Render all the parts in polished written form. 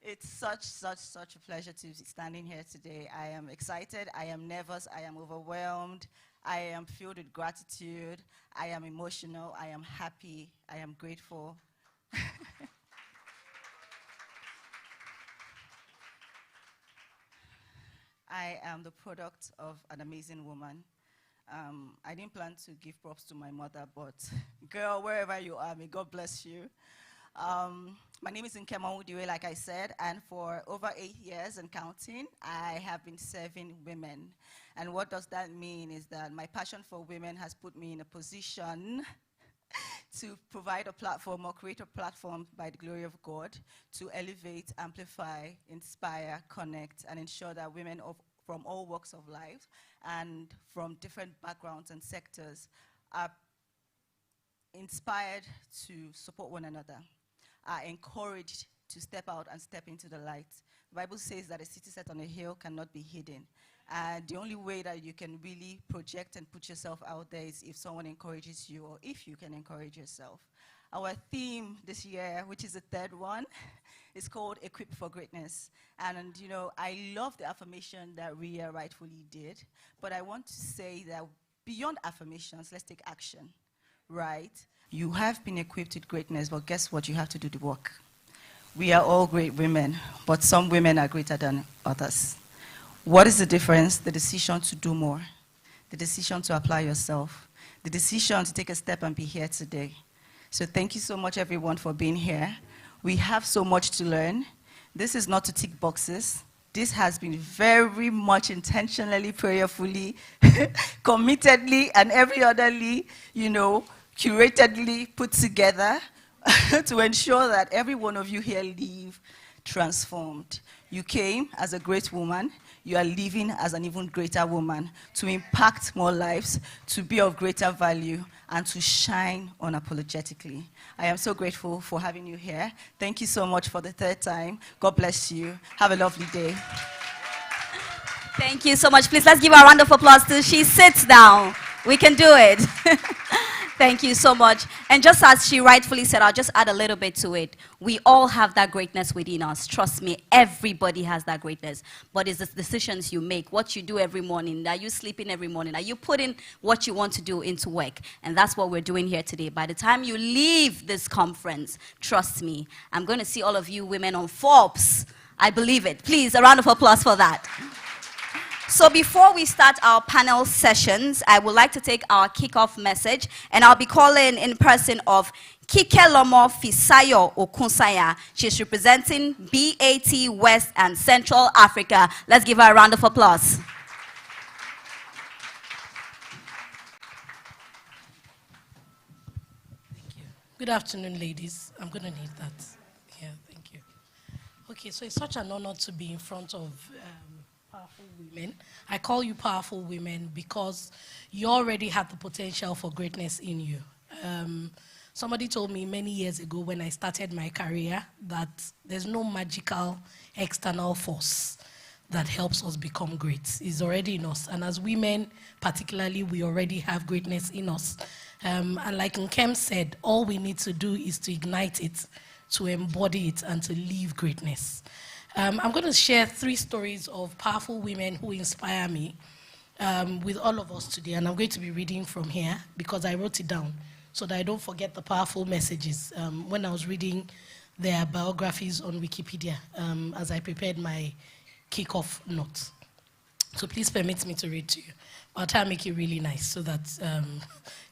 It's such a pleasure to be standing here today. I am excited, I am nervous, I am overwhelmed, I am filled with gratitude, I am emotional, I am happy, I am grateful. I am the product of an amazing woman. I didn't plan to give props to my mother, but girl, wherever you are, may God bless you. My name is Nkema Udiwe, like I said, and for over 8 years and counting, I have been serving women. And what does that mean is that my passion for women has put me in a position to provide a platform or create a platform by the glory of God to elevate, amplify, inspire, connect, and ensure that women from all walks of life and from different backgrounds and sectors are inspired to support one another, are encouraged to step out and step into the light. The Bible says that a city set on a hill cannot be hidden. And the only way that you can really project and put yourself out there is if someone encourages you or if you can encourage yourself. Our theme this year, which is the third one, is called Equipped for Greatness. And, you know, I love the affirmation that Ria rightfully did, but I want to say that beyond affirmations, let's take action, right? You have been equipped with greatness, but guess what? You have to do the work. We are all great women, but some women are greater than others. What is the difference? The decision to do more, the decision to apply yourself, the decision to take a step and be here today. So thank you so much, everyone, for being here. We have so much to learn. This is not to tick boxes. This has been very much intentionally, prayerfully, committedly, and every otherly, you know, curatedly put together to ensure that every one of you here leave transformed. You came as a great woman. You are living as an even greater woman to impact more lives, to be of greater value, and to shine unapologetically. I am so grateful for having you here. Thank you so much for the third time. God bless you. Have a lovely day. Thank you so much. Please, let's give her a round of applause till she sits down. We can do it. Thank you so much. And just as she rightfully said, I'll just add a little bit to it. We all have that greatness within us. Trust me, everybody has that greatness. But it's the decisions you make, what you do every morning. Are you sleeping every morning? Are you putting what you want to do into work? And that's what we're doing here today. By the time you leave this conference, trust me, I'm going to see all of you women on Forbes. I believe it. Please, a round of applause for that. So before we start our panel sessions, I would like to take our kickoff message, and I'll be calling in person of Kikelomo Fisayo Okunsaya. She's representing BAT West and Central Africa. Let's give her a round of applause. Thank you. Good afternoon, ladies. I'm going to need that. Yeah, thank you. Okay, so it's such an honor to be in front of powerful women. I call you powerful women because you already have the potential for greatness in you. Somebody told me many years ago when I started my career that there's no magical external force that helps us become great. It's already in us. And as women, particularly, we already have greatness in us. And like Nkem said, all we need to do is to ignite it, to embody it, and to live greatness. I'm going to share 3 stories of powerful women who inspire me with all of us today. And I'm going to be reading from here because I wrote it down so that I don't forget the powerful messages when I was reading their biographies on Wikipedia as I prepared my kickoff notes. So please permit me to read to you. I'll try to make it really nice so that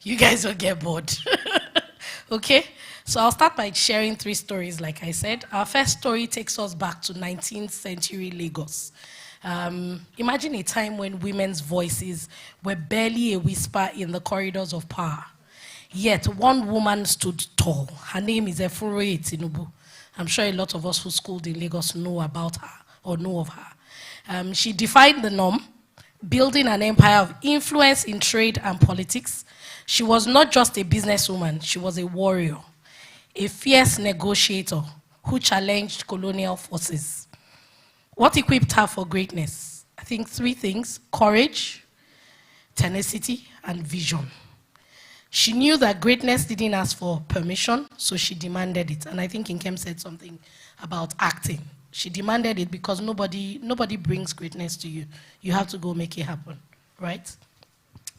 you guys don't get bored. Okay? So I'll start by sharing 3 stories, like I said. Our first story takes us back to 19th century Lagos. Imagine a time when women's voices were barely a whisper in the corridors of power. Yet one woman stood tall. Her name is Eforoye Tinubu. I'm sure a lot of us who schooled in Lagos know about her or know of her. She defied the norm, building an empire of influence in trade and politics. She was not just a businesswoman, she was a warrior, a fierce negotiator who challenged colonial forces. What equipped her for greatness? I think 3 things: courage, tenacity, and vision. She knew that greatness didn't ask for permission, so she demanded it. And I think Nkem said something about acting. She demanded it because nobody brings greatness to you. You have to go make it happen, right?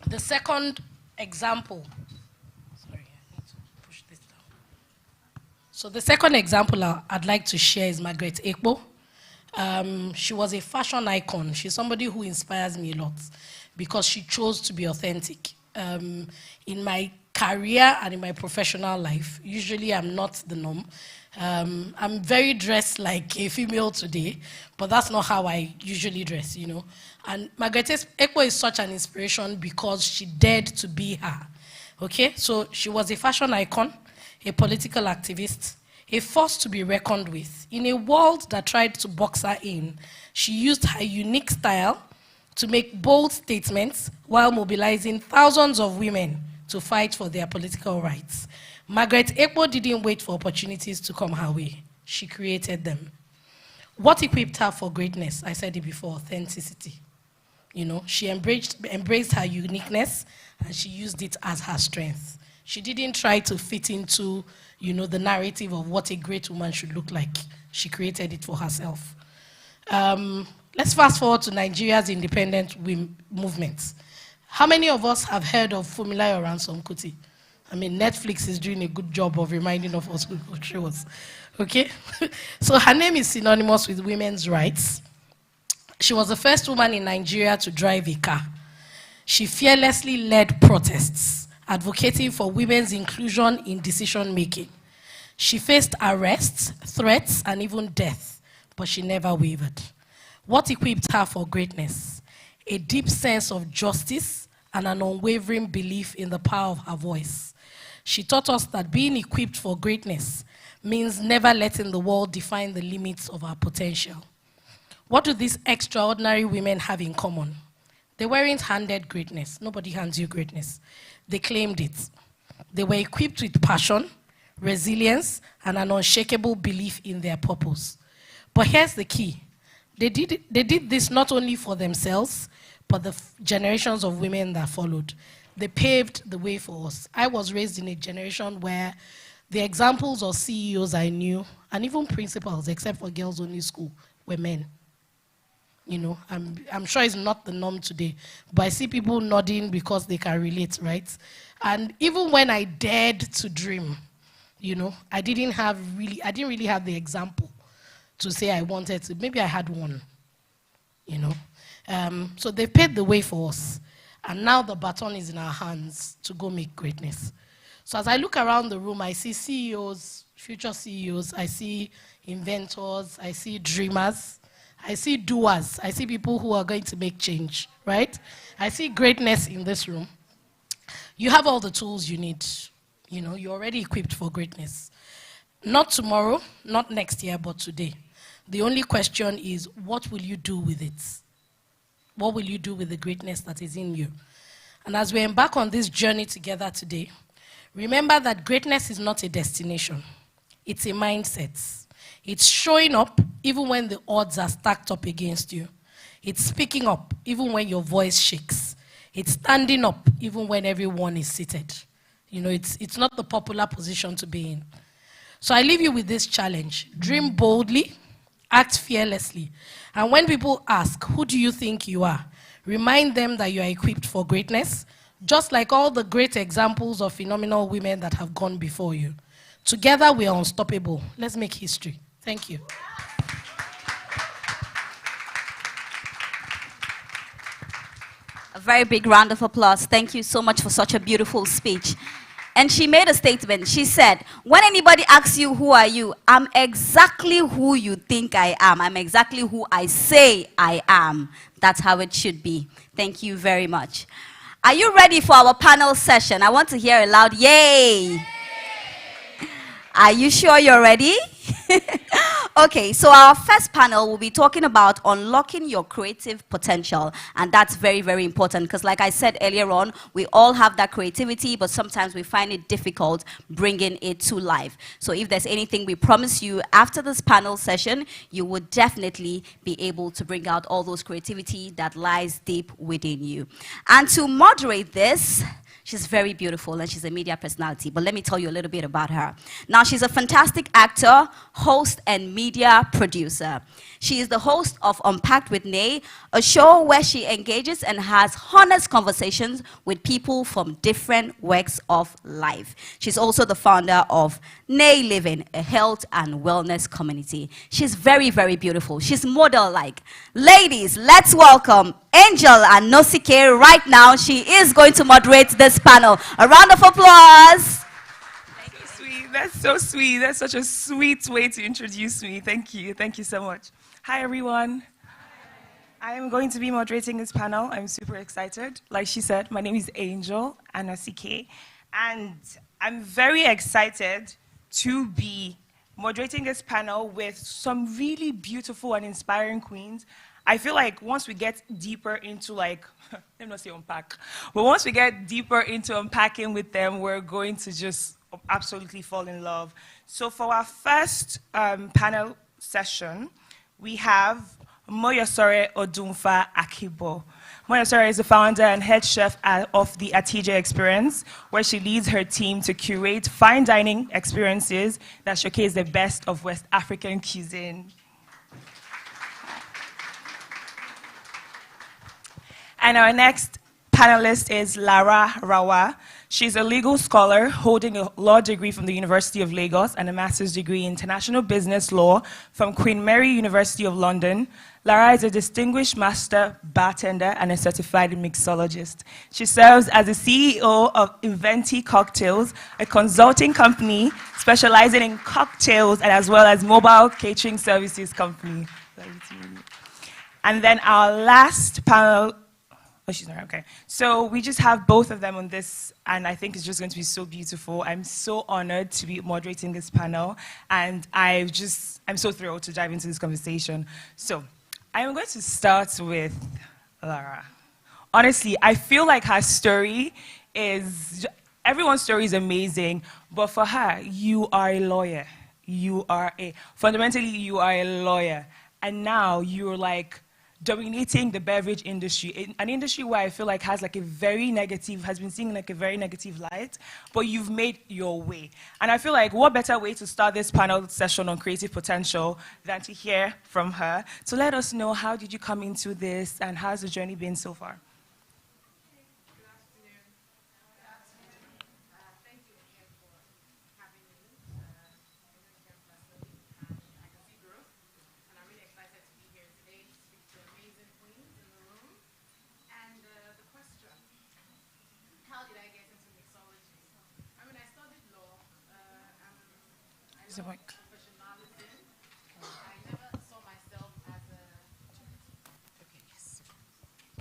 The second example, sorry, I need to push this down. So the second example I'd like to share is Margaret Ekpo. She was a fashion icon. She's somebody who inspires me a lot because she chose to be authentic. In my career and in my professional life, usually I'm not the norm. I'm very dressed like a female today, but that's not how I usually dress, you know. And Margaret Ekpo is such an inspiration because she dared to be her. Okay, so she was a fashion icon, a political activist, a force to be reckoned with. In a world that tried to box her in, she used her unique style to make bold statements while mobilizing thousands of women to fight for their political rights. Margaret Ekpo didn't wait for opportunities to come her way. She created them. What equipped her for greatness? I said it before, authenticity. You know, she embraced her uniqueness and she used it as her strength. She didn't try to fit into, you know, the narrative of what a great woman should look like. She created it for herself. Let's fast forward to Nigeria's independent movement. How many of us have heard of Funmilayo Ransome Kuti? I mean, Netflix is doing a good job of reminding of us who she was. Okay? So her name is synonymous with women's rights. She was the first woman in Nigeria to drive a car. She fearlessly led protests, advocating for women's inclusion in decision-making. She faced arrests, threats, and even death, but she never wavered. What equipped her for greatness? A deep sense of justice and an unwavering belief in the power of her voice. She taught us that being equipped for greatness means never letting the world define the limits of our potential. What do these extraordinary women have in common? They weren't handed greatness. Nobody hands you greatness. They claimed it. They were equipped with passion, resilience, and an unshakable belief in their purpose. But here's the key. They did this not only for themselves, but the generations of women that followed. They paved the way for us. I was raised in a generation where the examples of CEOs I knew, and even principals, except for girls-only school, were men. You know, I'm sure it's not the norm today, but I see people nodding because they can relate, right? And even when I dared to dream, you know, I didn't really have the example to say I wanted to. Maybe I had one, you know. So they paved the way for us. And now the baton is in our hands to go make greatness. So as I look around the room, I see CEOs, future CEOs, I see inventors, I see dreamers, I see doers, I see people who are going to make change, right? I see greatness in this room. You have all the tools you need. You know, you're already equipped for greatness. Not tomorrow, not next year, but today. The only question is, what will you do with it? What will you do with the greatness that is in you? And as we embark on this journey together today, remember that greatness is not a destination. It's a mindset. It's showing up even when the odds are stacked up against you. It's speaking up even when your voice shakes. It's standing up even when everyone is seated. You know, it's not the popular position to be in. So I leave you with this challenge. Dream boldly, act fearlessly. And when people ask, who do you think you are? Remind them that you are equipped for greatness, just like all the great examples of phenomenal women that have gone before you. Together we are unstoppable. Let's make history. Thank you. A very big round of applause. Thank you so much for such a beautiful speech. And she made a statement. She said, when anybody asks you, who are you? I'm exactly who you think I am. I'm exactly who I say I am. That's how it should be. Thank you very much. Are you ready for our panel session? I want to hear a loud yay. Are you sure you're ready? Okay, so our first panel will be talking about unlocking your creative potential. And that's very, very important because like I said earlier on, we all have that creativity, but sometimes we find it difficult bringing it to life. So if there's anything we promise you after this panel session, you would definitely be able to bring out all those creativity that lies deep within you. And to moderate this, she's very beautiful and she's a media personality, but let me tell you a little bit about her. Now, she's a fantastic actor, host, and media media producer. She is the host of Unpacked with Nay, a show where she engages and has honest conversations with people from different walks of life. She's also the founder of Nay Living, a health and wellness community. She's very, very beautiful. She's model-like. Ladies, let's welcome Angel and Nosike right now. She is going to moderate this panel. A round of applause. Sweet. That's so sweet. That's such a sweet way to introduce me. Thank you. Thank you so much. Hi, everyone. I am going to be moderating this panel. I'm super excited. Like she said, my name is Angel Anosike, and I'm very excited to be moderating this panel with some really beautiful and inspiring queens. I feel like once we get deeper into let me not say unpack, but once we get deeper into unpacking with them, we're going to just absolutely fall in love. So for our first panel session, we have Moyosore Odunfa Akibo. Moyosore is the founder and head chef of the Atije Experience, where she leads her team to curate fine dining experiences that showcase the best of West African cuisine. And our next panelist is Lara Rawa. She's a legal scholar holding a law degree from the University of Lagos and a master's degree in international business law from Queen Mary University of London. Lara is a distinguished master bartender and a certified mixologist. She serves as the CEO of Inventi Cocktails, a consulting company specializing in cocktails and as well as mobile catering services company. And then our last panel. Oh, she's not okay. So we just have both of them on this, and I think it's just going to be so beautiful. I'm so honored to be moderating this panel, and I'm so thrilled to dive into this conversation. So I'm going to start with Lara. Honestly, I feel like her story everyone's story is amazing, but for her, you are a lawyer. Fundamentally, you are a lawyer, and now you're like dominating the beverage industry, an industry where I feel like has been seen like a very negative light, but you've made your way. And I feel like what better way to start this panel session on creative potential than to hear from her. So let us know, how did you come into this and how's the journey been so far?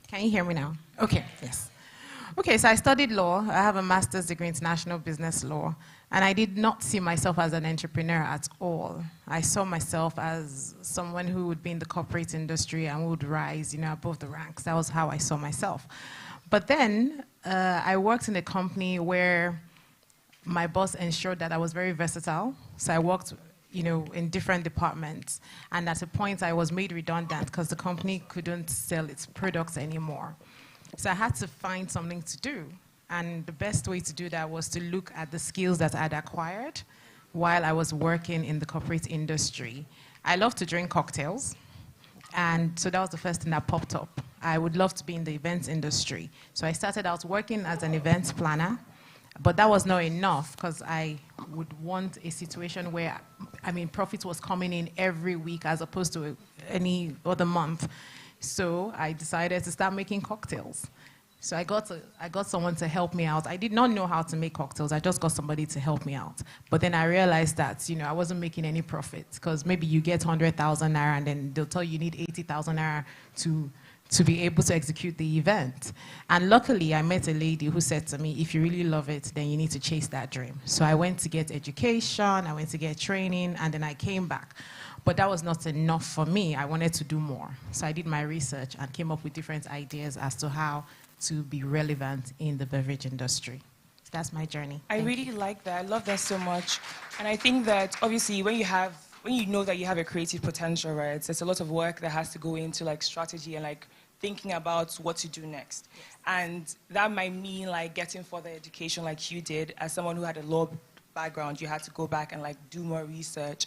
Can you hear me now? Okay, yes. Okay, so I studied law. I have a master's degree in international business law, and I did not see myself as an entrepreneur at all. I saw myself as someone who would be in the corporate industry and would rise, above the ranks. That was how I saw myself. But then I worked in a company where my boss ensured that I was very versatile. So I worked in different departments. And at a point, I was made redundant because the company couldn't sell its products anymore. So I had to find something to do. And the best way to do that was to look at the skills that I'd acquired while I was working in the corporate industry. I love to drink cocktails. And so that was the first thing that popped up. I would love to be in the events industry. So I started out working as an events planner. But that was not enough because I would want a situation where, profit was coming in every week as opposed to any other month. So I decided to start making cocktails. So I got someone to help me out. I did not know how to make cocktails. I just got somebody to help me out. But then I realized that, I wasn't making any profit because maybe you get 100,000 naira and then they'll tell you need 80,000 naira to be able to execute the event. And luckily, I met a lady who said to me, if you really love it, then you need to chase that dream. So I went to get education, I went to get training, and then I came back. But that was not enough for me. I wanted to do more. So I did my research and came up with different ideas as to how to be relevant in the beverage industry. So that's my journey. I really like that. I love that so much. And I think that obviously when you know that you have a creative potential, right, there's a lot of work that has to go into strategy and thinking about what to do next. Yes. And that might mean getting further education like you did. As someone who had a law background, you had to go back and do more research.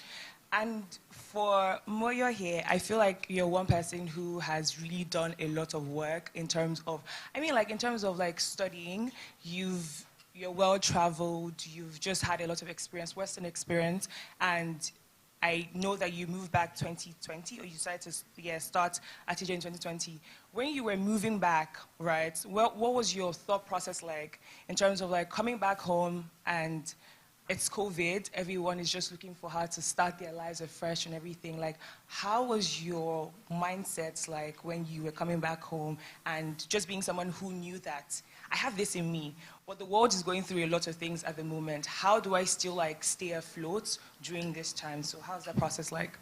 And for Moyo here, I feel like you're one person who has really done a lot of work in terms of, in terms of like studying, you're well traveled, you've just had a lot of experience, Western experience, and I know that you moved back 2020, or you decided to start at TJ in 2020. When you were moving back, right, what was your thought process like in terms of like coming back home and it's COVID, everyone is just looking for how to start their lives afresh and everything. Like, how was your mindset like when you were coming back home and just being someone who knew that I have this in me, but the world is going through a lot of things at the moment. How do I still like stay afloat during this time? So how's that process like?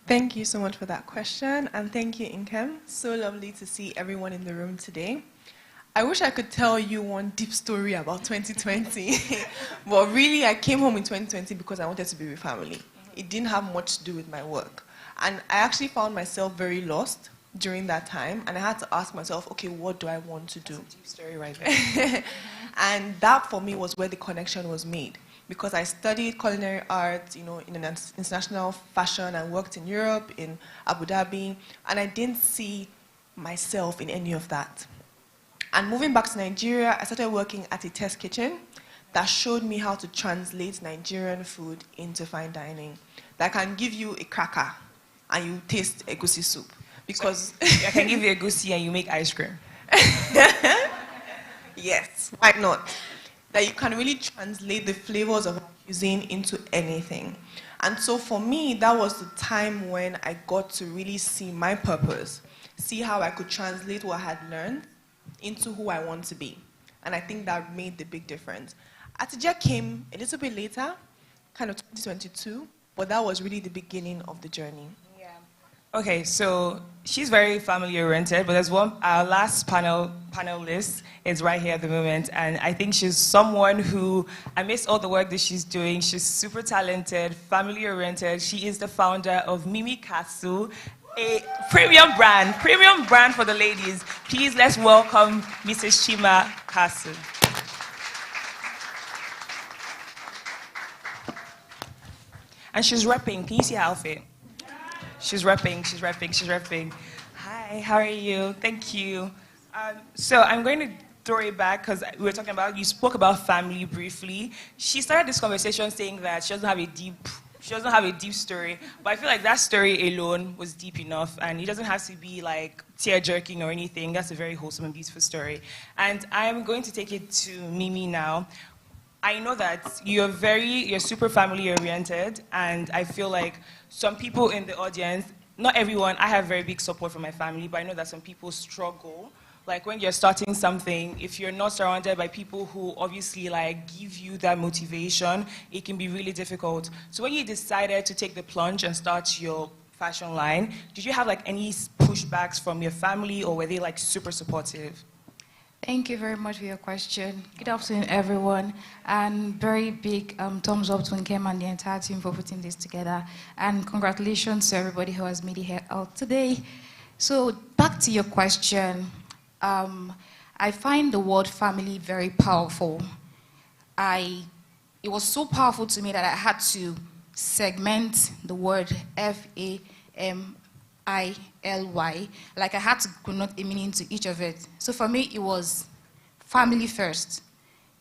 Thank you so much for that question, and thank you, Inkem. So lovely to see everyone in the room today. I wish I could tell you one deep story about 2020, but really I came home in 2020 because I wanted to be with family. It didn't have much to do with my work. And I actually found myself very lost during that time, and I had to ask myself, okay, what do I want to do? That's a deep story right there. And that for me was where the connection was made, because I studied culinary arts, in an international fashion, and worked in Europe, in Abu Dhabi, and I didn't see myself in any of that. And moving back to Nigeria, I started working at a test kitchen that showed me how to translate Nigerian food into fine dining. That can give you a cracker and you taste egusi soup. Because so I can give you egusi and you make ice cream. Yes, why not? That you can really translate the flavors of cuisine into anything. And so for me, that was the time when I got to really see my purpose, see how I could translate what I had learned into who I want to be. And I think that made the big difference. Atija came a little bit later, kind of 2022, but that was really the beginning of the journey. Yeah. Okay, so she's very family-oriented, but there's one, our last panelist is right here at the moment, and I think she's someone who, amidst all the work that she's doing, she's super talented, family-oriented. She is the founder of Mimi Castle, a premium brand for the ladies. Please let's welcome Mrs. Chima Castle. And she's repping. Can you see her outfit? She's repping. Hi, how are you? Thank you. So I'm going to throw it back because we were talking about, you spoke about family briefly. She started this conversation saying that she doesn't have a deep story, but I feel like that story alone was deep enough, and it doesn't have to be like tear-jerking or anything. That's a very wholesome and beautiful story. And I'm going to take it to Mimi now. I know that you're super family-oriented, and I feel like some people in the audience, not everyone, I have very big support from my family, but I know that some people struggle. Like when you're starting something, if you're not surrounded by people who obviously like give you that motivation, it can be really difficult. So when you decided to take the plunge and start your fashion line, did you have like any pushbacks from your family, or were they like super supportive? Thank you very much for your question. Good afternoon, everyone. And very big thumbs up to Nkem and the entire team for putting this together. And congratulations to everybody who has made it here out today. So back to your question. I find the word family very powerful. It was so powerful to me that I had to segment the word Family. Like I had to connote a meaning to each of it. So for me, it was family first.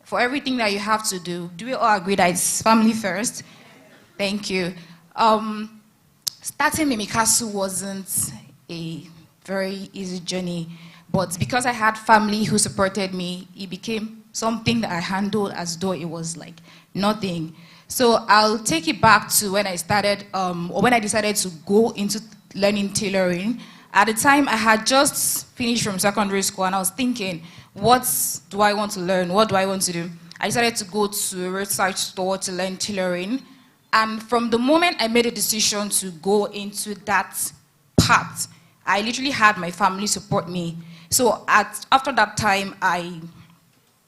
For everything that you have to do we all agree that it's family first? Thank you. Starting Mimikasu wasn't a very easy journey, but because I had family who supported me, it became something that I handled as though it was like nothing. So I'll take it back to when I started, or when I decided to go into learning tailoring. At the time, I had just finished from secondary school, and I was thinking, what do I want to learn? What do I want to do? I decided to go to a roadside store to learn tailoring. And from the moment I made a decision to go into that path, I literally had my family support me. So after that time, I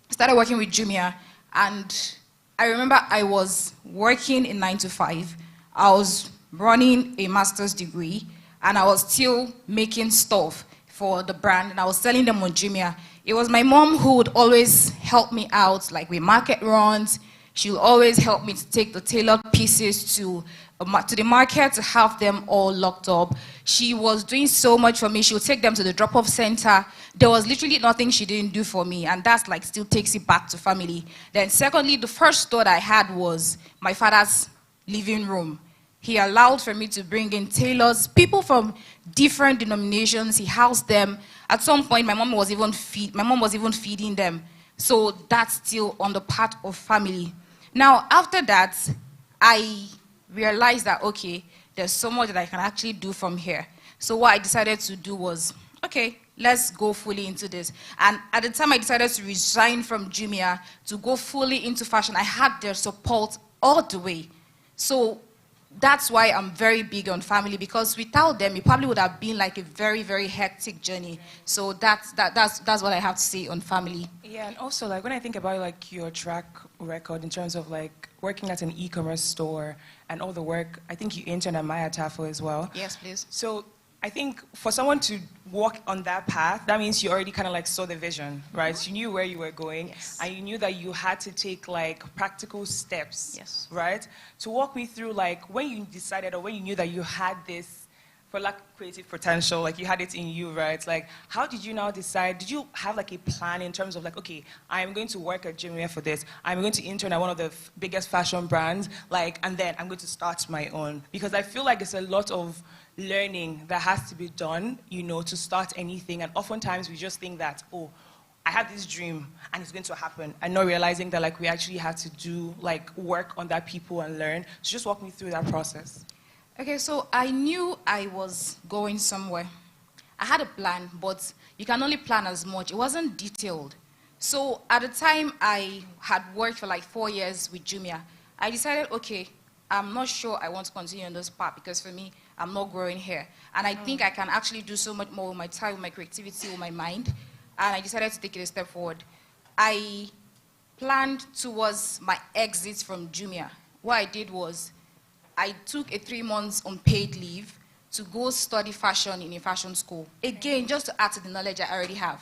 started working with Jumia, and I remember I was working in 9 to 5. I was running a master's degree, and I was still making stuff for the brand, and I was selling them on Jumia. It was my mom who would always help me out, like with market runs. She would always help me to take the tailored pieces to to the market to have them all locked up. She was doing so much for me. She would take them to the drop-off center. There was literally nothing she didn't do for me, and that's like still takes it back to family. Then secondly, the first store I had was my father's living room. He allowed for me to bring in tailors, people from different denominations. He housed them. At some point, my mom was even feeding them. So that's still on the part of family. Now, after that, I realized that, okay, there's so much that I can actually do from here. So what I decided to do was, okay, let's go fully into this. And at the time I decided to resign from Jumia to go fully into fashion, I had their support all the way. So that's why I'm very big on family, because without them, it probably would have been like a very, very hectic journey. So that's what I have to say on family. Yeah, and also like when I think about like your track record in terms of like working at an e-commerce store and all the work, I think you interned at Maya Tafel as well. Yes, please. So I think for someone to walk on that path, that means you already kind of like saw the vision, right? So you knew where you were going, yes, and you knew that you had to take like practical steps, yes, right? To walk me through like when you decided or when you knew that you had this, for lack of creative potential, like you had it in you, right? Like how did you now decide, did you have like a plan in terms of like, okay, I'm going to work at Jumia for this, I'm going to intern at one of the biggest fashion brands, like, and then I'm going to start my own? Because I feel like there's a lot of learning that has to be done, you know, to start anything. And oftentimes we just think that, oh, I have this dream and it's going to happen, and not realizing that like we actually have to do like work on that people and learn. So just walk me through that process. Okay, so I knew I was going somewhere. I had a plan, but you can only plan as much. It wasn't detailed. So at the time I had worked for like 4 years with Jumia, I decided, okay, I'm not sure I want to continue on this path, because for me, I'm not growing here. And I think I can actually do so much more with my time, with my creativity, with my mind. And I decided to take it a step forward. I planned towards my exit from Jumia. What I did was, I took a 3 months unpaid leave to go study fashion in a fashion school. Again, just to add to the knowledge I already have.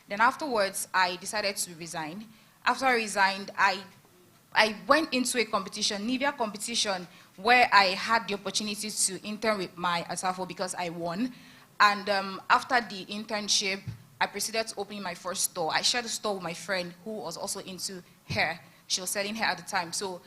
Then afterwards, I decided to resign. After I resigned, I went into a competition, Nivea competition, where I had the opportunity to intern with my Atafo because I won. And after the internship, I proceeded to open my first store. I shared a store with my friend who was also into hair. She was selling hair at the time. So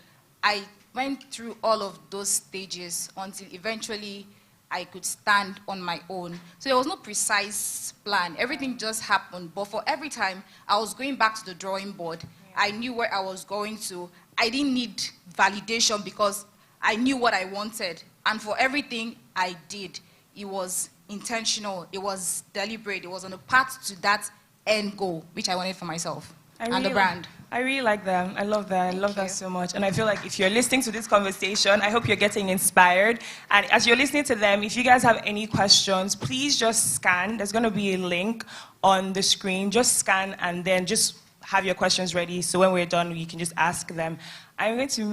I went through all of those stages until eventually I could stand on my own. So there was no precise plan. Everything just happened. But for every time, I was going back to the drawing board. I knew where I was going to. I didn't need validation because I knew what I wanted. And for everything I did, it was intentional, it was deliberate, it was on a path to that end goal, which I wanted for myself and the brand. I really like that. I love that. I love that so much. And I feel like if you're listening to this conversation, I hope you're getting inspired. And as you're listening to them, if you guys have any questions, please just scan. There's going to be a link on the screen. Just scan and then just have your questions ready. So when we're done, you can just ask them. I'm going to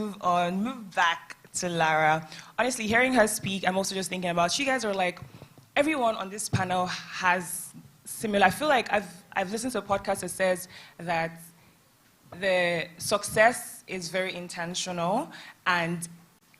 move back to Lara. Honestly, hearing her speak, I'm also just thinking about, you guys are like, everyone on this panel has similar, I feel like I've listened to a podcast that says that the success is very intentional, and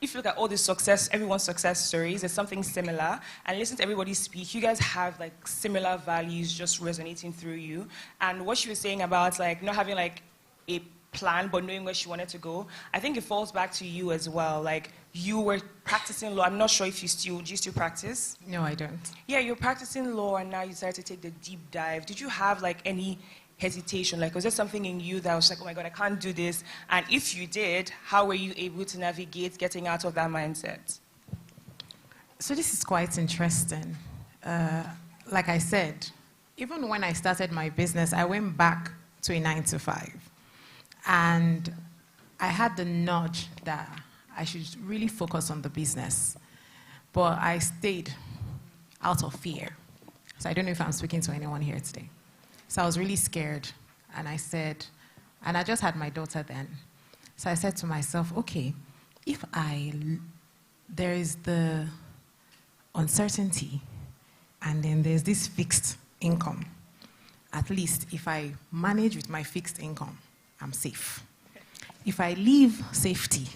if you look at all the success, everyone's success stories, there's something similar, and listen to everybody speak, you guys have like similar values just resonating through you. And what she was saying about like not having like a plan but knowing where she wanted to go, I think it falls back to you as well. Like you were practicing law. I'm not sure if do you still practice? No, I don't. Yeah, you're practicing law and now you decided to take the deep dive. Did you have like any hesitation? Like was there something in you that was like, oh my God, I can't do this? And if you did, how were you able to navigate getting out of that mindset? So this is quite interesting. Like I said, even when I started my business, I went back to a 9-to-5. And I had the nudge that I should really focus on the business. But I stayed out of fear. So I don't know if I'm speaking to anyone here today. So I was really scared. And I said, and I just had my daughter then. So I said to myself, okay, if there is the uncertainty and then there's this fixed income, at least if I manage with my fixed income, I'm safe. If I leave safety,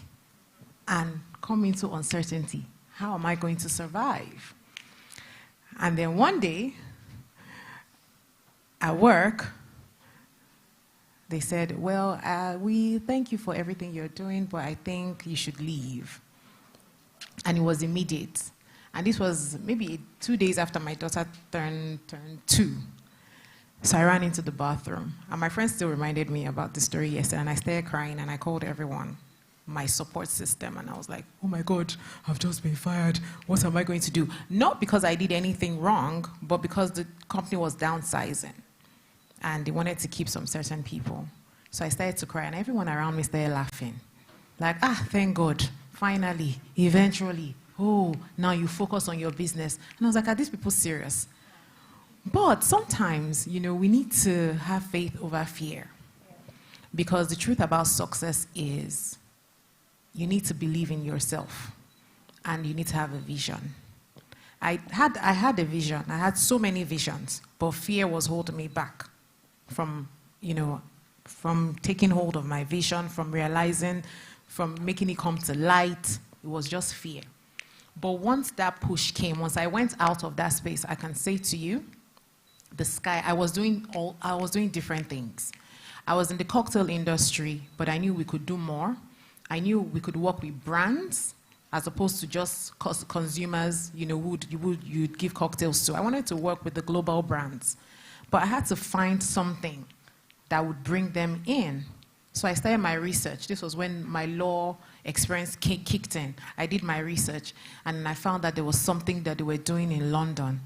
and come into uncertainty. How am I going to survive? And then one day, at work, they said, well, we thank you for everything you're doing, but I think you should leave. And it was immediate. And this was maybe 2 days after my daughter turned 2. So I ran into the bathroom. And my friend still reminded me about the story yesterday. And I started crying and I called everyone, my support system. And I was like, oh my God, I've just been fired. What am I going to do? Not because I did anything wrong, but because the company was downsizing. And they wanted to keep some certain people. So I started to cry. And everyone around me started laughing. Like, thank God. Finally, eventually. Oh, now you focus on your business. And I was like, are these people serious? But sometimes, we need to have faith over fear. Because the truth about success is you need to believe in yourself. And you need to have a vision. I had a vision. I had so many visions. But fear was holding me back from taking hold of my vision, from realizing, from making it come to light. It was just fear. But once that push came, once I went out of that space, I can say to you, the sky, I was doing different things. I was in the cocktail industry, but I knew we could do more. I knew we could work with brands as opposed to just consumers, you'd give cocktails to. I wanted to work with the global brands. But I had to find something that would bring them in. So I started my research. This was when my law experience kicked in. I did my research, and I found that there was something that they were doing in London.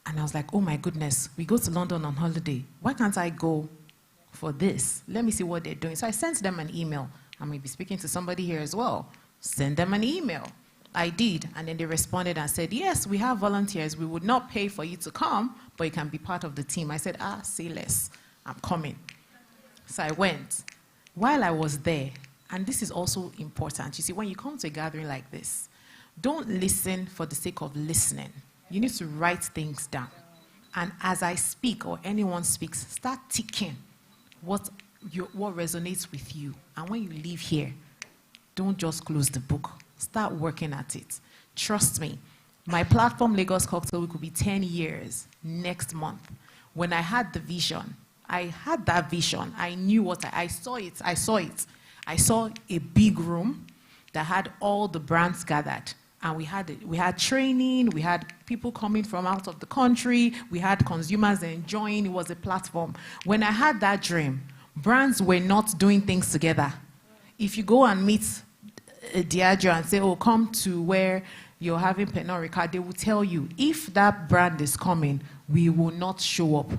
And I was like, oh my goodness, we go to London on holiday. Why can't I go for this? Let me see what they're doing. So I sent them an email. I may be speaking to somebody here as well. Send them an email. I did, and then they responded and said, yes, we have volunteers. We would not pay for you to come, but you can be part of the team. I said, say less. I'm coming. So I went. While I was there, and this is also important, you see, when you come to a gathering like this, don't listen for the sake of listening. You need to write things down. And as I speak or anyone speaks, start ticking what resonates with you. And when you leave here, don't just close the book. Start working at it. Trust me, my platform, Lagos Cocktail Week, will be 10 years next month. When I had the vision, I had that vision. I knew what I saw it. I saw a big room that had all the brands gathered. And we had training, we had people coming from out of the country, we had consumers enjoying. It was a platform. When I had that dream, brands were not doing things together. If you go and meet Diageo and say, oh, come to where you're having Pernod Ricard, they will tell you, if that brand is coming, we will not show up.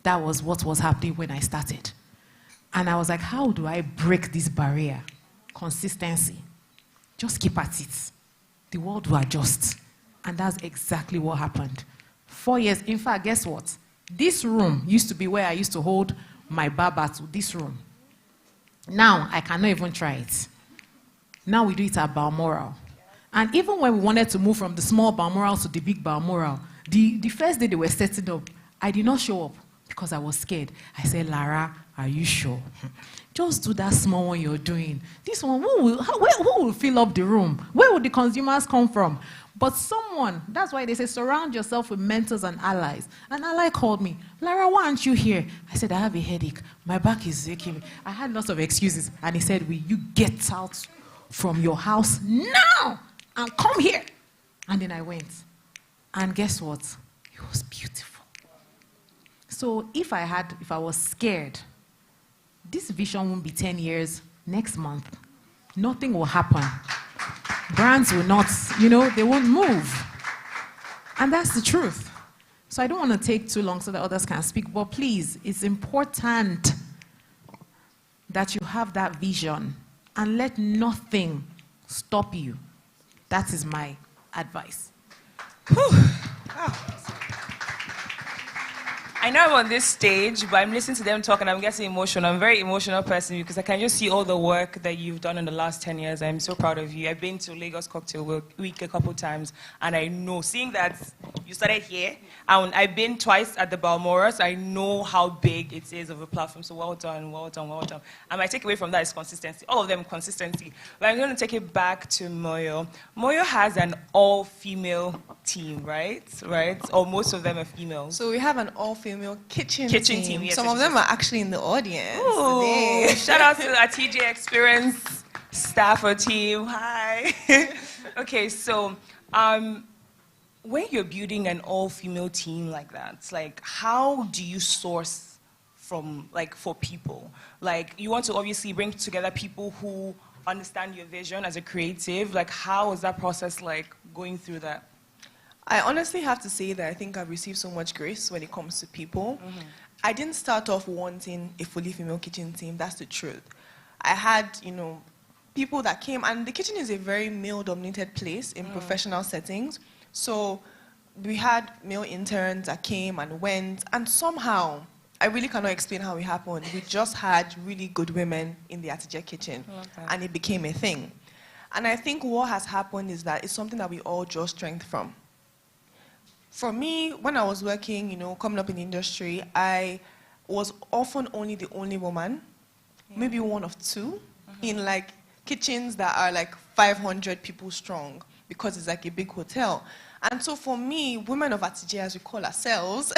That was what was happening when I started. And I was like, how do I break this barrier? Consistency. Just keep at it. The world will adjust. And that's exactly what happened. 4 years. In fact, guess what? This room used to be where I used to hold my bar battle, this room. Now, I cannot even try it. Now we do it at Balmoral. And even when we wanted to move from the small Balmoral to the big Balmoral, the first day they were setting up, I did not show up because I was scared. I said, Lara, are you sure? Just do that small one you're doing. This one, who will fill up the room? Where would the consumers come from? But someone, that's why they say surround yourself with mentors and allies. An ally called me, Lara, why aren't you here? I said, I have a headache. My back is aching me. I had lots of excuses. And he said, will you get out from your house now and come here? And then I went. And guess what? It was beautiful. So if I was scared, this vision won't be 10 years next month. Nothing will happen. Brands will not, they won't move. And that's the truth. So I don't want to take too long so that others can speak, but please, it's important that you have that vision and let nothing stop you. That is my advice. I I know I'm on this stage, but I'm listening to them talk and I'm getting emotional. I'm a very emotional person because I can just see all the work that you've done in the last 10 years. I'm so proud of you. I've been to Lagos Cocktail Week a couple times, and I know, seeing that you started here, and I've been twice at the Balmoral, so I know how big it is of a platform. So well done, well done, well done. And my takeaway from that is consistency. All of them consistency. But I'm going to take it back to Moyo. Moyo has an all-female team, right? Or most of them are females. So we have an all-female kitchen team. Yes, Some of them are actually in the audience today. today. Shout out to our TJ Experience staffer team. Hi. Okay, so when you're building an all-female team like that, like how do you source from, like, for people? Like, you want to obviously bring together people who understand your vision as a creative. Like, how is that process like going through that? I honestly have to say that I think I've received so much grace when it comes to people. I didn't start off wanting a fully female kitchen team, that's the truth. I had, people that came, and the kitchen is a very male-dominated place in professional settings. So we had male interns that came and went, and somehow, I really cannot explain how it happened. We just had really good women in the Atije kitchen, and it became a thing. And I think what has happened is that it's something that we all draw strength from. For me, when I was working, coming up in the industry, I was often only the only woman, maybe one of two, in like kitchens that are like 500 people strong, because it's like a big hotel. And so for me, women of Atije, as we call ourselves,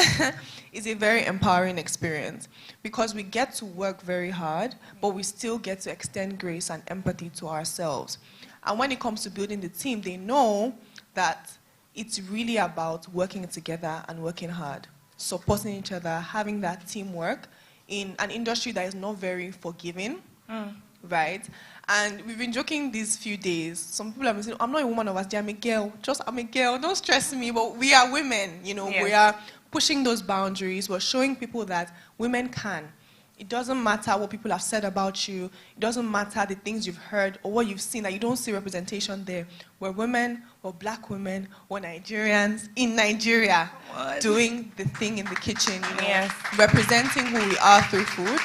is a very empowering experience, because we get to work very hard, but we still get to extend grace and empathy to ourselves. And when it comes to building the team, they know that it's really about working together and working hard, supporting each other, having that teamwork in an industry that is not very forgiving, right? And we've been joking these few days. Some people have been saying, I'm not a woman of us, I'm a girl. I'm a girl, don't stress me. But we are women, Yes. We are pushing those boundaries. We're showing people that women can. It doesn't matter what people have said about you. It doesn't matter the things you've heard or what you've seen, that you don't see representation there. We're women, we're black women, we're Nigerians in Nigeria doing the thing in the kitchen, Yes. representing who we are through food.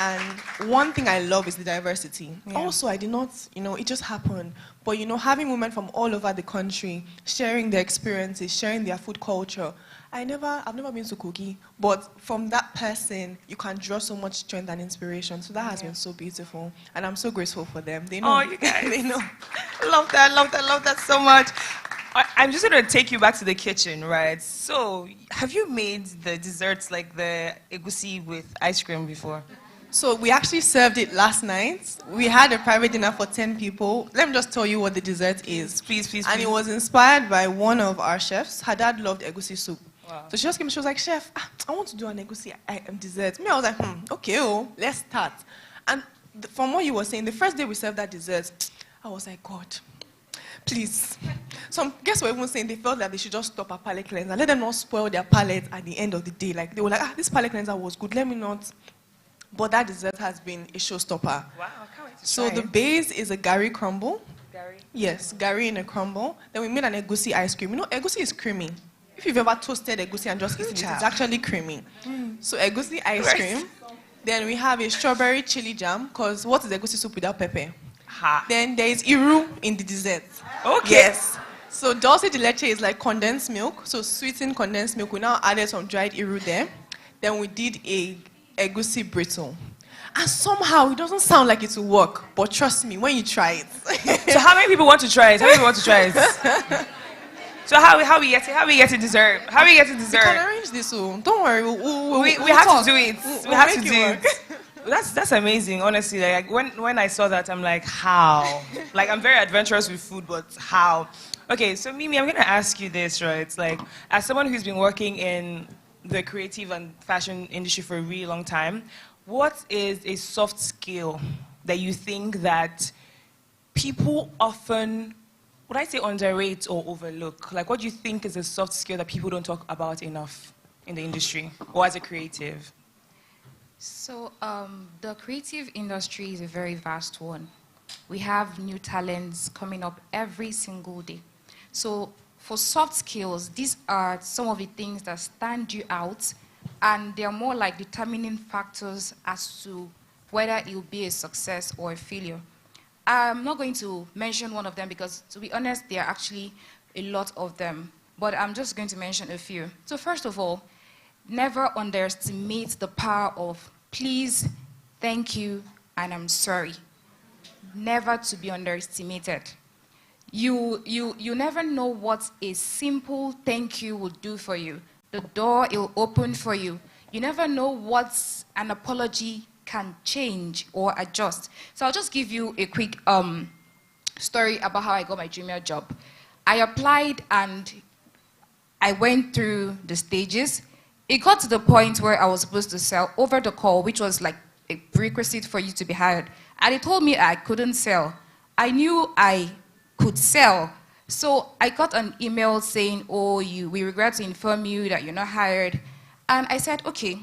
And one thing I love is the diversity. Yeah. Also, I did not, it just happened. But, having women from all over the country, sharing their experiences, sharing their food culture. I've never been to Kogi, but from that person, you can draw so much strength and inspiration. So that has been so beautiful. And I'm so grateful for them. They know. Oh, you guys. They know. Love that so much. I'm just going to take you back to the kitchen, right? So, have you made the desserts like the egusi with ice cream before? So we actually served it last night. We had a private dinner for 10 people. Let me just tell you what the dessert is. Please. And it was inspired by one of our chefs. Her dad loved egusi soup. Wow. So she just came, she was like, Chef, I want to do an egusi dessert. Me, I was like, okay, let's start. And from what you were saying, the first day we served that dessert, I was like, God, please. Some guests were even saying they felt that they should just stop a palate cleanser. Let them not spoil their palate at the end of the day. Like, they were like, this palate cleanser was good, let me not. But that dessert has been a showstopper. Wow, I can't wait to So try the base is a gari crumble. Gary? Yes, gari in a crumble. Then we made an egusi ice cream. Egusi is creamy. If you've ever toasted egusi and just eaten it, it's actually creamy. So egusi ice cream. Then we have a strawberry chili jam, because what is egusi soup without pepper? Then there is iru in the dessert. Okay. Yes. So dulce de leche is like condensed milk. So sweetened condensed milk. We now added some dried iru there. Then we did a egusi brittle. And somehow it doesn't sound like it will work, but trust me, when you try it. So how many people want to try it? So how we get to dessert? We can arrange this. Don't worry. We have talk. to do it. We have to do it. That's amazing, honestly. Like when I saw that, I'm like, how? Like, I'm very adventurous with food, but how? Okay, so Mimi, I'm gonna ask you this, right? Like, as someone who's been working in the creative and fashion industry for a really long time, what is a soft skill that you think that people often, would I say, underrate or overlook? Like, what do you think is a soft skill that people don't talk about enough in the industry or as a creative? So the creative industry is a very vast one. We have new talents coming up every single day. So for soft skills, these are some of the things that stand you out and they're more like determining factors as to whether it will be a success or a failure. I'm not going to mention one of them because, to be honest, there are actually a lot of them, but I'm just going to mention a few. So first of all, never underestimate the power of please, thank you, and I'm sorry. Never to be underestimated. You never know what a simple thank you will do for you. The door it will open for you. You never know what an apology can change or adjust. So I'll just give you a quick story about how I got my junior job. I applied and I went through the stages. It got to the point where I was supposed to sell over the call, which was like a prerequisite for you to be hired. And they told me I couldn't sell. I knew I could sell. So I got an email saying, oh, we regret to inform you that you're not hired. And I said, okay,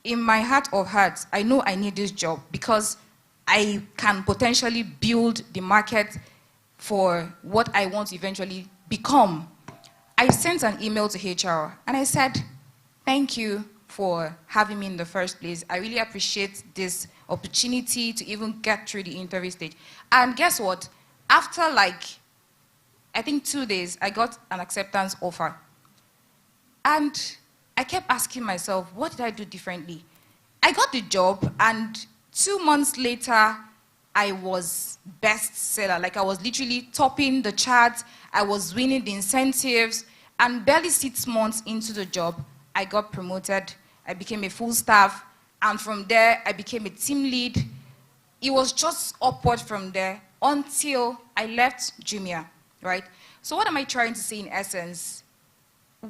in my heart of hearts, I know I need this job because I can potentially build the market for what I want to eventually become. I sent an email to HR and I said, thank you for having me in the first place. I really appreciate this opportunity to even get through the interview stage. And guess what? After I think 2 days, I got an acceptance offer. And I kept asking myself, what did I do differently? I got the job, and 2 months later, I was bestseller. Like I was literally topping the charts. I was winning the incentives. And barely 6 months into the job, I got promoted. I became a full staff. And from there, I became a team lead. It was just upward from there until I left Jumia, right? So what am I trying to say in essence?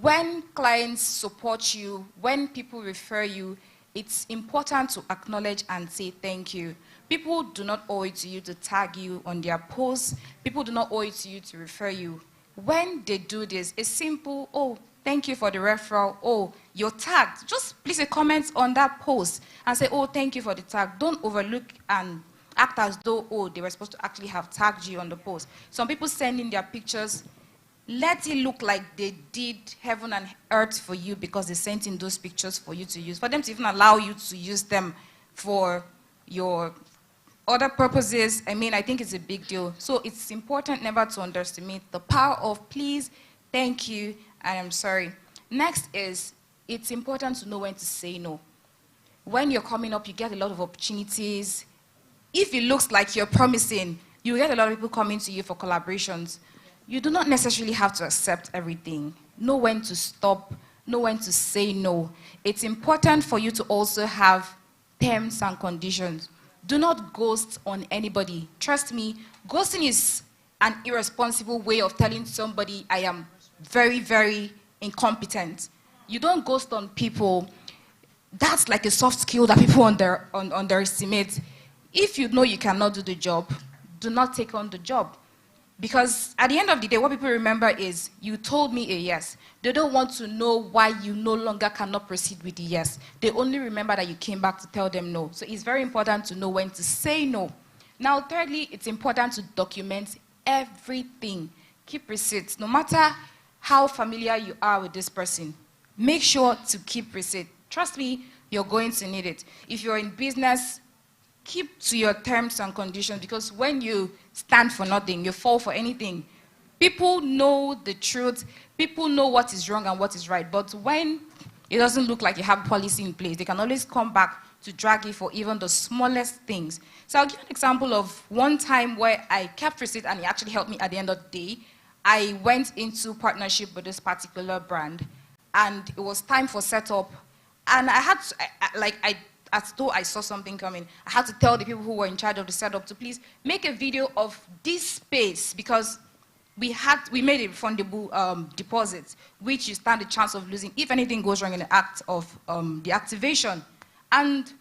When clients support you, when people refer you, it's important to acknowledge and say thank you. People do not owe it to you to tag you on their posts. People do not owe it to you to refer you. When they do this, it's simple, oh, thank you for the referral. Oh, you're tagged. Just place a comment on that post and say, oh, thank you for the tag. Don't overlook and act as though, oh, they were supposed to actually have tagged you on the post. Some people send in their pictures. Let it look like they did heaven and earth for you because they sent in those pictures for you to use, for them to even allow you to use them for your other purposes. I mean, I think it's a big deal. So it's important never to underestimate the power of please, thank you, and I'm sorry. Next is, it's important to know when to say no. When you're coming up, you get a lot of opportunities. If it looks like you're promising, you get a lot of people coming to you for collaborations. You do not necessarily have to accept everything. Know when to stop, know when to say no. It's important for you to also have terms and conditions. Do not ghost on anybody. Trust me, ghosting is an irresponsible way of telling somebody, I am very, very incompetent. You don't ghost on people. That's like a soft skill that people underestimate. If you know you cannot do the job, do not take on the job. Because at the end of the day, what people remember is, you told me a yes. They don't want to know why you no longer cannot proceed with the yes. They only remember that you came back to tell them no. So it's very important to know when to say no. Now, thirdly, it's important to document everything. Keep receipts. No matter how familiar you are with this person, make sure to keep receipts. Trust me, you're going to need it. If you're in business, keep to your terms and conditions, because when you stand for nothing, you fall for anything. People know the truth. People know what is wrong and what is right. But when it doesn't look like you have policy in place, they can always come back to drag you for even the smallest things. So I'll give an example of one time where I kept receipt and it actually helped me at the end of the day. I went into partnership with this particular brand, and it was time for setup. And I had to, as though I saw something coming, I had to tell the people who were in charge of the setup to please make a video of this space, because we made a refundable deposit, which you stand a chance of losing if anything goes wrong in the act of the activation. And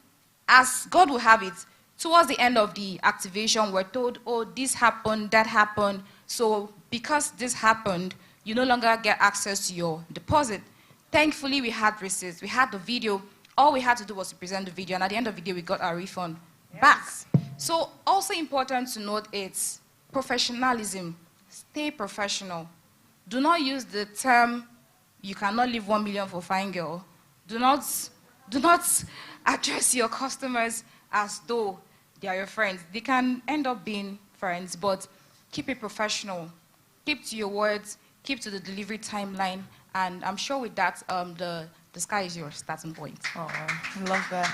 as God will have it, towards the end of the activation, we're told, oh, this happened, that happened. So because this happened, you no longer get access to your deposit. Thankfully, we had receipts. We had the video. All we had to do was to present the video, and at the end of the day, we got our refund back. So also important to note, it's professionalism. Stay professional. Do not use the term, you cannot leave 1 million for fine girl. Do not address your customers as though they are your friends. They can end up being friends, but keep it professional. Keep to your words, keep to the delivery timeline, and I'm sure with that, the sky is your starting point. Oh, I love that.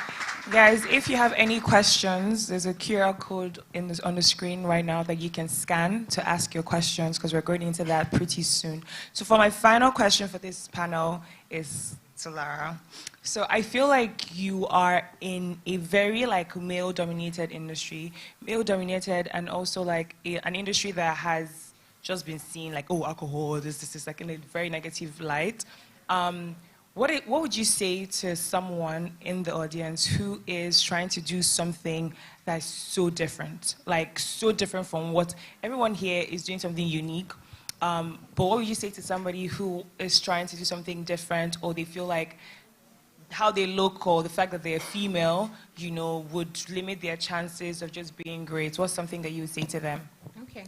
Guys, if you have any questions, there's a QR code on the screen right now that you can scan to ask your questions, because we're going into that pretty soon. So for my final question for this panel is to Lara. So I feel like you are in a very male-dominated industry, and also an industry that has just been seen alcohol, this like in a very negative light. What would you say to someone in the audience who is trying to do something that's so different from what everyone here is doing, something unique? But what would you say to somebody who is trying to do something different, or they feel like how they look or the fact that they're female, would limit their chances of just being great? What's something that you would say to them? Okay.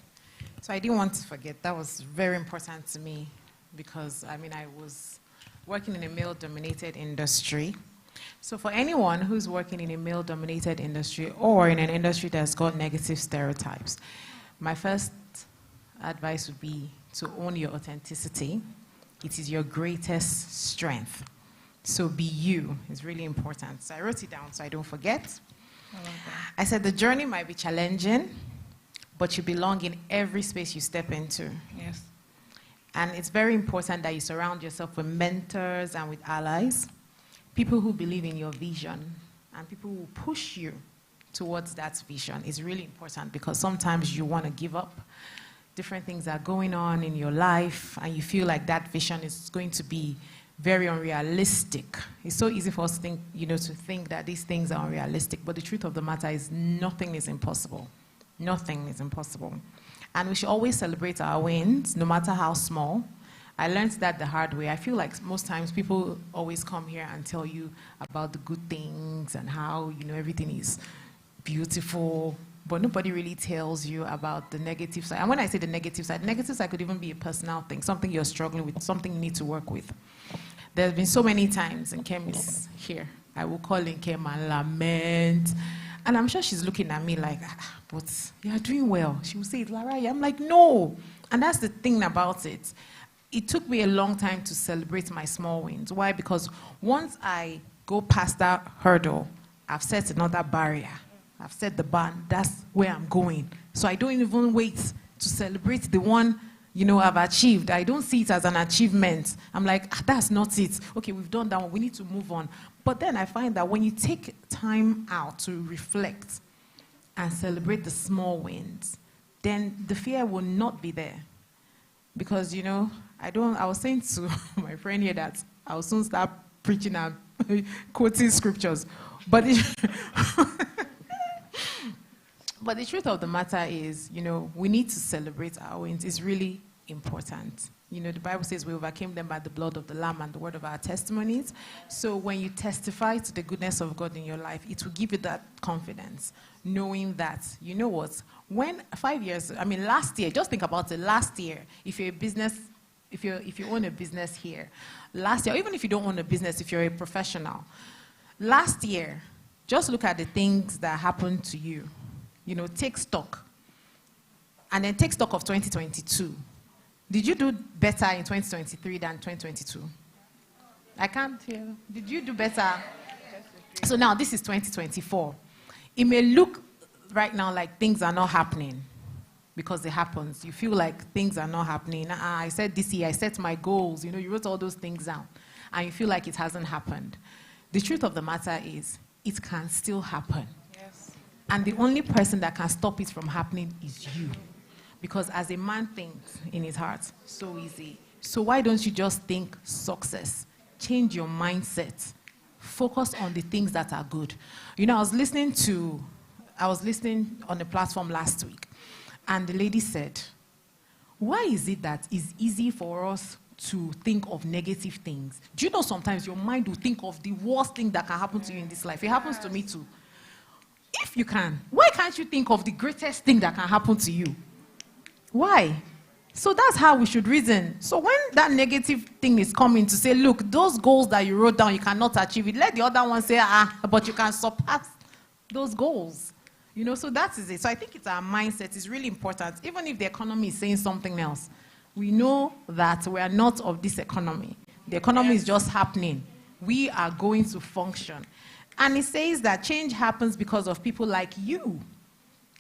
So I didn't want to forget. That was very important to me because, I was working in a male-dominated industry. So for anyone who's working in a male-dominated industry or in an industry that's got negative stereotypes, my first advice would be to own your authenticity. It is your greatest strength. So be you. It's really important. So I wrote it down so I don't forget. I said the journey might be challenging, but you belong in every space you step into. Yes. And it's very important that you surround yourself with mentors and with allies, people who believe in your vision, and people who push you towards that vision. Is really important because sometimes you want to give up. Different things are going on in your life, and you feel like that vision is going to be very unrealistic. It's so easy for us to think, to think that these things are unrealistic, but the truth of the matter is nothing is impossible. Nothing is impossible. And we should always celebrate our wins, no matter how small. I learned that the hard way. I feel like most times people always come here and tell you about the good things and how, everything is beautiful, but nobody really tells you about the negative side. And when I say the negative side could even be a personal thing, something you're struggling with, something you need to work with. There's been so many times, and Kem is here, I will call in Kem and lament. And I'm sure she's looking at me like, but you're doing well. She will say, Lara, I'm like, no. And that's the thing about it. It took me a long time to celebrate my small wins. Why? Because once I go past that hurdle, I've set another barrier. I've set the bar. That's where I'm going. So I don't even wait to celebrate the one, I've achieved. I don't see it as an achievement. I'm like, that's not it. Okay, we've done that one. We need to move on. But then I find that when you take time out to reflect and celebrate the small wins, then the fear will not be there. Because, I was saying to my friend here that I'll soon start preaching and quoting scriptures. But but the truth of the matter is, we need to celebrate our wins. It's really important. The Bible says we overcame them by the blood of the Lamb and the word of our testimonies. So when you testify to the goodness of God in your life, it will give you that confidence, knowing that, when 5 years, last year, just think about it, last year, if you're a business, if you own a business here, last year, or even if you don't own a business, if you're a professional, last year, just look at the things that happened to you. Take stock. And then take stock of 2022. Did you do better in 2023 than 2022? I can't hear. Did you do better? So now this is 2024. It may look right now like things are not happening because it happens. You feel like things are not happening. I said this year, I set my goals. You wrote all those things down. And you feel like it hasn't happened. The truth of the matter is, it can still happen. Yes. And the only person that can stop it from happening is you. Because as a man thinks in his heart, so easy. So why don't you just think success? Change your mindset. Focus on the things that are good. I was listening on a platform last week, and the lady said, why is it that it's easy for us to think of negative things? Do you know sometimes your mind will think of the worst thing that can happen to you in this life? It happens to me too. If you can, why can't you think of the greatest thing that can happen to you? Why? So that's how we should reason. So when that negative thing is coming to say, look, those goals that you wrote down, you cannot achieve it, let the other one say, but you can surpass those goals. You know, so that is it. So I think it's our mindset is really important. Even if the economy is saying something else, we know that we are not of this economy. The economy is just happening. We are going to function. And it says that change happens because of people like you.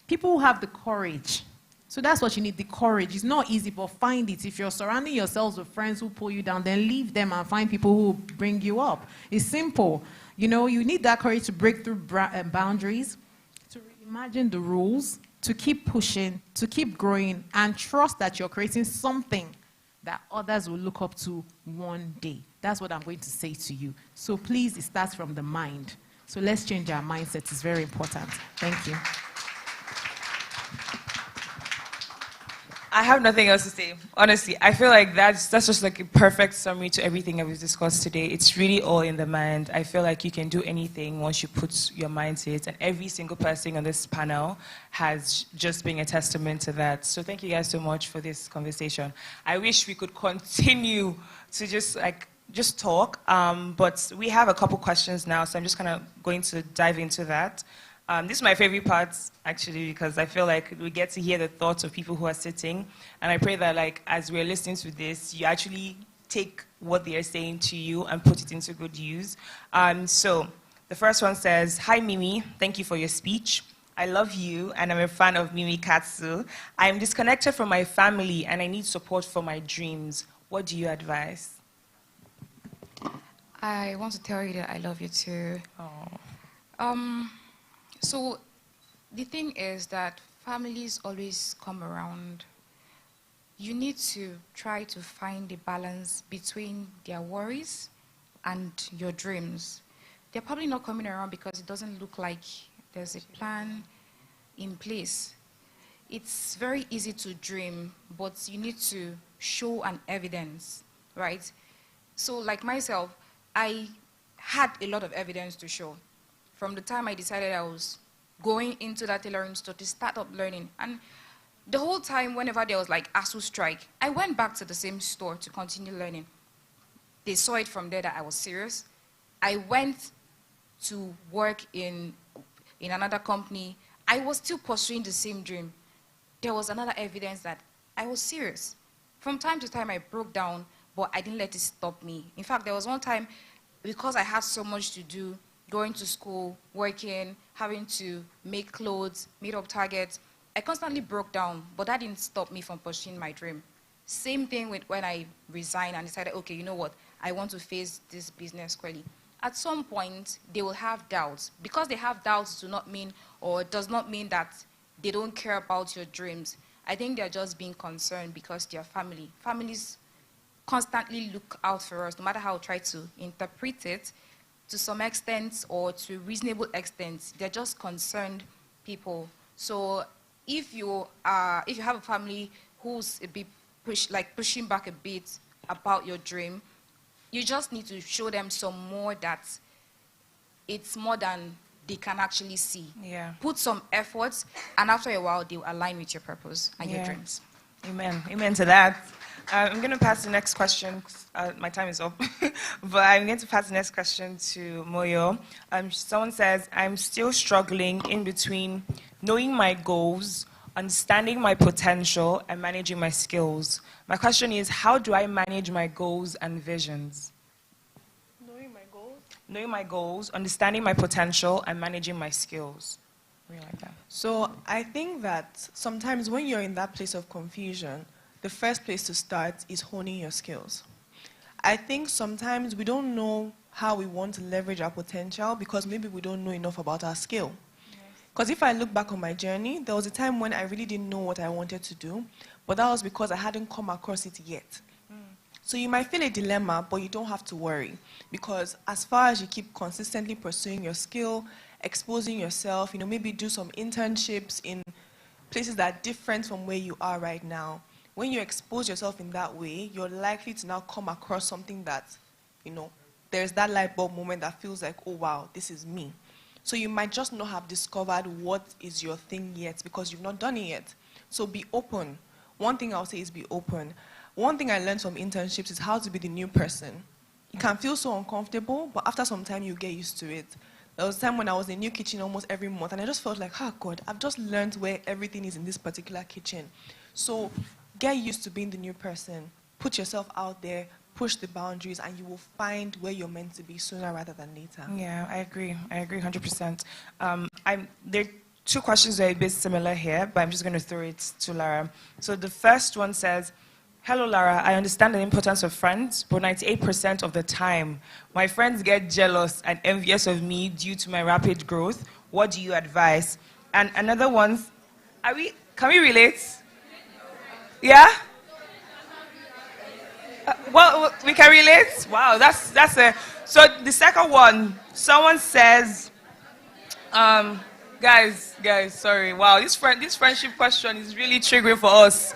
People who have the courage. So that's what you need, the courage. It's not easy, but find it. If you're surrounding yourselves with friends who pull you down, then leave them and find people who bring you up. It's simple. You know, you need that courage to break through boundaries, to reimagine the rules, to keep pushing, to keep growing, and trust that you're creating something that others will look up to one day. That's what I'm going to say to you. So please, it starts from the mind. So let's change our mindset. It's very important. Thank you. I have nothing else to say. Honestly, I feel like that's just like a perfect summary to everything that we've discussed today. It's really all in the mind. I feel like you can do anything once you put your mind to it, and every single person on this panel has just been a testament to that. So thank you guys so much for this conversation. I wish we could continue to just talk, but we have a couple questions now, so I'm just kind of going to dive into that. This is my favorite part, actually, because I feel like we get to hear the thoughts of people who are sitting. And I pray that, like, as we're listening to this, you actually take what they are saying to you and put it into good use. So the first one says, "Hi, Mimi. Thank you for your speech. I love you, and I'm a fan of Mimi Katsu. I am disconnected from my family, and I need support for my dreams. What do you advise?" I want to tell you that I love you too. Oh. So the thing is that families always come around. You need to try to find a balance between their worries and your dreams. They're probably not coming around because it doesn't look like there's a plan in place. It's very easy to dream, but you need to show an evidence, right? So like myself, I had a lot of evidence to show. From the time I decided I was going into that tailoring store to start up learning. And the whole time, whenever there was like ASU strike, I went back to the same store to continue learning. They saw it from there that I was serious. I went to work in another company. I was still pursuing the same dream. There was another evidence that I was serious. From time to time, I broke down, but I didn't let it stop me. In fact, there was one time, because I had so much to do, going to school, working, having to make clothes, meet up targets, I constantly broke down, but that didn't stop me from pursuing my dream. Same thing with when I resigned and decided, okay, you know what, I want to face this business squarely. At some point, they will have doubts. Because they have doubts does not mean that they don't care about your dreams. I think they're just being concerned because they're family. Families constantly look out for us, no matter how I try to interpret it. To some extent or to a reasonable extent, they're just concerned people. So if you have a family who's a bit pushing back a bit about your dream, you just need to show them some more that it's more than they can actually see. Yeah. Put some efforts, and after a while, they'll align with your purpose and your dreams. Amen. Amen to that. I'm going to pass the next question. My time is up. But I'm going to pass the next question to Moyo. Someone says, "I'm still struggling in between knowing my goals, understanding my potential, and managing my skills. My question is, how do I manage my goals and visions?" Knowing my goals, understanding my potential, and managing my skills. Really like that. So I think that sometimes when you're in that place of confusion, the first place to start is honing your skills. I think sometimes we don't know how we want to leverage our potential because maybe we don't know enough about our skill. Because if I look back on my journey, there was a time when I really didn't know what I wanted to do, but that was because I hadn't come across it yet. So you might feel a dilemma, but you don't have to worry. Because as far as you keep consistently pursuing your skill, exposing yourself, maybe do some internships in places that are different from where you are right now. When you expose yourself in that way, you're likely to now come across something that, there's that light bulb moment that feels like, oh wow, this is me. So you might just not have discovered what is your thing yet because you've not done it yet. So be open. one thing I'll say is be open. One thing I learned from internships is how to be the new person. It can feel so uncomfortable, but after some time, you get used to it. There was a time when I was in a new kitchen almost every month, and I just felt like, oh God, I've just learned where everything is in this particular kitchen. So get used to being the new person. Put yourself out there, push the boundaries, and you will find where you're meant to be sooner rather than later. Yeah, I agree 100%. There are two questions that are a bit similar here, but I'm just going to throw it to Lara. So the first one says, hello, Lara. I understand the importance of friends, but 98% of the time, my friends get jealous and envious of me due to my rapid growth. What do you advise? And another one, can we relate? Yeah? Well, we can relate? Wow, that's a... So the second one, someone says, guys, sorry. Wow, this friendship question is really triggering for us.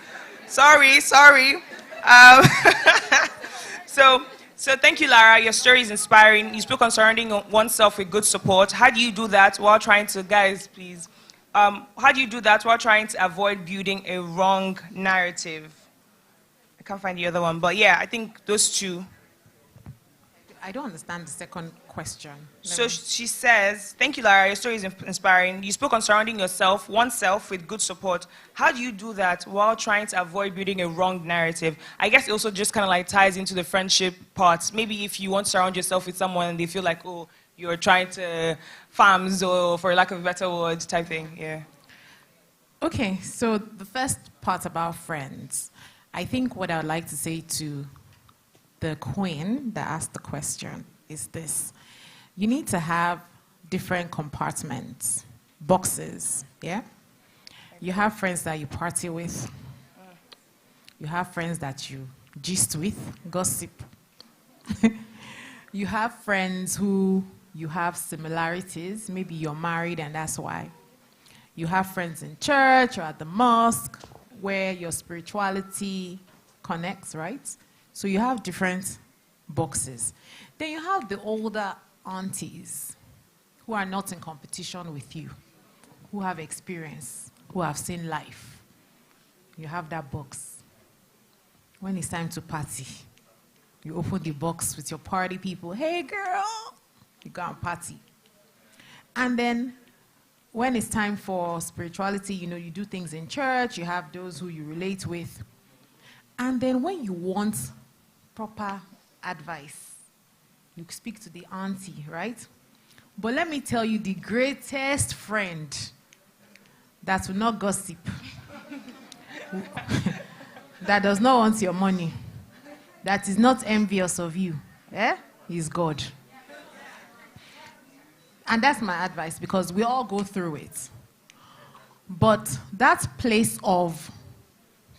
Sorry. So thank you, Lara. Your story is inspiring. You spoke on surrounding oneself with good support. How do you do that while trying to, guys, please, how do you do that while trying to avoid building a wrong narrative? I can't find the other one, but yeah, I think those two. I don't understand the second question. So she says, thank you, Lara. Your story is inspiring. You spoke on surrounding oneself with good support. How do you do that while trying to avoid building a wrong narrative? I guess it also just kind of like ties into the friendship part. Maybe if you want to surround yourself with someone and they feel like, oh, you're trying to farms or for lack of a better word type thing. Yeah. Okay, so the first part about friends. I think what I would like to say to the queen that asked the question is this. You need to have different compartments, boxes, yeah? You have friends that you party with. You have friends that you gist with, gossip. You have friends who you have similarities. Maybe you're married and that's why. You have friends in church or at the mosque where your spirituality connects, right? So you have different boxes. Then you have the older aunties who are not in competition with you, who have experience, who have seen life. You have that box. When it's time to party, you open the box with your party people. Hey, girl, you go and party. And then when it's time for spirituality, you know, you do things in church, you have those who you relate with. And then when you want proper advice, you speak to the auntie, right? But let me tell you, the greatest friend that will not gossip, that does not want your money, that is not envious of you, is God. And that's my advice, because we all go through it. But that place of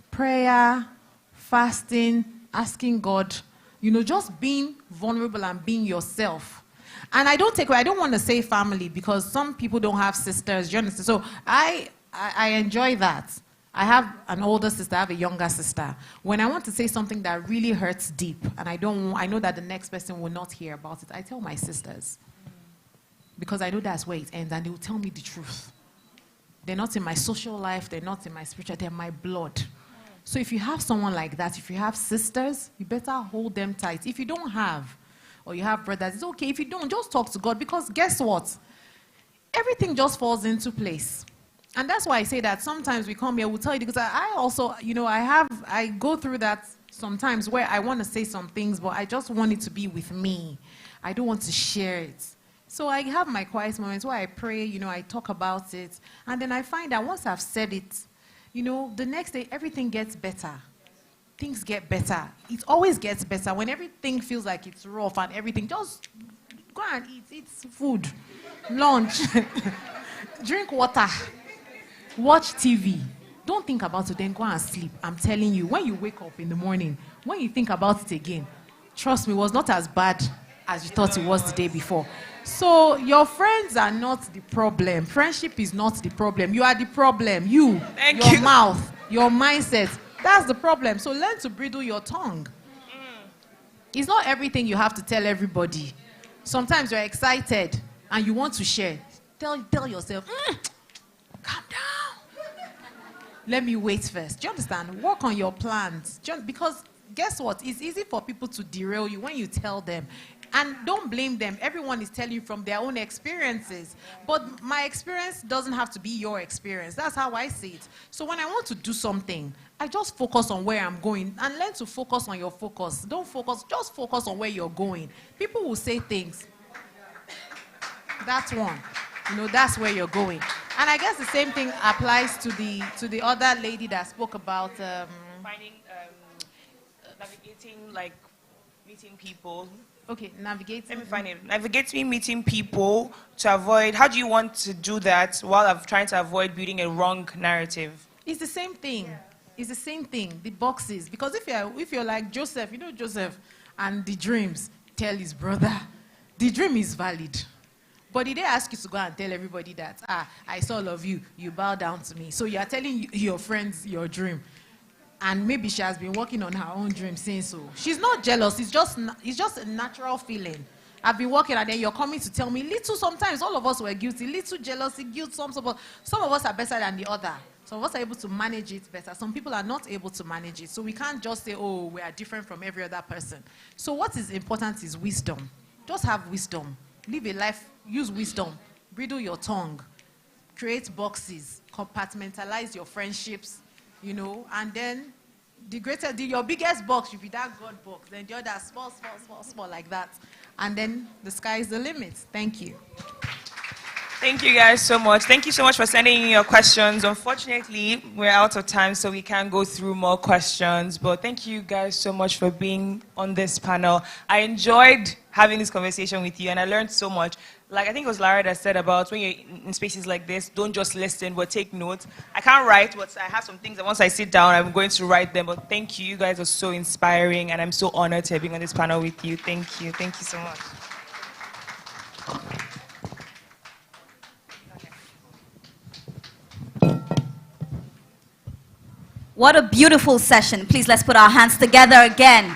prayer, fasting, asking God, you know, just being vulnerable and being yourself. And I don't want to say family, because some people don't have sisters, you understand? So I enjoy that. I have an older sister, I have a younger sister. When I want to say something that really hurts deep, and I know that the next person will not hear about it, I tell my sisters. Because I know that's where it ends, and they will tell me the truth. They're not in my social life, they're not in my spiritual, they're my blood. So if you have someone like that, if you have sisters, you better hold them tight. If you don't have, or you have brothers, it's okay. If you don't, just talk to God, because guess what? Everything just falls into place. And that's why I say that sometimes we come here, we'll tell you, because I also, you know, I go through that sometimes where I want to say some things, but I just want it to be with me. I don't want to share it. So I have my quiet moments where I pray, you know, I talk about it. And then I find that once I've said it, you know, the next day, everything gets better. Things get better. It always gets better. When everything feels like it's rough and everything, just go and eat. Eat food, lunch, drink water, watch TV. Don't think about it, then go and sleep. I'm telling you, when you wake up in the morning, when you think about it again, trust me, it was not as bad as you thought it was the day before. So your friends are not the problem. Friendship is not the problem. You are the problem. Your mouth, your mindset, that's the problem. So learn to bridle your tongue. It's not everything you have to tell everybody. Sometimes you're excited and you want to share. Tell yourself, calm down. let me wait first. Do you understand? Work on your plans. Because guess what? It's easy for people to derail you when you tell them. And don't blame them. Everyone is telling you from their own experiences. But my experience doesn't have to be your experience. That's how I see it. So when I want to do something, I just focus on where I'm going and learn to focus on your focus. Don't focus, just focus on where you're going. People will say things. That's one. That's where you're going. And I guess the same thing applies to the other lady that spoke about finding, navigating, like meeting people. Okay, navigating. Let me find it. Navigating meeting people to avoid. How do you want to do that while I'm trying to avoid building a wrong narrative? It's the same thing. It's the same thing. The boxes. Because if you're like Joseph, Joseph and the dreams, tell his brother, the dream is valid. But did they ask you to go and tell everybody that, I saw all of you, you bow down to me. So you are telling your friends your dream. And maybe she has been working on her own dream since. So she's not jealous. It's just a natural feeling. I've been working and then you're coming to tell me little. Sometimes all of us were guilty. Little jealousy, guilt. Some of us are better than the other. Some of us are able to manage it better. Some people are not able to manage it. So we can't just say, oh, we are different from every other person. So what is important is wisdom. Just have wisdom. Live a life, use wisdom. Bridle your tongue. Create boxes. Compartmentalize your friendships. And then your biggest box should be that God box. Then the other small, like that. And then the sky is the limit. Thank you. Thank you guys so much. Thank you so much for sending in your questions. Unfortunately, we're out of time, so we can't go through more questions. But thank you guys so much for being on this panel. I enjoyed having this conversation with you, and I learned so much. Like, I think it was Lara that said about when you're in spaces like this, don't just listen, but take notes. I can't write, but I have some things that once I sit down, I'm going to write them. But thank you. You guys are so inspiring, and I'm so honored to be on this panel with you. Thank you. Thank you so much. What a beautiful session. Please, let's put our hands together again.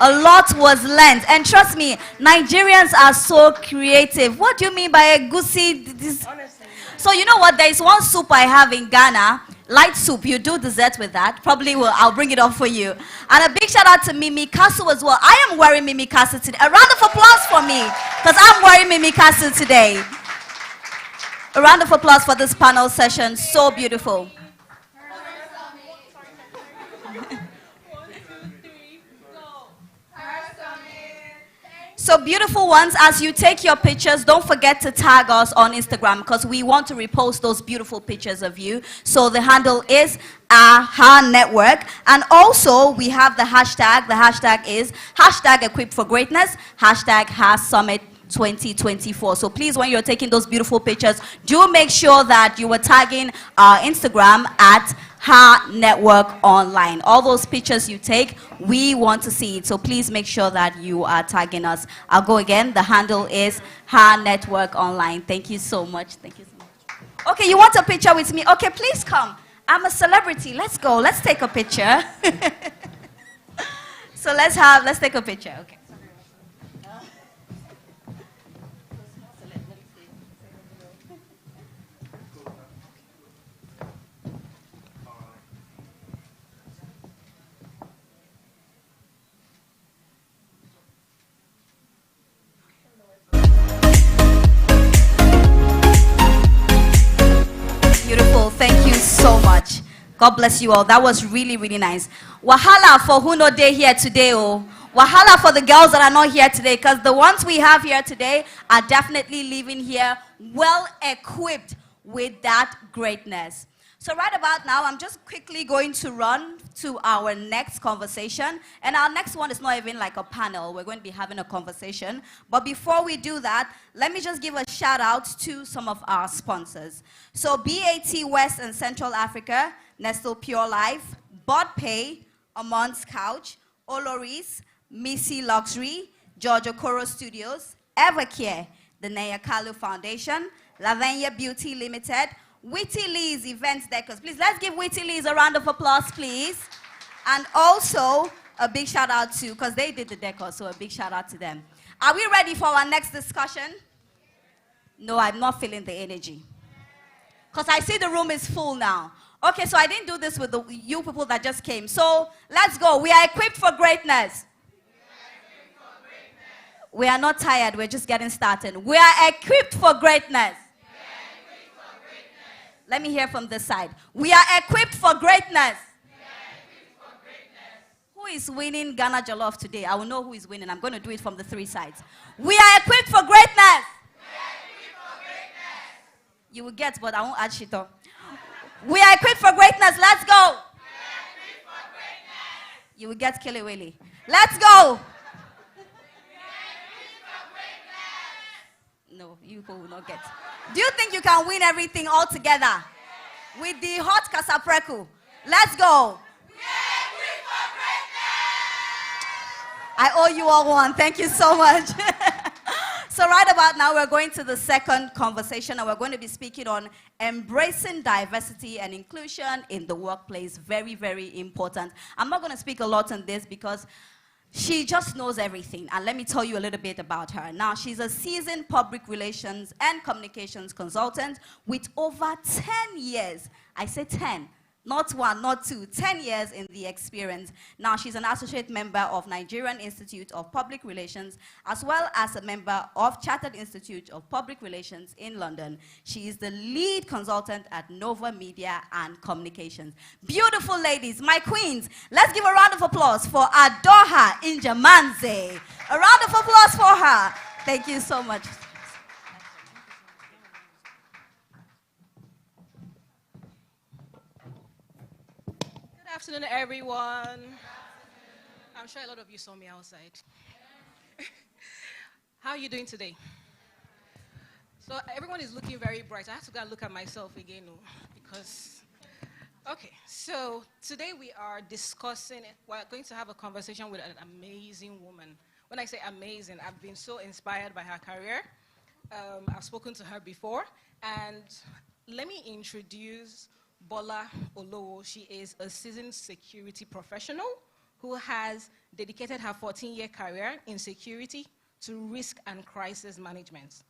A lot was learned. And trust me, Nigerians are so creative. What do you mean by a goosey? Honestly. So you know what? There is one soup I have in Ghana. Light soup. You do dessert with that. Probably I'll bring it up for you. And a big shout out to Mimi Kasu as well. I am wearing Mimi Kasu today. A round of applause for me, because I'm wearing Mimi Kasu today. A round of applause for this panel session. So beautiful. So beautiful ones, as you take your pictures, don't forget to tag us on Instagram, because we want to repost those beautiful pictures of you. So the handle is AHA Network. And also we have the hashtag. The hashtag is #EquipForGreatness, #HaSummit 2024. So please, when you're taking those beautiful pictures, do make sure that you are tagging our Instagram at Ha Network Online. All those pictures you take, we want to see it. So please make sure that you are tagging us. I'll go again. The handle is Ha Network Online. Thank you so much. Thank you so much. Okay, you want a picture with me? Okay, please come. I'm a celebrity. Let's go. Let's take a picture. So let's take a picture. Okay. Beautiful. Thank you so much. God bless you all. That was really, really nice. Wahala for who no day here today, oh. Wahala for the girls that are not here today, because the ones we have here today are definitely leaving here well equipped with that greatness. So right about now, I'm just quickly going to run to our next conversation. And our next one is not even like a panel. We're going to be having a conversation. But before we do that, let me just give a shout out to some of our sponsors. So BAT West and Central Africa, Nestle Pure Life, BodPay, Amon's Couch, Oloris, Missy Luxury, Georgia Coro Studios, Evercare, the Naya Kalu Foundation, Lavenia Beauty Limited, Witty Lee's Events Decors. Please, let's give Witty Lee's a round of applause, please. And also, a big shout out to, because they did the decor, so a big shout out to them. Are we ready for our next discussion? No, I'm not feeling the energy. Because I see the room is full now. Okay, so I didn't do this with you people that just came. So let's go. We are equipped for greatness. We are not tired. We're just getting started. We are equipped for greatness. Let me hear from this side. We are equipped for greatness. Who is winning Ghana Jollof today? I will know who is winning. I'm going to do it from the three sides. We are equipped for greatness. You will get, but I won't add shit up. We are equipped for greatness. Let's go. You will get Killy. Let's go. No, you people will not get. Do you think you can win everything all together? With the hot kasapreku. Let's go. I owe you all one. Thank you so much. So right about now, we're going to the second conversation, and we're going to be speaking on embracing diversity and inclusion in the workplace. Very, very important. I'm not going to speak a lot on this because she just knows everything. And let me tell you a little bit about her. Now, she's a seasoned public relations and communications consultant with over 10 years. I say 10. Not one, not two, 10 years in the experience. Now, she's an associate member of Nigerian Institute of Public Relations, as well as a member of Chartered Institute of Public Relations in London. She is the lead consultant at Nova Media and Communications. Beautiful ladies, my queens, let's give a round of applause for Adoha Injamanze. A round of applause for her. Thank you so much. Good afternoon, everyone. I'm sure a lot of you saw me outside. How are you doing today? So everyone is looking very bright. I have to go and look at myself again, because... Okay, so today we're going to have a conversation with an amazing woman. When I say amazing, I've been so inspired by her career. I've spoken to her before, and let me introduce Bola Olowo. She is a seasoned security professional who has dedicated her 14-year career in security to risk and crisis management,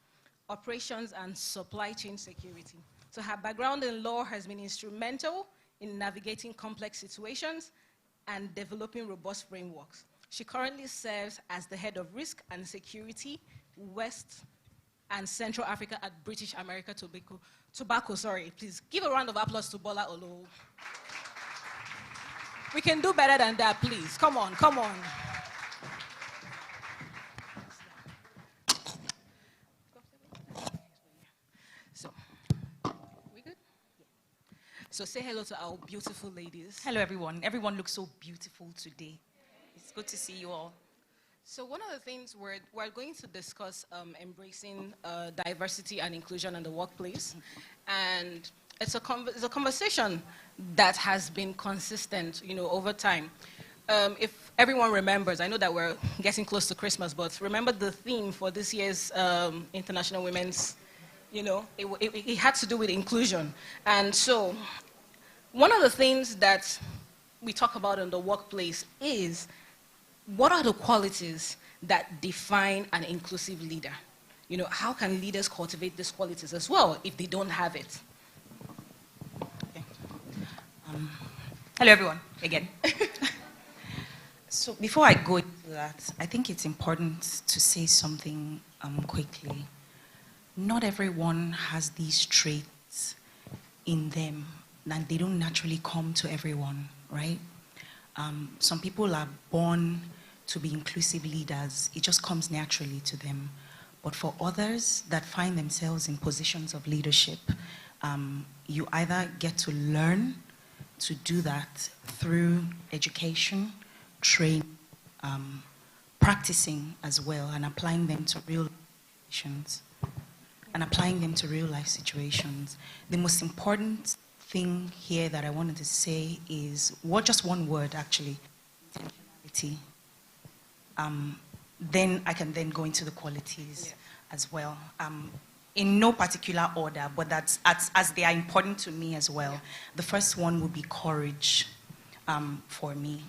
operations and supply chain security. So her background in law has been instrumental in navigating complex situations and developing robust frameworks. She currently serves as the head of risk and security, West and Central Africa at British America Tobacco. Please give a round of applause to Bola Olowo. We can do better than that, please. Come on. So, we good? So say hello to our beautiful ladies. Hello, everyone. Everyone looks so beautiful today. It's good to see you all. So one of the things we're going to discuss embracing diversity and inclusion in the workplace, and it's a conversation that has been consistent, over time. If everyone remembers, I know that we're getting close to Christmas, but remember the theme for this year's International Women's, it had to do with inclusion. And so one of the things that we talk about in the workplace is, what are the qualities that define an inclusive leader? How can leaders cultivate these qualities as well if they don't have it? Okay. Hello, everyone, again. So before I go into that, I think it's important to say something quickly. Not everyone has these traits in them, and they don't naturally come to everyone, right? Some people are born to be inclusive leaders. It just comes naturally to them. But for others that find themselves in positions of leadership, you either get to learn to do that through education, training, practicing as well, and applying them to real life situations. The most important thing here that I wanted to say is just one word, actually: intentionality. Then I can then go into the qualities as well. In no particular order, but that's as they are important to me as well. The first one would be courage for me.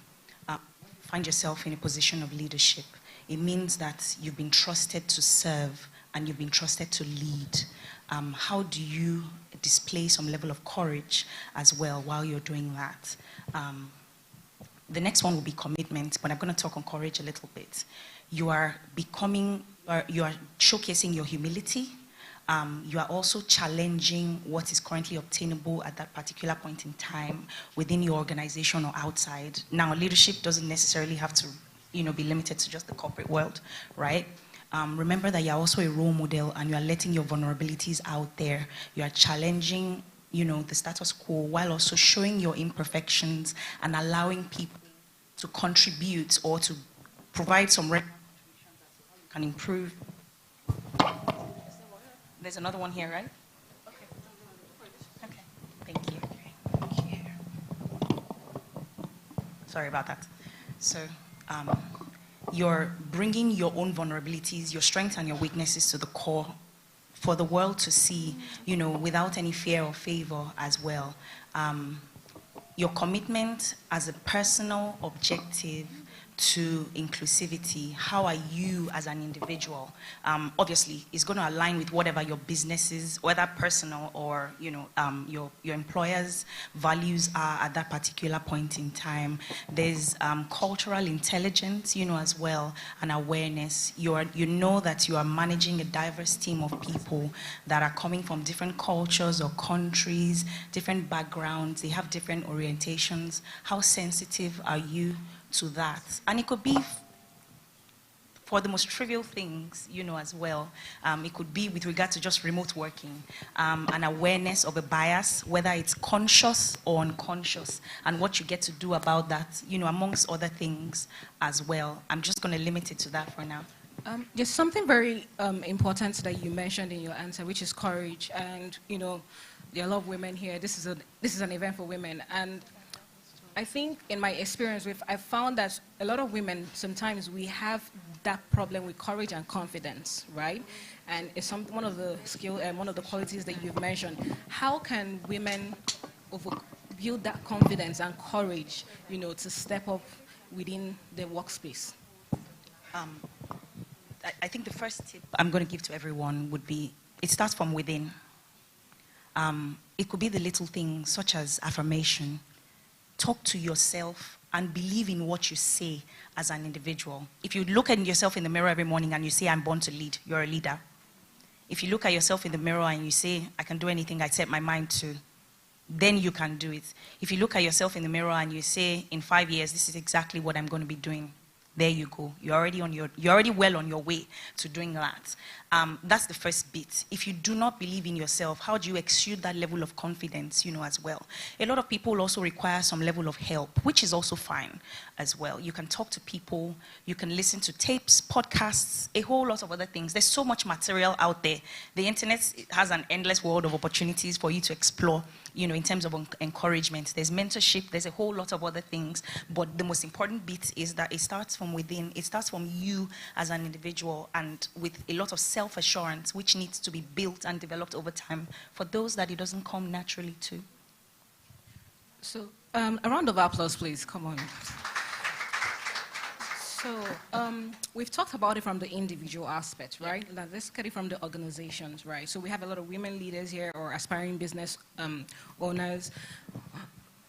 Find yourself in a position of leadership. It means that you've been trusted to serve and you've been trusted to lead. how do you display some level of courage as well while you're doing that? The next one will be commitment, but I'm going to talk on courage a little bit. You are showcasing your humility. You are also challenging what is currently obtainable at that particular point in time within your organization or outside. Now, leadership doesn't necessarily have to, be limited to just the corporate world, right? Remember that you're also a role model and you are letting your vulnerabilities out there. You are challenging, the status quo while also showing your imperfections and allowing people to contribute or to provide some can improve. There's another one here, right? Okay. Thank you. Sorry about that. So, you're bringing your own vulnerabilities, your strengths and your weaknesses to the core for the world to see, without any fear or favor as well. Your commitment as a personal objective to inclusivity, how are you as an individual? Obviously, it's going to align with whatever your business is, whether personal or your employer's values are at that particular point in time. There's cultural intelligence, as well, and awareness. You know that you are managing a diverse team of people that are coming from different cultures or countries, different backgrounds. They have different orientations. How sensitive are you to that? And it could be for the most trivial things, as well. It could be with regard to just remote working, an awareness of a bias, whether it's conscious or unconscious, and what you get to do about that, amongst other things as well. I'm just going to limit it to that for now. There's something very important that you mentioned in your answer, which is courage. And, there are a lot of women here. This is an event for women. And I think in my experience, I've found that a lot of women, sometimes we have that problem with courage and confidence, right? And it's one of the qualities that you've mentioned. How can women build that confidence and courage, to step up within the workspace? I think the first tip I'm going to give to everyone would be, it starts from within. It could be the little things such as affirmation. Talk to yourself and believe in what you say as an individual. If you look at yourself in the mirror every morning and you say, I'm born to lead, you're a leader. If you look at yourself in the mirror and you say, I can do anything I set my mind to, then you can do it. If you look at yourself in the mirror and you say, in 5 years, this is exactly what I'm going to be doing, there you go. You're already well on your way to doing that. That's the first bit. If you do not believe in yourself, how do you exude that level of confidence, as well? A lot of people also require some level of help, which is also fine as well. You can talk to people, you can listen to tapes, podcasts, a whole lot of other things. There's so much material out there. The internet has an endless world of opportunities for you to explore, in terms of encouragement. There's mentorship, there's a whole lot of other things. But the most important bit is that it starts from within. It starts from you as an individual, and with a lot of self-assurance, which needs to be built and developed over time for those that it doesn't come naturally to. So, a round of applause, please. Come on. So, we've talked about it from the individual aspect, right? Now, let's get it from the organizations, right? So we have a lot of women leaders here or aspiring business owners.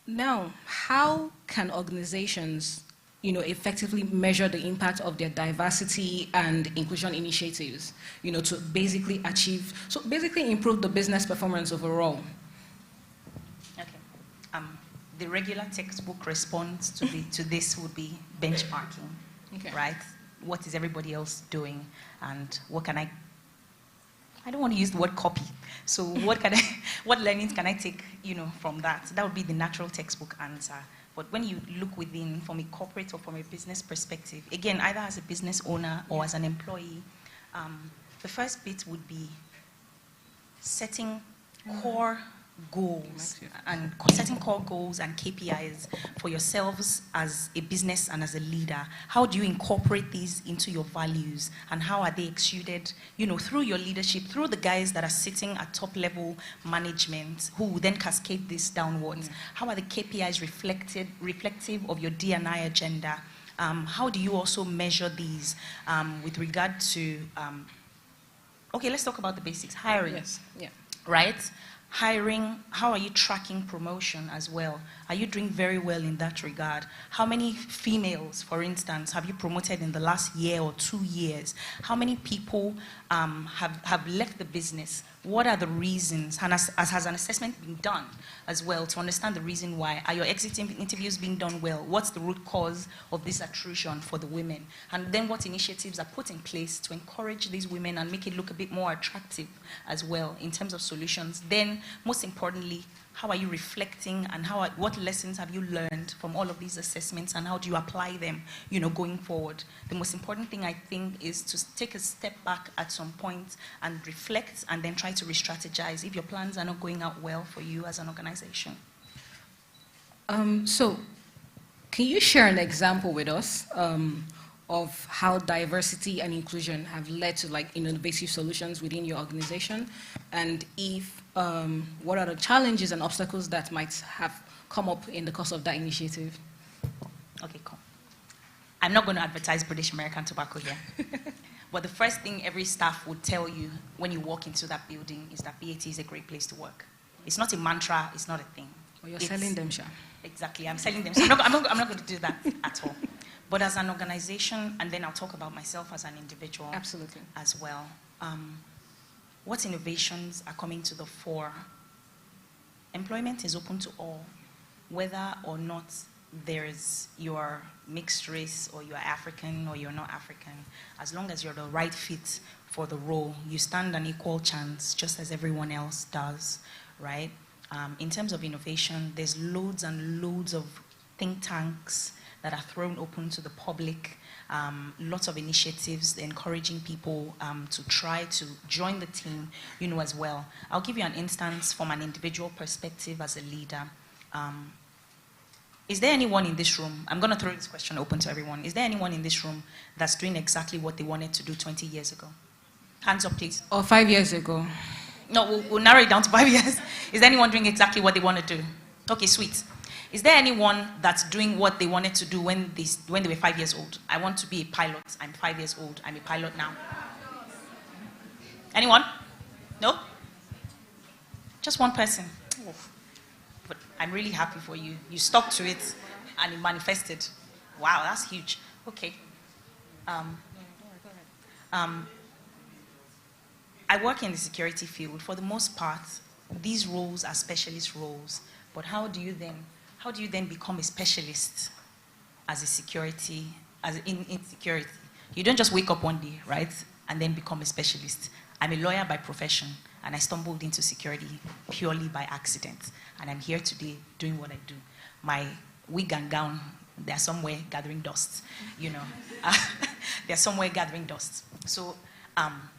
Now, how can organizations, effectively measure the impact of their diversity and inclusion initiatives, to basically improve the business performance overall? Okay. The regular textbook response to this would be benchmarking. Okay. Right? What is everybody else doing, and what can I don't want to use the word copy. So what learnings can I take, from that? That would be the natural textbook answer. But when you look within, from a corporate or from a business perspective, again, either as a business owner or as an employee, the first bit would be setting core goals and setting core goals and KPIs for yourselves as a business and as a leader. How do you incorporate these into your values, and how are they exuded, through your leadership, through the guys that are sitting at top level management who will then cascade this downwards? How are the KPIs reflective of your D&I agenda? How do you also measure these with regard to Okay, let's talk about the basics. Hiring. Yes. Yeah. Right? Hiring, how are you tracking promotion as well? Are you doing very well in that regard? How many females, for instance, have you promoted in the last year or 2 years? How many people have left the business? What are the reasons? And has an assessment been done as well to understand the reason why? Are your exit interviews being done well? What's the root cause of this attrition for the women? And then what initiatives are put in place to encourage these women and make it look a bit more attractive as well in terms of solutions? Then, most importantly, how are you reflecting and what lessons have you learned from all of these assessments and how do you apply them, going forward? The most important thing I think is to take a step back at some point and reflect and then try to re-strategize if your plans are not going out well for you as an organization. So, can you share an example with us of how diversity and inclusion have led to innovative solutions within your organization, and if what are the challenges and obstacles that might have come up in the course of that initiative? Okay, cool. I'm not going to advertise British American Tobacco here, but the first thing every staff would tell you when you walk into that building is that BAT is a great place to work. It's not a mantra, it's not a thing. Well, you're selling them, Sha. Exactly, I'm selling them. So I'm not going to do that at all. But as an organization, and then I'll talk about myself as an individual. Absolutely. As well. What innovations are coming to the fore? Employment is open to all, whether or not there's your mixed race or you're African or you're not African. As long as you're the right fit for the role, you stand an equal chance just as everyone else does, right? In terms of innovation, there's loads and loads of think tanks that are thrown open to the public, lots of initiatives encouraging people to try to join the team, as well. I'll give you an instance from an individual perspective as a leader. Is there anyone in this room, I'm going to throw this question open to everyone, is there anyone in this room that's doing exactly what they wanted to do 20 years ago? Hands up, please. Or 5 years ago. No, we'll narrow it down to 5 years. Is there anyone doing exactly what they want to do? Okay, sweet. Is there anyone that's doing what they wanted to do when they were 5 years old? I want to be a pilot. I'm 5 years old. I'm a pilot now. Anyone? No? Just one person. But I'm really happy for you. You stuck to it and it manifested. Wow, that's huge. Okay. I work in the security field. For the most part, these roles are specialist roles. But how do you then become a specialist as a security, in security? You don't just wake up one day, right, and then become a specialist. I'm a lawyer by profession, and I stumbled into security purely by accident. And I'm here today doing what I do. My wig and gown, they're somewhere gathering dust, They're somewhere gathering dust. So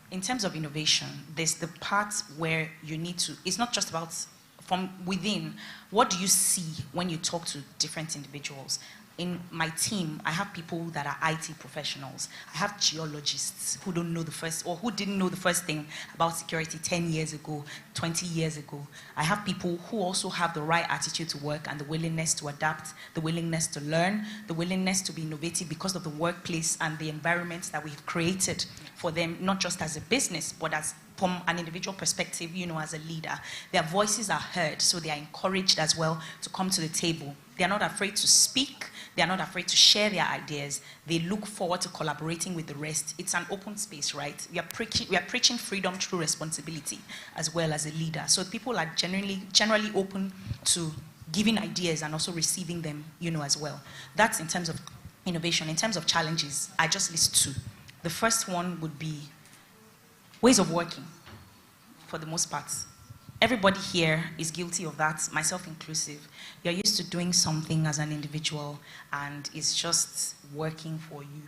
in terms of innovation, there's the part where you need to, it's not just about from within. What do you see when you talk to different individuals? In my team, I have people that are IT professionals. I have geologists who don't know the first, or who didn't know the first thing about security 10 years ago, 20 years ago. I have people who also have the right attitude to work and the willingness to adapt, the willingness to learn, the willingness to be innovative because of the workplace and the environment that we've created for them, not just as a business, but as from an individual perspective, as a leader. Their voices are heard, so they are encouraged as well to come to the table. They are not afraid to speak. They are not afraid to share their ideas. They look forward to collaborating with the rest. It's an open space, right? We are preaching freedom through responsibility as well as a leader. So people are generally open to giving ideas and also receiving them, as well. That's in terms of innovation. In terms of challenges, I just list two. The first one would be ways of working, for the most part. Everybody here is guilty of that, myself inclusive. You're used to doing something as an individual and it's just working for you.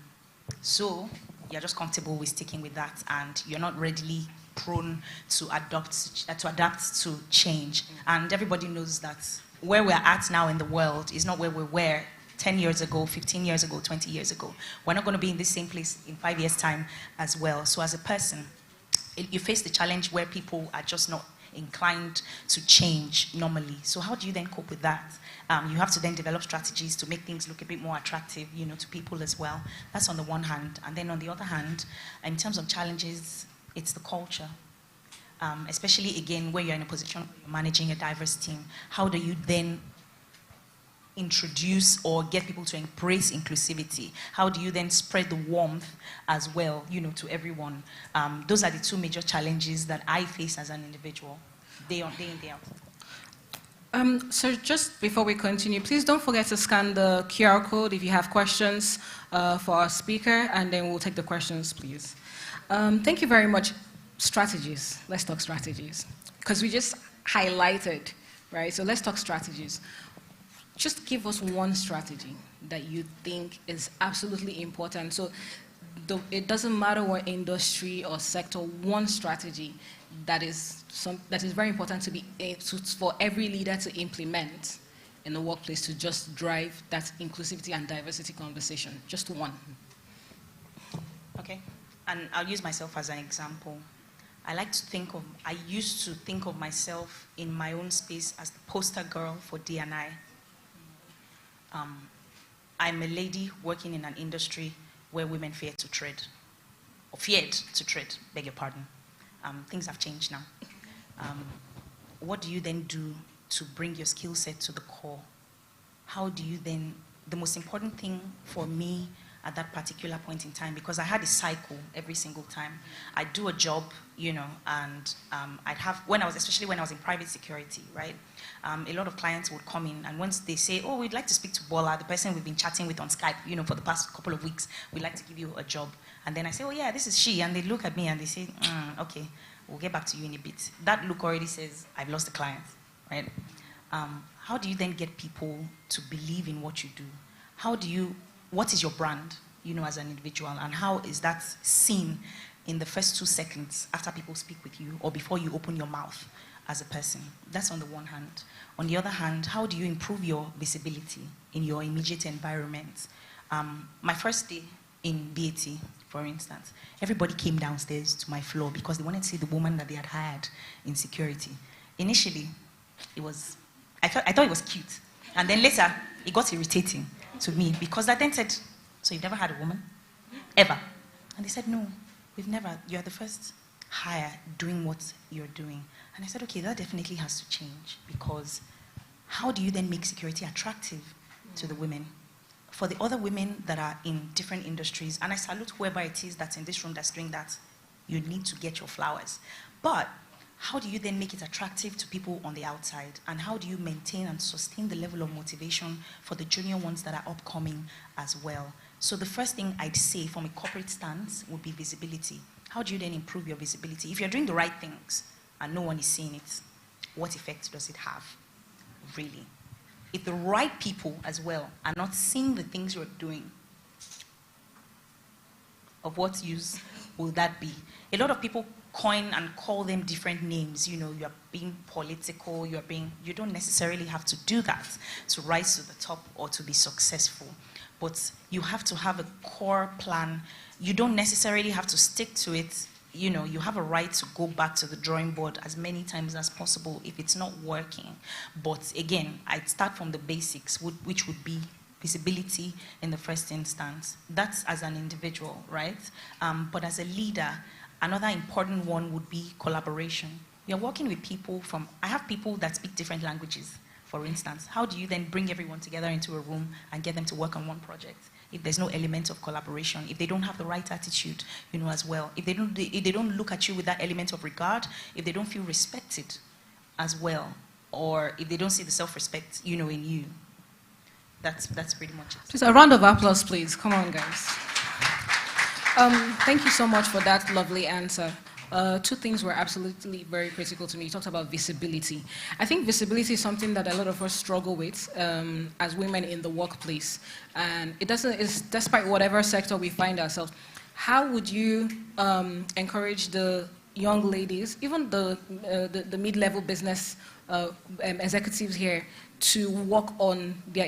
So you're just comfortable with sticking with that and you're not readily prone to adapt to change. And everybody knows that where we're at now in the world is not where we were 10 years ago, 15 years ago, 20 years ago. We're not going to be in the same place in 5 years' time as well. So as a person, you face the challenge where people are just not inclined to change normally. So how do you then cope with that? You have to then develop strategies to make things look a bit more attractive, to people as well. That's on the one hand. And then on the other hand, in terms of challenges, it's the culture. Especially, again, where you're in a position where you're managing a diverse team. How do you then introduce or get people to embrace inclusivity? How do you then spread the warmth as well, to everyone? Those are the two major challenges that I face as an individual, day in, day out. So just before we continue, please don't forget to scan the QR code if you have questions for our speaker, and then we'll take the questions, please. Thank you very much. Strategies. Let's talk strategies. Because we just highlighted, right? So let's talk strategies. Just give us one strategy that you think is absolutely important. So it doesn't matter what industry or sector, one strategy that is very important for every leader to implement in the workplace to just drive that inclusivity and diversity conversation. Just one. Okay. And I'll use myself as an example. I used to think of myself in my own space as the poster girl for D&I. I'm a lady working in an industry where women feared to tread, beg your pardon. Things have changed now. What do you then do to bring your skill set to the core? How do you then, the most important thing for me at that particular point in time, because I had a cycle every single time. I'd do a job, and especially when I was in private security, right? A lot of clients would come in, and once they say, oh, we'd like to speak to Bola, the person we've been chatting with on Skype, for the past couple of weeks, we'd like to give you a job. And then I say, oh yeah, this is she, and they look at me and they say, okay, we'll get back to you in a bit. That look already says, I've lost a client, right? How do you then get people to believe in what you do? What is your brand, as an individual, and how is that seen in the first 2 seconds after people speak with you or before you open your mouth as a person? That's on the one hand. On the other hand, how do you improve your visibility in your immediate environment? My first day in BAT, for instance, everybody came downstairs to my floor because they wanted to see the woman that they had hired in security. Initially, I thought it was cute. And then later, it got irritating to me because I then said, so you've never had a woman? Ever? And they said, no, we've never. You're the first hire doing what you're doing. And I said, okay, that definitely has to change, because how do you then make security attractive to the women? For the other women that are in different industries, and I salute whoever it is that's in this room that's doing that, you need to get your flowers. But how do you then make it attractive to people on the outside? And how do you maintain and sustain the level of motivation for the junior ones that are upcoming as well? So the first thing I'd say from a corporate stance would be visibility. How do you then improve your visibility? If you're doing the right things and no one is seeing it, what effect does it have, really? If the right people as well are not seeing the things you're doing, of what use will that be? A lot of people coin and call them different names. You're being political, you don't necessarily have to do that to rise to the top or to be successful. But you have to have a core plan. You don't necessarily have to stick to it. You have a right to go back to the drawing board as many times as possible if it's not working. But again, I'd start from the basics, which would be visibility in the first instance. That's as an individual, right? But as a leader, another important one would be collaboration. You're working with people I have people that speak different languages, for instance. How do you then bring everyone together into a room and get them to work on one project if there's no element of collaboration, if they don't have the right attitude, as well, if they don't look at you with that element of regard, if they don't feel respected as well, or if they don't see the self-respect, in you? That's pretty much it. Just a round of applause, please. Come on, guys. Thank you so much for that lovely answer. Two things were absolutely very critical to me. You talked about visibility. I think visibility is something that a lot of us struggle with as women in the workplace. And it's despite whatever sector we find ourselves. How would you encourage the young ladies, even the mid-level business executives here, to work on their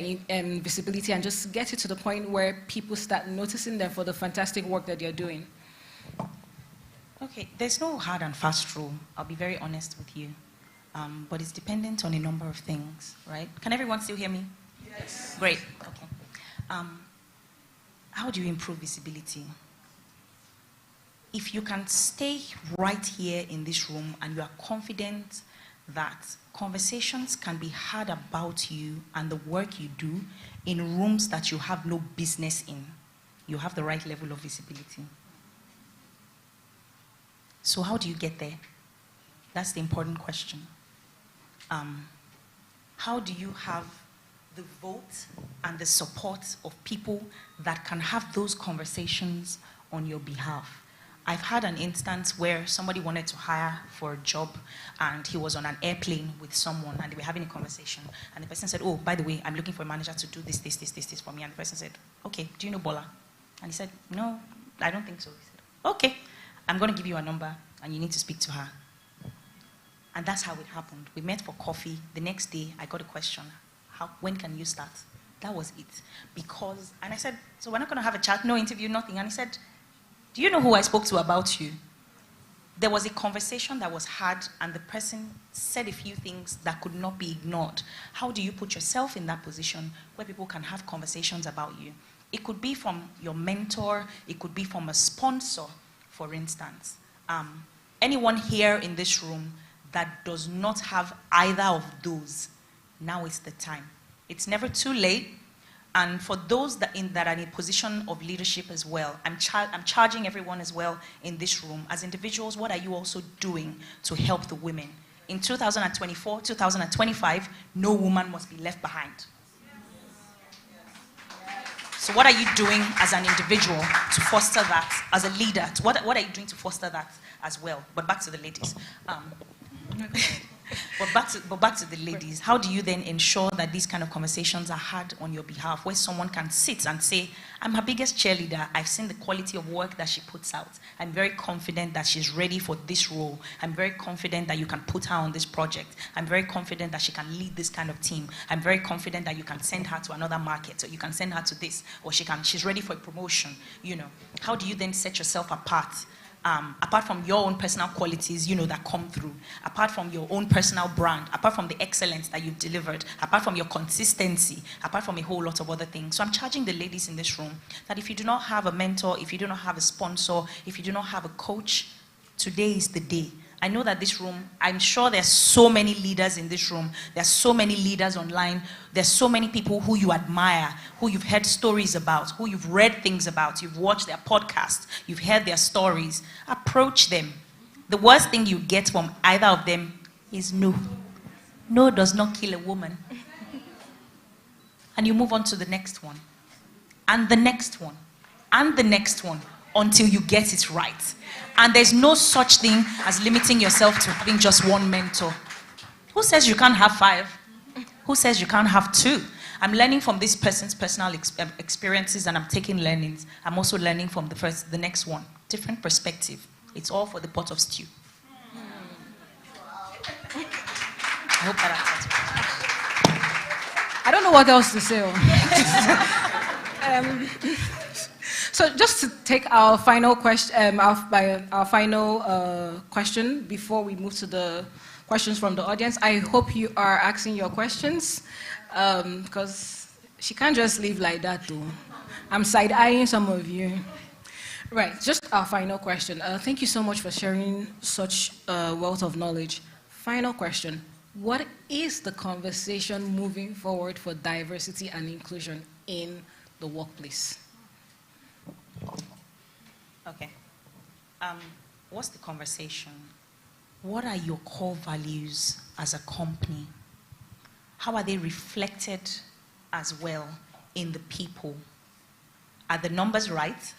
visibility and just get it to the point where people start noticing them for the fantastic work that they're doing? Okay, there's no hard and fast rule. I'll be very honest with you. But it's dependent on a number of things, right? Can everyone still hear me? Yes. Great, okay. How do you improve visibility? if you can stay right here in this room and you are confident that conversations can be had about you and the work you do in rooms that you have no business in, you have the right level of visibility. So how do you get there? That's the important question. How do you have the vote and the support of people that can have those conversations on your behalf? I've had an instance where somebody wanted to hire for a job and he was on an airplane with someone and they were having a conversation and the person said, oh, by the way, I'm looking for a manager to do this for me. And the person said, okay, do you know Bola? And he said, no, I don't think so. He said, okay, I'm going to give you a number and you need to speak to her. And that's how it happened. We met for coffee. The next day, I got a question. When can you start? That was it. Because, and I said, so we're not going to have a chat, no interview, nothing. And he said, do you know who I spoke to about you? There was a conversation that was had and the person said a few things that could not be ignored. How do you put yourself in that position where people can have conversations about you? It could be from your mentor. It could be from a sponsor, for instance. Anyone here in this room that does not have either of those, now is the time. It's never too late. And for those that are in a position of leadership as well, I'm charging everyone as well in this room. As individuals, what are you also doing to help the women? In 2024, 2025, no woman must be left behind. So what are you doing as an individual to foster that, as a leader? What are you doing to foster that as well? But back to the ladies. But back to the ladies, how do you then ensure that these kind of conversations are had on your behalf, where someone can sit and say, I'm her biggest cheerleader, I've seen the quality of work that she puts out, I'm very confident that she's ready for this role, I'm very confident that you can put her on this project, I'm very confident that she can lead this kind of team, I'm very confident that you can send her to another market, or you can send her to this, or she's ready for a promotion, you know. How do you then set yourself apart? Apart from your own personal qualities, you know, that come through, apart from your own personal brand, apart from the excellence that you've delivered, apart from your consistency, apart from a whole lot of other things. So I'm charging the ladies in this room that if you do not have a mentor, if you do not have a sponsor, if you do not have a coach, today is the day. I know that this room, I'm sure there's so many leaders in this room. There's so many leaders online. There's so many people who you admire, who you've heard stories about, who you've read things about. You've watched their podcasts. You've heard their stories. Approach them. The worst thing you get from either of them is no. No does not kill a woman. And you move on to the next one. And the next one. And the next one. Until you get it right. And there's no such thing as limiting yourself to having just one mentor. Who says you can't have 5? Who says you can't have 2? I'm learning from this person's personal experiences and I'm taking learnings. I'm also learning from the next one. Different perspective. It's all for the pot of stew. I hope that answers. I don't know what else to say. So just to take our final question, our final question before we move to the questions from the audience. I hope you are asking your questions because she can't just leave like that too. I'm side-eyeing some of you. Right, just our final question. Thank you so much for sharing such a wealth of knowledge. Final question. What is the conversation moving forward for diversity and inclusion in the workplace? Okay. What's the conversation? What are your core values as a company? How are they reflected as well in the people? Are the numbers right?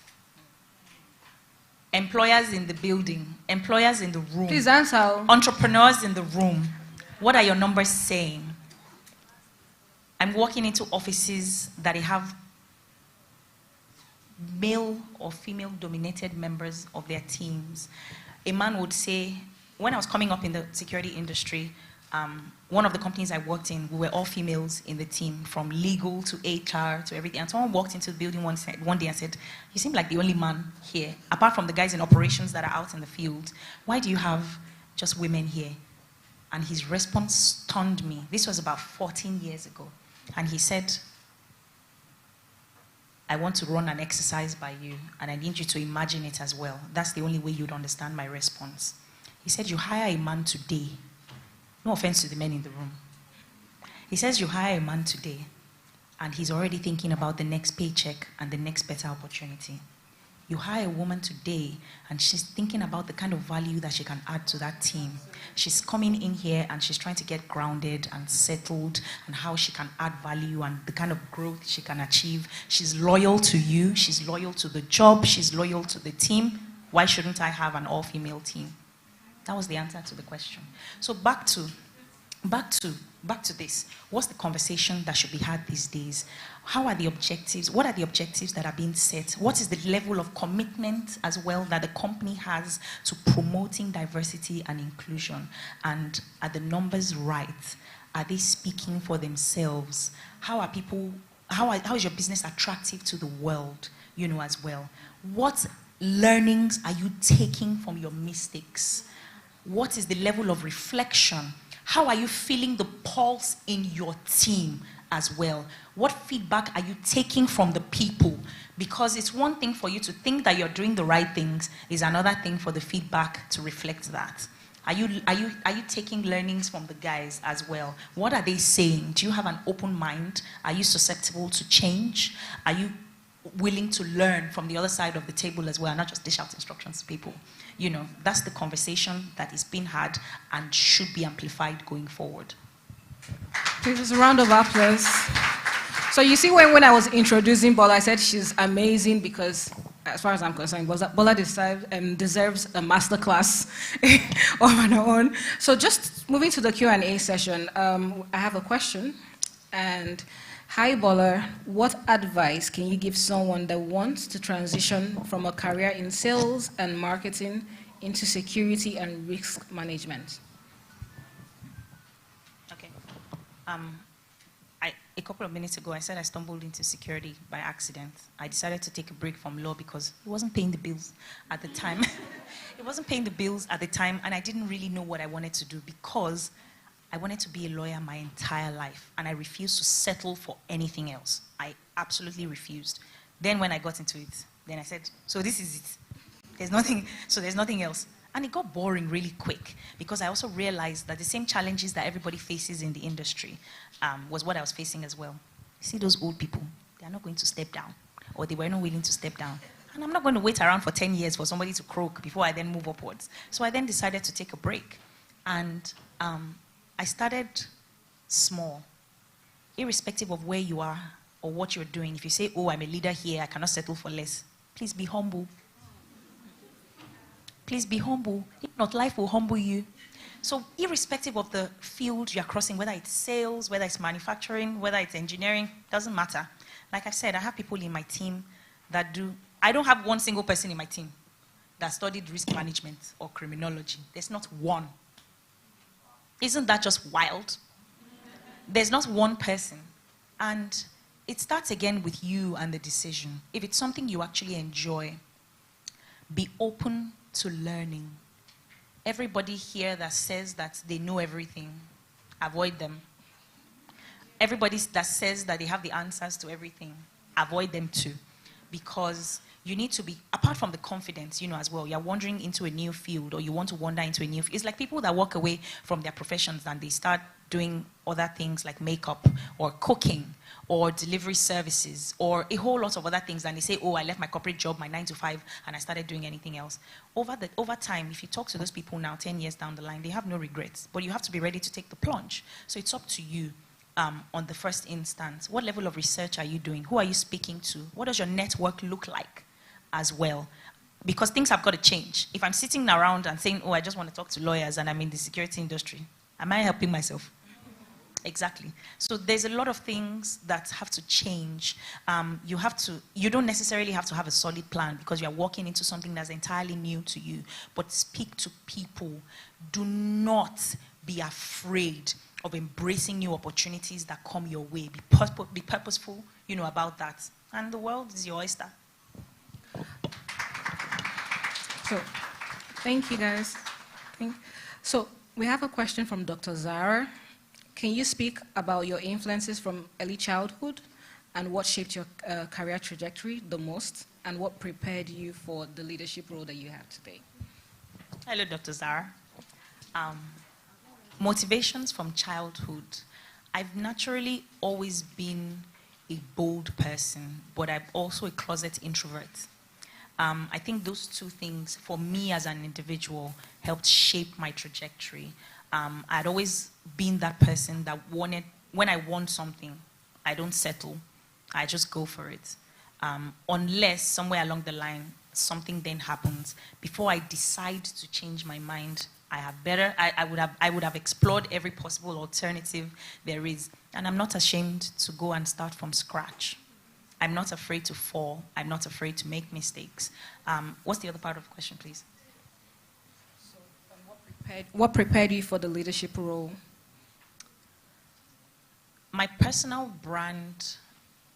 Employers in the building, employers in the room. Please answer. Entrepreneurs in the room. What are your numbers saying? I'm walking into offices that have male or female dominated members of their teams. A man would say, when I was coming up in the security industry, one of the companies I worked in, we were all females in the team, from legal to HR to everything. And someone walked into the building one day and said, you seem like the only man here, apart from the guys in operations that are out in the field. Why do you have just women here? And his response stunned me. This was about 14 years ago. And he said, I want to run an exercise by you, and I need you to imagine it as well. That's the only way you'd understand my response. He said, you hire a man today. No offense to the men in the room. He says, you hire a man today, and he's already thinking about the next paycheck and the next better opportunity. You hire a woman today, and she's thinking about the kind of value that she can add to that team. She's coming in here, and she's trying to get grounded and settled, and how she can add value and the kind of growth she can achieve. She's loyal to you. She's loyal to the job. She's loyal to the team. Why shouldn't I have an all-female team? That was the answer to the question. So back to this. What's the conversation that should be had these days? How are the objectives? What are the objectives that are being set? What is the level of commitment as well that the company has to promoting diversity and inclusion? And are the numbers right? Are they speaking for themselves? How is your business attractive to the world, as well? What learnings are you taking from your mistakes? What is the level of reflection? How are you feeling the pulse in your team as well? What feedback are you taking from the people? Because it's one thing for you to think that you're doing the right things, is another thing for the feedback to reflect that. Are you taking learnings from the guys as well? What are they saying? Do you have an open mind? Are you susceptible to change? Are you willing to learn from the other side of the table as well, not just dish out instructions to people? That's the conversation that is being had and should be amplified going forward. Please, just a round of applause. So you see, when I was introducing Bola, I said she's amazing because, as far as I'm concerned, Bola deserves a masterclass of her own. So just moving to the Q&A session, I have a question. And hi, Bola, what advice can you give someone that wants to transition from a career in sales and marketing into security and risk management? Okay. A couple of minutes ago, I said I stumbled into security by accident. I decided to take a break from law because it wasn't paying the bills at the time. It wasn't paying the bills at the time, and I didn't really know what I wanted to do because I wanted to be a lawyer my entire life, and I refused to settle for anything else. I absolutely refused. Then when I got into it, then I said, so this is it. There's nothing else. And it got boring really quick because I also realized that the same challenges that everybody faces in the industry was what I was facing as well. You see those old people, they are not going to step down, or they were not willing to step down. And I'm not going to wait around for 10 years for somebody to croak before I then move upwards. So I then decided to take a break. And I started small, irrespective of where you are or what you're doing. If you say, oh, I'm a leader here, I cannot settle for less, please be humble. Please be humble. If not, life will humble you. So irrespective of the field you're crossing, whether it's sales, whether it's manufacturing, whether it's engineering, doesn't matter. Like I said, I have people in my team that I don't have one single person in my team that studied risk management or criminology. There's not one. Isn't that just wild? There's not one person. And it starts again with you and the decision. If it's something you actually enjoy, be open to learning. Everybody here that says that they know everything, avoid them. Everybody that says that they have the answers to everything, avoid them too. Because you need to be, apart from the confidence, as well, you're wandering into a new field, or you want to wander into a new field. It's like people that walk away from their professions and they start doing other things like makeup or cooking or delivery services or a whole lot of other things, and they say, oh, I left my corporate job, my 9 to 5, and I started doing anything else. Over time, if you talk to those people now, 10 years down the line, they have no regrets, but you have to be ready to take the plunge. So it's up to you. On the first instance, what level of research are you doing? Who are you speaking to? What does your network look like as well? Because things have got to change. If I'm sitting around and saying, oh, I just want to talk to lawyers and I'm in the security industry, am I helping myself? Exactly. So there's a lot of things that have to change. You don't necessarily have to have a solid plan because you're walking into something that's entirely new to you. But speak to people. Do not be afraid of embracing new opportunities that come your way. Be purposeful, about that. And the world is your oyster. So, thank you guys. So, we have a question from Dr. Zara. Can you speak about your influences from early childhood and what shaped your career trajectory the most, and what prepared you for the leadership role that you have today? Hello, Dr. Zara. Motivations from childhood. I've naturally always been a bold person, but I'm also a closet introvert. I think those two things, for me as an individual, helped shape my trajectory. I'd always been that person that wanted, when I want something, I don't settle. I just go for it. Unless somewhere along the line, something then happens. Before I decide to change my mind, I would have explored every possible alternative there is. And I'm not ashamed to go and start from scratch. I'm not afraid to fall. I'm not afraid to make mistakes. What's the other part of the question, please? So, what prepared you for the leadership role? My personal brand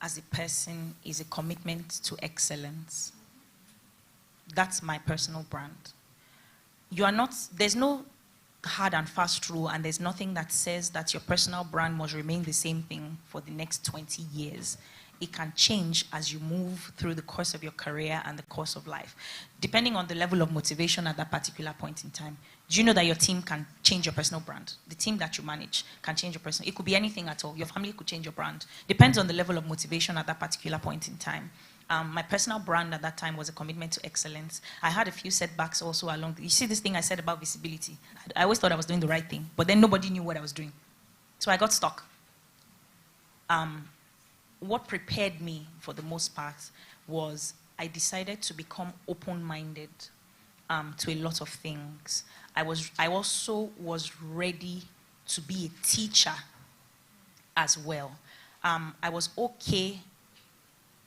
as a person is a commitment to excellence. That's my personal brand. There's no hard and fast rule, and there's nothing that says that your personal brand must remain the same thing for the next 20 years. It can change as you move through the course of your career and the course of life, depending on the level of motivation at that particular point in time. Do you know that your team can change your personal brand? The team that you manage can change your personal. It could be anything at all. Your family could change your brand. Depends on the level of motivation at that particular point in time. My personal brand at that time was a commitment to excellence. I had a few setbacks also along. You see this thing I said about visibility? I always thought I was doing the right thing, but then nobody knew what I was doing. So I got stuck. What prepared me for the most part was I decided to become open-minded to a lot of things. I also was ready to be a teacher as well. I was okay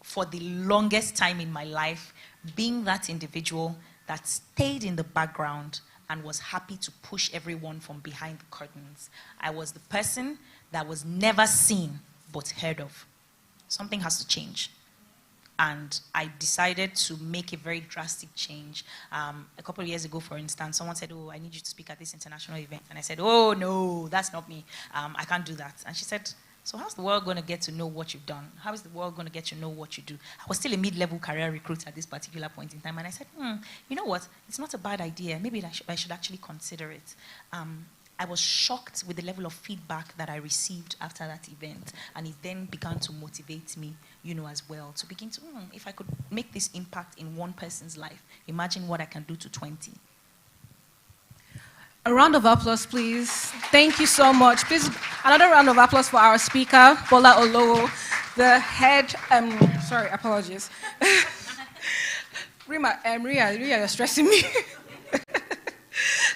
for the longest time in my life being that individual that stayed in the background and was happy to push everyone from behind the curtains. I was the person that was never seen but heard of. Something has to change. And I decided to make a very drastic change. A couple of years ago, for instance, someone said, "Oh, I need you to speak at this international event." And I said, "Oh, no, that's not me. I can't do that." And she said, "So how's the world going to get to know what you've done? How is the world going to get to know what you do?" I was still a mid-level career recruit at this particular point in time. And I said, you know what? It's not a bad idea. Maybe I should actually consider it. I was shocked with the level of feedback that I received after that event. And it then began to motivate me, as well, to begin to, if I could make this impact in one person's life, imagine what I can do to 20. A round of applause, please. Thank you so much. Please, another round of applause for our speaker, Bola Olowo, the head, apologies. Ria, you're stressing me.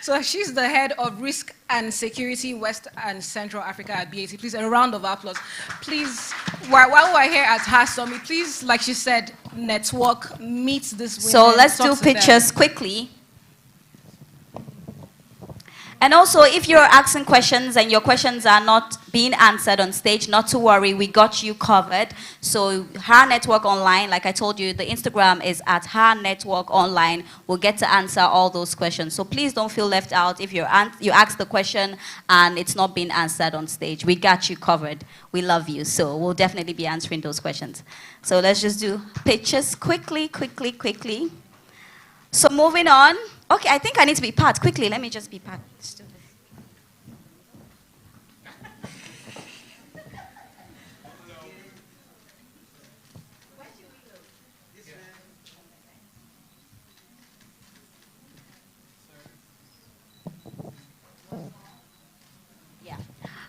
So she's the head of Risk and Security West and Central Africa at BAT. Please, a round of applause. Please, while we're here at her summit, please, like she said, network, meet this women. So let's do pictures quickly. And also, if you're asking questions and your questions are not being answered on stage, not to worry, we got you covered. So Her Network Online, like I told you, the Instagram is at Her Network Online. We'll get to answer all those questions. So please don't feel left out if you ask the question and it's not being answered on stage. We got you covered. We love you. So we'll definitely be answering those questions. So let's just do pictures quickly. So moving on. Okay, I think I need to be Pat. Quickly, let me just be Pat.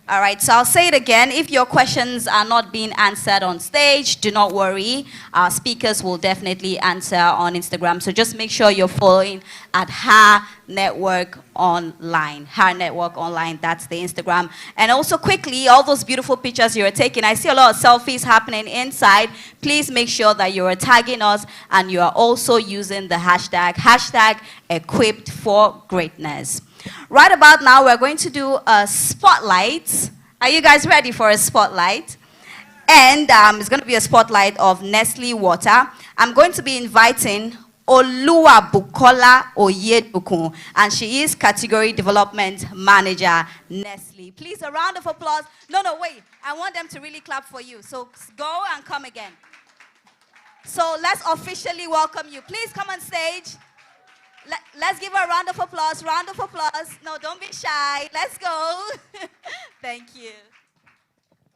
All right, so I'll say it again. If your questions are not being answered on stage, do not worry. Our speakers will definitely answer on Instagram. So just make sure you're following at Her Network Online. Her Network Online, that's the Instagram. And also quickly, all those beautiful pictures you're taking, I see a lot of selfies happening inside. Please make sure that you're tagging us and you are also using the hashtag Equipped for Greatness. Right about now, we're going to do a spotlight. Are you guys ready for a spotlight? And it's going to be a spotlight of Nestle water. I'm going to be inviting Oluwabukola Oyedokun, and she is Category Development Manager, Nestle. Please, a round of applause. No, wait. I want them to really clap for you. So go and come again. So let's officially welcome you. Please come on stage. Let's give her a round of applause. Round of applause. No, don't be shy. Let's go. Thank you.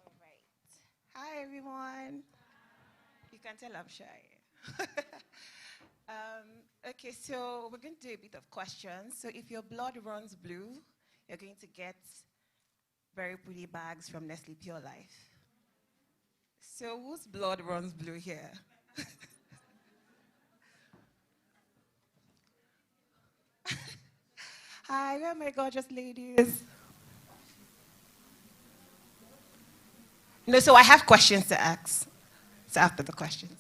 All right. Hi, everyone. You can tell I'm shy. Okay, so we're going to do a bit of questions. So if your blood runs blue, you're going to get very pretty bags from Nestle Pure Life. So whose blood runs blue here? Hi, where are my gorgeous ladies? No, so I have questions to ask. So after the questions.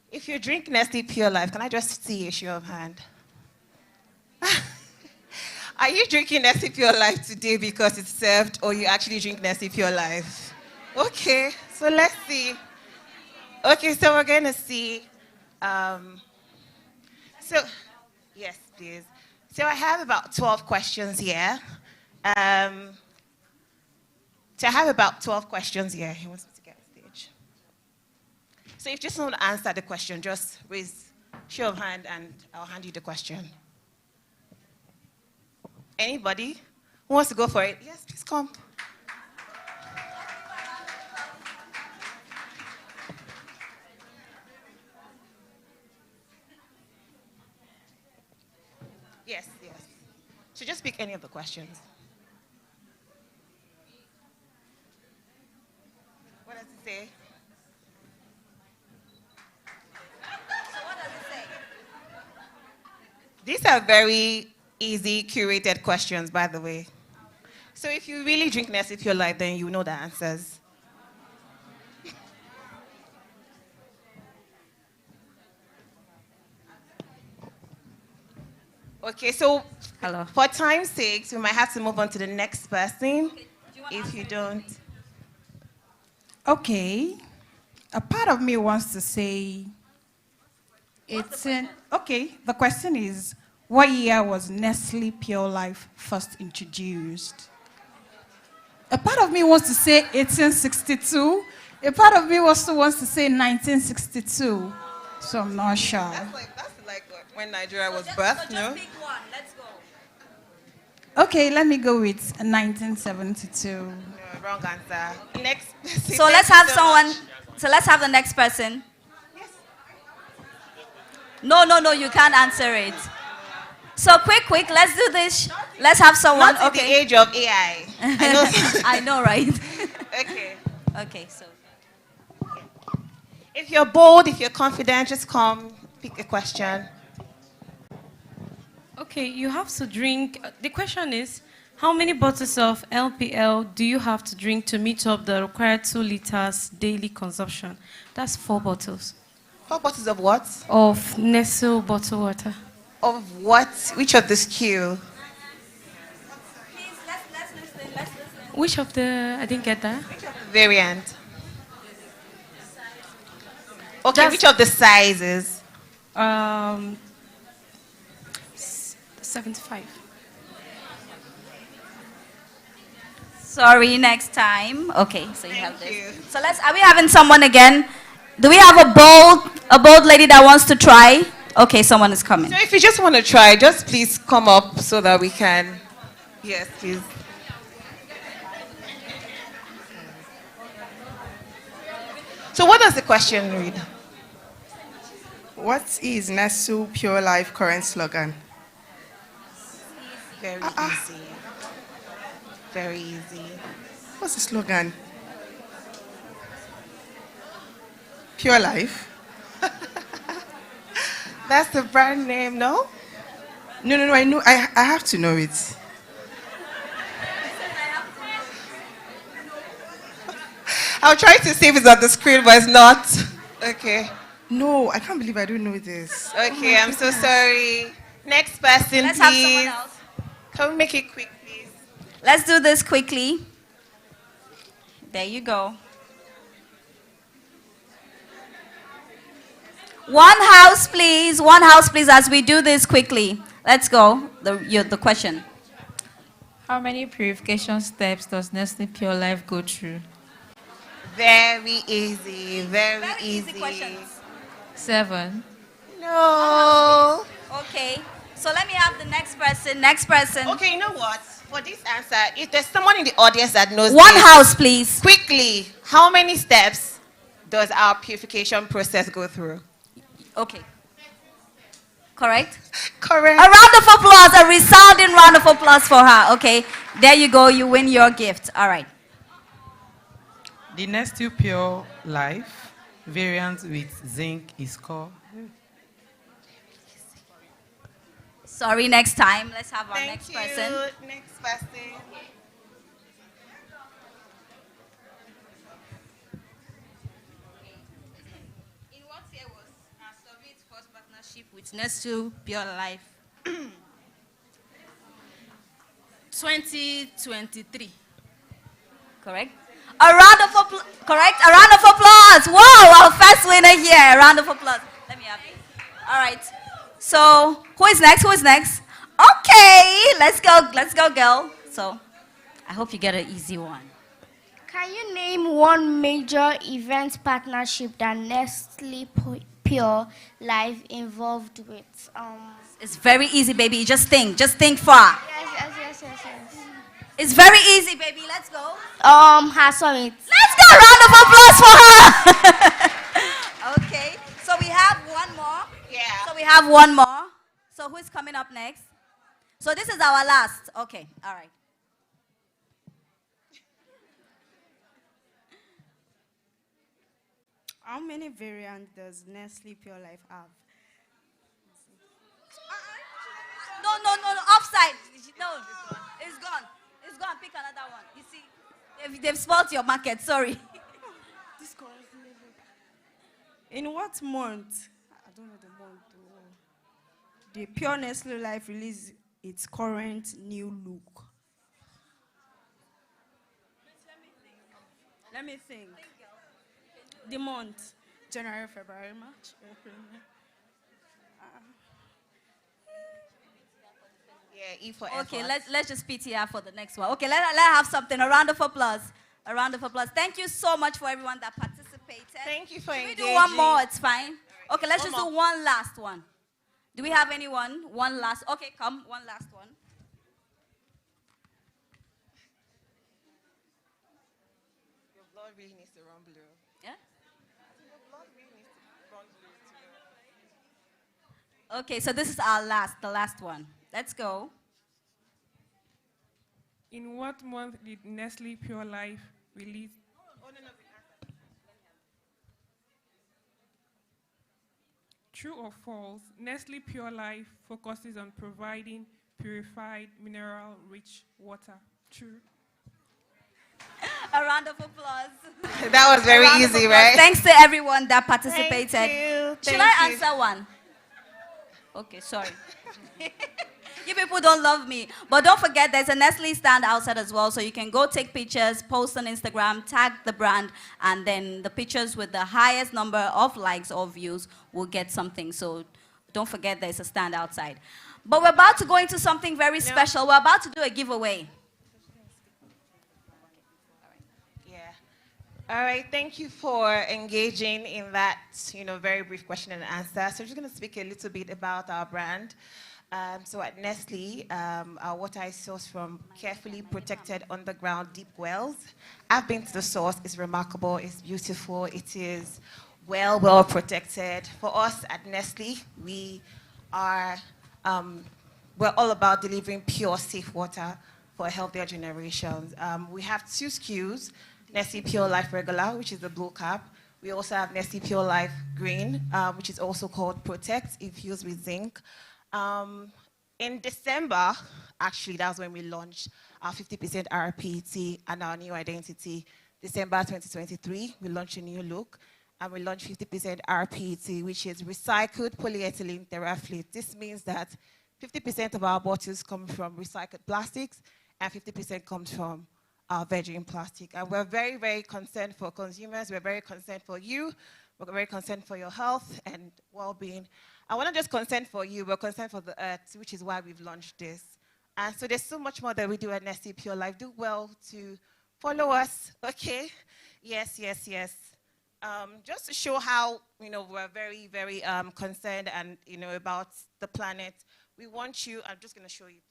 If you drink Nestle Pure Life, can I just see a show of hand? Are you drinking Nestle Pure Life today because it's served, or you actually drink Nestle Pure Life? Okay, so let's see. Okay, so we're going to see. Yes, please. So I have about 12 questions here. So I have about 12 questions here. He wants me to get on stage. So if you just want to answer the question, just raise show of hand and I'll hand you the question. Anybody who wants to go for it? Yes, please come. Yes. So just pick any of the questions. What does it say? So what does it say? These are very easy, curated questions, by the way. So if you really drink Nestle Pure Life, then you know the answers. Okay, so Hello. For time's sake, we might have to move on to the next person, if you don't. Okay. A part of me wants to say it's in. Okay, the question is, what year was Nestle Pure Life first introduced? A part of me wants to say 1862. A part of me also wants to say 1962. So I'm not sure. That's like when Nigeria was birthed, no? Pick one. Let's go. Okay, let me go with 1972. No, wrong answer. Next. So let's have someone. So let's have the next person. Yes. No, you can't answer it. So quick, let's do this. Let's have someone. Not Okay. the age of AI. I know. I know, right? Okay. Okay, so. If you're bold, if you're confident, just come, pick a question. Okay, you have to drink. The question is, how many bottles of LPL do you have to drink to meet up the required 2 liters daily consumption? That's 4 bottles. 4 bottles of what? Of Nestle bottled water. Of what? Which of the SKU? Please, let's listen. Which of the, I didn't get that. Variant. Okay, Just- which of the sizes? 75. Sorry, next time. Okay, so you have Thank this. you. So are we having someone again? Do we have a bold lady that wants to try? Okay, someone is coming. So if you just want to try, just please come up so that we can. Yes, please. So what does the question read? What is Nestle Pure Life current slogan? Very easy. Very easy. What's the slogan? Pure Life? That's the brand name, no? No, I know. I have to know it. I'll try to see if it's on the screen, but it's not. Okay. No, I can't believe I don't know this. Okay, I'm so sorry. Next person, Let's have please. someone else. Can we make it quick, please? Let's do this quickly. There you go. One house, please. One house, please, as we do this quickly. Let's go. The question. How many purification steps does Nestle Pure Life go through? Very easy. Very easy. Questions. 7. No. Okay. So let me have the next person. Next person. Okay, you know what? For this answer, if there's someone in the audience that knows One this, house, please. quickly, how many steps does our purification process go through? Okay. Correct? Correct. A round of applause, a resounding round of applause for her. Okay. There you go. You win your gift. All right. The Nestle Pure Life variant with zinc is called. Sorry, next time. Let's have our Thank next you. person. Next person. In what year was our Soviet first partnership with Nestle Pure Life? 2023. Correct? A round of applause. Correct? A round of applause. Whoa, our first winner here. A round of applause. Let me have it. All right. So, who is next? Who is next? Okay, let's go. Let's go, girl. So, I hope you get an easy one. Can you name one major event partnership that Nestle Pure Life involved with? It's very easy, baby. You just think. Just think far. Yes. It's very easy, baby. Let's go. Her summit. Let's go. Round of applause for her. Okay. So we have one more. Yeah. So we have one more. So who is coming up next? So this is our last. Okay. All right. How many variants does Nestle Pure Life have? No. Offside. No. It's gone. It's gone. Pick another one. You see, they've spoiled your market. Sorry. In what month? I don't know the month. The Pure Nestle Life released its current new look. Let me think. The month. January, February, March, April, May. Yeah, E for Okay, effort. let's just PTR for the next one. Okay, let's have something. A round of applause. A round of applause. Thank you so much for everyone that participated. Thank you for Can we engaging. do one more? It's fine. Okay, let's One just do one last one. Do we have anyone? One last. Okay, come. One last one. Your blood really needs to run blue. Yeah? Your blood really needs to run blue to know. Okay, so this is our the last one. Let's go. In what month did Nestle Pure Life release? True or false, Nestle Pure Life focuses on providing purified, mineral-rich water. True. A round of applause. That was very easy, right? Thanks to everyone that participated. Thank you. Should Thank I you. answer one? Okay, sorry. You people don't love me. But don't forget, there's a Nestle stand outside as well, so you can go take pictures, post on Instagram, tag the brand, and then the pictures with the highest number of likes or views will get something. So don't forget, there's a stand outside. But we're about to go into something very special. We're about to do a giveaway. All right, thank you for engaging in that, very brief question and answer. So I'm just going to speak a little bit about our brand. So at Nestle, our water is sourced from carefully protected underground deep wells. I've been to the source. It's remarkable. It's beautiful. It is well protected. For us at Nestle, we are we're all about delivering pure, safe water for healthier generations. We have 2 SKUs. Nestle Pure Life Regular, which is the blue cap. We also have Nestle Pure Life Green, which is also called Protect, infused with zinc. In December, actually, that's when we launched our 50% RPT and our new identity. December 2023, we launched a new look, and we launched 50% RPT, which is recycled polyethylene terephthalate. This means that 50% of our bottles come from recycled plastics, and 50% comes from virgin plastic. And we're very, very concerned for consumers. We're very concerned for you. We're very concerned for your health and well-being. I want to just concern for you. We're concerned for the earth, which is why we've launched this. And so there's so much more that we do at Nestle Pure Life. Do well to follow us, okay? Yes, yes, yes. Just to show how, we're very, very concerned and, about the planet. We want you, I'm just going to show you this.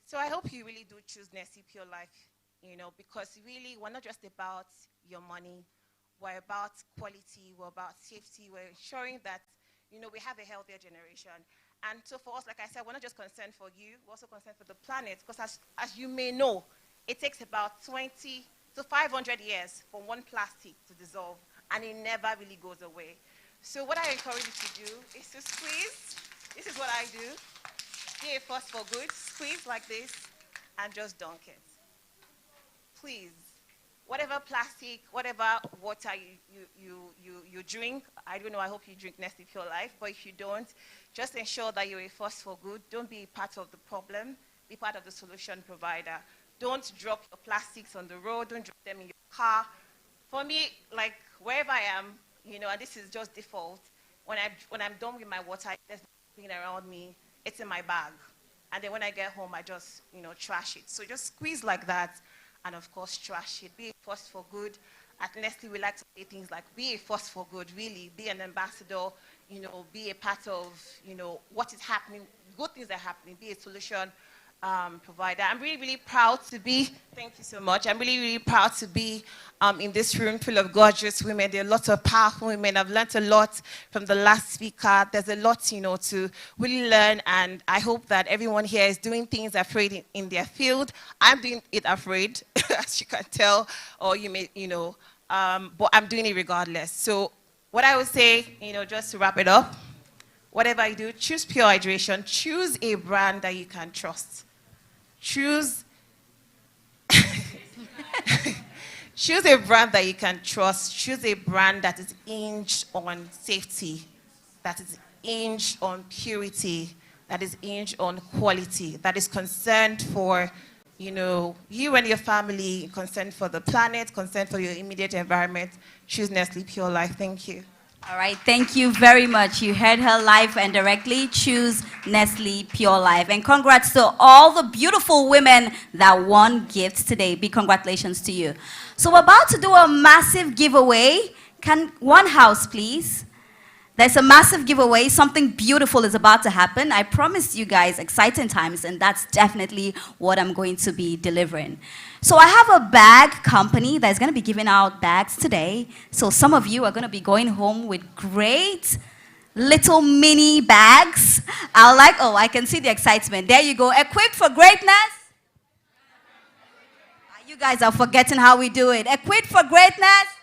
So I hope you really do choose Nestle Pure Life, because really we're not just about your money. We're about quality. We're about safety. We're ensuring that, we have a healthier generation. And so for us, like I said, we're not just concerned for you. We're also concerned for the planet, because as you may know, it takes about 20 to 500 years for one plastic to dissolve, and it never really goes away. So what I encourage you to do is to squeeze. This is what I do. Be a force for good. Squeeze like this and just dunk it. Please, whatever plastic, whatever water you drink, I don't know, I hope you drink Nestle Pure Life, but if you don't, just ensure that you're a force for good. Don't be part of the problem. Be part of the solution provider. Don't drop your plastics on the road. Don't drop them in your car. For me, like wherever I am, and this is just default, when I'm done with my water, there's nothing around me. It's in my bag. And then when I get home, I just, trash it. So just squeeze like that, and of course, trash it. Be a force for good. At Nestle, we like to say things like, be a force for good, really. Be an ambassador, be a part of, what is happening, good things are happening. Be a solution provider. I'm really, really proud to be, thank you so much. I'm really, really proud to be in this room full of gorgeous women. There are lots of powerful women. I've learned a lot from the last speaker. There's a lot, to really learn, and I hope that everyone here is doing things afraid in their field. I'm doing it afraid, as you can tell, or you may, but I'm doing it regardless. So what I would say, just to wrap it up, whatever you do, choose pure hydration. Choose a brand that you can trust. Choose a brand that you can trust. Choose a brand that is hinged on safety, that is hinged on purity, that is hinged on quality, that is concerned for, you and your family, concerned for the planet, concerned for your immediate environment. Choose Nestle Pure Life. Thank you. All right, thank you very much. You heard her live and directly. Choose Nestle Pure Life. And congrats to all the beautiful women that won gifts today. Big congratulations to you. So we're about to do a massive giveaway. Can one house, please? There's a massive giveaway. Something beautiful is about to happen. I promised you guys exciting times, and that's definitely what I'm going to be delivering. So I have a bag company that's going to be giving out bags today. So some of you are going to be going home with great little mini bags. I can see the excitement. There you go. Equipped for greatness. You guys are forgetting how we do it. Equipped for greatness.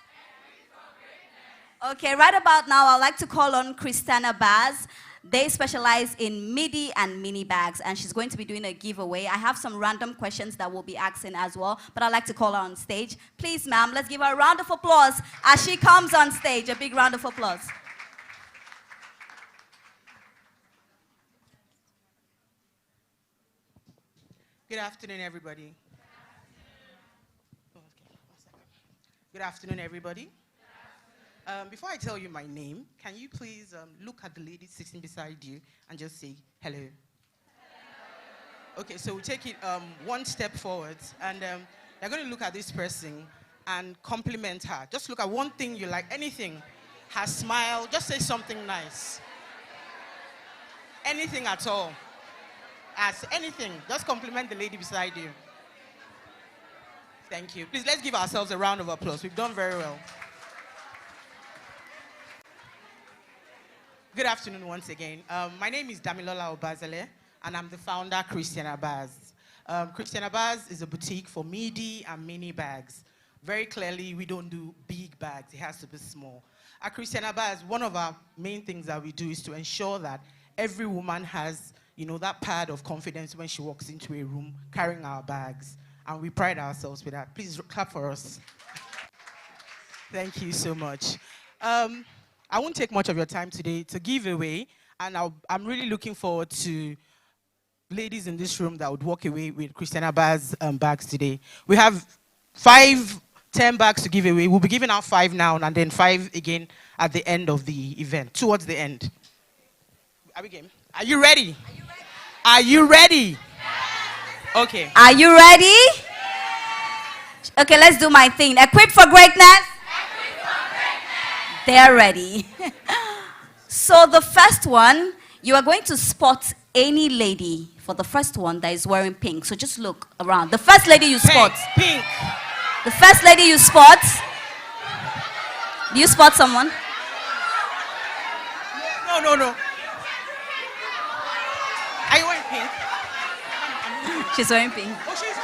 Okay, right about now, I'd like to call on Christiana Baz. They specialize in midi and mini bags, and she's going to be doing a giveaway. I have some random questions that we'll be asking as well, but I'd like to call her on stage. Please, ma'am, let's give her a round of applause as she comes on stage. A big round of applause. Good afternoon, everybody. Good afternoon, everybody. Before I tell you my name, can you please look at the lady sitting beside you and just say hello? Hello. Okay, so we'll take it one step forward, and you're going to look at this person and compliment her. Just look at one thing you like, anything. Her smile, just say something nice. Anything at all. As anything, just compliment the lady beside you. Thank you. Please, let's give ourselves a round of applause. We've done very well. Good afternoon once again. My name is Damilola Obazale, and I'm the founder, Christiana Baz. Christiana Baz is a boutique for midi and mini bags. Very clearly, we don't do big bags. It has to be small. At Christiana Baz, one of our main things that we do is to ensure that every woman has, that pad of confidence when she walks into a room carrying our bags. And we pride ourselves with that. Please clap for us. Thank you so much. I won't take much of your time today to give away, and I'm really looking forward to ladies in this room that would walk away with Christiana Barr's bags today. We have 10 bags to give away. We'll be giving out 5 now and then 5 again at the end of the event, towards the end. Are we game? Are you ready? Are you ready? Okay. Are you ready? Okay, let's do my thing. Equipped for greatness? They're ready. So the first one, you are going to spot any lady for the first one that is wearing pink. So just look around. The first lady you spot. Pink. The first lady you spot. Do you spot someone? No. Are you wearing pink? She's wearing pink. Oh, she's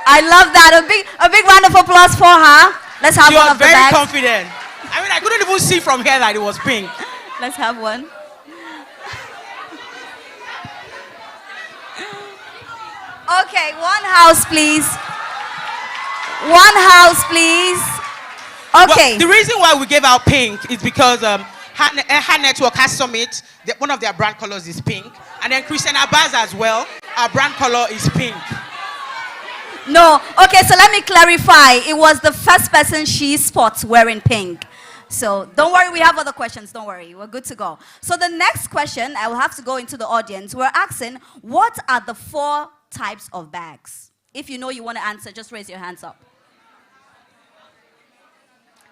I love that. A big round of applause for her. Let's have one of the bags. You are very confident. I mean, I couldn't even see from here that it was pink. Let's have one. Okay, one house, please. One house, please. Okay. Well, the reason why we gave out pink is because her network has Summit. One of their brand colors is pink. And then Christiana Barr's as well. Our brand color is pink. No. Okay, so let me clarify. It was the first person she spots wearing pink. So don't worry, we have other questions. Don't worry, we're good to go. So the next question, I will have to go into the audience. We're asking, what are the 4 types of bags? If you know you want to answer, just raise your hands up.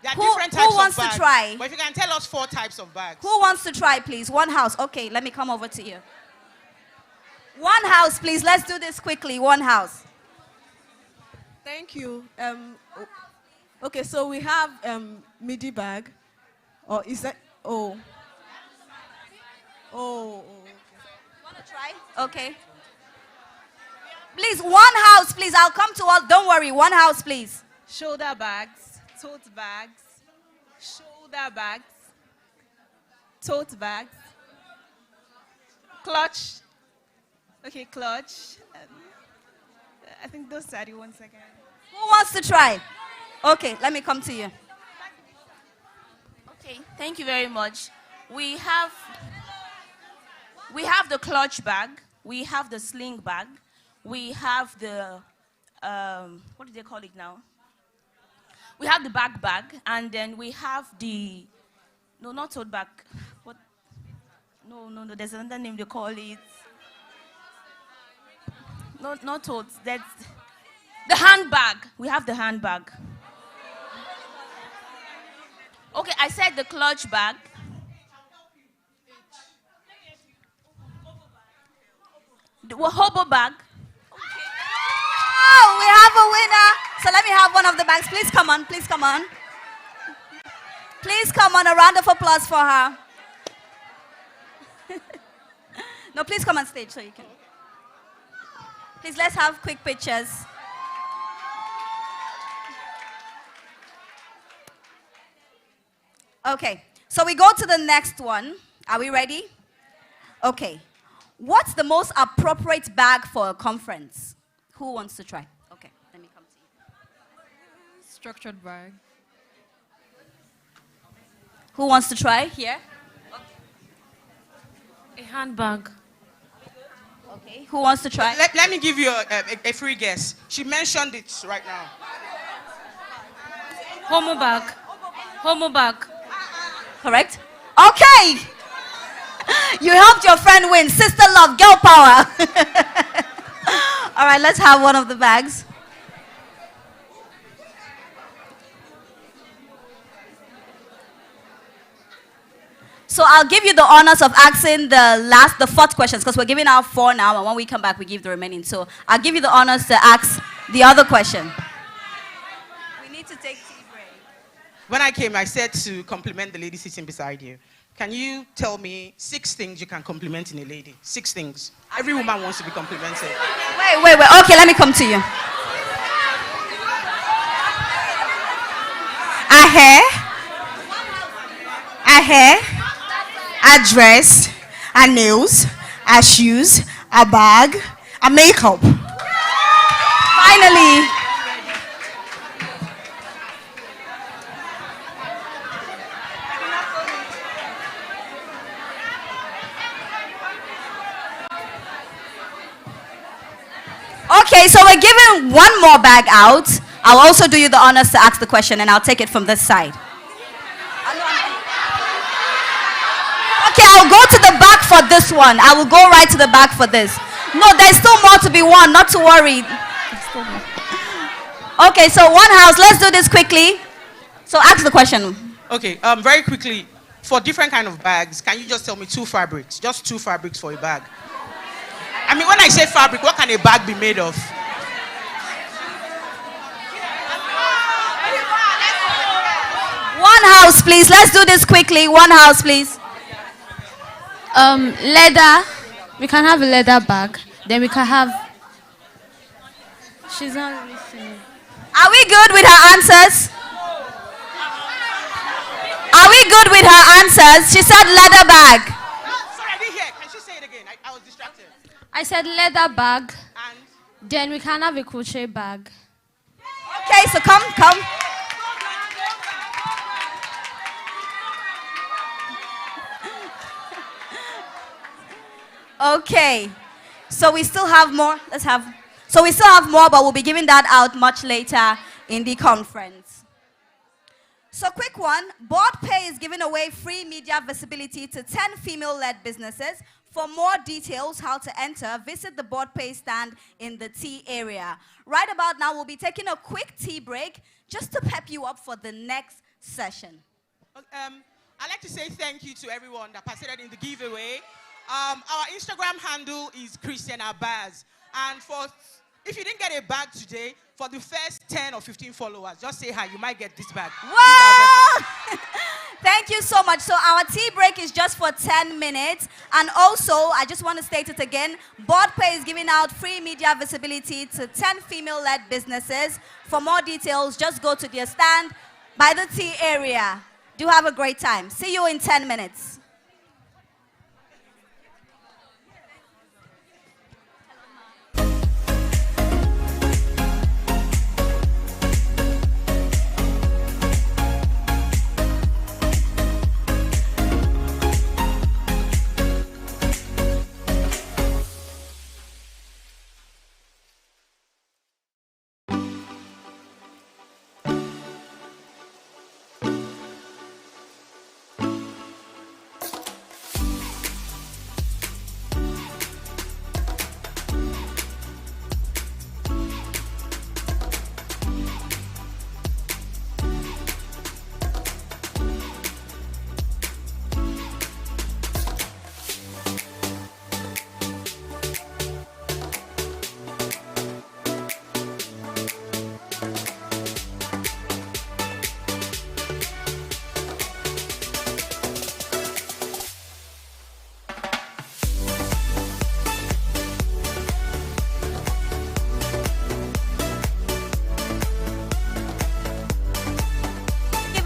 There are different types who wants of bags. to try? But if you can tell us 4 types of bags. Who wants to try, please? One house. Okay, let me come over to you. One house, please. Let's do this quickly. One house. Thank you. Okay, so we have midi bag. Or is that? Oh. Okay. Want to try? Okay. Please, one house, please. I'll come to all. Don't worry. One house, please. Shoulder bags, tote bags, shoulder bags, tote bags, clutch. Okay, clutch. I think those are the ones again. Who wants to try? Okay, let me come to you. Okay, thank you very much. We have the clutch bag, we have the sling bag, we have the what do they call it now? We have the bag, and then we have the not tote bag. What? No. There's another name they call it. Not tote. That's the handbag. We have the handbag. Okay, I said the clutch bag. The hobo bag. Oh, we have a winner. So let me have one of the bags. Please come on. Please come on. Please come on. A round of applause for her. No, please come on stage so you can. Please, let's have quick pictures. Okay, so we go to the next one. Are we ready? Okay. What's the most appropriate bag for a conference? Who wants to try? Okay, let me come to you. Structured bag. Who wants to try? Here? A handbag. Okay, who wants to try? Let me give you a free guess. She mentioned it right now. Homo bag. Homo bag. Correct? Okay! You helped your friend win. Sister love, girl power. All right, let's have one of the bags. So I'll give you the honors of asking the 4th questions because we're giving out 4 now, and when we come back, we give the remaining. So I'll give you the honors to ask the other question. We need to take tea break. When I came, I said to compliment the lady sitting beside you. Can you tell me 6 things you can compliment in a lady? 6 things. Every woman wants to be complimented. Wait. Okay, let me come to you. A hair. a dress, a nails, a shoes, a bag, a makeup. Finally. Okay, so we're giving one more bag out. I'll also do you the honors to ask the question, and I'll take it from this side. Okay, I'll go to the back for this one. I will go right to the back for this. No, there's still more to be won, not to worry. Okay, so one house, let's do this quickly. So ask the question. Okay, very quickly, for different kind of bags, can you just tell me 2 fabrics? Just 2 fabrics for a bag. I mean, when I say fabric, what can a bag be made of? One house, please. Let's do this quickly. One house, please. Leather. We can have a leather bag. Then we can have. She's not listening. Are we good with her answers? Are we good with her answers? She said leather bag. Sorry, I didn't hear. Can she say it again? I was distracted. I said leather bag. And? Then we can have a crochet bag. Okay, so come. Okay, so we still have more. So we still have more, but we'll be giving that out much later in the conference. So quick one, Board Pay is giving away free media visibility to 10 female-led businesses. For more details how to enter, visit the Board Pay stand in the tea area. Right about now, we'll be taking a quick tea break just to pep you up for the next session. I'd like to say thank you to everyone that participated in the giveaway. Our Instagram handle is Christian Abaz. And if you didn't get a bag today, for the first 10 or 15 followers, just say hi. You might get this bag. Wow! Thank you so much. So our tea break is just for 10 minutes. And also, I just want to state it again, Board Pay is giving out free media visibility to 10 female-led businesses. For more details, just go to their stand by the tea area. Do have a great time. See you in 10 minutes.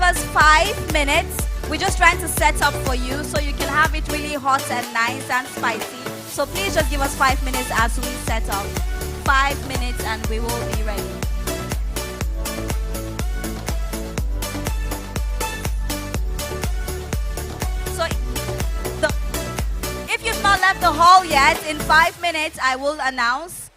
Us 5 minutes. We're just trying to set up for you so you can have it really hot and nice and spicy. So please just give us 5 minutes as we set up. 5 minutes and we will be ready. So if you've not left the hall yet, in 5 minutes I will announce.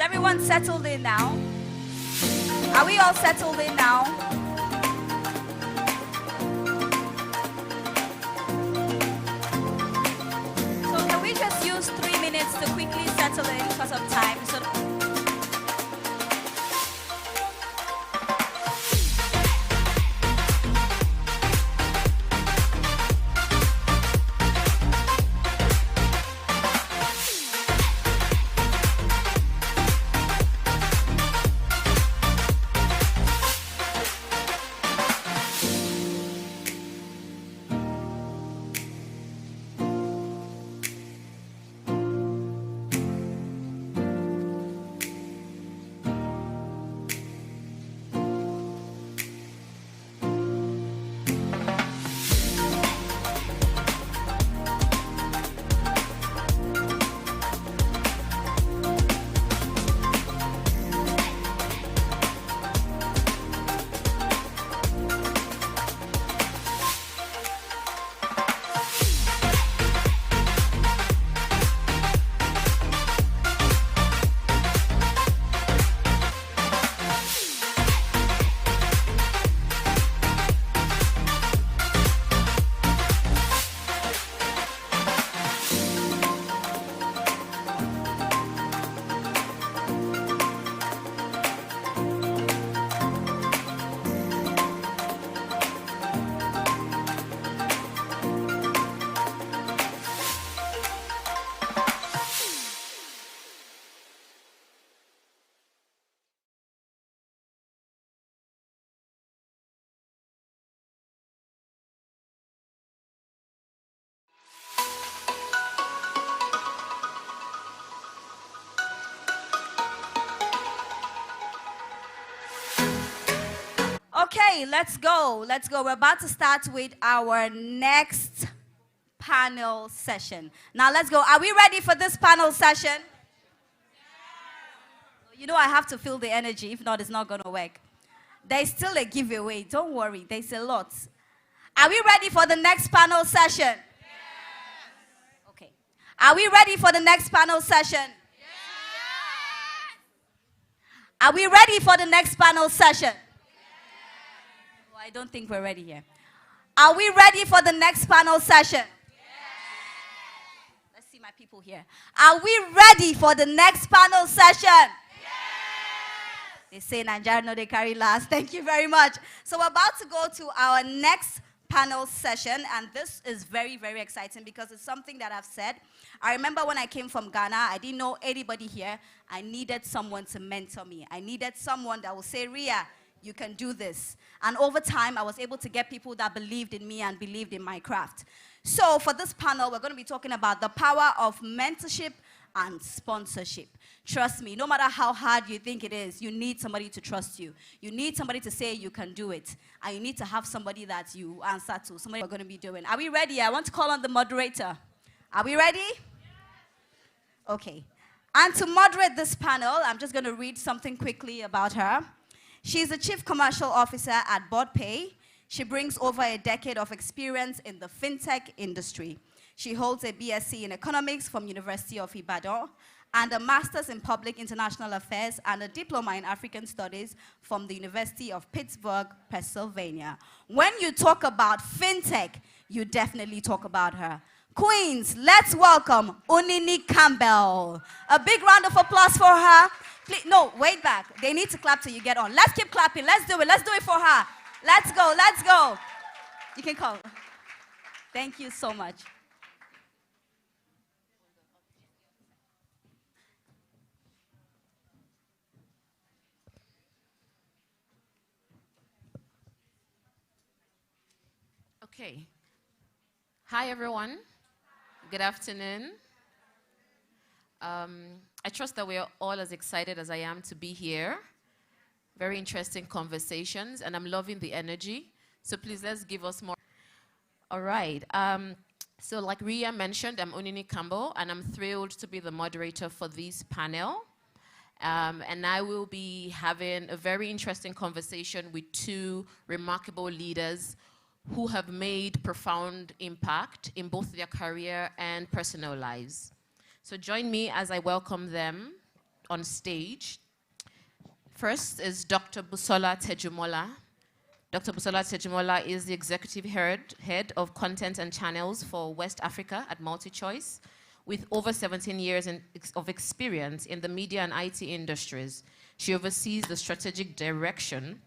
everyone settled in now? Are we all settled in now? So can we just use 3 minutes to quickly settle in because of time? So okay, let's go. Let's go. We're about to start with our next panel session. Now let's go. Are we ready for this panel session? You know I have to feel the energy. If not, it's not going to work. There's still a giveaway. Don't worry. There's a lot. Are we ready for the next panel session? Okay. Are we ready for the next panel session? Are we ready for the next panel session? Oh, I don't think we're ready here. Are we ready for the next panel session? Let's see my people here. Are we ready for the next panel session? They say Nigeria, no, they carry last. Thank you very much. So we're about to go to our next panel session, and this is very, very exciting because it's something that I've said. I remember when I came from Ghana, I didn't know anybody here. I needed someone to mentor me. I needed someone that would say, Ria, you can do this. And over time, I was able to get people that believed in me and believed in my craft. So for this panel, we're going to be talking about the power of mentorship and sponsorship. Trust me, no matter how hard you think it is, you need somebody to trust you. You need somebody to say you can do it. And you need to have somebody that you answer to, somebody you're going to be doing. Are we ready? I want to call on the moderator. Are we ready? Okay. And to moderate this panel, I'm just going to read something quickly about her. She's the Chief Commercial Officer at BoardPay. She brings over a decade of experience in the fintech industry. She holds a BSc in Economics from University of Ibadan and a Master's in Public International Affairs and a Diploma in African Studies from the University of Pittsburgh, Pennsylvania. When you talk about fintech, you definitely talk about her. Queens, let's welcome Unini Campbell. A big round of applause for her. Please, no, wait back. They need to clap till you get on. Let's keep clapping. Let's do it. Let's do it for her. Let's go. Let's go. You can come. Thank you so much. Okay. Hi, everyone. Good afternoon. I trust that we are all as excited as I am to be here. Very interesting conversations, and I'm loving the energy. So please, let's give us more. All right. So like Ria mentioned, I'm Unini Campbell, and I'm thrilled to be the moderator for this panel. And I will be having a very interesting conversation with two remarkable leaders who have made profound impact in both their career and personal lives. So join me as I welcome them on stage. First is Dr. Busola Tejumola. Dr. Busola Tejumola is the executive head of content and channels for West Africa at MultiChoice, with over 17 years of experience in the media and IT industries. She oversees the strategic direction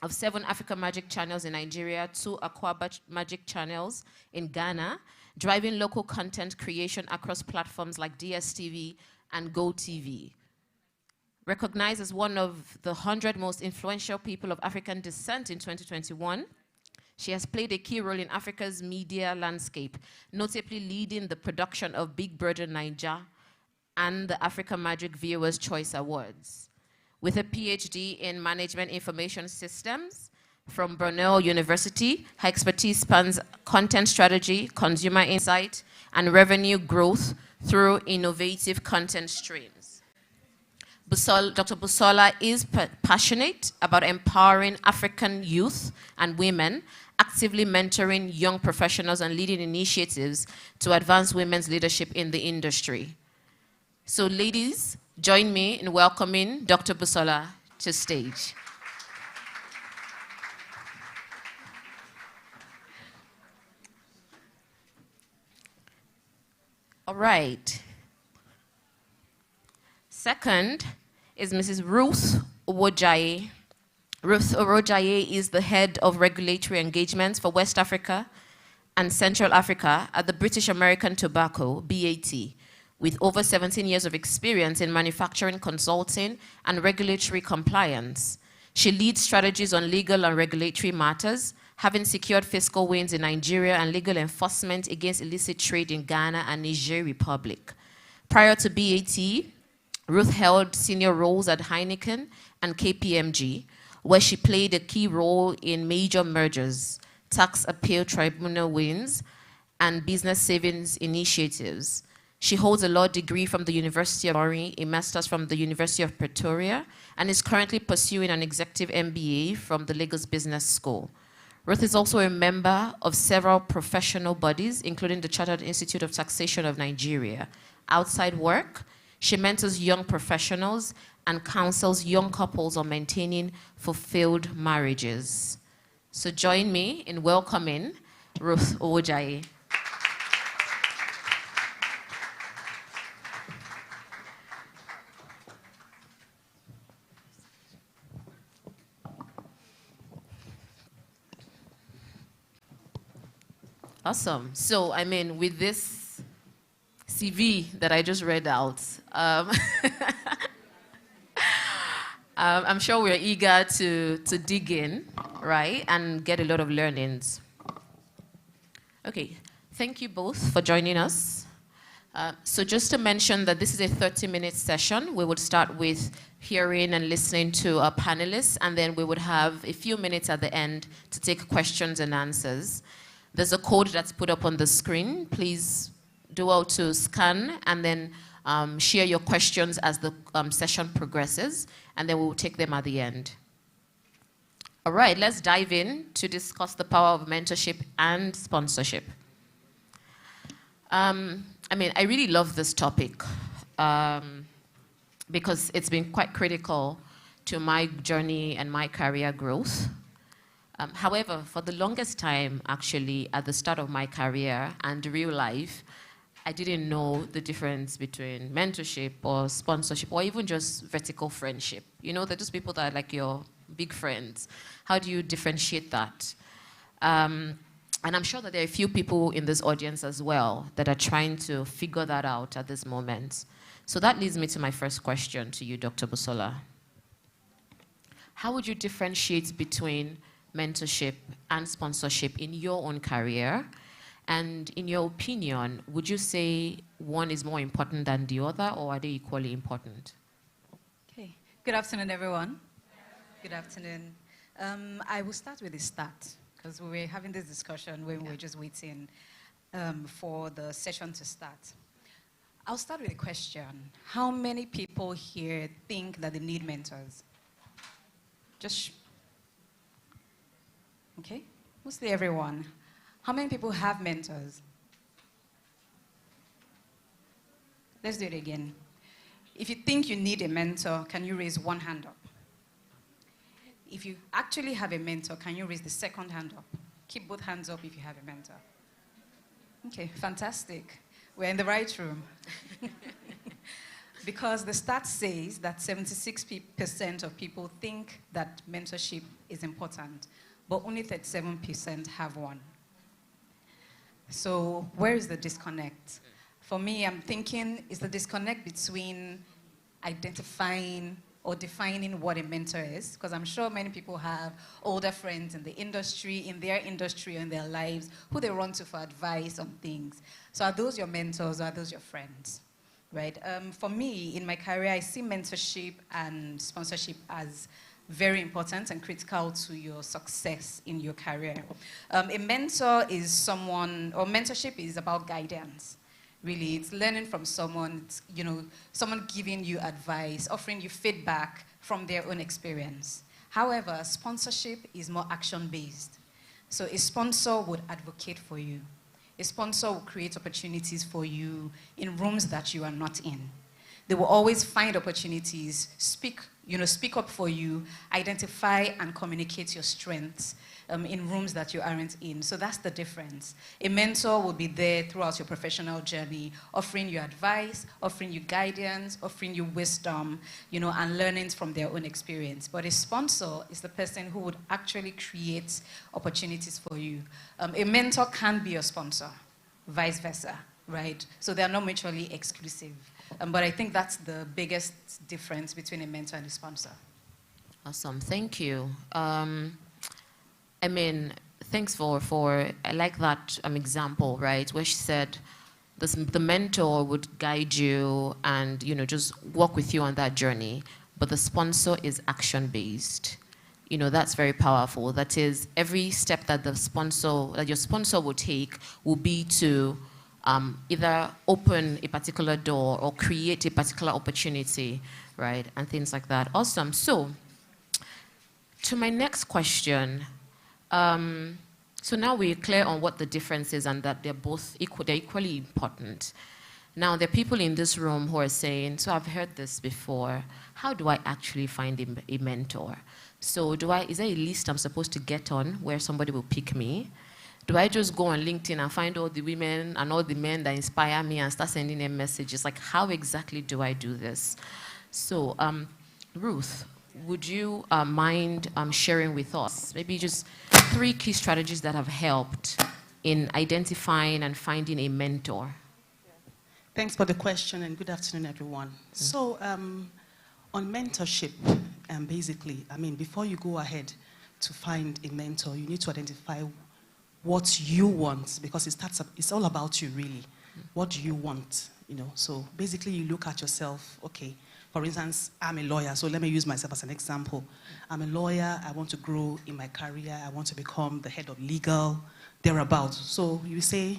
of 7 Africa Magic channels in Nigeria, 2 Aqua Magic channels in Ghana, driving local content creation across platforms like DSTV and GoTV. Recognized as one of the 100 most influential people of African descent in 2021, she has played a key role in Africa's media landscape, notably leading the production of Big Brother Naija and the Africa Magic Viewers' Choice Awards. With a PhD in Management Information Systems from Brunel University, her expertise spans content strategy, consumer insight, and revenue growth through innovative content streams. Dr. Busola is passionate about empowering African youth and women, actively mentoring young professionals and leading initiatives to advance women's leadership in the industry. So ladies, join me in welcoming Dr. Busola to stage. All right. Second is Mrs. Ruth Owojaye. Ruth Owojaye is the head of regulatory engagements for West Africa and Central Africa at the British American Tobacco, BAT, with over 17 years of experience in manufacturing, consulting, and regulatory compliance. She leads strategies on legal and regulatory matters, having secured fiscal wins in Nigeria and legal enforcement against illicit trade in Ghana and Niger Republic. Prior to BAT, Ruth held senior roles at Heineken and KPMG, where she played a key role in major mergers, tax appeal tribunal wins, and business savings initiatives. She holds a law degree from the University of Ori, a master's from the University of Pretoria, and is currently pursuing an executive MBA from the Lagos Business School. Ruth is also a member of several professional bodies, including the Chartered Institute of Taxation of Nigeria. Outside work, she mentors young professionals and counsels young couples on maintaining fulfilled marriages. So join me in welcoming Ruth Owojaye. Awesome. So, I mean, with this CV that I just read out, I'm sure we're eager to dig in, right, and get a lot of learnings. Okay, thank you both for joining us. So just to mention that this is a 30-minute session. We would start with hearing and listening to our panelists, and then we would have a few minutes at the end to take questions and answers. There's a code that's put up on the screen. Please do well to scan and then share your questions as the session progresses, and then we'll take them at the end. All right, let's dive in to discuss the power of mentorship and sponsorship. I mean, I really love this topic because it's been quite critical to my journey and my career growth. However, for the longest time, actually, at the start of my career and real life, I didn't know the difference between mentorship or sponsorship or even just vertical friendship. You know, they're just people that are like your big friends. How do you differentiate that? And I'm sure that there are a few people in this audience as well that are trying to figure that out at this moment. So that leads me to my first question to you, Dr. Busola. How would you differentiate between mentorship and sponsorship in your own career? And in your opinion, would you say one is more important than the other, or are they equally important? Okay. Good afternoon, everyone. Good afternoon. I will start with the start, because we were having this discussion when we were just waiting for the session to start. I'll start with a question. How many people here think that they need mentors? Just, okay, mostly everyone. How many people have mentors? Let's do it again. If you think you need a mentor, can you raise one hand up? If you actually have a mentor, can you raise the second hand up? Keep both hands up if you have a mentor. Okay, fantastic. We're in the right room. Because the stat says that 76% of people think that mentorship is important, but only 37% have one. So where is the disconnect? For me, I'm thinking, is the disconnect between identifying or defining what a mentor is? Because I'm sure many people have older friends in the industry, in their industry, in their lives, who they run to for advice on things. So are those your mentors or are those your friends? Right? For me, in my career, I see mentorship and sponsorship as very important and critical to your success in your career. A mentor is someone, or mentorship is about guidance. Really, it's learning from someone, it's, someone giving you advice, offering you feedback from their own experience. However, sponsorship is more action-based. So a sponsor would advocate for you. A sponsor will create opportunities for you in rooms that you are not in. They will always find opportunities, speak up for you, identify and communicate your strengths in rooms that you aren't in. So that's the difference. A mentor will be there throughout your professional journey, offering you advice, offering you guidance, offering you wisdom, and learnings from their own experience. But a sponsor is the person who would actually create opportunities for you. A mentor can be a sponsor, vice versa, right? So they are not mutually exclusive. But I think that's the biggest difference between a mentor and a sponsor. Awesome, thank you. Thanks for I like that example, right, where she said the mentor would guide you and, just walk with you on that journey, but the sponsor is action-based. That's very powerful. That is, every step that your sponsor will take will be to either open a particular door or create a particular opportunity, right, and things like that. Awesome. So, to my next question, so now we're clear on what the difference is and that they're equally important. Now, there are people in this room who are saying, so I've heard this before, how do I actually find a mentor? So is there a list I'm supposed to get on where somebody will pick me? Do I just go on LinkedIn and find all the women and all the men that inspire me and start sending them messages? Like, how exactly do I do this? So, Ruth, would you mind sharing with us maybe just 3 key strategies that have helped in identifying and finding a mentor? Thanks for the question and good afternoon, everyone. So, on mentorship, basically, before you go ahead to find a mentor, you need to identify what you want, because it's all about you, really. What do you want, So basically you look at yourself, okay, for instance, I'm a lawyer, so let me use myself as an example. I'm a lawyer, I want to grow in my career, I want to become the head of legal, thereabouts. So you say,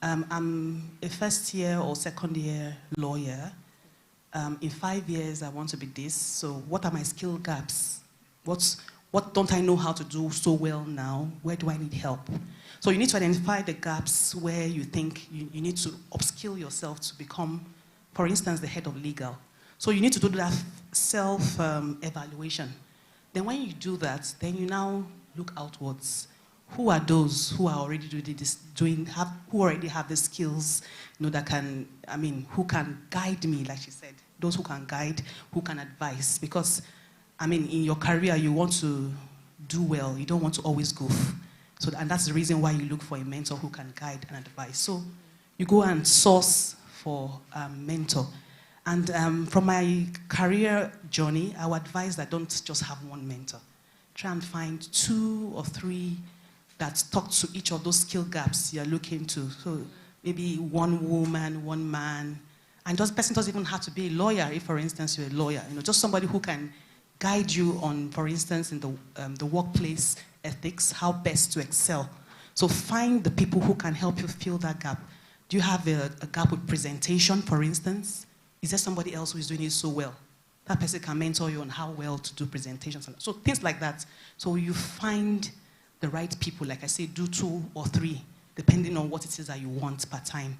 I'm a first year or second year lawyer. In 5 years, I want to be this. So what are my skill gaps? What don't I know how to do so well now? Where do I need help? So you need to identify the gaps where you think you need to upskill yourself to become, for instance, the head of legal. So you need to do that self-evaluation. Then when you do that, then you now look outwards. Who are those who are already who already have the skills, that can, who can guide me, like she said. Those who can guide, who can advise. Because, in your career, you want to do well. You don't want to always goof. So, and that's the reason why you look for a mentor who can guide and advise. So you go and source for a mentor. And from my career journey, I would advise that don't just have one mentor. Try and find 2 or 3 that talk to each of those skill gaps you're looking to. So maybe one woman, one man. And this person doesn't even have to be a lawyer if, for instance, you're a lawyer. Just somebody who can guide you on, for instance, in the workplace ethics, how best to excel. So find the people who can help you fill that gap. Do you have a gap with presentation, for instance? Is there somebody else who is doing it so well? That person can mentor you on how well to do presentations. So things like that. So you find the right people, like I say, do 2 or 3, depending on what it is that you want per time.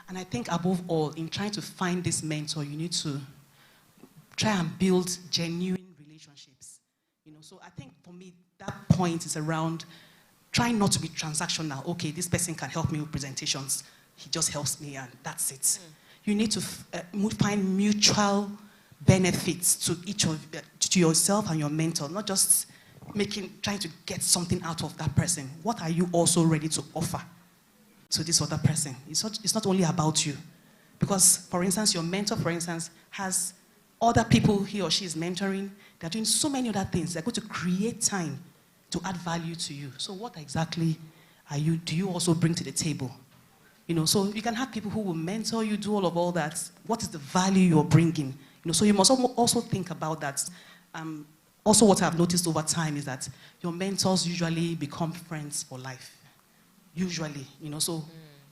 And I think above all, in trying to find this mentor, you need to try and build genuine relationships. So I think for me, that point is around trying not to be transactional. Okay, this person can help me with presentations. He just helps me and that's it. You need to find mutual benefits to to yourself and your mentor, not just trying to get something out of that person. What are you also ready to offer to this other person? It's not only about you. Because, for instance, your mentor, has other people he or she is mentoring. They're doing so many other things. They're going to create time to add value to you. So what exactly do you also bring to the table? So you can have people who will mentor you, do all that. What is the value you're bringing? So you must also think about that. Also, what I've noticed over time is that your mentors usually become friends for life. Usually, so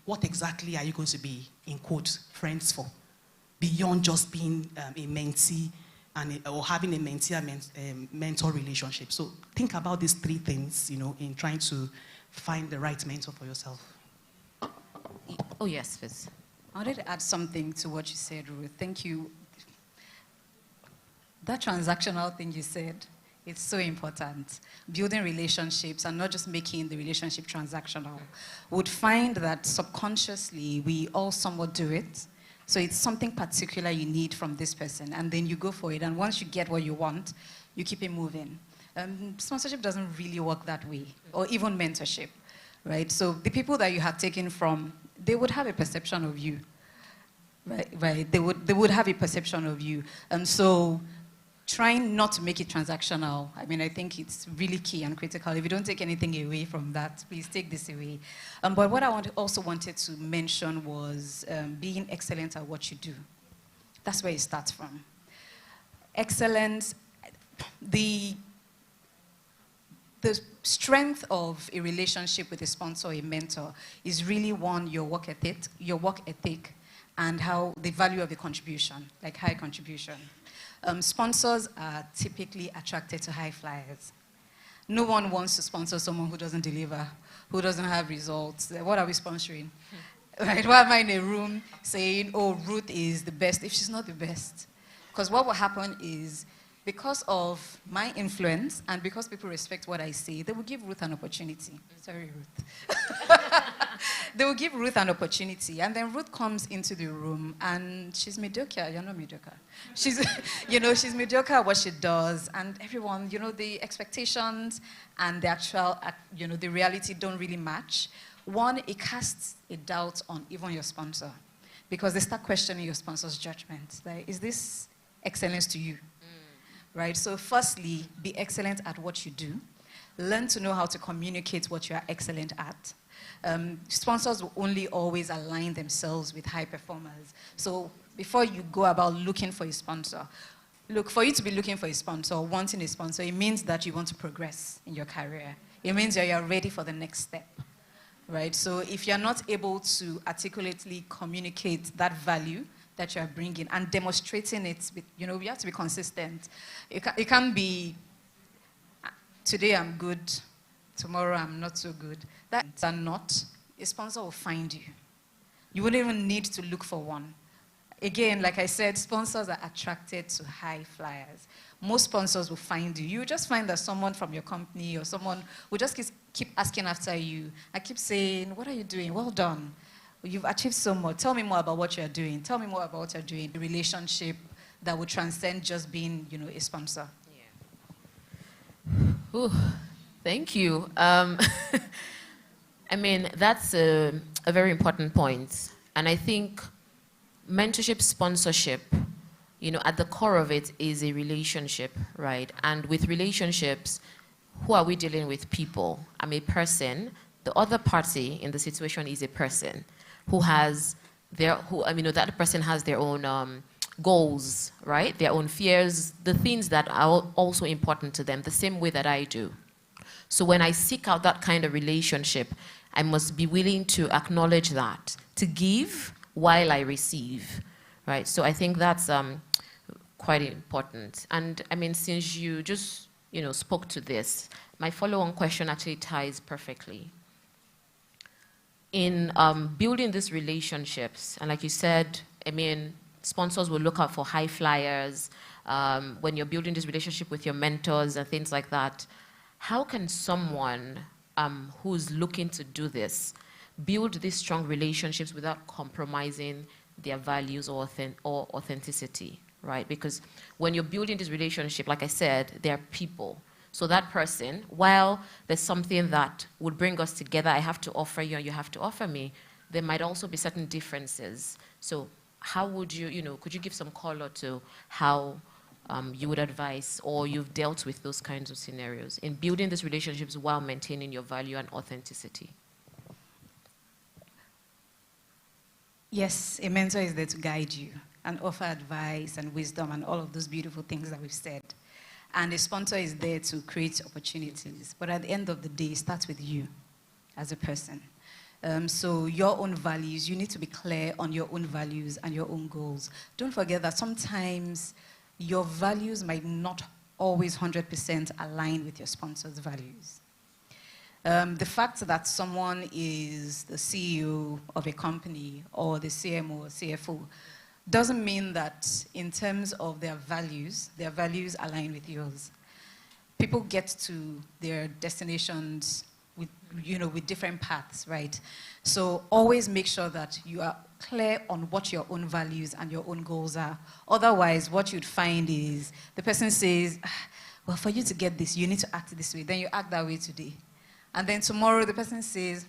what exactly are you going to be, in quotes, friends for? Beyond just being a mentee or having a mentee-mentor relationship. So think about these three things, in trying to find the right mentor for yourself. Oh, yes, please. I wanted to add something to what you said, Ruth. Thank you. That transactional thing you said, it's so important. Building relationships and not just making the relationship transactional. Would find that subconsciously we all somewhat do it. So it's something particular you need from this person, and then you go for it. And once you get what you want, you keep it moving. Sponsorship doesn't really work that way, or even mentorship, right? So the people that you have taken from, they would have a perception of you, right? They would have a perception of you, and so trying not to make it transactional, I think it's really key and critical. If you don't take anything away from that, please take this away. But what I also wanted to mention was being excellent at what you do. That's where it starts from. Excellence, the strength of a relationship with a sponsor or a mentor is really one, your work ethic, and how the value of the contribution, like high contribution. Sponsors are typically attracted to high flyers. No one wants to sponsor someone who doesn't deliver, who doesn't have results. What are we sponsoring? Right? Why am I in a room saying, oh, Ruth is the best, if she's not the best? Because what will happen is, because of my influence and because people respect what I say, they will give Ruth an opportunity. Sorry, Ruth. They will give Ruth an opportunity, and then Ruth comes into the room, and she's mediocre. You're not mediocre. She's, she's mediocre at what she does, and everyone, the expectations and the actual, the reality don't really match. One, it casts a doubt on even your sponsor, because they start questioning your sponsor's judgment. Like, is this excellence to you? Right? So firstly, be excellent at what you do. Learn to know how to communicate what you are excellent at. Sponsors will only always align themselves with high performers. So before you go about looking for a sponsor, look, for you to be looking for a sponsor or wanting a sponsor, it means that you want to progress in your career. It means that you're ready for the next step. Right? So if you're not able to articulately communicate that value that you're bringing and demonstrating it, you have to be consistent. It can't be, today I'm good, tomorrow I'm not so good. That's not, a sponsor will find you. You wouldn't even need to look for one. Again, like I said, sponsors are attracted to high flyers. Most sponsors will find you. You just find that someone from your company or someone will just keep asking after you. I keep saying, what are you doing? Well done. You've achieved so much. Tell me more about what you're doing. Tell me more about what you're doing. A relationship that would transcend just being, a sponsor. Yeah. Ooh, thank you. That's a very important point. And I think mentorship, sponsorship, at the core of it is a relationship, right? And with relationships, who are we dealing with? People. I'm a person. The other party in the situation is a person who has that person has their own goals, right? Their own fears, the things that are also important to them, the same way that I do. So when I seek out that kind of relationship, I must be willing to acknowledge that, to give while I receive, right? So I think that's quite important. And since you just, spoke to this, my follow-on question actually ties perfectly. In building these relationships, and like you said, sponsors will look out for high flyers, when you're building this relationship with your mentors and things like that, how can someone who's looking to do this build these strong relationships without compromising their values or authenticity, right? Because when you're building this relationship, like I said, there are people. So that person, while there's something that would bring us together, I have to offer you and you have to offer me, there might also be certain differences. So how would you, could you give some color to how you would advise or you've dealt with those kinds of scenarios in building these relationships while maintaining your value and authenticity? Yes, a mentor is there to guide you and offer advice and wisdom and all of those beautiful things that we've said. And a sponsor is there to create opportunities. But at the end of the day, it starts with you as a person. So your own values, you need to be clear on your own values and your own goals. Don't forget that sometimes your values might not always 100% align with your sponsor's values. The fact that someone is the CEO of a company or the CMO or CFO doesn't mean that in terms of their values align with yours. People get to their destinations with, with different paths, right? So always make sure that you are clear on what your own values and your own goals are. Otherwise, what you'd find is the person says, well, for you to get this, you need to act this way. Then you act that way today. And then tomorrow the person says,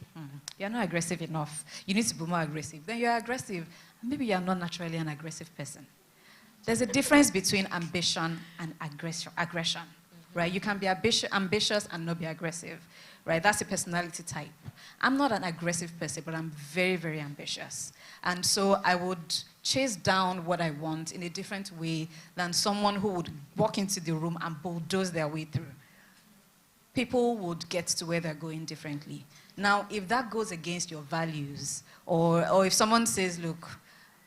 you're not aggressive enough. You need to be more aggressive. Then you're aggressive. And maybe you're not naturally an aggressive person. There's a difference between ambition and aggression, right? You can be ambitious and not be aggressive, right? That's a personality type. I'm not an aggressive person, but I'm very, very ambitious. And so I would chase down what I want in a different way than someone who would walk into the room and bulldoze their way through. People would get to where they're going differently. Now, if that goes against your values, or if someone says, look,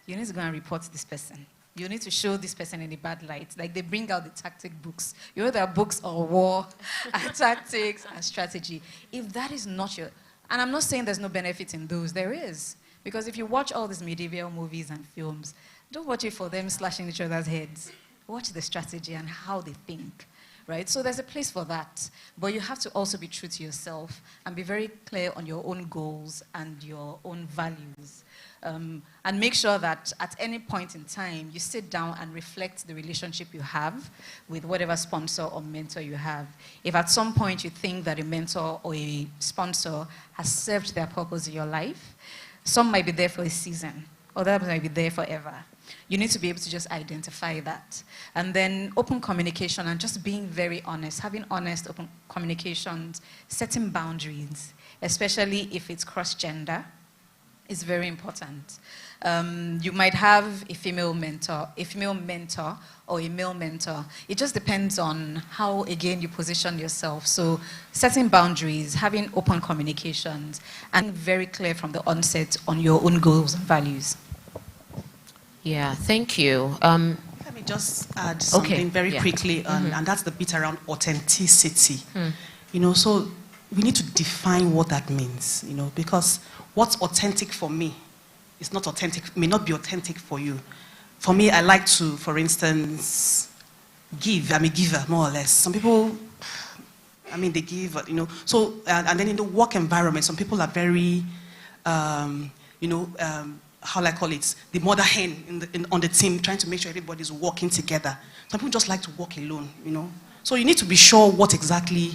you need to go and report this person. You need to show this person in a bad light. Like they bring out the tactic books. There are books on war, and tactics, and strategy. If that is not your, and I'm not saying there's no benefit in those, there is. Because if you watch all these medieval movies and films, don't watch it for them slashing each other's heads. Watch the strategy and how they think. Right? So there's a place for that. But you have to also be true to yourself and be very clear on your own goals and your own values. And make sure that at any point in time, you sit down and reflect the relationship you have with whatever sponsor or mentor you have. If at some point you think that a mentor or a sponsor has served their purpose in your life, some might be there for a season, others might be there forever. You need to be able to just identify that. And then open communication and just being very honest, having honest, open communications, setting boundaries, especially if it's cross-gender, is very important. You might have a female mentor or a male mentor. It just depends on how, again, you position yourself. So setting boundaries, having open communications, and being very clear from the onset on your own goals and values. Yeah, thank you. Let me just add something very quickly, and that's the bit around authenticity. So we need to define what that means, because what's authentic for me is not authentic, may not be authentic for you. For me, I like to, for instance, give. I'm a giver, more or less. Some people, they give, So, and then in the work environment, some people are very, how do I call it, the mother hen on the team, trying to make sure everybody's working together. Some people just like to work alone, So you need to be sure what exactly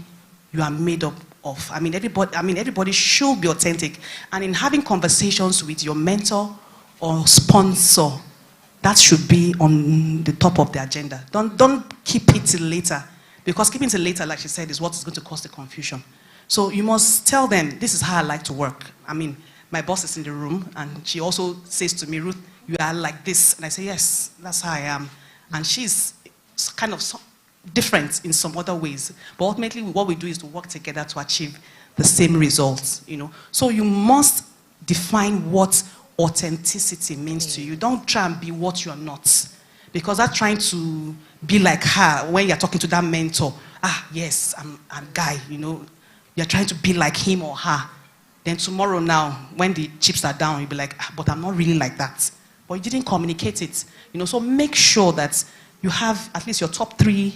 you are made up of. Everybody should be authentic. And in having conversations with your mentor or sponsor, that should be on the top of the agenda. Don't keep it till later. Because keeping it till later, like she said, is what is going to cause the confusion. So you must tell them, this is how I like to work. My boss is in the room, and she also says to me, Ruth, you are like this. And I say, yes, that's how I am. And she's kind of different in some other ways. But ultimately, what we do is to work together to achieve the same results, So you must define what authenticity means to you. Don't try and be what you're not. Because that's trying to be like her when you're talking to that mentor. Yes, I'm guy, You're trying to be like him or her. Then tomorrow now, when the chips are down, you'll be like, but I'm not really like that. But you didn't communicate it. So make sure that you have at least your top 3.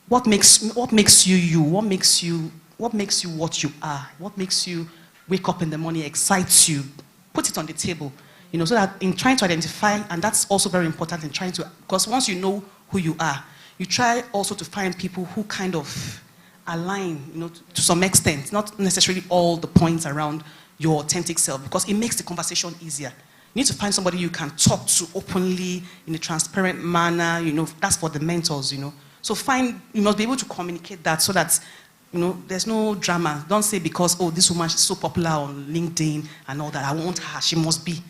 What makes you you? What makes you what you are? What makes you wake up in the morning, excites you? Put it on the table, you know, so that in trying to identify, and that's also very important in trying to, because once you know who you are, you try also to find people who kind of align, you know, to some extent, not necessarily all the points around your authentic self, because it makes the conversation easier. You need to find somebody you can talk to openly in a transparent manner, you know, that's for the mentors, you know. So you must be able to communicate that so that, you know, there's no drama. Don't say because, oh, this woman is so popular on LinkedIn and all that, I want her, she must be.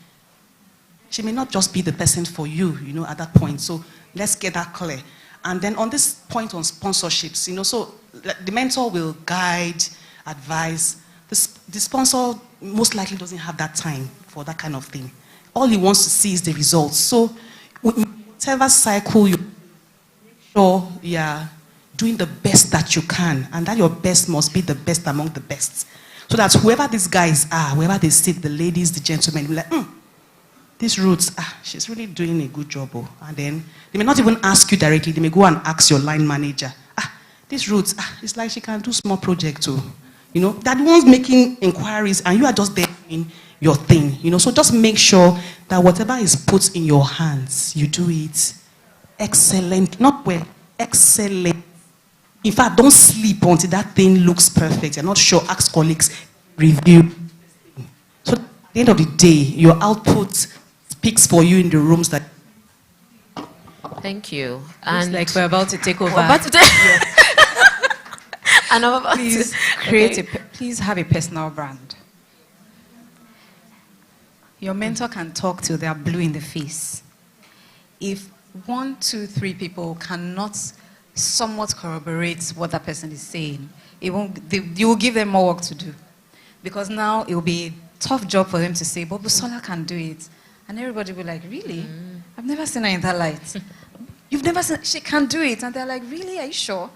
She may not just be the person for you, you know, at that point. So let's get that clear. And then on this point on sponsorships, you know, so the mentor will guide, advise. The sponsor most likely doesn't have that time for that kind of thing. All he wants to see is the results. So whatever cycle you sure you're doing the best that you can, and that your best must be the best among the best. So that whoever these guys are, wherever they sit, the ladies, the gentlemen, will like, these roots, she's really doing a good job. Oh. And then they may not even ask you directly, they may go and ask your line manager, these roots, it's like she can do small projects too. You know, that one's making inquiries and you are just there doing your thing. You know, so just make sure that whatever is put in your hands, you do it excellent, not well, excellent. In fact, don't sleep until that thing looks perfect. You're not sure, ask colleagues, review. So at the end of the day, your output speaks for you in the rooms that. Thank you. And like we're about to take over. We're about to take and I'm about please to please have a personal brand. Your mentor can talk till they are blue in the face. If 1, 2, 3 people cannot somewhat corroborate what that person is saying, you will give them more work to do. Because now it will be a tough job for them to say, but Busola can do it. And everybody will be like, really? I've never seen her in that light. You've never seen, she can do it. And they're like, really, are you sure?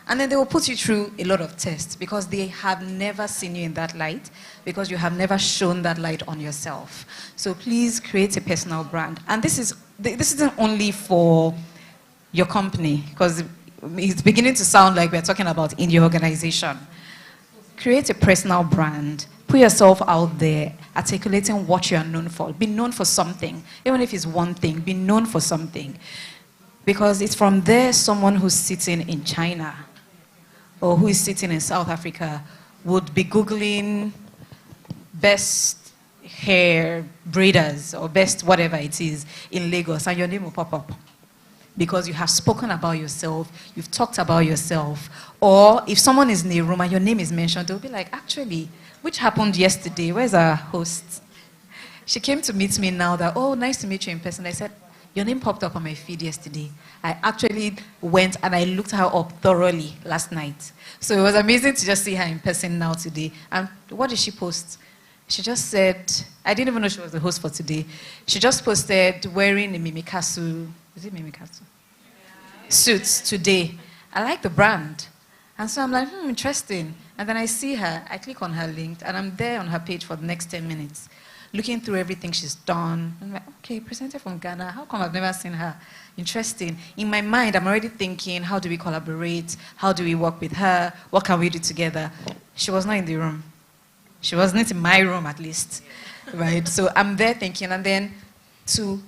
And then they will put you through a lot of tests because they have never seen you in that light, because you have never shown that light on yourself. So please create a personal brand. And this isn't only for your company, because it's beginning to sound like we're talking about in your organization. Create a personal brand. Put yourself out there, articulating what you are known for. Be known for something. Even if it's one thing, be known for something. Because it's from there someone who's sitting in China or who is sitting in South Africa would be Googling best hair braiders or best whatever it is in Lagos, and your name will pop up. Because you have spoken about yourself, you've talked about yourself. Or if someone is in a room and your name is mentioned, they'll be like, actually, which happened yesterday? Where's our host? She came to meet me now that, oh, nice to meet you in person. I said, your name popped up on my feed yesterday. I actually went and I looked her up thoroughly last night. So it was amazing to just see her in person now today. And what did she post? She just said, I didn't even know she was the host for today. She just posted wearing a Mimikasu, is it Mimikasu? Suits today. I like the brand. And so I'm like, interesting. And then I see her, I click on her link, and I'm there on her page for the next 10 minutes, looking through everything she's done. I'm like, okay, presenter from Ghana, how come I've never seen her? Interesting. In my mind, I'm already thinking, how do we collaborate? How do we work with her? What can we do together? She was not in the room. She wasn't in my room, at least, right? So I'm there thinking, and then to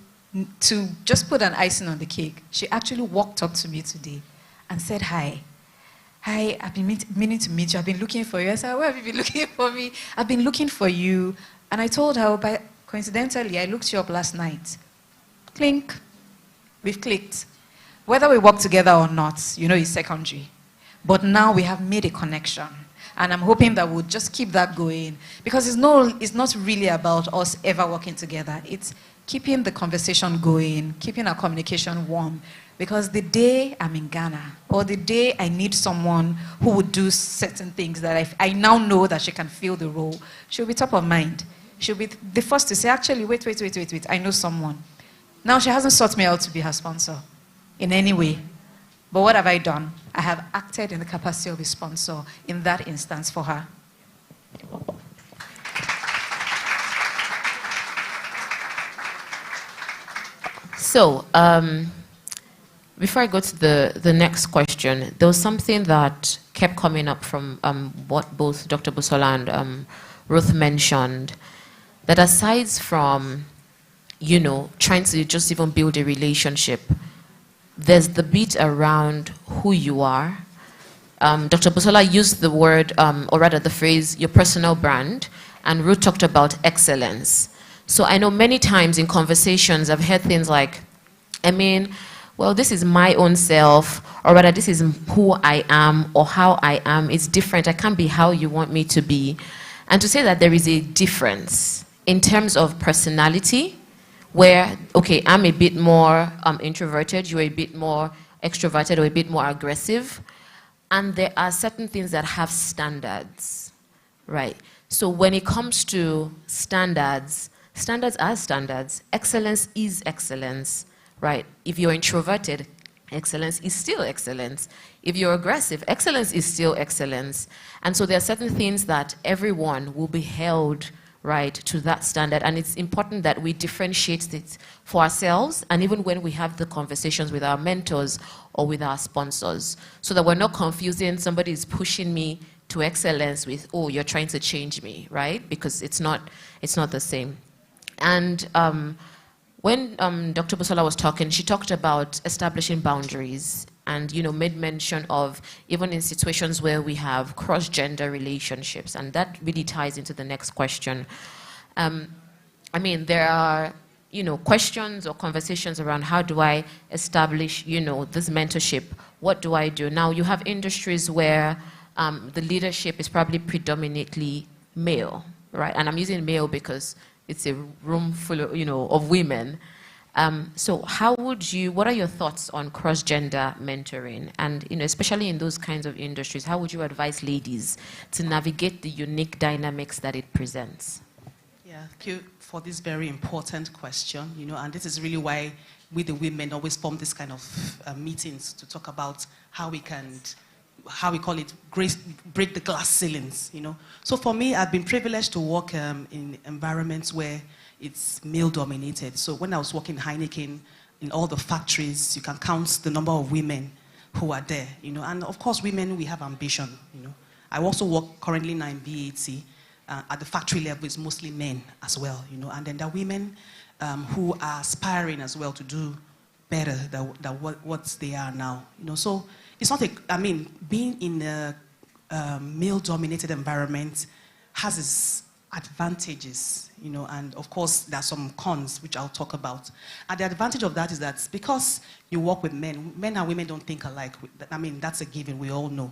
just put an icing on the cake, she actually walked up to me today and said, hi. Hi, I've been meaning to meet you. I've been looking for you. I said, where have you been looking for me? I've been looking for you. And I told her, but coincidentally, I looked you up last night. Clink. We've clicked. Whether we work together or not, you know, is secondary. But now we have made a connection. And I'm hoping that we'll just keep that going. Because it's not really about us ever working together. It's keeping the conversation going, keeping our communication warm. Because the day I'm in Ghana, or the day I need someone who would do certain things that I now know that she can fill the role, she'll be top of mind. She'll be the first to say, actually, wait, I know someone. Now, she hasn't sought me out to be her sponsor in any way. But what have I done? I have acted in the capacity of a sponsor in that instance for her. So, Before I go to the next question, there was something that kept coming up from what both Dr. Busola and Ruth mentioned, that aside from, you know, trying to just even build a relationship, there's the bit around who you are. Dr. Busola used the word, or rather the phrase, your personal brand, and Ruth talked about excellence. So I know many times in conversations I've heard things like, I mean, well, this is my own self, or rather this is who I am or how I am. It's different. I can't be how you want me to be. And to say that there is a difference in terms of personality, where, okay, I'm a bit more introverted, you're a bit more extroverted or a bit more aggressive, and there are certain things that have standards, right? So when it comes to standards, standards are standards. Excellence is excellence. Right? If you're introverted, excellence is still excellence. If you're aggressive, excellence is still excellence. And so there are certain things that everyone will be held, right, to that standard. And it's important that we differentiate it for ourselves, and even when we have the conversations with our mentors or with our sponsors, so that we're not confusing somebody is pushing me to excellence with, oh, you're trying to change me, right? Because it's not the same. And when Dr. Busola was talking, she talked about establishing boundaries and, you know, made mention of even in situations where we have cross-gender relationships, and that really ties into the next question. I mean, there are, you know, questions or conversations around how do I establish, you know, this mentorship? What do I do? Now, you have industries where the leadership is probably predominantly male, right? And I'm using male because it's a room full of, you know, of women. So how would you, what are your thoughts on cross-gender mentoring? And, you know, especially in those kinds of industries, how would you advise ladies to navigate the unique dynamics that it presents? Yeah, thank you for this very important question, you know, and this is really why we the women always form this kind of meetings to talk about how we can, how we call it, break the glass ceilings, you know. So for me, I've been privileged to work in environments where it's male-dominated. So when I was working Heineken, in all the factories, you can count the number of women who are there, you know. And of course, women, we have ambition, you know. I also work currently now in BAT. At the factory level, it's mostly men as well, you know. And then there are women who are aspiring as well to do better than what they are now, you know. So it's not I mean, being in a male-dominated environment has its advantages, you know, and of course there are some cons which I'll talk about. And the advantage of that is that because you work with men and women don't think alike. I mean, that's a given, we all know.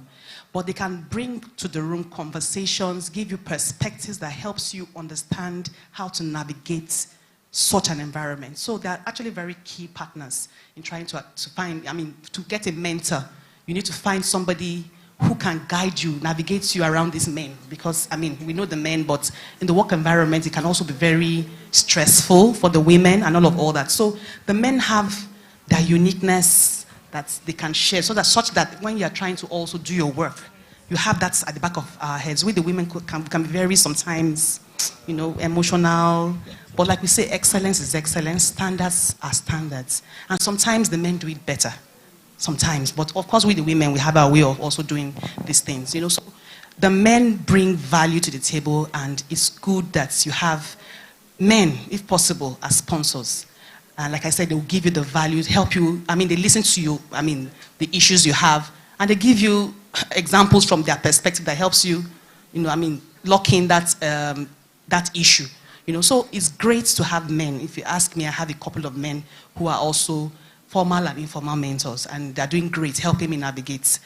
But they can bring to the room conversations, give you perspectives that helps you understand how to navigate such an environment. So they're actually very key partners in trying to find, I mean, to get a mentor, you need to find somebody who can guide you, navigate you around these men. Because, I mean, we know the men, but in the work environment, it can also be very stressful for the women and all that. So the men have their uniqueness that they can share, so that such that when you're trying to also do your work, you have that at the back of our heads. We, the women, can be very sometimes, you know, emotional. But like we say, excellence is excellence, standards are standards. And sometimes the men do it better. Sometimes, but of course we the women, we have our way of also doing these things, you know. So the men bring value to the table, and it's good that you have men, if possible, as sponsors. And like I said, they'll give you the values, help you, I mean, they listen to you, I mean, the issues you have, and they give you examples from their perspective that helps you, you know, I mean, lock in that, that issue, you know. So it's great to have men. If you ask me, I have a couple of men who are also formal and informal mentors, and they're doing great, helping me navigate.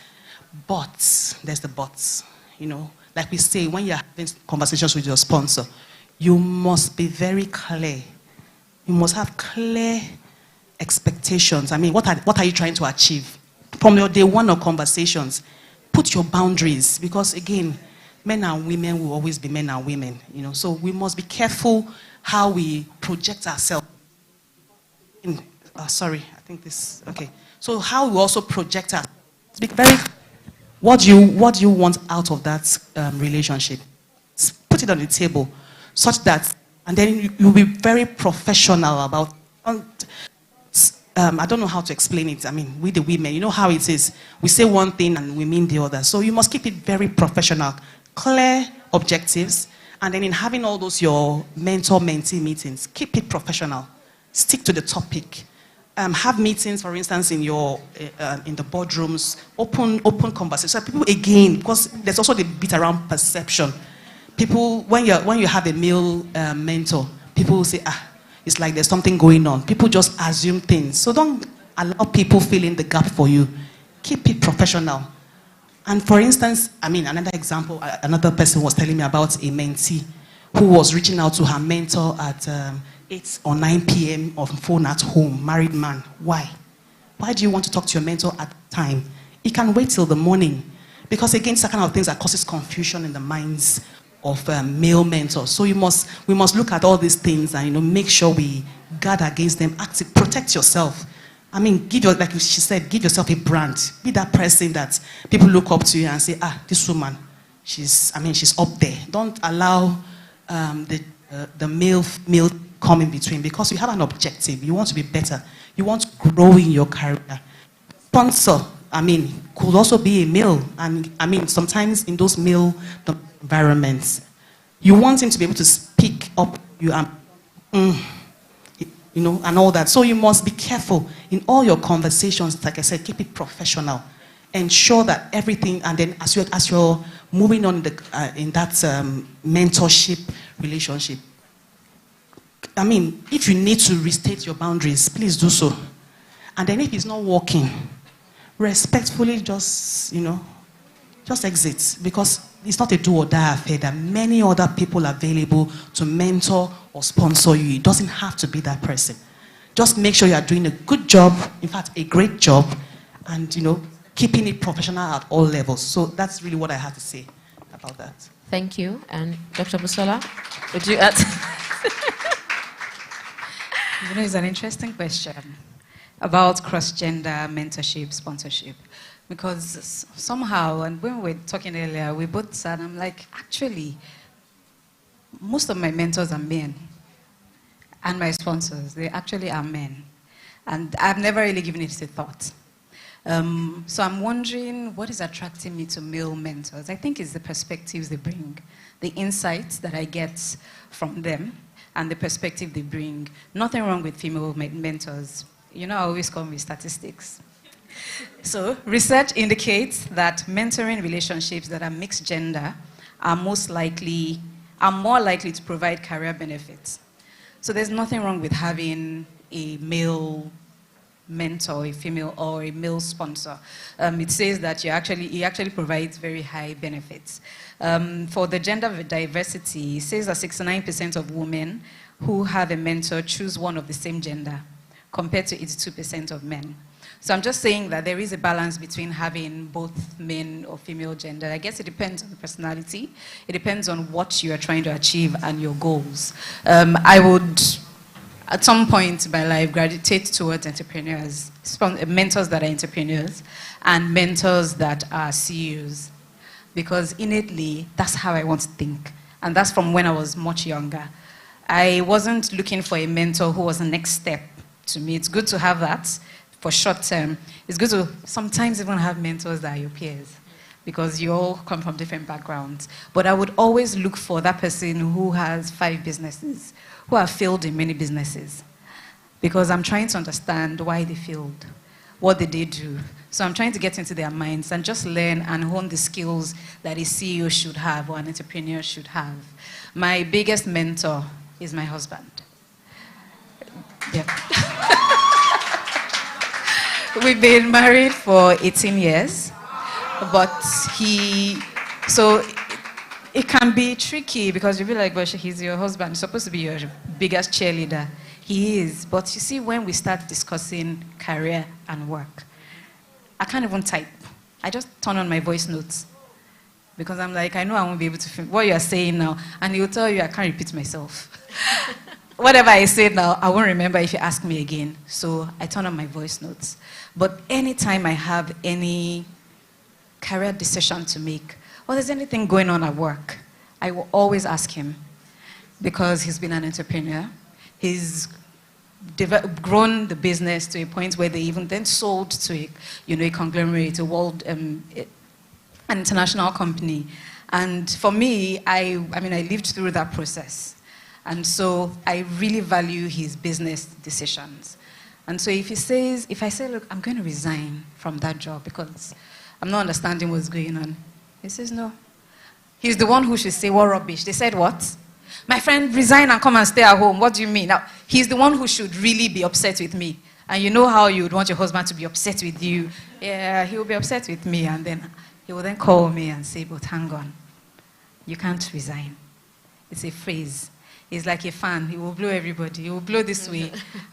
But, there's the buts, you know. Like we say, when you're having conversations with your sponsor, you must be very clear. You must have clear expectations. I mean, what are you trying to achieve? From your day one of conversations, put your boundaries, because again, men and women will always be men and women, you know. So we must be careful how we project ourselves. Sorry, I think this, okay. So how we also project ourselves. Be very, what do you want out of that relationship? Put it on the table, such that, and then you'll be very professional about, I don't know how to explain it. I mean, we the women, you know how it is. We say one thing and we mean the other. So you must keep it very professional, clear objectives, and then in having all those your mentor-mentee meetings, keep it professional. Stick to the topic. Have meetings, for instance, in the boardrooms, open conversations. So people, again, because there's also the bit around perception. People, when you have a male mentor, people will say, it's like there's something going on. People just assume things. So don't allow people fill in the gap for you. Keep it professional. And for instance, I mean, another example, another person was telling me about a mentee who was reaching out to her mentor at 8 or 9 p.m. on phone at home, married man. Why? Why do you want to talk to your mentor at the time? He can wait till the morning. Because again, it's the kind of things that causes confusion in the minds of male mentors. So we must look at all these things and make sure we guard against them. Protect yourself. I mean, like she said, give yourself a brand. Be that person that people look up to you and say, this woman, she's up there. Don't allow the male come in between, because you have an objective. You want to be better. You want to grow in your career. Sponsor, could also be a male. And sometimes in those male environments, you want him to be able to speak up and all that. So you must be careful in all your conversations. Like I said, keep it professional. Ensure that everything, and then as you're moving on in that mentorship relationship, if you need to restate your boundaries, please do so. And then if it's not working, respectfully just exit, because it's not a do or die affair. There are many other people available to mentor or sponsor you. It doesn't have to be that person. Just make sure you are doing a good job, in fact, a great job, and keeping it professional at all levels. So that's really what I have to say about that. Thank you. And Dr. Busola, would you add? It's an interesting question about cross-gender mentorship, sponsorship. Because somehow, and when we were talking earlier, we both said, I'm like, actually, most of my mentors are men. And my sponsors, they actually are men. And I've never really given it a thought. So I'm wondering, what is attracting me to male mentors? I think it's the perspectives they bring, the insights that I get from them, and the perspective they bring. Nothing wrong with female mentors. I always call me statistics. So research indicates that mentoring relationships that are mixed gender are more likely to provide career benefits. So there's nothing wrong with having a male mentor, a female, or a male sponsor. It says that he actually provides very high benefits. For the gender diversity, it says that 69% of women who have a mentor choose one of the same gender, compared to 82% of men. So I'm just saying that there is a balance between having both men or female gender. I guess it depends on the personality. It depends on what you are trying to achieve and your goals. I would, at some point in my life, gravitate towards entrepreneurs, mentors that are entrepreneurs, and mentors that are CEOs. Because innately, that's how I want to think. And that's from when I was much younger. I wasn't looking for a mentor who was the next step to me. It's good to have that for short term. It's good to sometimes even have mentors that are your peers, because you all come from different backgrounds. But I would always look for that person who has 5 businesses, who have failed in many businesses, because I'm trying to understand why they failed, what did they do. So I'm trying to get into their minds and just learn and hone the skills that a CEO should have or an entrepreneur should have. My biggest mentor is my husband. Yep. We've been married for 18 years, but so it can be tricky, because you'll be like, well, he's your husband, he's supposed to be your biggest cheerleader. He is, but you see, when we start discussing career and work, I can't even type. I just turn on my voice notes, because I'm like, I know I won't be able to film what you're saying now, and he'll tell you I can't repeat myself. Whatever I say now, I won't remember if you ask me again. So I turn on my voice notes. But anytime I have any career decision to make, or there's anything going on at work, I will always ask him, because he's been an entrepreneur. He's grown the business to a point where they even then sold to a conglomerate, a world, an international company. And for me, I lived through that process. And so I really value his business decisions. And so if I say, look, I'm going to resign from that job because I'm not understanding what's going on, he says, no. He's the one who should say, what rubbish? They said, what? My friend, resign and come and stay at home. What do you mean? Now, he's the one who should really be upset with me. And you know how you would want your husband to be upset with you. Yeah, he will be upset with me. And then he will then call me and say, but hang on. You can't resign. It's a phrase. He's like a fan. He will blow everybody. He will blow this way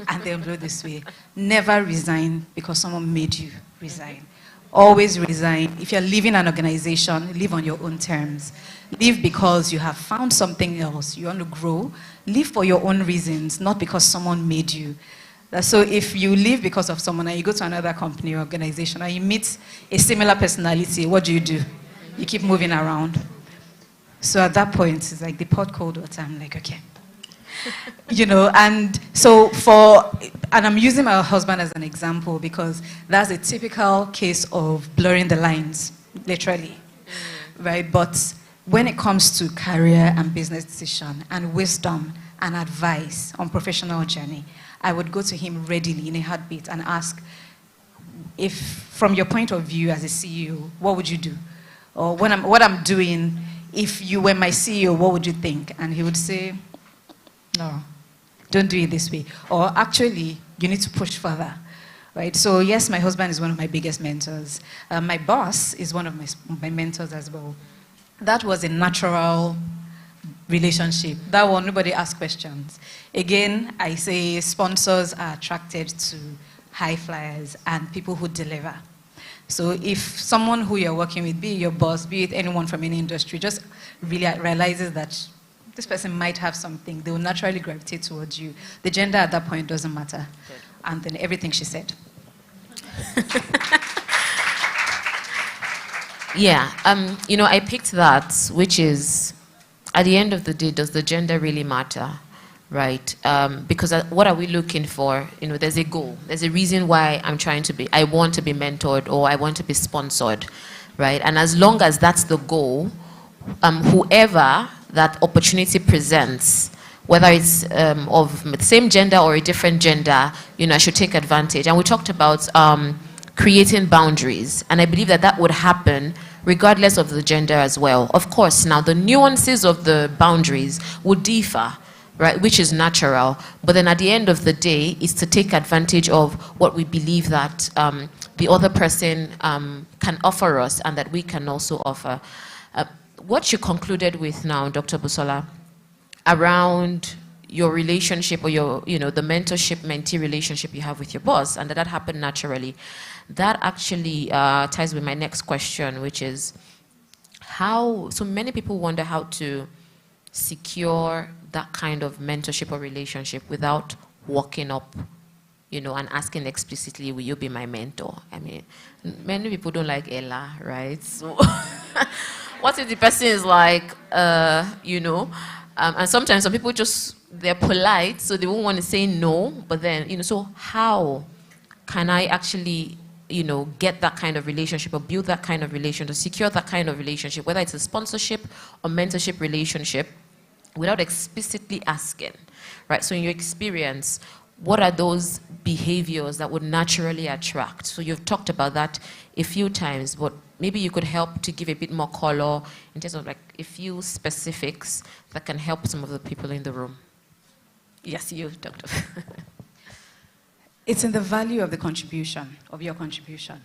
and then blow this way. Never resign because someone made you resign. Always resign. If you're leaving an organization, leave on your own terms. Leave because you have found something else. You want to grow. Leave for your own reasons, not because someone made you. So if you leave because of someone and you go to another company or organization and you meet a similar personality, what do? You keep moving around. So at that point, it's like the pot cold water. I'm like, okay. And so and I'm using my husband as an example because that's a typical case of blurring the lines, literally, right? But when it comes to career and business decision and wisdom and advice on professional journey, I would go to him readily in a heartbeat and ask, if from your point of view as a CEO, what would you do? Or what I'm doing, if you were my CEO, what would you think? And he would say, no, don't do it this way. Or actually, you need to push further, right? So yes, my husband is one of my biggest mentors. My boss is one of my mentors as well. That was a natural relationship. That one, nobody asked questions. Again, I say sponsors are attracted to high flyers and people who deliver. So if someone who you're working with, be it your boss, be it anyone from any industry, just really realizes that this person might have something, they will naturally gravitate towards you. The gender at that point doesn't matter. Good. And then everything she said. Yeah, I picked that, which is, at the end of the day, does the gender really matter, right? Because what are we looking for? There's a goal. There's a reason why I want to be mentored or I want to be sponsored, right? And as long as that's the goal, whoever that opportunity presents, whether it's of the same gender or a different gender, I should take advantage. And we talked about creating boundaries. And I believe that would happen regardless of the gender as well. Of course, now the nuances of the boundaries would differ, right, which is natural. But then at the end of the day, it's to take advantage of what we believe that the other person can offer us and that we can also offer. What you concluded with now, Dr. Busola, around your relationship or the mentorship-mentee relationship you have with your boss, and that happened naturally, that actually ties with my next question, which is so many people wonder how to secure that kind of mentorship or relationship without walking up, and asking explicitly, will you be my mentor? I mean, many people don't like Ella, right? So what if the person is like, and sometimes some people they're polite, so they won't want to say no, but then, so how can I actually, get that kind of relationship or build that kind of relationship, secure that kind of relationship, whether it's a sponsorship or mentorship relationship, without explicitly asking, right? So in your experience, what are those behaviors that would naturally attract? So you've talked about that a few times, but maybe you could help to give a bit more color in terms of like a few specifics that can help some of the people in the room. Yes, you, Doctor. It's in the value of the contribution, of your contribution.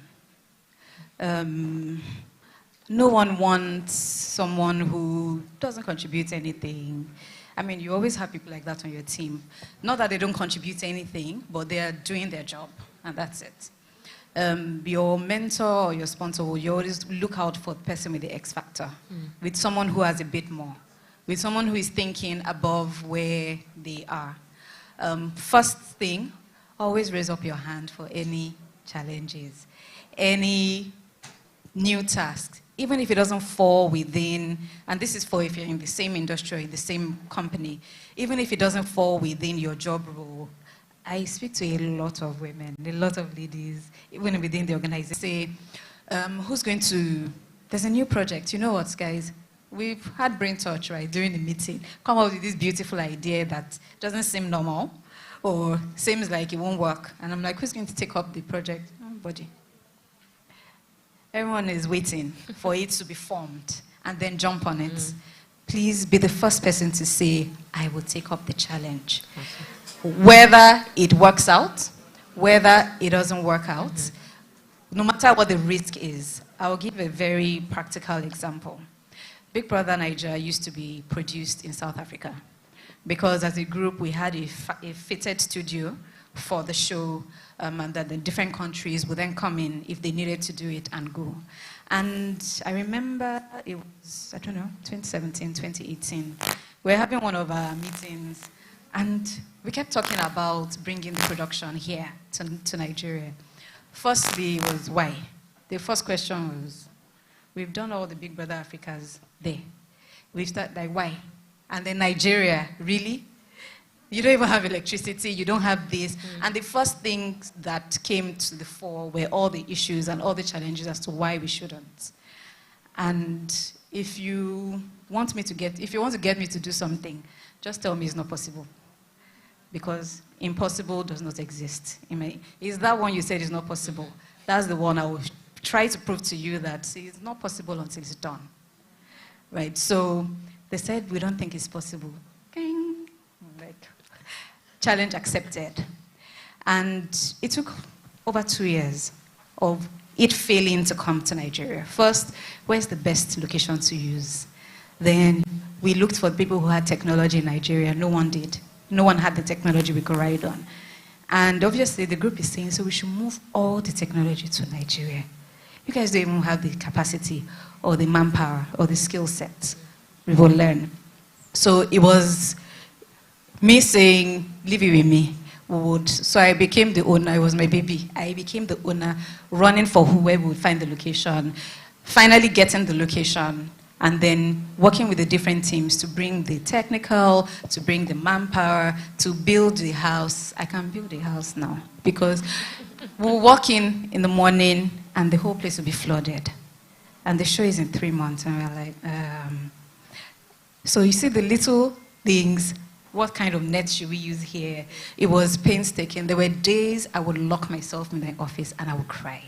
No one wants someone who doesn't contribute anything. I mean, you always have people like that on your team. Not that they don't contribute anything, but they are doing their job, and that's it. Your mentor or your sponsor, you always look out for the person with the X factor, with someone who has a bit more, with someone who is thinking above where they are. First thing, always raise up your hand for any challenges, any new tasks, even if it doesn't fall within, and this is for if you're in the same industry or in the same company, even if it doesn't fall within your job role, I speak to a lot of women, a lot of ladies, even within the organization. Say, who's going to, there's a new project. You know what, guys? We've had brain touch, right, during the meeting. Come up with this beautiful idea that doesn't seem normal or seems like it won't work. And I'm like, who's going to take up the project? Nobody. Everyone is waiting for it to be formed and then jump on it. Please be the first person to say, I will take up the challenge. Whether it works out, whether it doesn't work out, no matter what the risk is. I'll give a very practical example. Big Brother Nigeria used to be produced in South Africa because as a group we had a fitted studio for the show, and that the different countries would then come in if they needed to do it and go. And I remember it was, I don't know, 2017, 2018. We were having one of our meetings and we kept talking about bringing the production here to Nigeria. Firstly was why? The first question was, we've done all the Big Brother Africas there. We've started like, why? And then Nigeria, really? You don't even have electricity, you don't have this. And the first things that came to the fore were all the issues and all the challenges as to why we shouldn't. And if you want to get me to do something, just tell me it's not possible. Because impossible does not exist. Is that one you said is not possible? That's the one I will try to prove to you that it's not possible until it's done. Right, so they said, we don't think it's possible. Like, challenge accepted. And it took over 2 years of it failing to come to Nigeria. First, where's the best location to use? Then we looked for people who had technology in Nigeria. No one did. No one had the technology we could ride on. And obviously the group is saying, so we should move all the technology to Nigeria. You guys don't even have the capacity or the manpower or the skill set. We will learn. So it was me saying, leave it with me. So I became the owner. It was my baby. I became the owner, running for whoever would find the location, finally getting the location, and then working with the different teams to bring the technical, to bring the manpower, to build the house. I can build a house now because we'll walk in the morning and the whole place will be flooded. And the show is in 3 months. And we're like, So you see the little things. What kind of net should we use here? It was painstaking. There were days I would lock myself in my office and I would cry.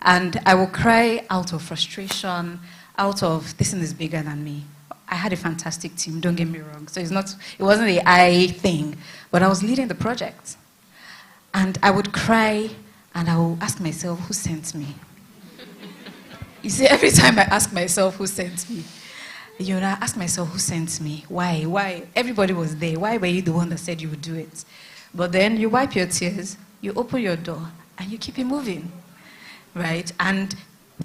And I would cry out of frustration, out of, this thing is bigger than me. I had a fantastic team, don't get me wrong. So it wasn't the I thing, but I was leading the project. And I would cry and I would ask myself, who sent me? You see, every time I ask myself who sent me, I ask myself, who sent me? Why? Why? Everybody was there. Why were you the one that said you would do it? But then you wipe your tears, you open your door, and you keep it moving, right? And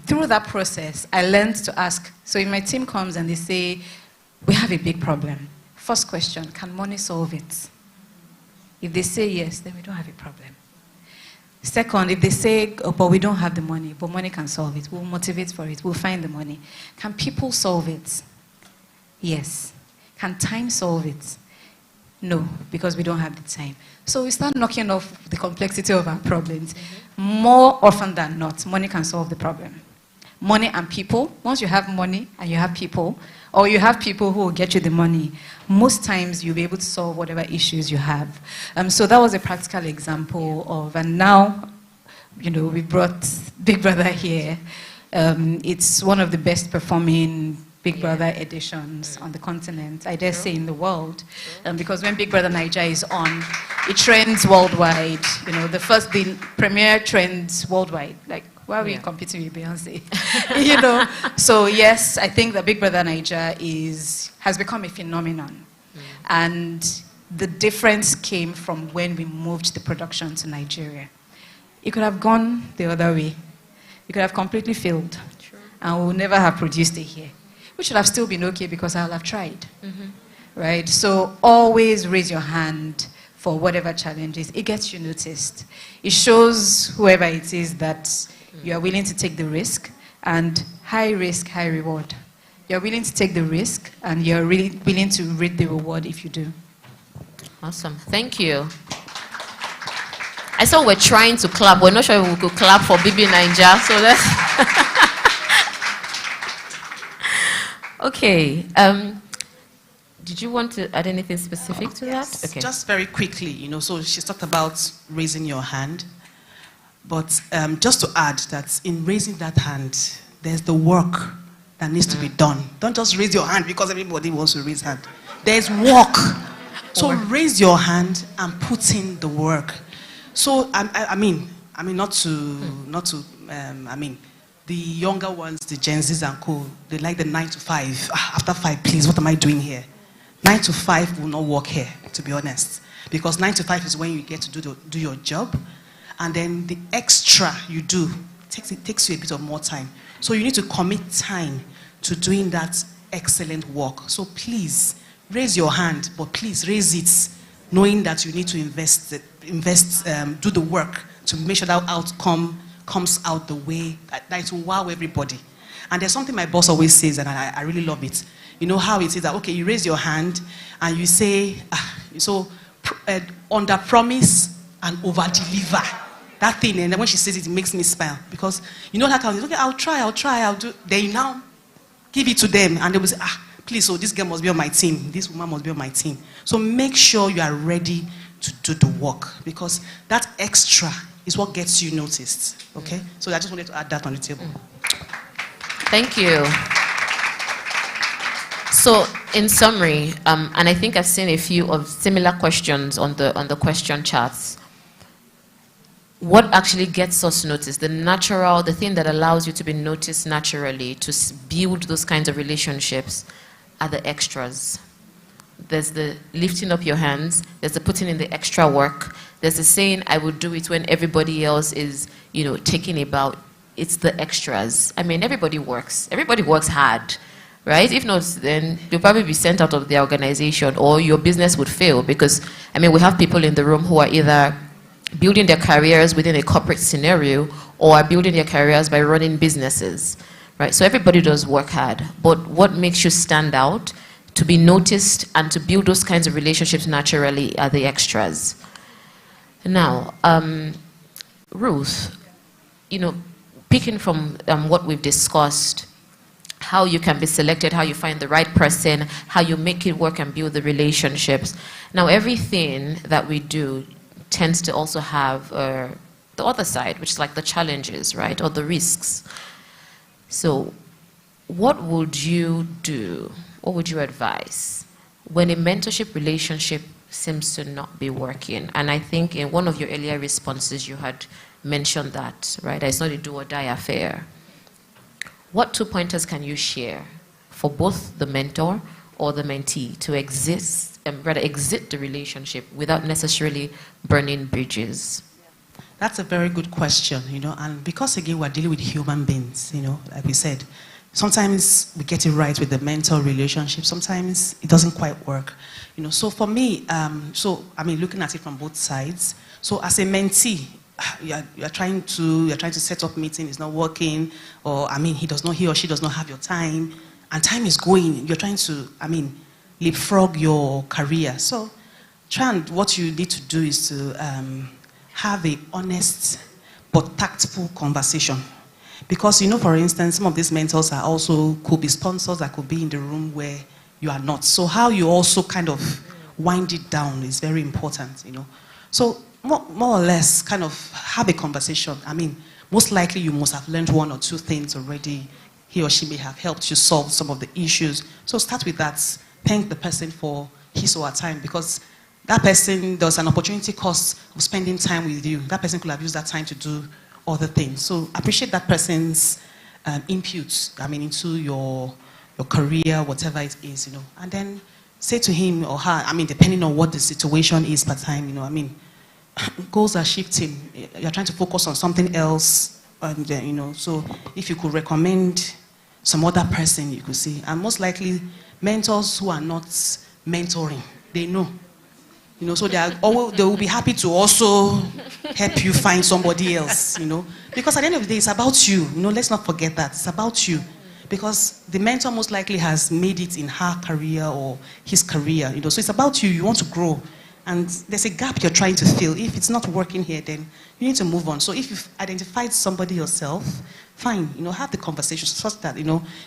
through that process, I learned to ask. So if my team comes and they say, we have a big problem. First question, can money solve it? If they say yes, then we don't have a problem. Second, if they say, oh, but we don't have the money, but money can solve it, we'll motivate for it, we'll find the money. Can people solve it? Yes. Can time solve it? No, because we don't have the time. So we start knocking off the complexity of our problems. More often than not, money can solve the problem. Money and people, once you have money and you have people, or you have people who will get you the money, most times you'll be able to solve whatever issues you have. So that was a practical example of, and now, we brought Big Brother here. It's one of the best performing Big Brother editions on the continent, I dare say in the world. Because when Big Brother Nigeria is on, it trends worldwide. The premiere trends worldwide. Like, why are we competing with Beyonce? So yes, I think that Big Brother Nigeria has become a phenomenon. And the difference came from when we moved the production to Nigeria. It could have gone the other way. It could have completely failed. And we would never have produced it here. We should have still been okay because I'll have tried. Right? So always raise your hand for whatever challenges. It gets you noticed. It shows whoever it is that you are willing to take the risk, and high risk, high reward. You're willing to take the risk, and you're really willing to reap the reward if you do. Awesome. Thank you. I saw we're trying to clap. We're not sure if we could clap for Bibi Naija. So let's. Okay. Did you want to add anything specific to that? Okay. Just very quickly, so she's talked about raising your hand. But just to add that in raising that hand, there's the work that needs to be done. Don't just raise your hand because everybody wants to raise hand. There's work. So raise your hand and put in the work. So I mean, the younger ones, the Gen Zs and co, they like the 9 to 5. After 5, please, what am I doing here? 9 to 5 will not work here, to be honest, because 9 to 5 is when you get to do your job, and then the extra you do takes you a bit of more time. So you need to commit time to doing that excellent work. So please raise your hand, but please raise it knowing that you need to do the work to make sure that outcome comes out the way that it will wow everybody. And there's something my boss always says, and I really love it. You know how it is that, okay, you raise your hand and you say, under promise and over deliver. That thing, and then when she says it, it makes me smile. Because you know that kind of, okay, I'll try, I'll do. Then you now give it to them, and they will say, please, so this girl must be on my team. This woman must be on my team. So make sure you are ready to do the work, because that extra is what gets you noticed. Okay? So I just wanted to add that on the table. Thank you. So, in summary, and I think I've seen a few of similar questions on the question charts. What actually gets us noticed, the thing that allows you to be noticed naturally, to build those kinds of relationships, are the extras. There's the lifting up your hands, there's the putting in the extra work, there's the saying, I will do it when everybody else is, taking a bow. It's the extras. I mean, everybody works hard, right? If not, then you'll probably be sent out of the organization, or your business would fail, because, we have people in the room who are either building their careers within a corporate scenario, or are building their careers by running businesses, right? So everybody does work hard, but what makes you stand out, to be noticed, and to build those kinds of relationships naturally are the extras. Now, Ruth, picking from what we've discussed, how you can be selected, how you find the right person, how you make it work and build the relationships. Now, everything that we do tends to also have the other side, which is like the challenges, right, or the risks. So what would you do? What would you advise when a mentorship relationship seems to not be working? And I think in one of your earlier responses, you had mentioned that, right? It's not a do or die affair. What 2 pointers can you share for both the mentor or the mentee to exit the relationship without necessarily burning bridges? That's a very good question, and because again we're dealing with human beings, like we said, sometimes we get it right with the mentor relationship, sometimes it doesn't quite work, So for me, looking at it from both sides, so as a mentee, you're trying to set up meeting, it's not working, or he or she does not have your time, and time is going. You're trying to leapfrog your career. So what you need to do is to have a honest but tactful conversation. Because, for instance, some of these mentors could be sponsors that could be in the room where you are not. So how you also kind of wind it down is very important, So more or less kind of have a conversation. Most likely you must have learned 1 or 2 things already. He or she may have helped you solve some of the issues. So start with that. Thank the person for his or her time, because that person, there's an opportunity cost of spending time with you. That person could have used that time to do other things. So appreciate that person's input, into your career, whatever it is, And then say to him or her, depending on what the situation is per time, goals are shifting. You're trying to focus on something else, and so if you could recommend some other person, you could see. And most likely, mentors who are not mentoring, they know. So they will be happy to also help you find somebody else, Because at the end of the day, it's about you. Let's not forget that. It's about you. Because the mentor most likely has made it in her career or his career, So it's about you. You want to grow. and there's a gap you're trying to fill. If it's not working here, then you need to move on. So if you've identified somebody yourself, fine, have the conversation such that,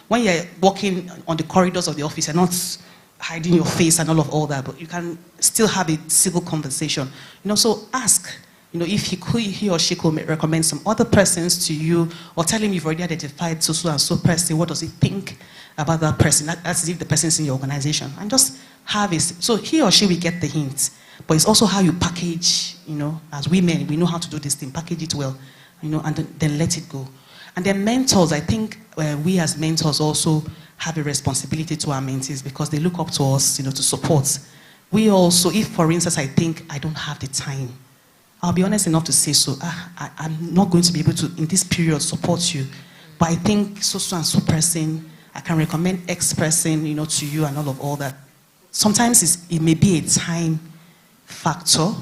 when you're walking on the corridors of the office, you're not hiding your face and all that, but you can still have a civil conversation. So ask, if he or she could recommend some other persons to you, or tell him you've already identified so and so person, what does he think about that person? That's if the person's in your organization. And just have it. So he or she will get the hint. But it's also how you package, as women, we know how to do this thing, package it well, and then let it go. And then mentors, I think we as mentors also have a responsibility to our mentees because they look up to us, to support. We also, if for instance, I think I don't have the time, I'll be honest enough to say so. I'm not going to be able to, in this period, support you. But I think so and so person, I can recommend X person, to you and all that. Sometimes it may be a time factor,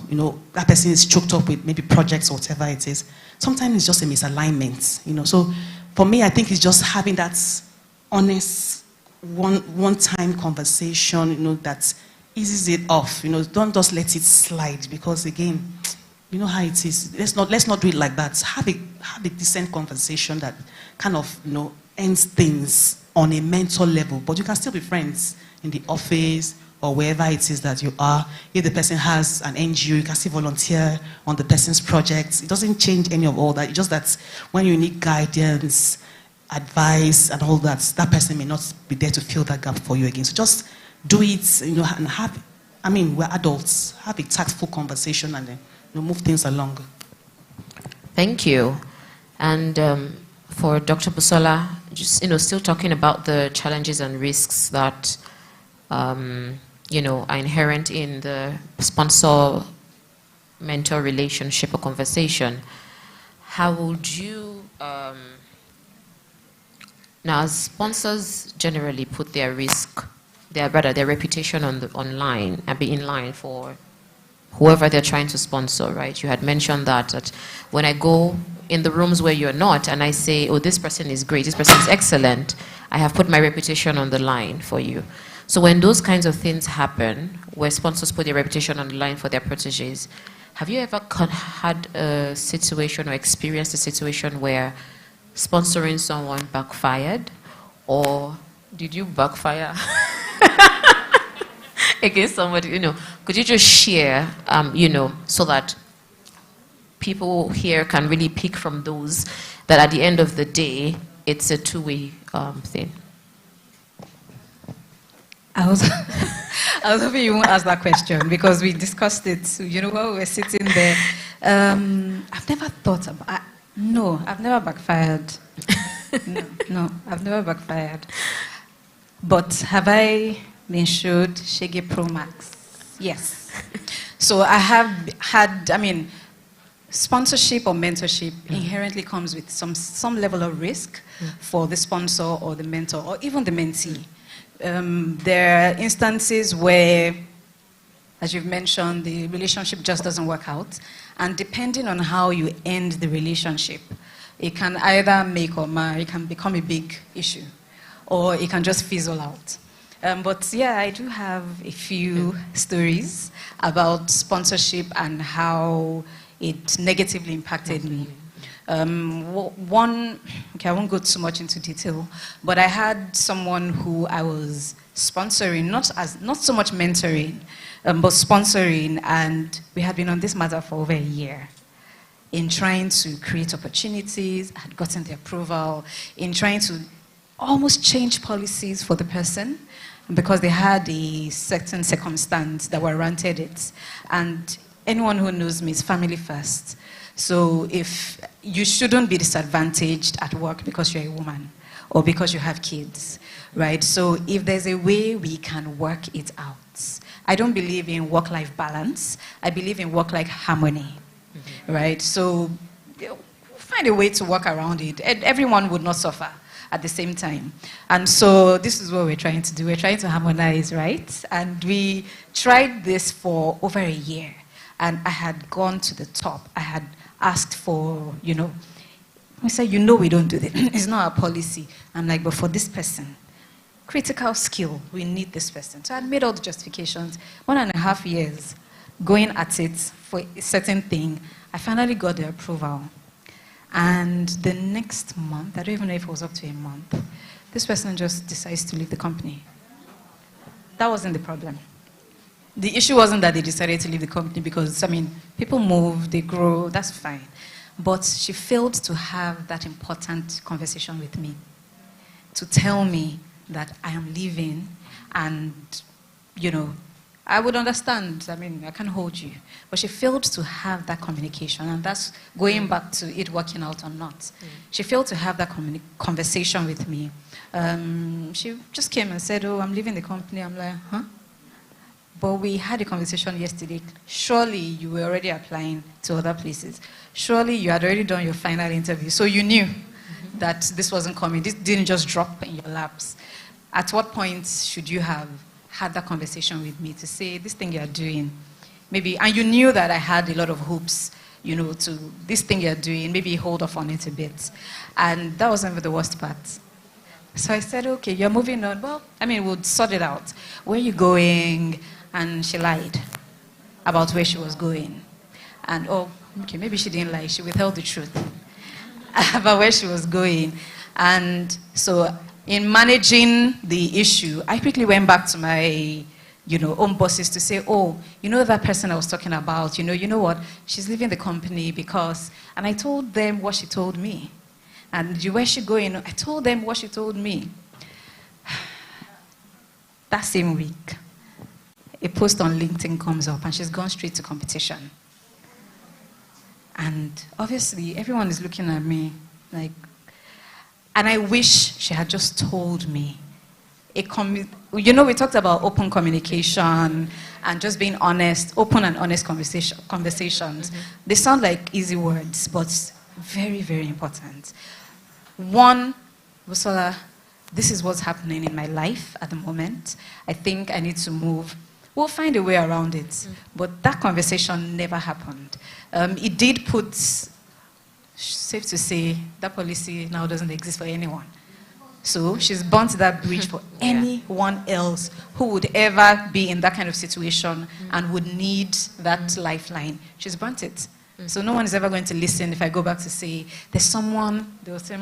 that person is choked up with maybe projects or whatever it is. Sometimes it's just a misalignment, So for me, I think it's just having that honest one-time conversation, that eases it off. Don't just let it slide because again, you know how it is. Let's not do it like that. Have a decent conversation that kind of ends things on a mental level, but you can still be friends in the office or wherever it is that you are. If the person has an NGO, you can still volunteer on the person's projects. It doesn't change any of all that. It's just that when you need guidance, advice, and all that, that person may not be there to fill that gap for you again. So just do it, and have, we're adults. Have a tactful conversation and then move things along. Thank you. And for Dr. Busola, just, still talking about the challenges and risks that are inherent in the sponsor-mentor relationship or conversation. How would you, now as sponsors generally put their reputation on online and be in line for whoever they're trying to sponsor, right? You had mentioned that when I go in the rooms where you're not and I say, oh, this person is great, this person is excellent, I have put my reputation on the line for you. So when those kinds of things happen, where sponsors put their reputation on the line for their proteges, have you ever had a situation or experienced a situation where sponsoring someone backfired? Or did you backfire against somebody? Could you just share, so that people here can really pick from those that at the end of the day, it's a two-way thing? I was hoping you won't ask that question because we discussed it, while we were sitting there. I've never thought about, no, I've never backfired. No, I've never backfired. But have I been showed Shege Pro Max? Yes. So I have had, sponsorship or mentorship inherently comes with some level of risk for the sponsor or the mentor or even the mentee. There are instances where, as you've mentioned, the relationship just doesn't work out. And depending on how you end the relationship, it can either make or mar, it can become a big issue, or it can just fizzle out. But yeah, I do have a few stories about sponsorship and how it negatively impacted me. One, okay, I won't go too much into detail, but I had someone who I was sponsoring, not so much mentoring, but sponsoring, and we had been on this matter for over a year in trying to create opportunities. I had gotten the approval, in trying to almost change policies for the person because they had a certain circumstance that warranted it. And anyone who knows me is family first. So if you shouldn't be disadvantaged at work because you're a woman or because you have kids, right? So if there's a way we can work it out. I don't believe in work-life balance. I believe in work-life harmony, right? So find a way to work around it. Everyone would not suffer at the same time. And so this is what we're trying to do. We're trying to harmonize, right? And we tried this for over a year. And I had gone to the top. I had asked for, we said, we don't do this. It's not our policy. I'm like, but for this person, critical skill, we need this person. So I made all the justifications. 1.5 years going at it for a certain thing, I finally got the approval. And the next month, I don't even know if it was up to a month, this person just decides to leave the company. That wasn't the problem. The issue wasn't that they decided to leave the company because, I mean, people move, they grow, that's fine. But she failed to have that important conversation with me, to tell me that I am leaving and, you know, I would understand. I mean, I can't hold you. But she failed to have that communication, and that's going back to it working out or not. She failed to have that conversation with me. She just came and said, oh, I'm leaving the company. I'm like, huh? But we had a conversation yesterday. Surely you were already applying to other places. Surely you had already done your final interview. So you knew that this wasn't coming. This didn't just drop in your laps. At what point should you have had that conversation with me to say, this thing you're doing, maybe, and you knew that I had a lot of hopes, you know, to this thing you're doing, maybe hold off on it a bit. And that wasn't even the worst part. So I said, okay, you're moving on. Well, I mean, we'll sort it out. Where are you going? And she lied about where she was going. And, oh, okay, maybe she didn't lie. She withheld the truth about where she was going. And so in managing the issue, I quickly went back to my, you know, own bosses to say, oh, you know that person I was talking about, you know what? She's leaving the company because, and I told them what she told me. And where's she going? I told them what she told me. That same week, a post on LinkedIn comes up and she's gone straight to competition. And obviously, everyone is looking at me like, and I wish she had just told me. You know, we talked about open communication and just being honest, open and honest conversations. They sound like easy words, but very, very important. One, Busola, this is what's happening in my life at the moment. I think I need to move. We'll find a way around it. But that conversation never happened. It did put, safe to say, that policy now doesn't exist for anyone. So she's burnt that bridge for anyone else who would ever be in that kind of situation and would need that lifeline. She's burnt it. So no one is ever going to listen if I go back to say, there's someone, they'll say,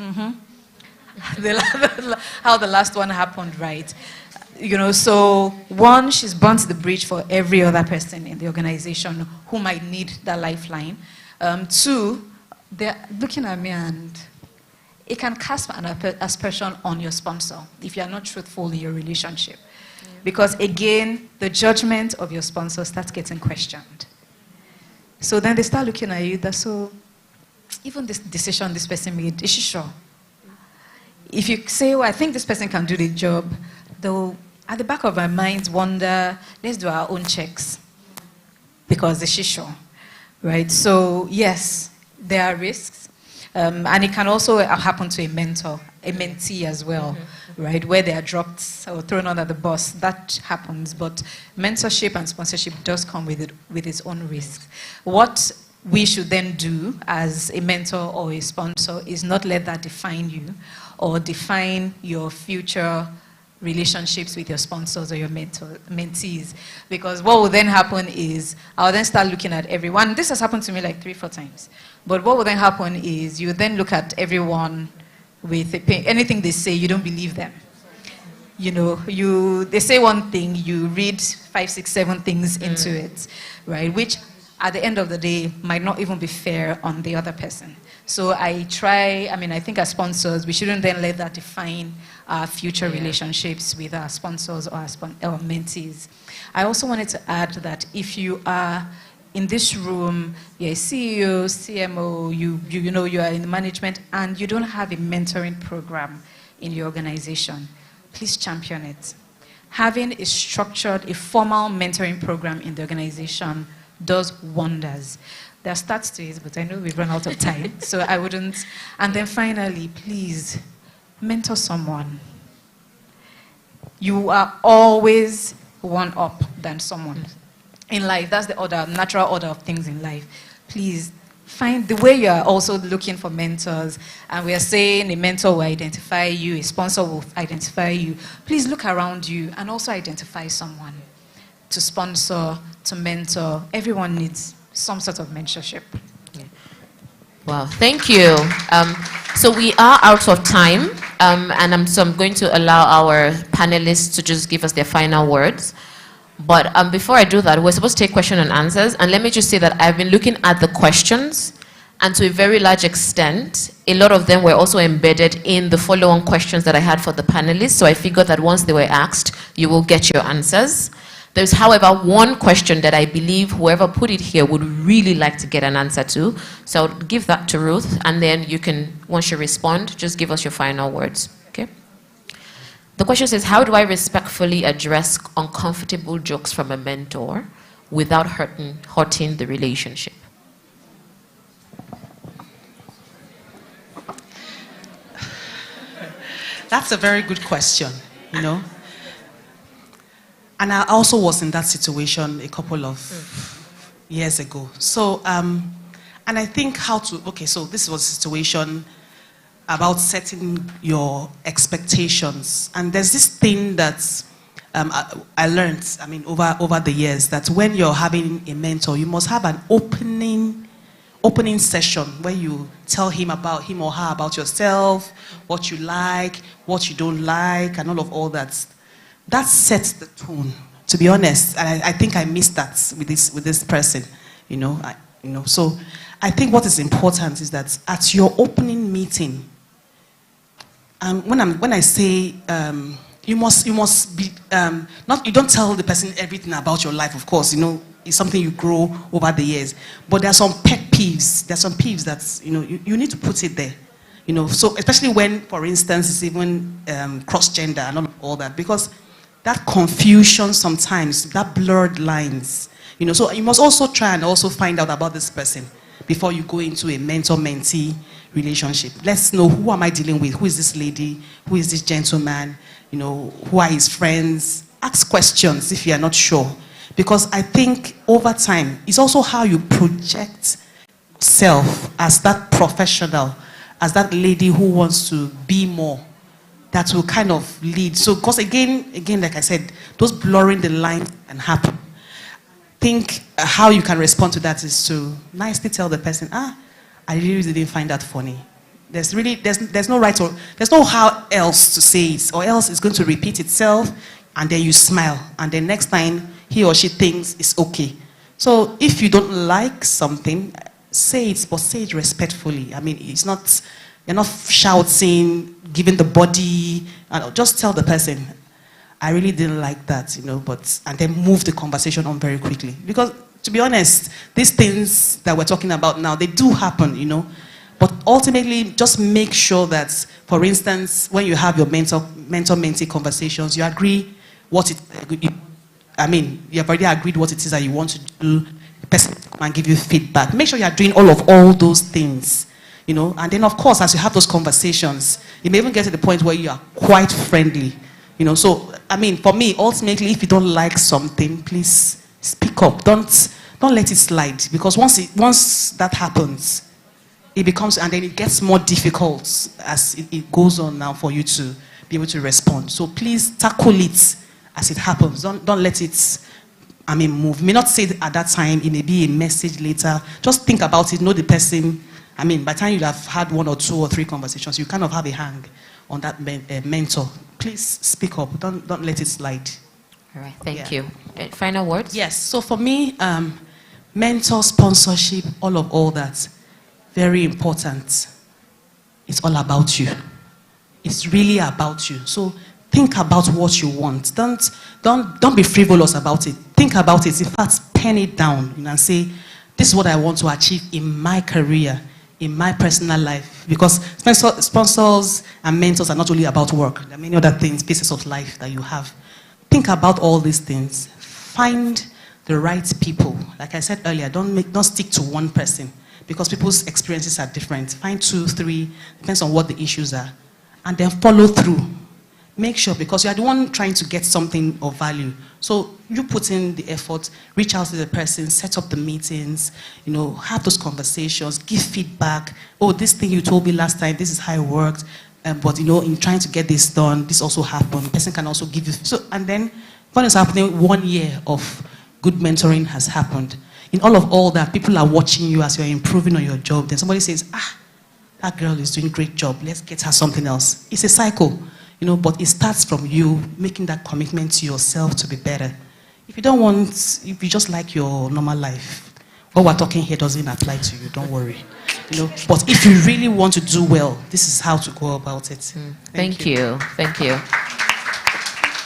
how the last one happened, right? You know, so one, she's burnt the bridge for every other person in the organization who might need that lifeline. Two, they're looking at me and it can cast an aspersion on your sponsor if you're not truthful in your relationship. Because again, the judgment of your sponsor starts getting questioned. So then they start looking at you, so even this decision this person made, is she sure? If you say, well, I think this person can do the job, they'll, at the back of our minds, wonder, let's do our own checks. Because is she sure? Right? So yes, there are risks. And it can also happen to a mentor, a mentee as well, right? Where they are dropped or thrown under the bus. That happens. But mentorship and sponsorship does come with its own risks. What we should then do as a mentor or a sponsor is not let that define you or define your future relationships with your sponsors or your mentees. Because what will then happen is I'll then start looking at everyone. This has happened to me like 3-4 times. But what will then happen is you then look at everyone with anything they say, you don't believe them. You know, they say one thing, you read 5, 6, 7 things into it, right? Which at the end of the day might not even be fair on the other person. So I think as sponsors, we shouldn't then let that define our future relationships with our sponsors or our mentees. I also wanted to add that if you are in this room, you're a CEO, CMO, you know you are in management and you don't have a mentoring program in your organization, please champion it. Having a structured, a formal mentoring program in the organization does wonders. There are stats to it, but I know we've run out of time, so I wouldn't. And then finally, please, mentor someone. You are always one up than someone in life. That's the order, natural order of things in life. Please, find the way you are also looking for mentors, and we are saying a mentor will identify you, a sponsor will identify you. Please look around you and also identify someone. to sponsor, to mentor. Everyone needs some sort of mentorship. Wow, thank you. So we are out of time, and so I'm going to allow our panelists to just give us their final words. But before I do that, we're supposed to take question and answers. And let me just say that I've been looking at the questions, and to a very large extent, a lot of them were also embedded in the follow-on questions that I had for the panelists. So I figured that once they were asked, you will get your answers. There's, however, one question that I believe whoever put it here would really like to get an answer to. So I'll give that to Ruth, and then you can, once you respond, just give us your final words, okay? The question says, how do I respectfully address uncomfortable jokes from a mentor without hurting the relationship? That's a very good question, you know. And I also was in that situation a couple of years ago. So, and I think so this was a situation about setting your expectations. And there's this thing that I learned, over the years, that when you're having a mentor, you must have an opening session where you tell him or her about yourself, what you like, what you don't like, and all that. That sets the tone, to be honest. And I think I missed that with this person, So I think what is important is that at your opening meeting, when I say you must be you don't tell the person everything about your life, of course. It's something you grow over the years. But there are some pet peeves. There are some peeves that you need to put it there. So especially when, for instance, it's even cross-gender and all that, because that confusion sometimes, that blurred lines, so you must also try and also find out about this person before you go into a mentor-mentee relationship. Let's know, who am I dealing with? Who is this lady? Who is this gentleman? Who are his friends? Ask questions if you are not sure. Because I think over time, it's also how you project yourself as that professional, as that lady who wants to be more, that will kind of lead. So, because again, like I said, those blurring the line can happen. I think how you can respond to that is to nicely tell the person, I really didn't find that funny. There's no right or there's no how else to say it, or else it's going to repeat itself, and then you smile, and then next time he or she thinks it's okay. So if you don't like something, say it, but say it respectfully. You're not shouting, giving the body. Just tell the person, I really didn't like that, and then move the conversation on very quickly. Because, to be honest, these things that we're talking about now, they do happen, But ultimately, just make sure that, for instance, when you have your mentor-mentee conversations, you agree what you've already agreed what it is that you want to do. The person can give you feedback. Make sure you are doing all those things. And then, of course, as you have those conversations, you may even get to the point where you are quite friendly. So, for me, ultimately, if you don't like something, please speak up. Don't let it slide. Because once that happens, it becomes, and then it gets more difficult as it goes on now for you to be able to respond. So please tackle it as it happens. Don't let it, move. You may not say it at that time. It may be a message later. Just think about it. Know the person. By the time you have had 1 or 2 or 3 conversations, you kind of have a hang on that mentor. Please speak up. Don't let it slide. All right. Thank you. Final words? Yes. So for me, mentor, sponsorship, all that, very important. It's all about you. It's really about you. So think about what you want. Don't be frivolous about it. Think about it. In fact, pen it down and say, this is what I want to achieve in my career, in my personal life. Because sponsors and mentors are not only about work. There are many other things, pieces of life that you have. Think about all these things. Find the right people. Like I said earlier, don't stick to one person, because people's experiences are different. Find 2, 3, depends on what the issues are. And then follow through. Make sure, because you are the one trying to get something of value. So you put in the effort, reach out to the person, set up the meetings, have those conversations, give feedback. Oh, this thing you told me last time, this is how it worked. But in trying to get this done, this also happened. The person can also give you. So, and then What is happening? 1 year of good mentoring has happened. In all that, people are watching you as you're improving on your job. Then somebody says, that girl is doing a great job. Let's get her something else. It's a cycle, but it starts from you making that commitment to yourself to be better. If you just like your normal life, what we're talking here doesn't apply to you, don't worry. But if you really want to do well, this is how to go about it. Thank you. Thank you.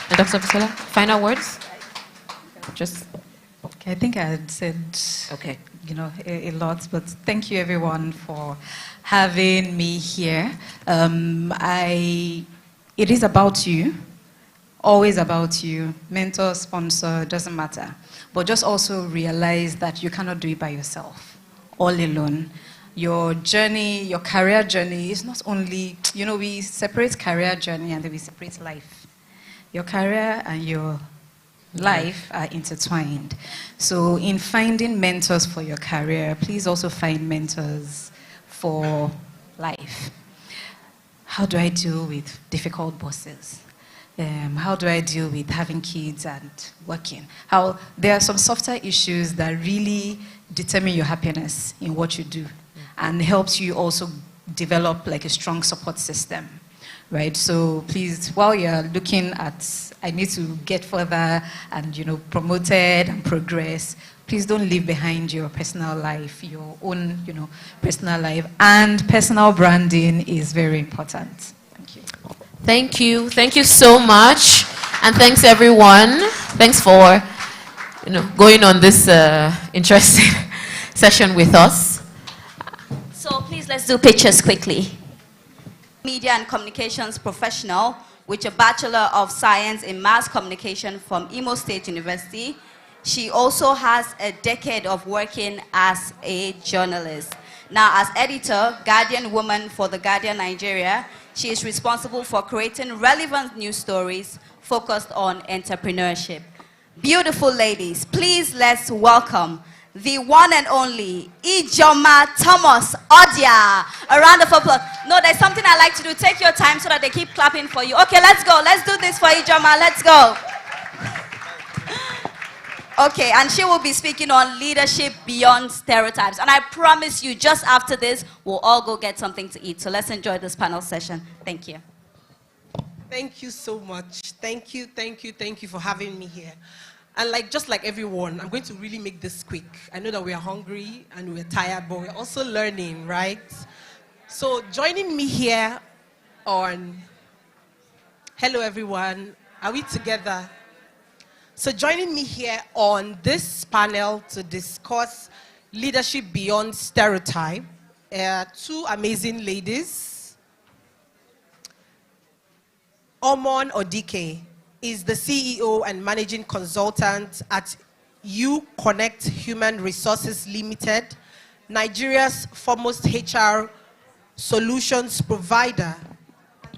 And Dr. Bisola, final words? Just. Okay, I think I had said, a lot, but thank you everyone for having me here. It is about you, always about you. Mentor, sponsor, doesn't matter. But just also realize that you cannot do it by yourself, all alone. Your journey, your career journey is not only, we separate career journey and then we separate life. Your career and your life are intertwined. So in finding mentors for your career, please also find mentors for life. How do I deal with difficult bosses? How do I deal with having kids and working? There are some softer issues that really determine your happiness in what you do and helps you also develop like a strong support system. Right, so please, while you're looking at, I need to get further and, promoted and progress, please don't leave behind your personal life, your own, personal life. And personal branding is very important. Thank you. Thank you. Thank you so much. And thanks, everyone. Thanks for, going on this interesting session with us. So please, let's do pictures quickly. Media and Communications professional with a Bachelor of Science in Mass Communication from Imo State University. She also has a decade of working as a journalist. Now, as editor, Guardian Woman for The Guardian Nigeria, she is responsible for creating relevant news stories focused on entrepreneurship. Beautiful ladies, please let's welcome the one and only Ijoma Thomas Odia. A round of applause. No, there's something I like to do. Take your time so that they keep clapping for you. Okay, let's go. Let's do this for Ijoma. Let's go. Okay, and she will be speaking on leadership beyond stereotypes. And I promise you, just after this, we'll all go get something to eat. So let's enjoy this panel session. Thank you. Thank you so much. Thank you for having me here. And just like everyone, I'm going to really make this quick. I know that we are hungry and we're tired, but we're also learning, right? So joining me here on, hello everyone, are we together? So joining me here on this panel to discuss leadership beyond stereotype, two amazing ladies. Omon Odike is the CEO and managing consultant at You Connect Human Resources Limited, Nigeria's foremost HR solutions provider,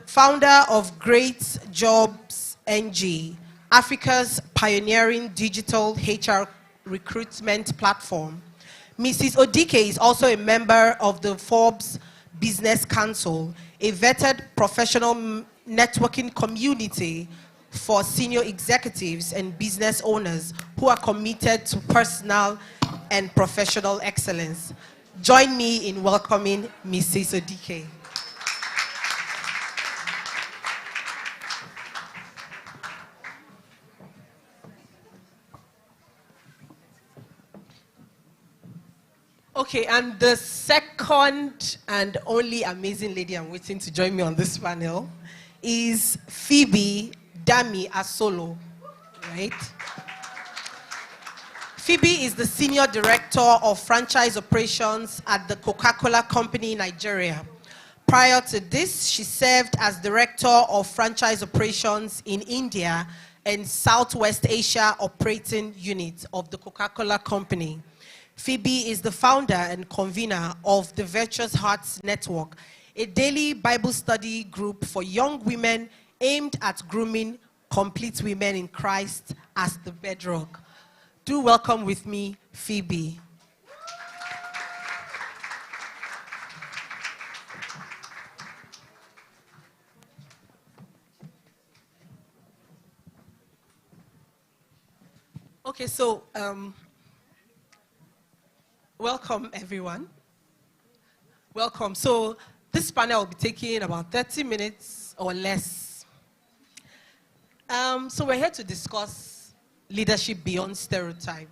founder of Great Jobs NG, Africa's pioneering digital HR recruitment platform. Mrs. Odike is also a member of the Forbes Business Council, a vetted professional networking community for senior executives and business owners who are committed to personal and professional excellence. Join me in welcoming Mrs. Odike. Okay, and the second and only amazing lady I'm waiting to join me on this panel is Phoebe Dami Asolo, right? Phoebe is the Senior Director of Franchise Operations at the Coca-Cola Company, Nigeria. Prior to this, she served as Director of Franchise Operations in India and Southwest Asia Operating Unit of the Coca-Cola Company. Phoebe is the founder and convener of the Virtuous Hearts Network, a daily Bible study group for young women aimed at grooming complete women in Christ as the bedrock. Do welcome with me, Phoebe. Okay, so welcome everyone. Welcome. So this panel will be taking about 30 minutes or less. So we're here to discuss leadership beyond stereotype.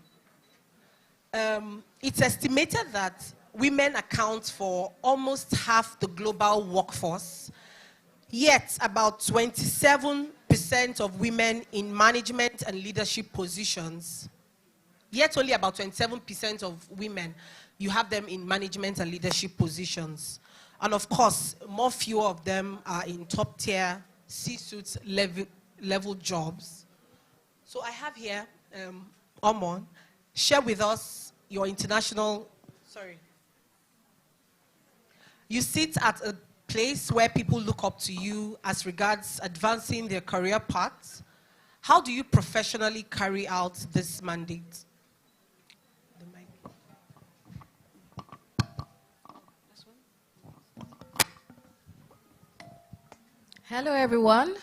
It's estimated that women account for almost half the global workforce, yet about 27% of women in management and leadership positions, yet only about 27% of women, you have them in management and leadership positions. And of course, fewer of them are in top tier C-suite level jobs. So I have here, Omon, share with us your international, You sit at a place where people look up to you as regards advancing their career paths. How do you professionally carry out this mandate? Hello, everyone.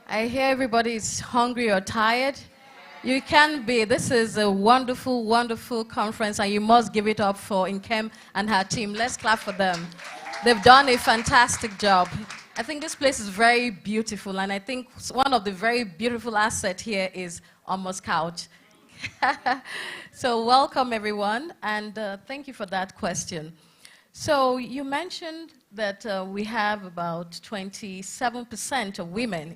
I hear everybody is hungry or tired. You can be. This is a wonderful, wonderful conference, and you must give it up for Nkem and her team. Let's clap for them. They've done a fantastic job. I think this place is very beautiful, and I think one of the very beautiful assets here is Almost Couch. So welcome, everyone, and thank you for that question. So you mentioned that we have about 27% of women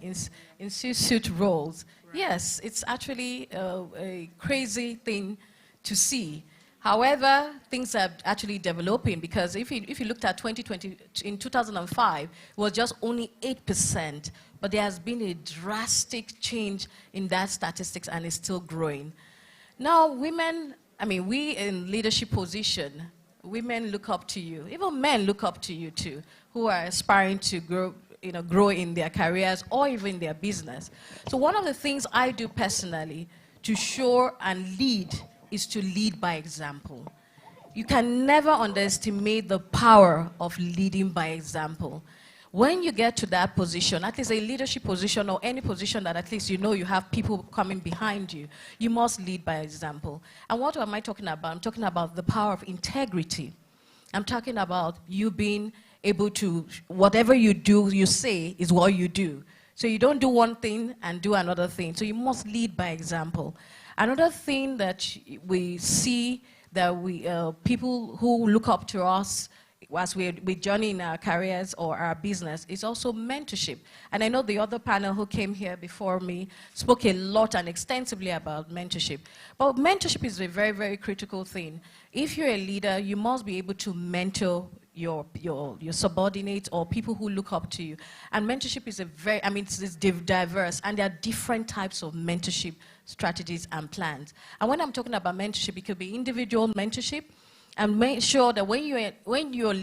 in C-suite roles. Yes, it's actually a crazy thing to see. However, things are actually developing, because if you looked at 2020, in 2005, it was just only 8%, but there has been a drastic change in that statistics, and it's still growing. Now, women, we in leadership position, women look up to you. Even men look up to you too, who are aspiring to grow in their careers or even their business. So one of the things I do personally to show and lead is to lead by example. You can never underestimate the power of leading by example. When you get to that position, at least a leadership position or any position that at least you know you have people coming behind you, you must lead by example. And what am I talking about? I'm talking about the power of integrity. I'm talking about you being able to, whatever you do, you say is what you do. So you don't do one thing and do another thing. So you must lead by example. Another thing that we see that people who look up to us as we journey in our careers or our business is also mentorship. And I know the other panel who came here before me spoke a lot and extensively about mentorship. But mentorship is a very, very critical thing. If you're a leader, you must be able to mentor your subordinates or people who look up to you. And mentorship is it's diverse, and there are different types of mentorship strategies and plans. And when I'm talking about mentorship, it could be individual mentorship, and make sure that when you're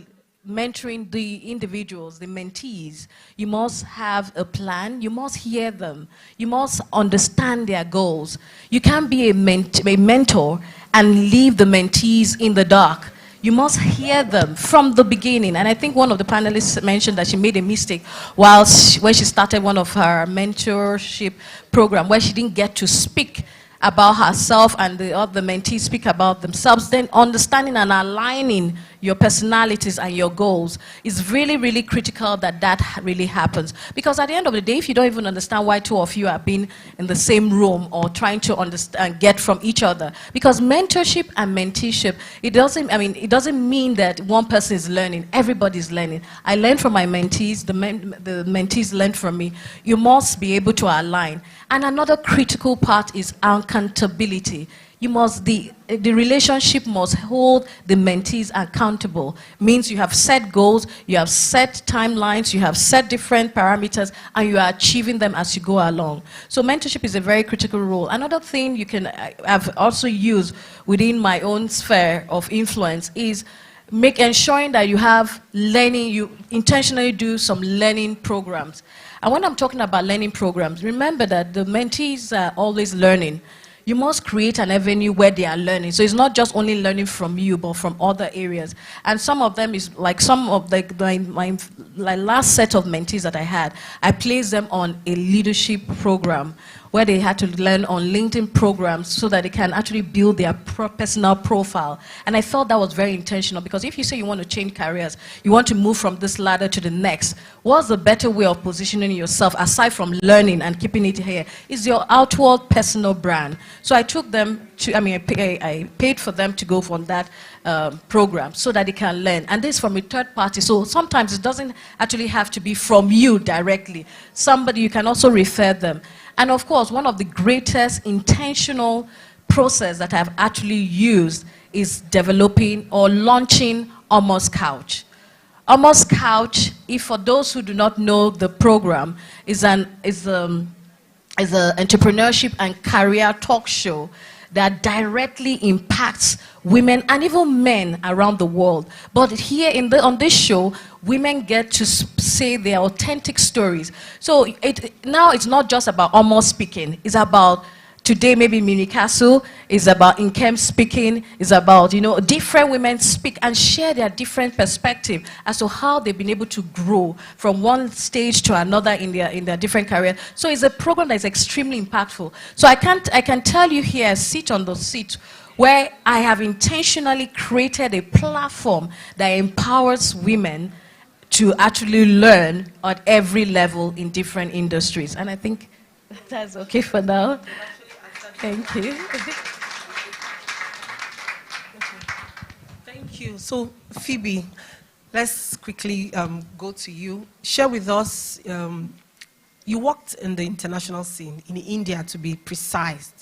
mentoring the individuals, the mentees, you must have a plan, you must hear them, you must understand their goals. You can't be a mentor and leave the mentees in the dark. You must hear them from the beginning. And I think one of the panelists mentioned that she made a mistake when she started one of her mentorship program, where she didn't get to speak about herself and the other mentees speak about themselves. Then understanding and aligning your personalities and your goals is really, really critical that really happens. Because at the end of the day, if you don't even understand why two of you are being in the same room or trying to understand, get from each other, because mentorship and menteeship, it doesn't mean that one person is learning. Everybody's learning. I learn from my mentees, the mentees learn from me. You must be able to align. And another critical part is accountability. The relationship must hold the mentees accountable. Means you have set goals, you have set timelines, you have set different parameters, and you are achieving them as you go along. So mentorship is a very critical role. Another thing I've also used within my own sphere of influence is ensuring that you have learning, you intentionally do some learning programs. And when I'm talking about learning programs, remember that the mentees are always learning. You must create an avenue where they are learning. So it's not just only learning from you, but from other areas. And some of them is like my last set of mentees that I had. I placed them on a leadership program where they had to learn on LinkedIn programs so that they can actually build their personal profile. And I felt that was very intentional, because if you say you want to change careers, you want to move from this ladder to the next, what's the better way of positioning yourself aside from learning and keeping it here is your outward personal brand. So I took them to, I paid for them to go from that program so that they can learn. And this from a third party. So sometimes it doesn't actually have to be from you directly. Somebody, you can also refer them. And of course, one of the greatest intentional process that I've actually used is developing or launching Almost Couch. Almost Couch, if for those who do not know the program, is an entrepreneurship and career talk show that directly impacts women and even men around the world. But here on this show, women get to say their authentic stories. So now it's not just about almost speaking. It's about today maybe Mini Castle, it's about Nkem speaking, it's about, different women speak and share their different perspective as to how they've been able to grow from one stage to another in their different career. So it's a program that is extremely impactful. So I can tell you here, sit on the seat, where I have intentionally created a platform that empowers women to actually learn at every level in different industries. And I think that's okay for now. Thank you. Thank you. So, Phoebe, let's quickly go to you. Share with us, you worked in the international scene, in India to be precise.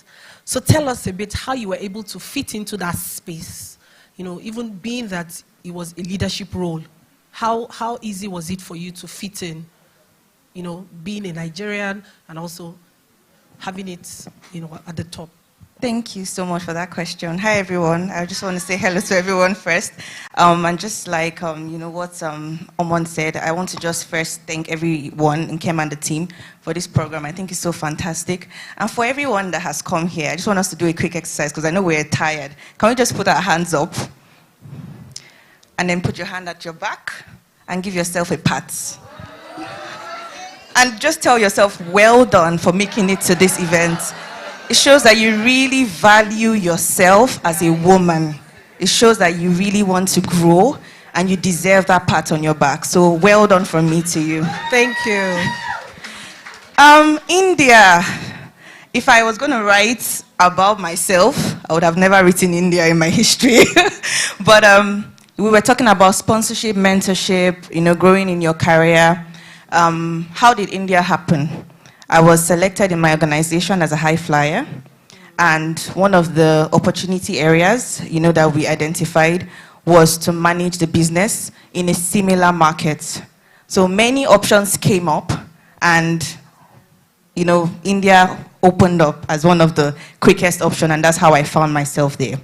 So tell us a bit how you were able to fit into that space, even being that it was a leadership role. How easy was it for you to fit in, being a Nigerian and also having it, at the top? Thank you so much for that question. Hi, everyone. I just want to say hello to everyone first. And just like, what Omon said, I want to just first thank everyone in Nkem and the team for this program. I think it's so fantastic. And for everyone that has come here, I just want us to do a quick exercise because I know we're tired. Can we just put our hands up? And then put your hand at your back and give yourself a pat. And just tell yourself, well done for making it to this event. It shows that you really value yourself as a woman. It shows that you really want to grow and you deserve that pat on your back. So well done from me to you. Thank you. India. If I was going to write about myself, I would have never written India in my history. But we were talking about sponsorship, mentorship, growing in your career. How did India happen? I was selected in my organization as a high flyer, and one of the opportunity areas, that we identified was to manage the business in a similar market. So many options came up, and, India opened up as one of the quickest options, and that's how I found myself there.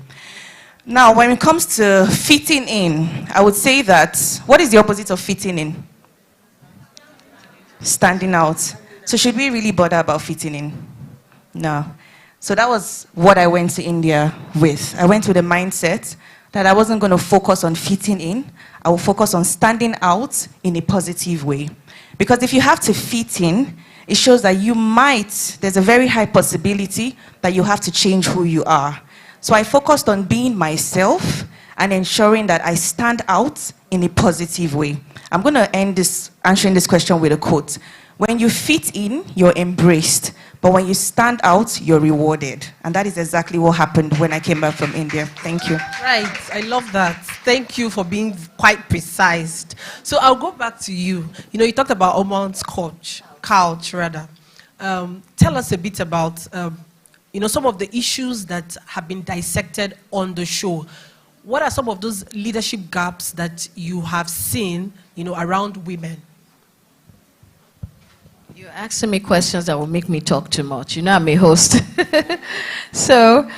Now, when it comes to fitting in, I would say that, what is the opposite of fitting in? Standing out. So should we really bother about fitting in? No. So that was what I went to India with. I went with a mindset that I wasn't going to focus on fitting in. I will focus on standing out in a positive way. Because if you have to fit in, it shows that there's a very high possibility that you have to change who you are. So I focused on being myself and ensuring that I stand out in a positive way. I'm going to end answering this question with a quote. When you fit in, you're embraced. But when you stand out, you're rewarded. And that is exactly what happened when I came back from India. Thank you. Right. I love that. Thank you for being quite precise. So I'll go back to you. You talked about Omon's couch. Tell us a bit about, some of the issues that have been dissected on the show. What are some of those leadership gaps that you have seen, around women? You're asking me questions that will make me talk too much. I'm a host. So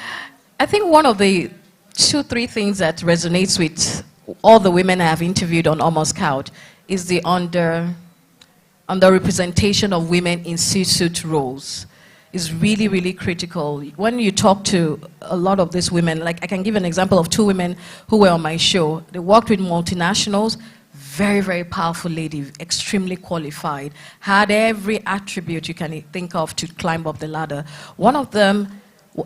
I think one of the 2-3 things that resonates with all the women I have interviewed on Almost Couch is the underrepresentation of women in C-suite roles. Is really, really critical. When you talk to a lot of these women, like I can give an example of 2 women who were on my show. They worked with multinationals, very, very powerful lady, extremely qualified, had every attribute you can think of to climb up the ladder. One of them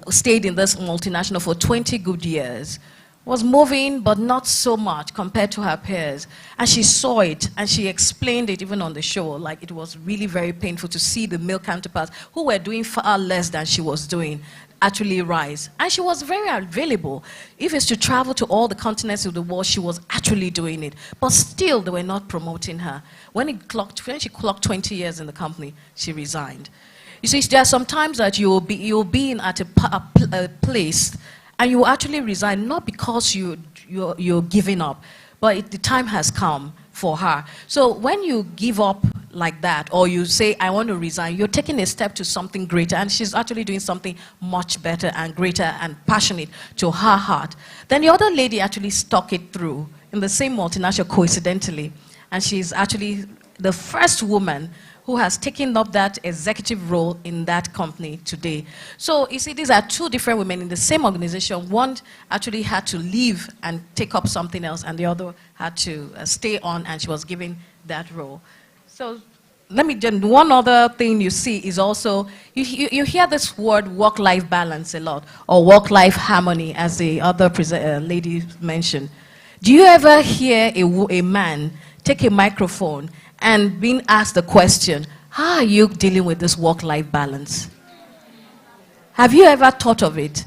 stayed in this multinational for 20 good years, was moving, but not so much compared to her peers. And she saw it, and she explained it even on the show, like it was really very painful to see the male counterparts who were doing far less than she was doing actually rise. And she was very available. If it's to travel to all the continents of the world, she was actually doing it. But still, they were not promoting her. When she clocked 20 years in the company, she resigned. You see, there are some times that you'll be in at a place and you will actually resign, not because you're giving up, but the time has come for her. So when you give up like that, or you say, I want to resign, you're taking a step to something greater, and she's actually doing something much better and greater and passionate to her heart. Then the other lady actually stuck it through in the same multinational, coincidentally, and she's actually the first woman who has taken up that executive role in that company today. So you see, these are two different women in the same organization. One actually had to leave and take up something else, and the other had to stay on, and she was given that role. So let me just, one other thing you see is also, you hear this word work-life balance a lot, or work-life harmony, as the other lady mentioned. Do you ever hear a man take a microphone and being asked the question, how are you dealing with this work-life balance? Have you ever thought of it?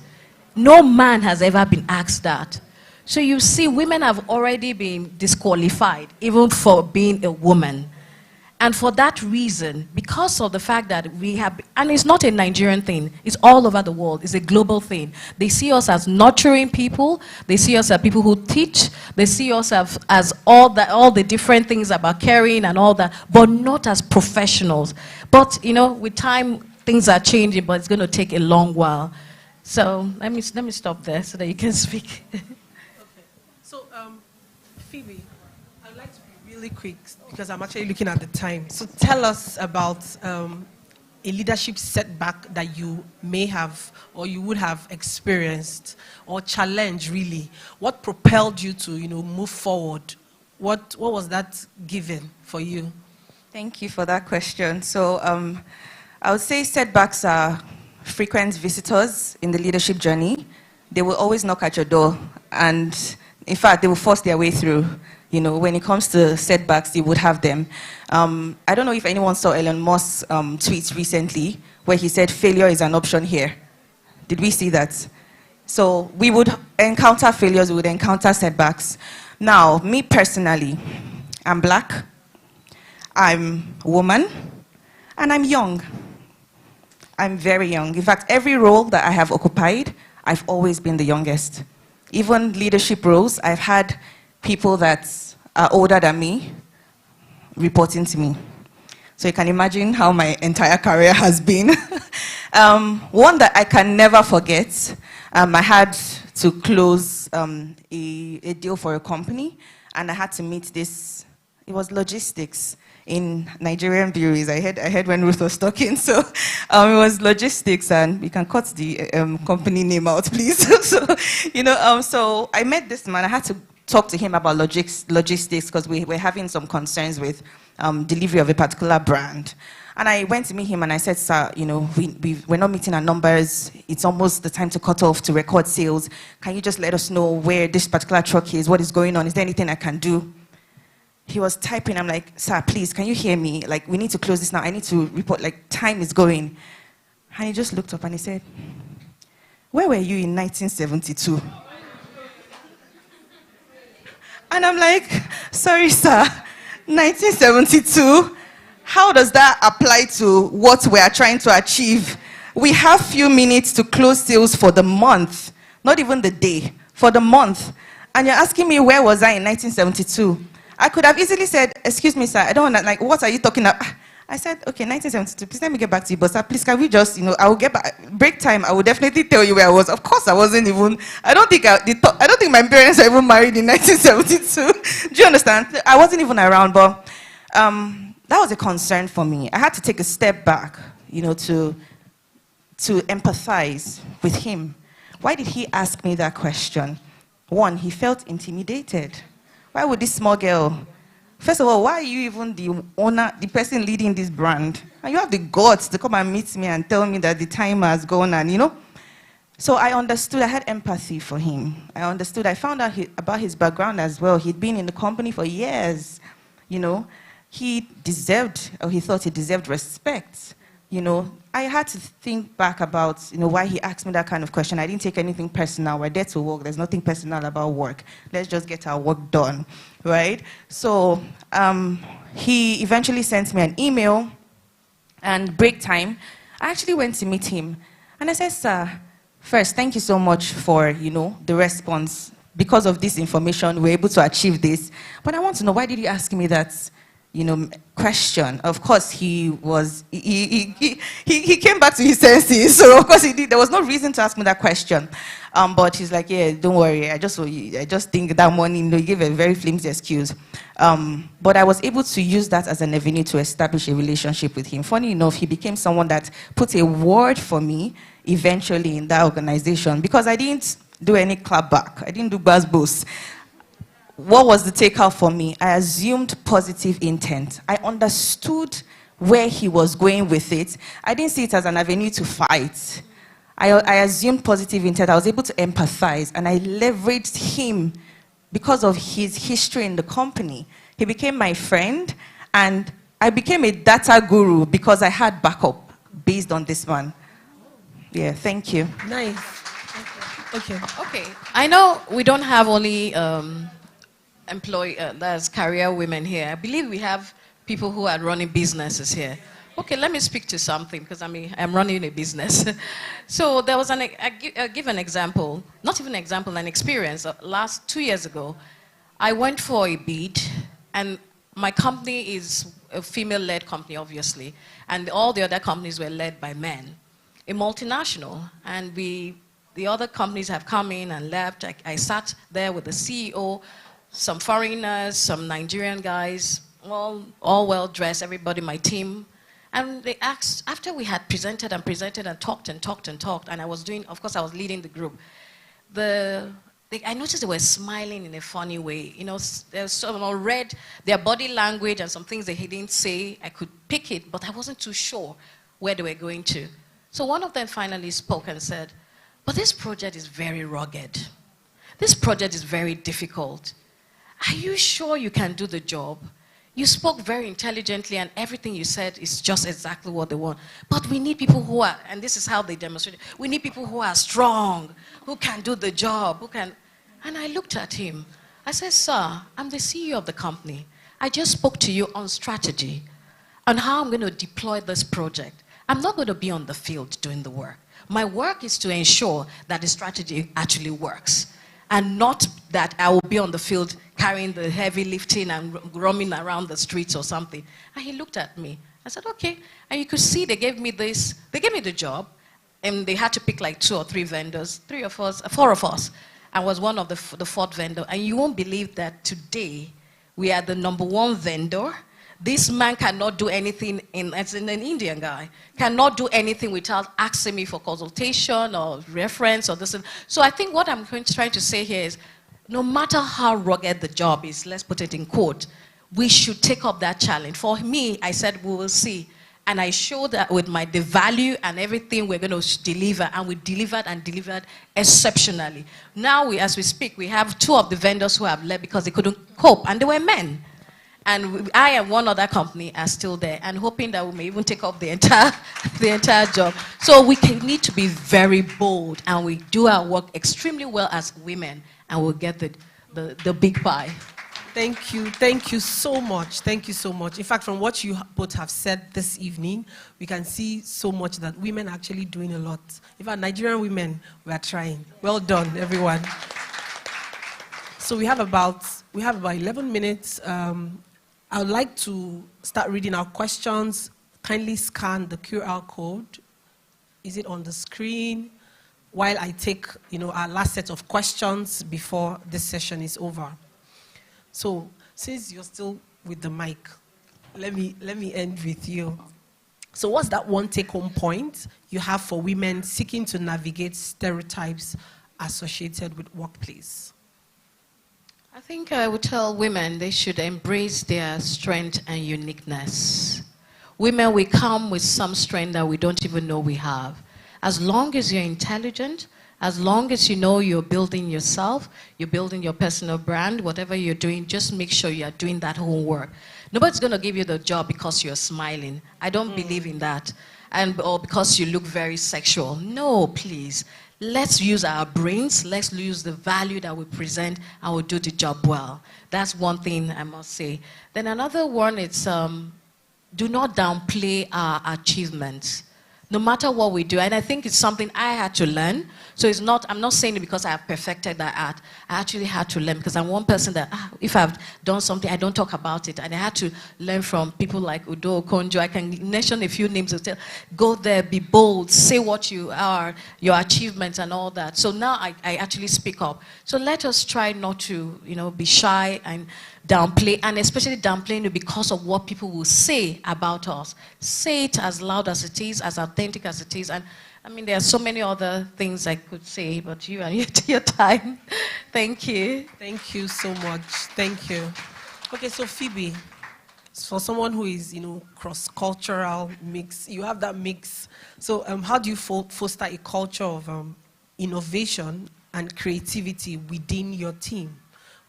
No man has ever been asked that. So you see, women have already been disqualified, even for being a woman. And for that reason, because of the fact that we have, and it's not a Nigerian thing, it's all over the world, it's a global thing. They see us as nurturing people, they see us as people who teach, they see us as all the different things about caring and all that, but not as professionals. But, you know, with time, things are changing, but it's going to take a long while. So let me stop there so that you can speak. Okay. So, Phoebe, I'd like to be really quick because I'm actually looking at the time. So tell us about a leadership setback that you may have or you would have experienced or challenge, really. What propelled you to, you know, move forward? What was that given for you? Thank you for that question. So I would say setbacks are frequent visitors in the leadership journey. They will always knock at your door, and in fact, they will force their way through. You know, when it comes to setbacks, you would have them. I don't know if anyone saw Elon Musk's tweets recently where he said failure is an option here. Did we see that? So we would encounter failures, we would encounter setbacks. Now, me personally, I'm black, I'm a woman, and I'm young. I'm very young. In fact, every role that I have occupied, I've always been the youngest. Even leadership roles, I've had people that are older than me reporting to me. So you can imagine how my entire career has been. One that I can never forget, I had to close a deal for a company, and I had to meet this, it was logistics in Nigerian breweries. I heard when Ruth was talking, so it was logistics, and we can cut the company name out, please. So, you know, so I met this man. I had to talk to him about logistics because we were having some concerns with delivery of a particular brand. And I went to meet him and I said, sir, you know, we're not meeting our numbers. It's almost the time to cut off to record sales. Can you just let us know where this particular truck is, what is going on? Is there anything I can do? He was typing. I'm like, sir, please, can you hear me? Like, we need to close this now. I need to report, like, time is going. And he just looked up and he said, where were you in 1972? And I'm like, sorry, sir, 1972? How does that apply to what we are trying to achieve? We have few minutes to close sales for the month, not even the day, for the month. And you're asking me where was I in 1972? I could have easily said, excuse me, sir, I don't want to, like, what are you talking about? I said, okay, 1972, please let me get back to you, but sir, please, can we just, you know, I will get back, break time, I will definitely tell you where I was. Of course, I wasn't even, I don't think my parents were even married in 1972. Do you understand? I wasn't even around, but that was a concern for me. I had to take a step back, you know, to empathize with him. Why did he ask me that question? One, he felt intimidated. Why would this small girl first of all, why are you even the owner, the person leading this brand? And you have the guts to come and meet me and tell me that the time has gone and, you know. So I understood, I had empathy for him. I understood, I found out about his background as well. He'd been in the company for years, you know. He deserved, or he thought he deserved respect. You know, I had to think back about, you know, why he asked me that kind of question. I didn't take anything personal. We're there to work. There's nothing personal about work. Let's just get our work done, right? So he eventually sent me an email, and break time, I actually went to meet him. And I said, sir, first, thank you so much for, you know, the response. Because of this information, we're able to achieve this. But I want to know, why did you ask me that, you know, question? Of course, he came back to his senses. So, of course, he did. There was no reason to ask me that question. But he's like, yeah, don't worry. I just think that morning, you know, he gave a very flimsy excuse. But I was able to use that as an avenue to establish a relationship with him. Funny enough, he became someone that put a word for me eventually in that organization, because I didn't do any clapback. I didn't do buzz boost. What was the takeout for me? I assumed positive intent. I understood where he was going with it. I didn't see it as an avenue to fight. I assumed positive intent. I was able to empathize, and I leveraged him because of his history in the company. He became my friend, and I became a data guru because I had backup based on this man. Yeah, thank you. Nice. Okay. Okay. I know we don't have only there's career women here. I believe we have people who are running businesses here. Okay, let me speak to something, because I'm running a business. So there was I give an example, not even an example, an experience. Last 2 years ago, I went for a bid, and my company is a female-led company, obviously, and all the other companies were led by men. A multinational, and the other companies have come in and left. I sat there with the CEO, some foreigners, some Nigerian guys, all well-dressed, everybody, my team. And they asked, after we had presented and talked, and I was doing, of course, I was leading the group. I noticed they were smiling in a funny way. You know, there's some read their body language and some things they didn't say. I could pick it, but I wasn't too sure where they were going to. So one of them finally spoke and said, but this project is very rugged. This project is very difficult. Are you sure you can do the job? You spoke very intelligently, and everything you said is just exactly what they want. But we need people who are, and this is how they demonstrate, we need people who are strong, who can do the job, who can. And I looked at him. I said, sir, I'm the CEO of the company. I just spoke to you on strategy, on how I'm going to deploy this project. I'm not going to be on the field doing the work. My work is to ensure that the strategy actually works, and not that I will be on the field carrying the heavy lifting and roaming around the streets or something. And he looked at me. I said, okay. And you could see they gave me the job, and they had to pick like 2 or 3 vendors, 4 of us. I was one of the 4th vendor. And you won't believe that today we are the #1 vendor. This man cannot do anything, as in an Indian guy, cannot do anything without asking me for consultation or reference or this. So I think what I'm trying to say here is, no matter how rugged the job is, let's put it in quote, we should take up that challenge. For me, I said, we will see. And I showed that with the value and everything we're going to deliver, and we delivered exceptionally. Now, as we speak, we have 2 of the vendors who have left because they couldn't cope, and they were men. And I and one other company are still there, and hoping that we may even take up the entire job. So we need to be very bold, and we do our work extremely well as women, and we'll get the big pie. Thank you so much. Thank you so much. In fact, from what you both have said this evening, we can see so much that women are actually doing a lot. In fact, Nigerian women, we are trying. Well done, everyone. So we have about 11 minutes. I would like to start reading our questions. Kindly scan the QR code. Is it on the screen? While I take, our last set of questions before this session is over. So, since you're still with the mic, let me end with you. So, what's that one take-home point you have for women seeking to navigate stereotypes associated with workplace? I think I would tell women they should embrace their strength and uniqueness. Women, we come with some strength that we don't even know we have. As long as you're intelligent, as long as you know you're building yourself, you're building your personal brand, whatever you're doing, just make sure you're doing that homework. Nobody's going to give you the job because you're smiling. I don't believe in that. Or because you look very sexual. No, please. Let's use our brains. Let's use the value that we present and we'll do the job well. That's one thing I must say. Then another one is do not downplay our achievements. No matter what we do, and I think it's something I had to learn. So it's not, I'm not saying it because I have perfected that art. I actually had to learn because I'm one person that, if I've done something, I don't talk about it. And I had to learn from people like Udo Konjo. I can mention a few names. Go there, be bold, say what you are, your achievements and all that. So now I actually speak up. So let us try not to, be shy and downplay, and especially downplaying it because of what people will say about us. Say it as loud as it is, as authentic as it is. And I mean, there are so many other things I could say, but you and your time. Thank you. Thank you so much. Thank you. Okay, so Phoebe, for someone who is, cross-cultural mix, you have that mix. So how do you foster a culture of innovation and creativity within your team,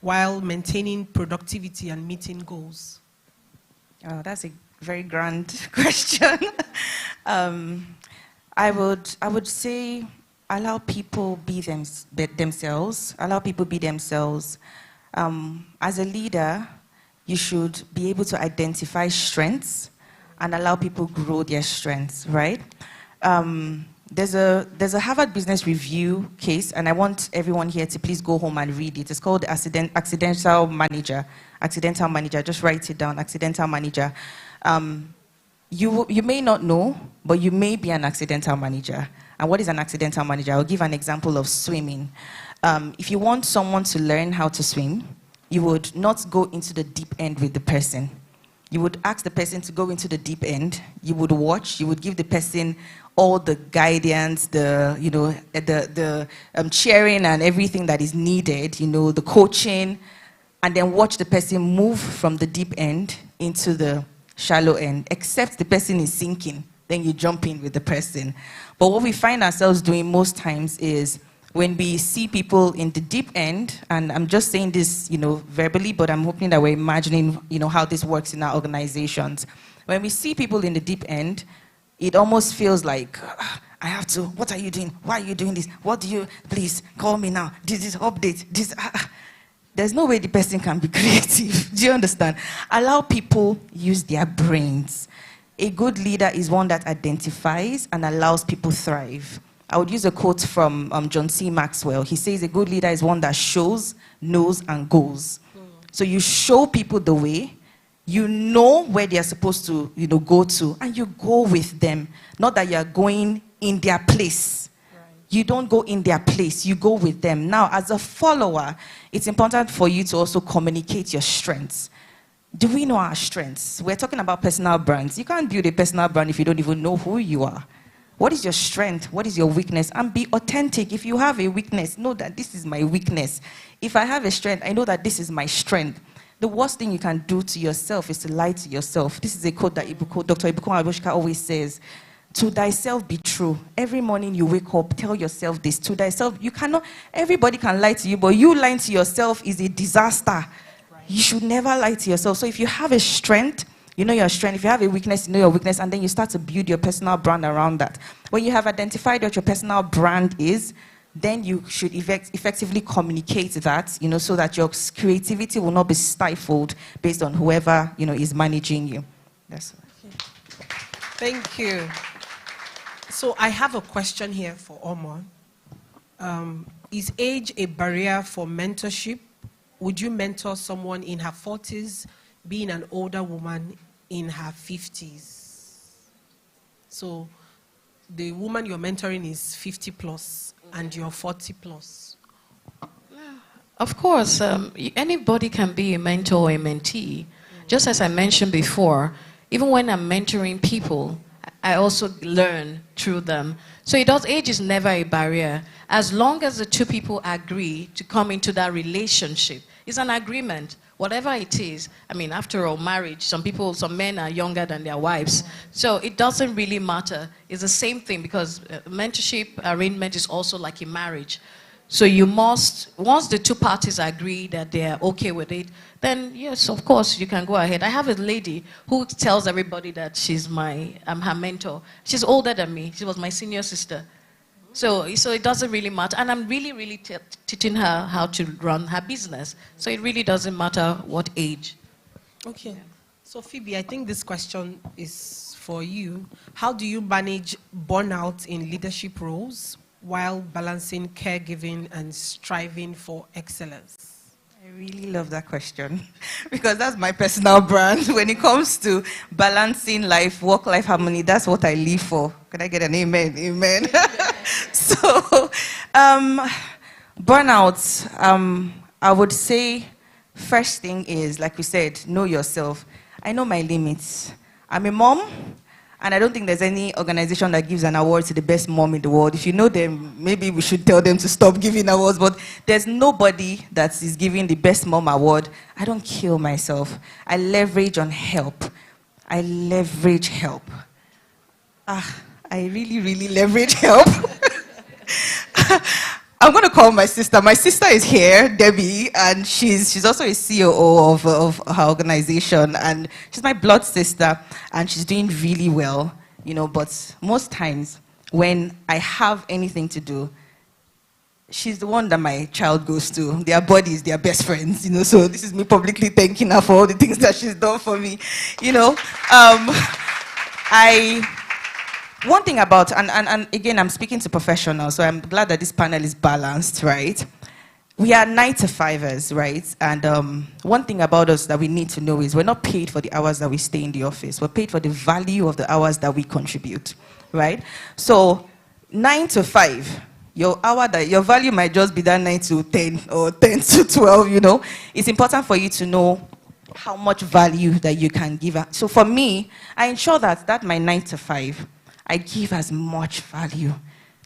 while maintaining productivity and meeting goals? Oh, that's a very grand question. I would say allow people be themselves. Allow people be themselves. As a leader, you should be able to identify strengths and allow people grow their strengths, right? There's a Harvard Business Review case, and I want everyone here to please go home and read it. It's called Accidental Manager. Accidental Manager, just write it down, Accidental Manager. You may not know, but you may be an accidental manager. And what is an accidental manager? I'll give an example of swimming. If you want someone to learn how to swim, you would not go into the deep end with the person. You would ask the person to go into the deep end. You would watch. You would give the person all the guidance, the cheering and everything that is needed, the coaching, and then watch the person move from the deep end into the shallow end, except the person is sinking. Then you jump in with the person. But what we find ourselves doing most times is when we see people in the deep end, and I'm just saying this, verbally, but I'm hoping that we're imagining, how this works in our organizations. When we see people in the deep end, it almost feels like, I have to, what are you doing? Why are you doing this? Please, call me now. This is update. There's no way the person can be creative. Do you understand? Allow people use their brains. A good leader is one that identifies and allows people thrive. I would use a quote from John C. Maxwell. He says a good leader is one that shows, knows, and goes. So you show people the way, you know where they are supposed to go to, and you go with them. Not that you are going in their place. You don't go in their place, you go with them. Now, as a follower, it's important for you to also communicate your strengths. Do we know our strengths? We're talking about personal brands. You can't build a personal brand if you don't even know who you are. What is your strength? What is your weakness? And be authentic. If you have a weakness, know that this is my weakness. If I have a strength, I know that this is my strength. The worst thing you can do to yourself is to lie to Yourself. This is a quote that Dr. Ibukun Abushka always says. To thyself be true. Every morning you wake up, tell yourself this. To thyself, you cannot, everybody can lie to you, but you lying to yourself is a disaster. Right. You should never lie to yourself. So if you have a strength, you know your strength. If you have a weakness, you know your weakness, and then you start to build your personal brand around that. When you have identified what your personal brand is, then you should effectively communicate that, so that your creativity will not be stifled based on whoever, is managing you. That's all. Thank you. So I have a question here for Omar. Is age a barrier for mentorship? Would you mentor someone in her 40s, being an older woman in her 50s? So the woman you're mentoring is 50 plus and you're 40 plus. Of course, anybody can be a mentor or a mentee. Just as I mentioned before, even when I'm mentoring people, I also learn through them. So age is never a barrier. As long as the two people agree to come into that relationship, It's an agreement, whatever it is. I mean, after all, marriage, some men are younger than their wives. So it doesn't really matter. It's the same thing because mentorship arrangement is also like a marriage. So you must, once the two parties agree that they're okay with it, then yes, of course, you can go ahead. I have a lady who tells everybody that I'm her mentor. She's older than me. She was my senior sister. So it doesn't really matter. And I'm really teaching her how to run her business. So it really doesn't matter what age. Okay. So Phoebe, I think this question is for you. How do you manage burnout in leadership roles while balancing caregiving and striving for excellence? I really love that question because that's my personal brand. When it comes to balancing life, work-life harmony, that's what I live for. Can I get an amen? Amen. So, burnout, I would say first thing is, like we said, know yourself. I know my limits. I'm a mom. And I don't think there's any organization that gives an award to the best mom in the world. If you know them, maybe we should tell them to stop giving awards. But there's nobody that is giving the best mom award. I don't kill myself. I leverage on help. I leverage help. I really leverage help. I'm going to call my sister. My sister is here, Debbie, and she's also a COO of her organization, and she's my blood sister, and she's doing really well, but most times when I have anything to do, she's the one that my child goes to. Their buddies, their best friends, so this is me publicly thanking her for all the things that she's done for me, One thing about, and again, I'm speaking to professionals, so I'm glad that this panel is balanced, right? We are 9-to-5ers, right? And one thing about us that we need to know is we're not paid for the hours that we stay in the office. We're paid for the value of the hours that we contribute, right? So 9 to 5, your value might just be that 9 to 10 or 10 to 12, It's important for you to know how much value that you can give. So for me, I ensure that my 9 to 5, I give as much value.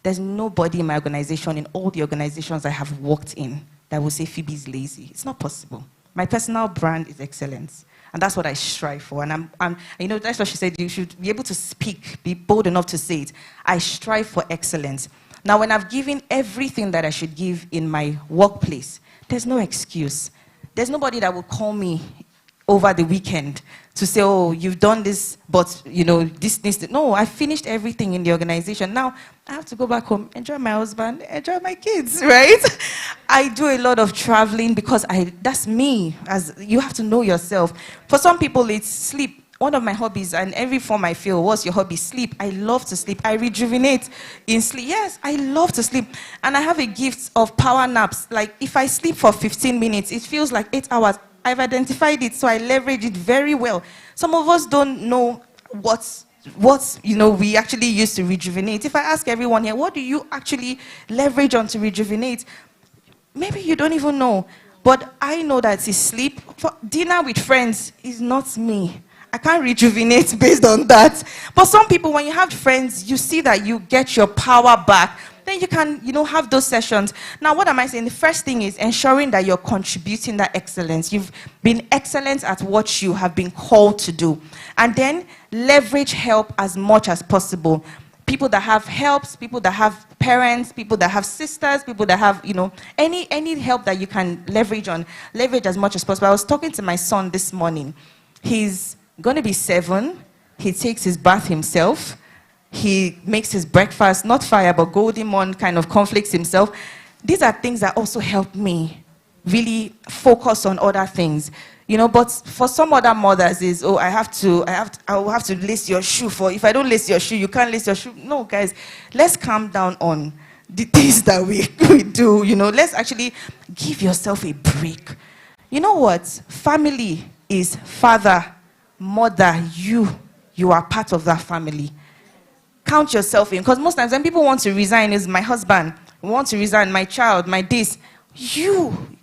There's nobody in my organization, in all the organizations I have worked in, that will say Phoebe's lazy. It's not possible. My personal brand is excellence. And that's what I strive for. And that's what she said, you should be able to speak, be bold enough to say it. I strive for excellence. Now, when I've given everything that I should give in my workplace, there's no excuse. There's nobody that will call me over the weekend to say, oh, you've done this, but, this. No, I finished everything in the organization. Now, I have to go back home, enjoy my husband, enjoy my kids, right? I do a lot of traveling because that's me. As you have to know yourself. For some people, it's sleep. One of my hobbies, and every form I feel, what's your hobby? Sleep. I love to sleep. I rejuvenate in sleep. Yes, I love to sleep. And I have a gift of power naps. Like, if I sleep for 15 minutes, it feels like 8 hours. I've identified it, so I leverage it very well. Some of us don't know what we actually use to rejuvenate. If I ask everyone here, what do you actually leverage on to rejuvenate? Maybe you don't even know. But I know that it's sleep. For dinner with friends is not me. I can't rejuvenate based on that. But some people, when you have friends, you see that you get your power back. Then you can, have those sessions. Now, what am I saying? The first thing is ensuring that you're contributing that excellence. You've been excellent at what you have been called to do. And then leverage help as much as possible. People that have helps, people that have parents, people that have sisters, people that have, any help that you can leverage as much as possible. I was talking to my son this morning. He's going to be 7. He takes his bath himself. He makes his breakfast, not fire, but golden morn kind of conflicts himself. These are things that also help me really focus on other things. But for some other mothers is, oh, I will have to lace your shoe if I don't lace your shoe, you can't lace your shoe. No, guys, let's calm down on the things that we do, Let's actually give yourself a break. You know what? Family is father, mother, you are part of that family. Count yourself in, because most times when people want to resign, is my husband, want to resign, my child, my this. You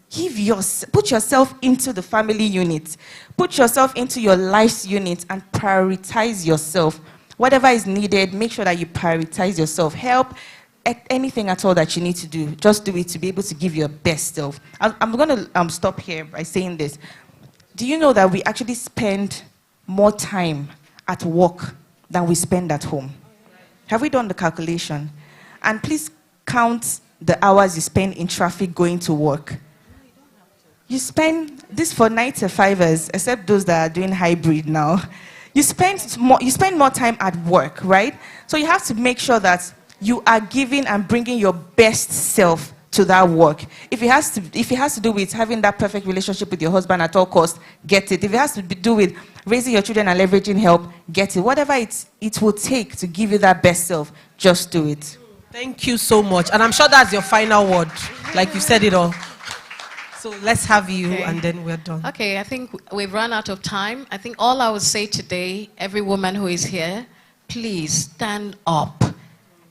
put yourself into the family unit, put yourself into your life's unit, and prioritize yourself. Whatever is needed, make sure that you prioritize yourself. Help, anything at all that you need to do, just do it to be able to give your best self. I'm going to stop here by saying this. Do you know that we actually spend more time at work than we spend at home? Have we done the calculation? And please count the hours you spend in traffic going to work. You spend this for 9 to 5ers, except those that are doing hybrid now. You spend more time at work, right? So you have to make sure that you are giving and bringing your best self to that work. If it has to do with having that perfect relationship with your husband at all costs, get it. If it has to do with raising your children and leveraging help, get it. Whatever it will take to give you that best self, just do it. Thank you so much. And I'm sure that's your final word. Like you said it all. So let's have you, and then we're done. Okay, I think we've run out of time. I think all I would say today, every woman who is here, please stand up.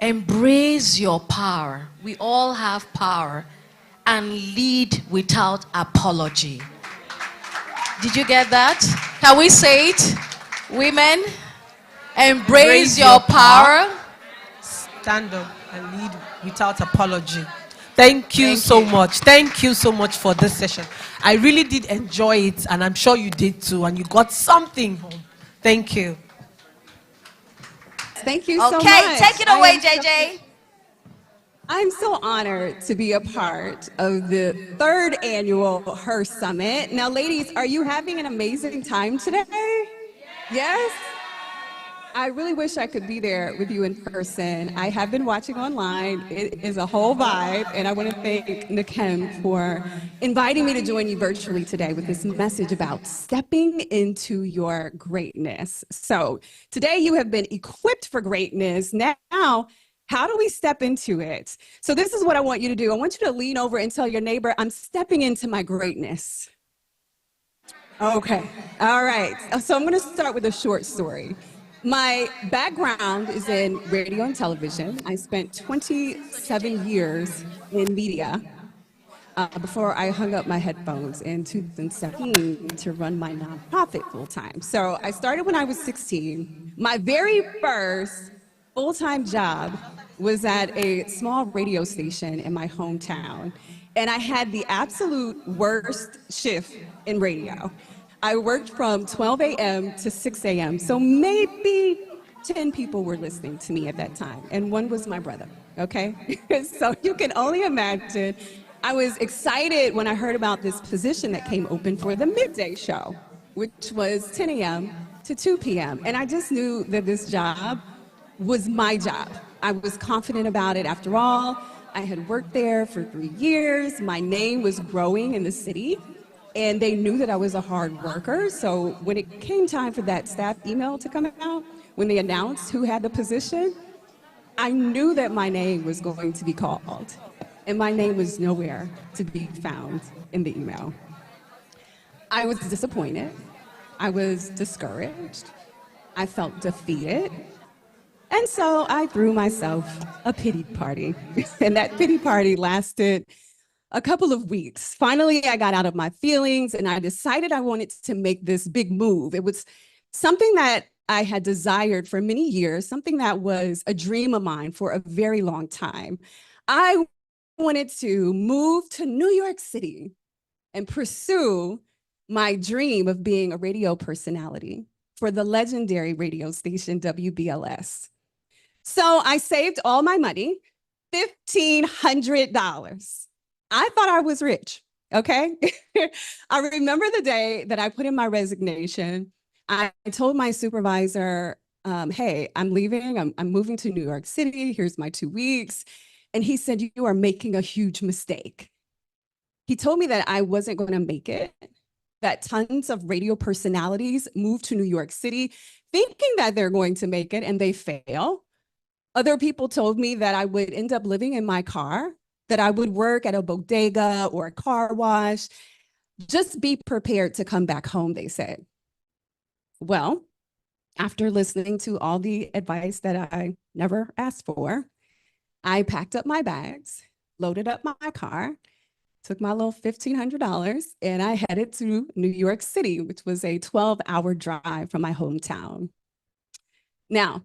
Embrace your power. We all have power. And lead without apology. Did you get that? Can we say it? Women, embrace your power. Stand up and lead without apology. Thank you so much. Thank you so much for this session. I really did enjoy it, and I'm sure you did too, and you got something home. Thank you. Thank you so much. Okay, take it away, JJ. I'm so honored to be a part of the 3rd annual Her Summit. Now, ladies, are you having an amazing time today? Yes? I really wish I could be there with you in person. I have been watching online. It is a whole vibe, and I want to thank Nakem for inviting me to join you virtually today with this message about stepping into your greatness. So today you have been equipped for greatness. Now, how do we step into it? So this is what I want you to do. I want you to lean over and tell your neighbor, I'm stepping into my greatness. Okay, all right. So I'm gonna start with a short story. My background is in radio and television. I spent 27 years in media before I hung up my headphones in 2017 to run my nonprofit full time. So I started when I was 16. My very first full-time job was at a small radio station in my hometown. And I had the absolute worst shift in radio. I worked from 12 a.m. to 6 a.m. So maybe 10 people were listening to me at that time. And one was my brother, okay? So you can only imagine. I was excited when I heard about this position that came open for the midday show, which was 10 a.m. to 2 p.m. And I just knew that this job was my job. I was confident about it. After all, I had worked there for 3 years. My name was growing in the city. And they knew that I was a hard worker. So when it came time for that staff email to come out, when they announced who had the position, I knew that my name was going to be called. And my name was nowhere to be found in the email. I was disappointed. I was discouraged. I felt defeated. And so I threw myself a pity party. And that pity party lasted a couple of weeks. Finally, I got out of my feelings and I decided I wanted to make this big move. It was something that I had desired for many years, something that was a dream of mine for a very long time. I wanted to move to New York City and pursue my dream of being a radio personality for the legendary radio station WBLS. So I saved all my money, $1,500. I thought I was rich, okay? I remember the day that I put in my resignation. I told my supervisor, hey, I'm leaving. I'm moving to New York City. Here's my 2 weeks. And he said, you are making a huge mistake. He told me that I wasn't going to make it, that tons of radio personalities move to New York City thinking that they're going to make it and they fail. Other people told me that I would end up living in my car, that I would work at a bodega or a car wash. Just be prepared to come back home, they said. Well, after listening to all the advice that I never asked for, I packed up my bags, loaded up my car, took my little $1,500, and I headed to New York City, which was a 12-hour drive from my hometown. Now,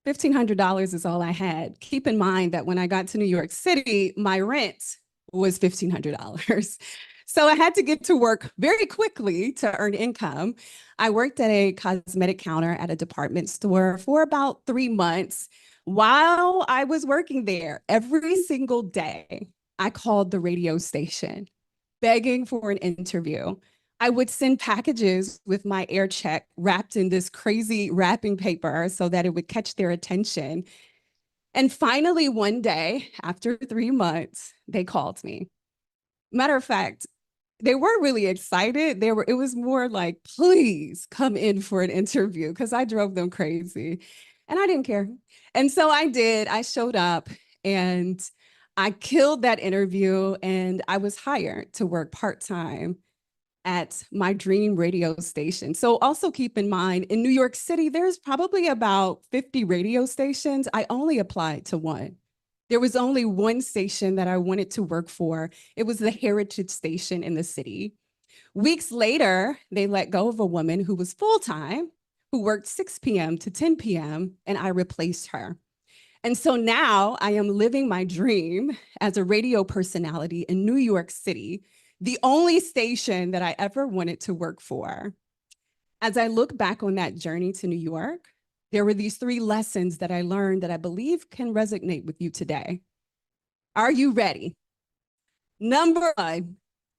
$1,500 is all I had. Keep in mind that when I got to New York City, my rent was $1,500. So I had to get to work very quickly to earn income. I worked at a cosmetic counter at a department store for about 3 months. While I was working there, every single day, I called the radio station begging for an interview. I would send packages with my air check wrapped in this crazy wrapping paper so that it would catch their attention. And finally, one day, after 3 months, they called me. Matter of fact, they weren't really excited. It was more like, please come in for an interview, because I drove them crazy and I didn't care. And so I did. I showed up and I killed that interview, and I was hired to work part-time at my dream radio station. So also keep in mind, in New York City, there's probably about 50 radio stations. I only applied to one. There was only one station that I wanted to work for. It was the Heritage Station in the city. Weeks later, they let go of a woman who was full-time, who worked 6 p.m. to 10 p.m., and I replaced her. And so now I am living my dream as a radio personality in New York City, the only station that I ever wanted to work for. As I look back on that journey to New York, there were these 3 lessons that I learned that I believe can resonate with you today. Are you ready? Number 1,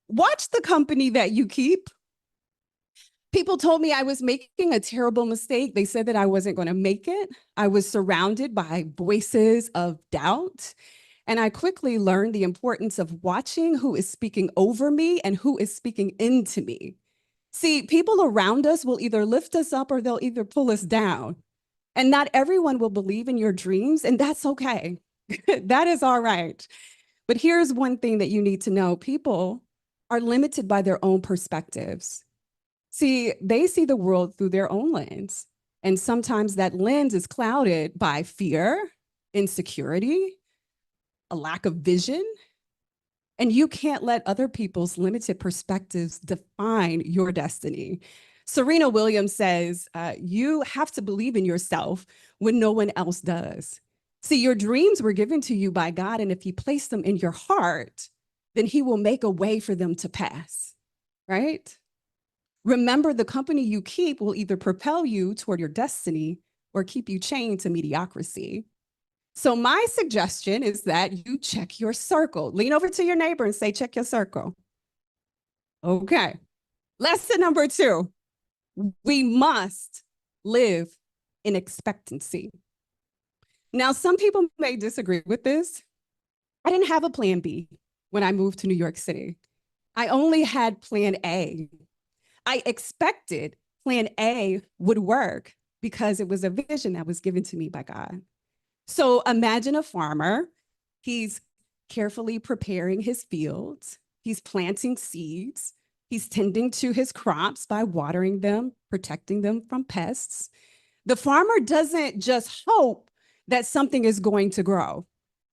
watch the company that you keep. People told me I was making a terrible mistake. They said that I wasn't going to make it. I was surrounded by voices of doubt. And I quickly learned the importance of watching who is speaking over me and who is speaking into me. See, people around us will either lift us up or they'll either pull us down. And not everyone will believe in your dreams, and that's okay. That is all right. But here's one thing that you need to know. People are limited by their own perspectives. See, they see the world through their own lens. And sometimes that lens is clouded by fear, insecurity, a lack of vision. And you can't let other people's limited perspectives define your destiny. Serena Williams says, you have to believe in yourself when no one else does. See, your dreams were given to you by God, and if He placed them in your heart, then He will make a way for them to pass, right? Remember, the company you keep will either propel you toward your destiny or keep you chained to mediocrity. So my suggestion is that you check your circle. Lean over to your neighbor and say, check your circle. Okay. Lesson number 2. We must live in expectancy. Now, some people may disagree with this. I didn't have a plan B when I moved to New York City. I only had plan A. I expected plan A would work because it was a vision that was given to me by God. So imagine a farmer. He's carefully preparing his fields. He's planting seeds. He's tending to his crops by watering them, protecting them from pests. The farmer doesn't just hope that something is going to grow.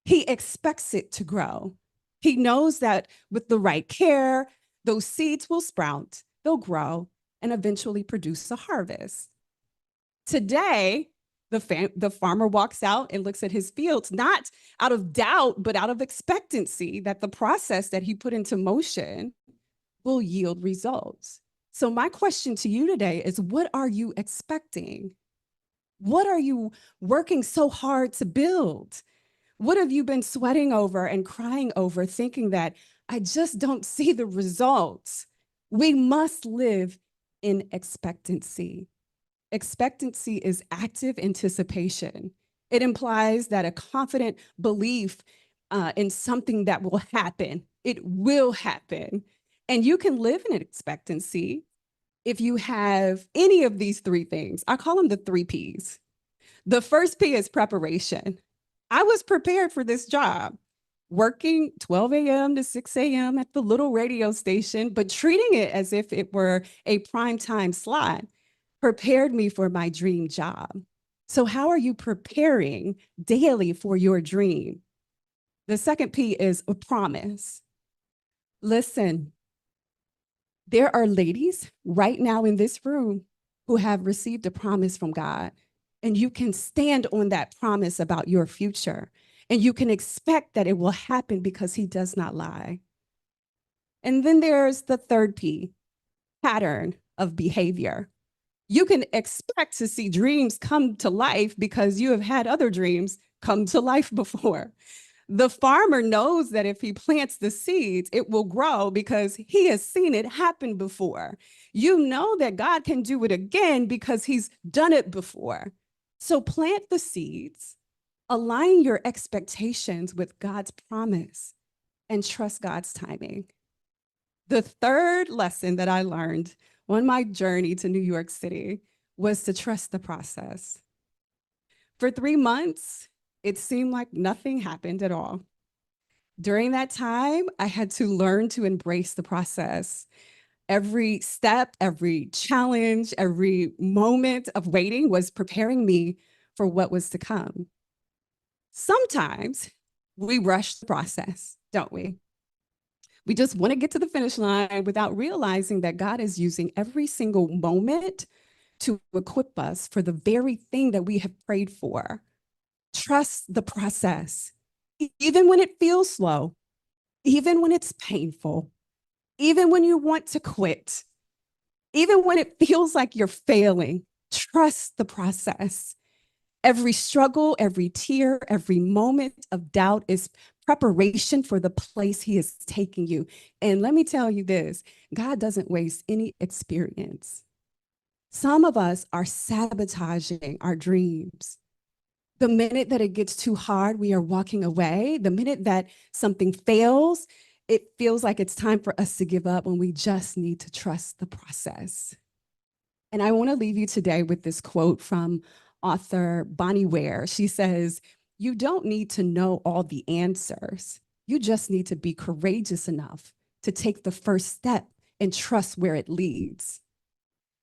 He expects it to grow. He knows that with the right care, those seeds will sprout, they'll grow, and eventually produce a harvest. Today, the farmer walks out and looks at his fields, not out of doubt, but out of expectancy that the process that he put into motion will yield results. So my question to you today is, what are you expecting? What are you working so hard to build? What have you been sweating over and crying over, thinking that I just don't see the results? We must live in expectancy. Expectancy is active anticipation. It implies that a confident belief in something that will happen. It will happen. And you can live in expectancy if you have any of these 3 things. I call them the 3 Ps. The first P is preparation. I was prepared for this job, working 12 a.m. to 6 a.m. at the little radio station, but treating it as if it were a primetime slot prepared me for my dream job. So how are you preparing daily for your dream? The second P is a promise. Listen, there are ladies right now in this room who have received a promise from God. And you can stand on that promise about your future. And you can expect that it will happen because he does not lie. And then there's the third P, pattern of behavior. You can expect to see dreams come to life because you have had other dreams come to life before. The farmer knows that if he plants the seeds, it will grow because he has seen it happen before. You know that God can do it again because he's done it before. So plant the seeds, align your expectations with God's promise, and trust God's timing. The third lesson that I learned on my journey to New York City was to trust the process. For 3 months, it seemed like nothing happened at all. During that time, I had to learn to embrace the process. Every step, every challenge, every moment of waiting was preparing me for what was to come. Sometimes we rush the process, don't we? We just want to get to the finish line without realizing that God is using every single moment to equip us for the very thing that we have prayed for. Trust the process, even when it feels slow, even when it's painful, even when you want to quit, even when it feels like you're failing. Trust the process. Every struggle, every tear, every moment of doubt is preparation for the place he is taking you. And let me tell you this, God doesn't waste any experience. Some of us are sabotaging our dreams. The minute that it gets too hard, we are walking away. The minute that something fails, it feels like it's time for us to give up when we just need to trust the process. And I want to leave you today with this quote from author Bonnie Ware. She says, "You don't need to know all the answers. You just need to be courageous enough to take the first step and trust where it leads."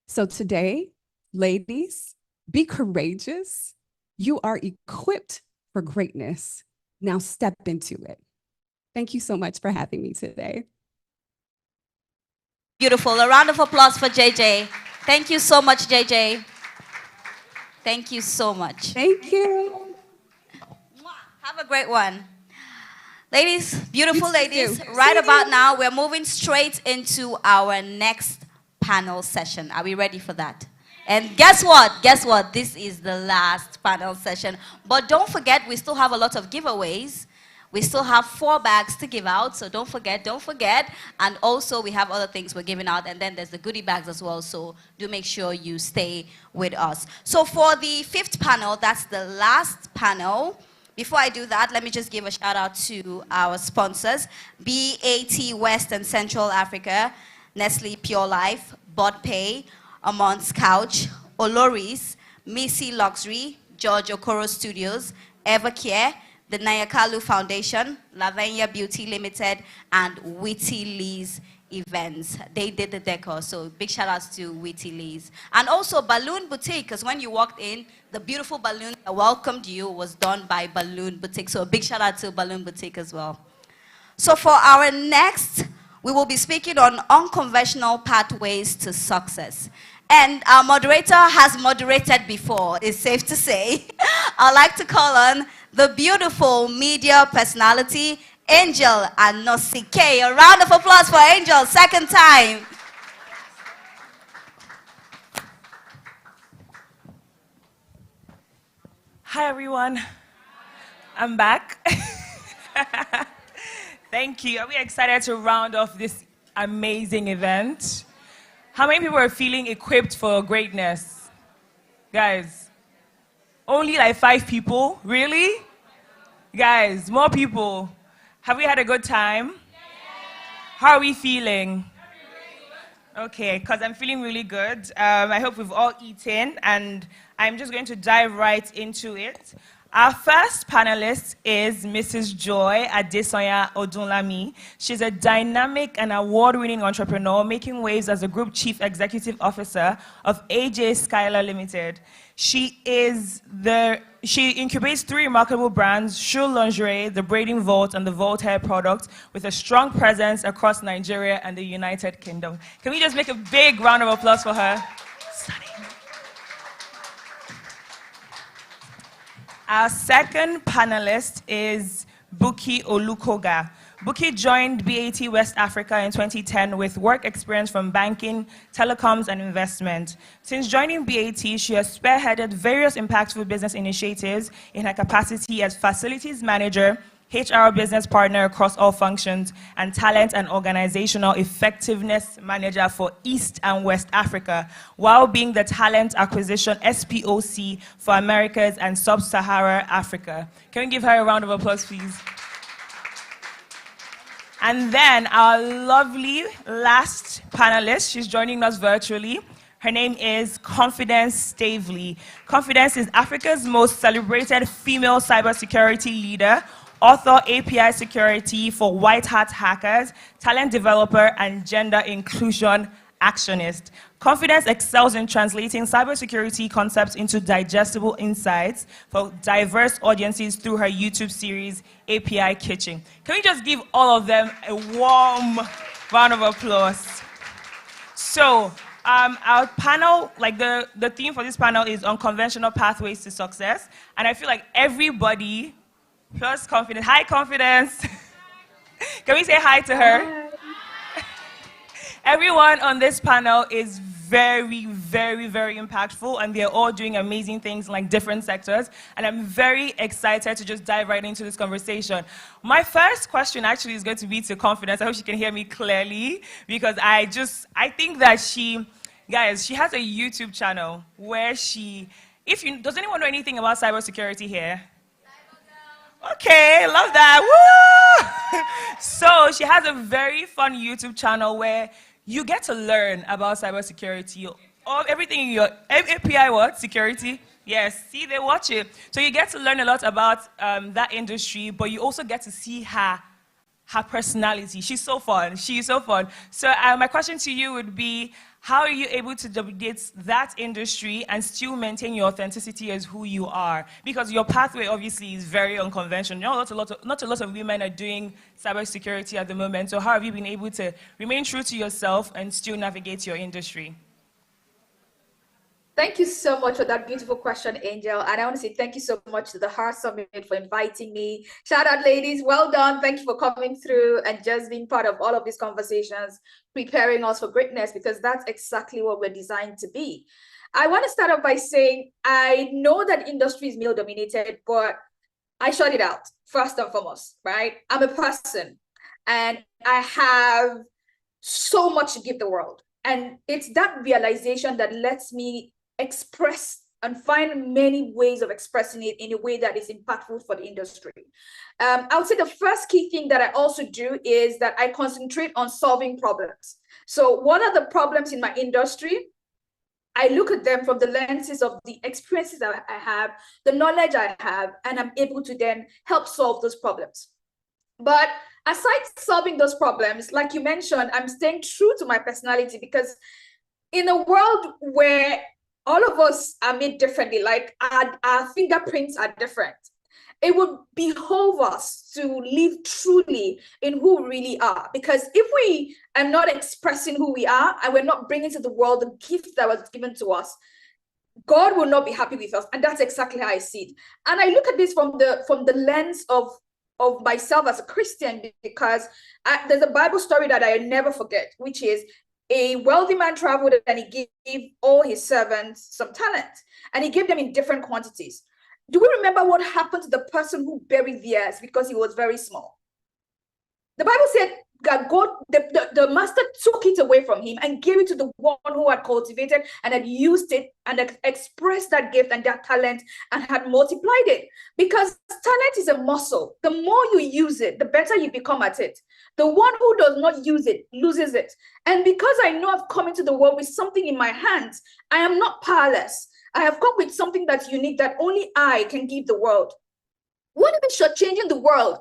So today, ladies, be courageous. You are equipped for greatness. Now step into it. Thank you so much for having me today. Beautiful. A round of applause for JJ. Thank you so much, JJ. Thank you so much. Thank you. Have a great one. Ladies, beautiful ladies, right about now, we're moving straight into our next panel session. Are we ready for that? And guess what? Guess what? This is the last panel session. But don't forget, we still have a lot of giveaways. We still have 4 bags to give out, so don't forget, don't forget. And also, we have other things we're giving out, and then there's the goodie bags as well, so do make sure you stay with us. So for the 5th panel, that's the last panel. Before I do that, let me just give a shout out to our sponsors, BAT West and Central Africa, Nestle Pure Life, BotPay, Amon's Couch, Oloris, Missy Luxury, George Okoro Studios, Evercare, the Nayakalu Foundation, Lavenia Beauty Limited, and Witty Lee's Events. They did the decor, so big shout outs to Witty Lee's. And also Balloon Boutique, because when you walked in, the beautiful balloon that welcomed you was done by Balloon Boutique. So a big shout out to Balloon Boutique as well. So for our next, we will be speaking on unconventional pathways to success. And our moderator has moderated before, it's safe to say. I'd like to call on the beautiful media personality, Angel Anosike. A round of applause for Angel, second time. Hi, everyone. I'm back. Thank you. Are we excited to round off this amazing event? How many people are feeling equipped for greatness? Guys, only like 5 people? Really? Guys, more people. Have we had a good time? How are we feeling? Okay, because I'm feeling really good. I hope we've all eaten, and I'm just going to dive right into it. Our first panelist is Mrs. Joy Adesoya Odunlami. She's a dynamic and award-winning entrepreneur making waves as a Group Chief Executive Officer of AJ Skylar Limited. She incubates 3 remarkable brands, Shoe Lingerie, the Braiding Vault, and the Vault Hair product, with a strong presence across Nigeria and the United Kingdom. Can we just make a big round of applause for her? Our second panelist is Buki Olukoga. Buki joined BAT West Africa in 2010 with work experience from banking, telecoms, and investment. Since joining BAT, she has spearheaded various impactful business initiatives in her capacity as facilities manager, HR business partner across all functions, and talent and organizational effectiveness manager for East and West Africa, while being the talent acquisition SPOC for Americas and Sub-Saharan Africa. Can we give her a round of applause, please? And then our lovely last panelist, she's joining us virtually. Her name is Confidence Stavely. Confidence is Africa's most celebrated female cybersecurity leader, author API security for white hat hackers, talent developer, and gender inclusion actionist. Confidence excels in translating cybersecurity concepts into digestible insights for diverse audiences through her YouTube series, API Kitchen. Can we just give all of them a warm round of applause? So, our panel, like the theme for this panel is unconventional pathways to success. And I feel like everybody plus Confidence. Hi, Confidence. Can we say hi to her? Everyone on this panel is very, very, very impactful, and they're all doing amazing things in like different sectors. And I'm very excited to just dive right into this conversation. My first question actually is going to be to Confidence. I hope she can hear me clearly, because I think that she has a YouTube channel where does anyone know anything about cybersecurity here? Okay, love that. Woo! So she has a very fun YouTube channel where you get to learn about cybersecurity, everything in your API security. Yes, see, they watch it. So you get to learn a lot about that industry, but you also get to see her personality. She's so fun. She's so fun. So my question to you would be, how are you able to navigate that industry and still maintain your authenticity as who you are? Because your pathway obviously is very unconventional. Not a lot of women are doing cybersecurity at the moment. So how have you been able to remain true to yourself and still navigate your industry? Thank you so much for that beautiful question, Angel. And I want to say thank you so much to the Heart Summit for inviting me. Shout out, ladies. Well done. Thank you for coming through and just being part of all of these conversations, preparing us for greatness, because that's exactly what we're designed to be. I want to start off by saying I know that industry is male dominated, but I shut it out first and foremost, right? I'm a person and I have so much to give the world. And it's that realization that lets me express and find many ways of expressing it in a way that is impactful for the industry. I would say the first key thing that I also do is that I concentrate on solving problems. So what are the problems in my industry? I look at them from the lenses of the experiences that I have, the knowledge I have, and I'm able to then help solve those problems. But aside solving those problems, like you mentioned, I'm staying true to my personality, because in a world where all of us are made differently, like our fingerprints are different, it would behoove us to live truly in who we really are. Because if we are not expressing who we are and we're not bringing to the world the gift that was given to us, God will not be happy with us. And that's exactly how I see it. And I look at this from the lens of myself as a Christian, because there's a Bible story that I never forget, which is a wealthy man traveled and he gave all his servants some talent, and he gave them in different quantities. Do we remember what happened to the person who buried theirs because he was very small? The Bible said that God, the master took it away from him and gave it to the one who had cultivated and had used it and had expressed that gift and that talent and had multiplied it. Because talent is a muscle. The more you use it, the better you become at it. The one who does not use it loses it. And because I know I've come into the world with something in my hands, I am not powerless. I have come with something that's unique that only I can give the world. What if it's shortchanging the world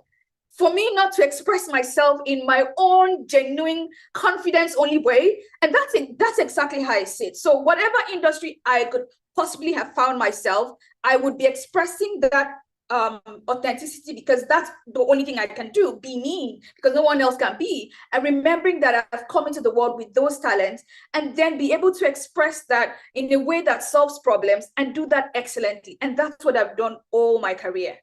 for me not to express myself in my own genuine confidence only way? And that's exactly how I see it. So whatever industry I could possibly have found myself, I would be expressing that authenticity, because that's the only thing I can do, be me, because no one else can be. And remembering that I've come into the world with those talents, and then be able to express that in a way that solves problems and do that excellently. And that's what I've done all my career.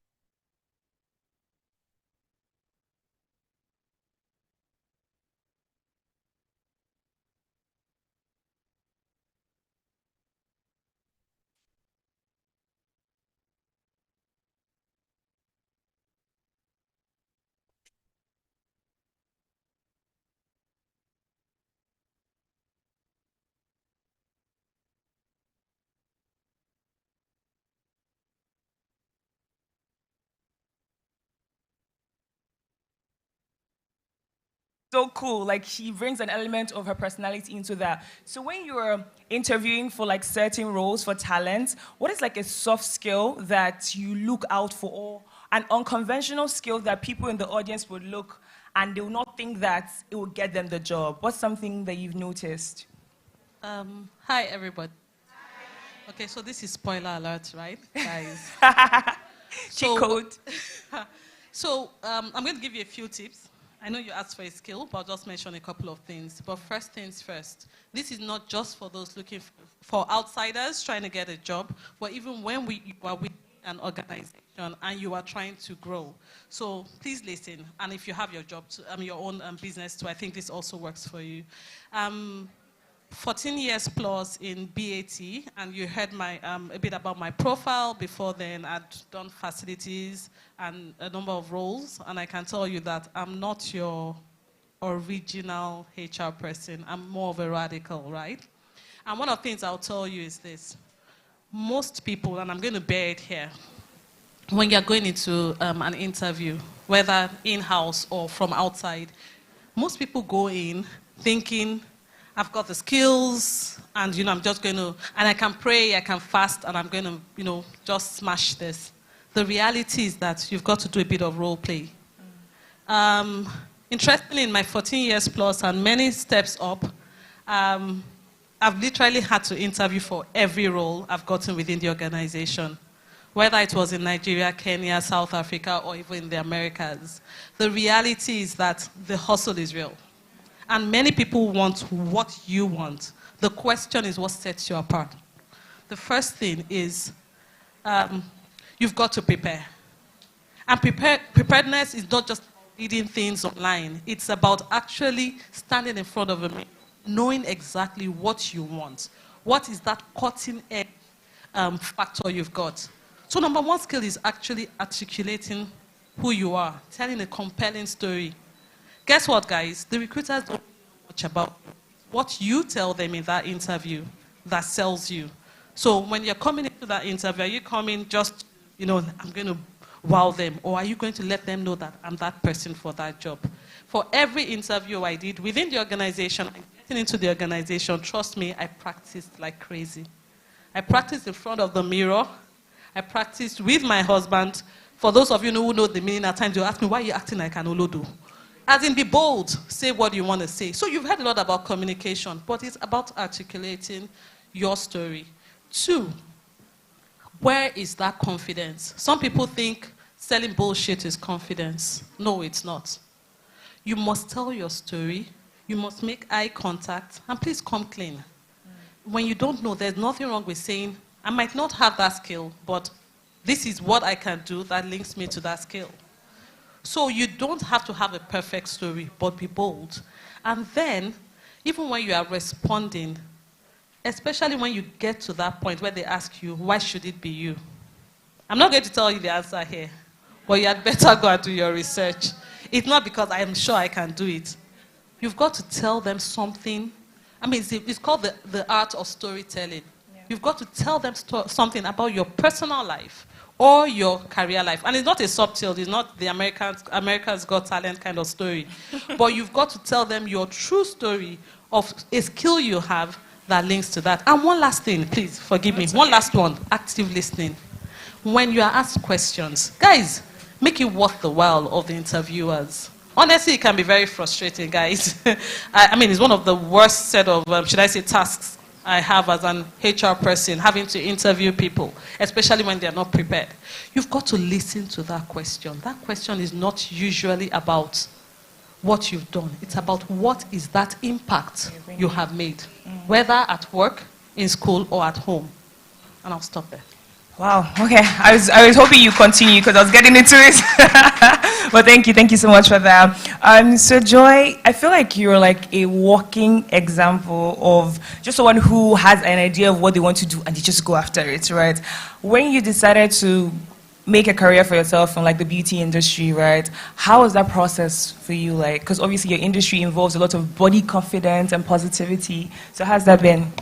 So cool. Like, she brings an element of her personality into that. So when you're interviewing for like certain roles for talent, what is like a soft skill that you look out for, or an unconventional skill that people in the audience would look and they will not think that it will get them the job? What's something that you've noticed? Hi, everybody. Okay, so this is spoiler alert, right, guys? Cheat code. So I'm going to give you a few tips. I know you asked for a skill, but I'll just mention a couple of things. But first things first, this is not just for those looking for outsiders trying to get a job, but even when you are with an organization and you are trying to grow. So please listen. And if you have your job, your own business too, I think this also works for you. 14 years plus in BAT, and you heard a bit about my profile. Before then, I'd done facilities and a number of roles, and I can tell you that I'm not your original HR person. I'm more of a radical, right? And one of the things I'll tell you is this. Most people, and I'm going to bear it here, when you're going into an interview, whether in-house or from outside, most people go in thinking, I've got the skills, and I'm just going to, and I can pray, I can fast, and I'm going to, just smash this. The reality is that you've got to do a bit of role play. Interestingly, in my 14 years plus and many steps up, I've literally had to interview for every role I've gotten within the organization, whether it was in Nigeria, Kenya, South Africa, or even in the Americas. The reality is that the hustle is real. And many people want what you want. The question is, what sets you apart? The first thing is you've got to prepare. And preparedness is not just reading things online. It's about actually standing in front of a mirror, knowing exactly what you want. What is that cutting edge factor you've got? So number one skill is actually articulating who you are, telling a compelling story. Guess what, guys? The recruiters don't know much about what you tell them in that interview that sells you. So when you're coming into that interview, are you coming just, I'm going to wow them, or are you going to let them know that I'm that person for that job? For every interview I did within the organization, and getting into the organization, trust me, I practiced like crazy. I practiced in front of the mirror. I practiced with my husband. For those of you who know the meaning, at times you ask me, why are you acting like an Olodo? As in, be bold, say what you want to say. So you've heard a lot about communication, but it's about articulating your story. 2, where is that confidence? Some people think selling bullshit is confidence. No, it's not. You must tell your story. You must make eye contact. And please come clean. When you don't know, there's nothing wrong with saying, I might not have that skill, but this is what I can do that links me to that skill. So you don't have to have a perfect story, but be bold. And then, even when you are responding, especially when you get to that point where they ask you, why should it be you? I'm not going to tell you the answer here, but you had better go and do your research. It's not because I am sure I can do it. You've got to tell them something. I mean, it's called the art of storytelling. Yeah. You've got to tell them something about your personal life or your career life. And it's not a subtle, it's not the America's Got Talent kind of story. But you've got to tell them your true story of a skill you have that links to that. And one last thing, please, forgive me. One last one, active listening. When you are asked questions, guys, make it worth the while of the interviewers. Honestly, it can be very frustrating, guys. I mean, it's one of the worst set of, should I say, tasks I have as an HR person, having to interview people, especially when they're not prepared. You've got to listen to that question. That question is not usually about what you've done. It's about what is that impact you have made, whether at work, in school, or at home. And I'll stop there. Wow, okay. I was hoping you continue because I was getting into it. But thank you so much for that. So Joy, I feel like you're like a walking example of just someone who has an idea of what they want to do and they just go after it, right? When you decided to make a career for yourself in like the beauty industry, right? How was that process for you like? Because obviously your industry involves a lot of body confidence and positivity. So how's that been?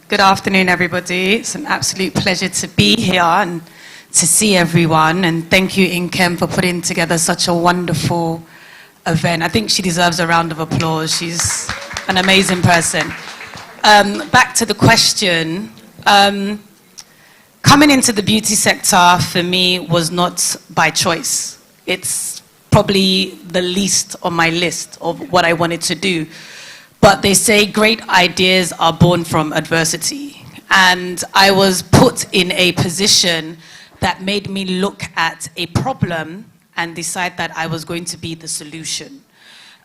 Good afternoon, everybody. It's an absolute pleasure to be here and to see everyone. And thank you, Inkem, for putting together such a wonderful event. I think she deserves a round of applause. She's an amazing person. Back to the question. Coming into the beauty sector for me was not by choice. It's probably the least on my list of what I wanted to do. But they say great ideas are born from adversity. And I was put in a position that made me look at a problem and decide that I was going to be the solution.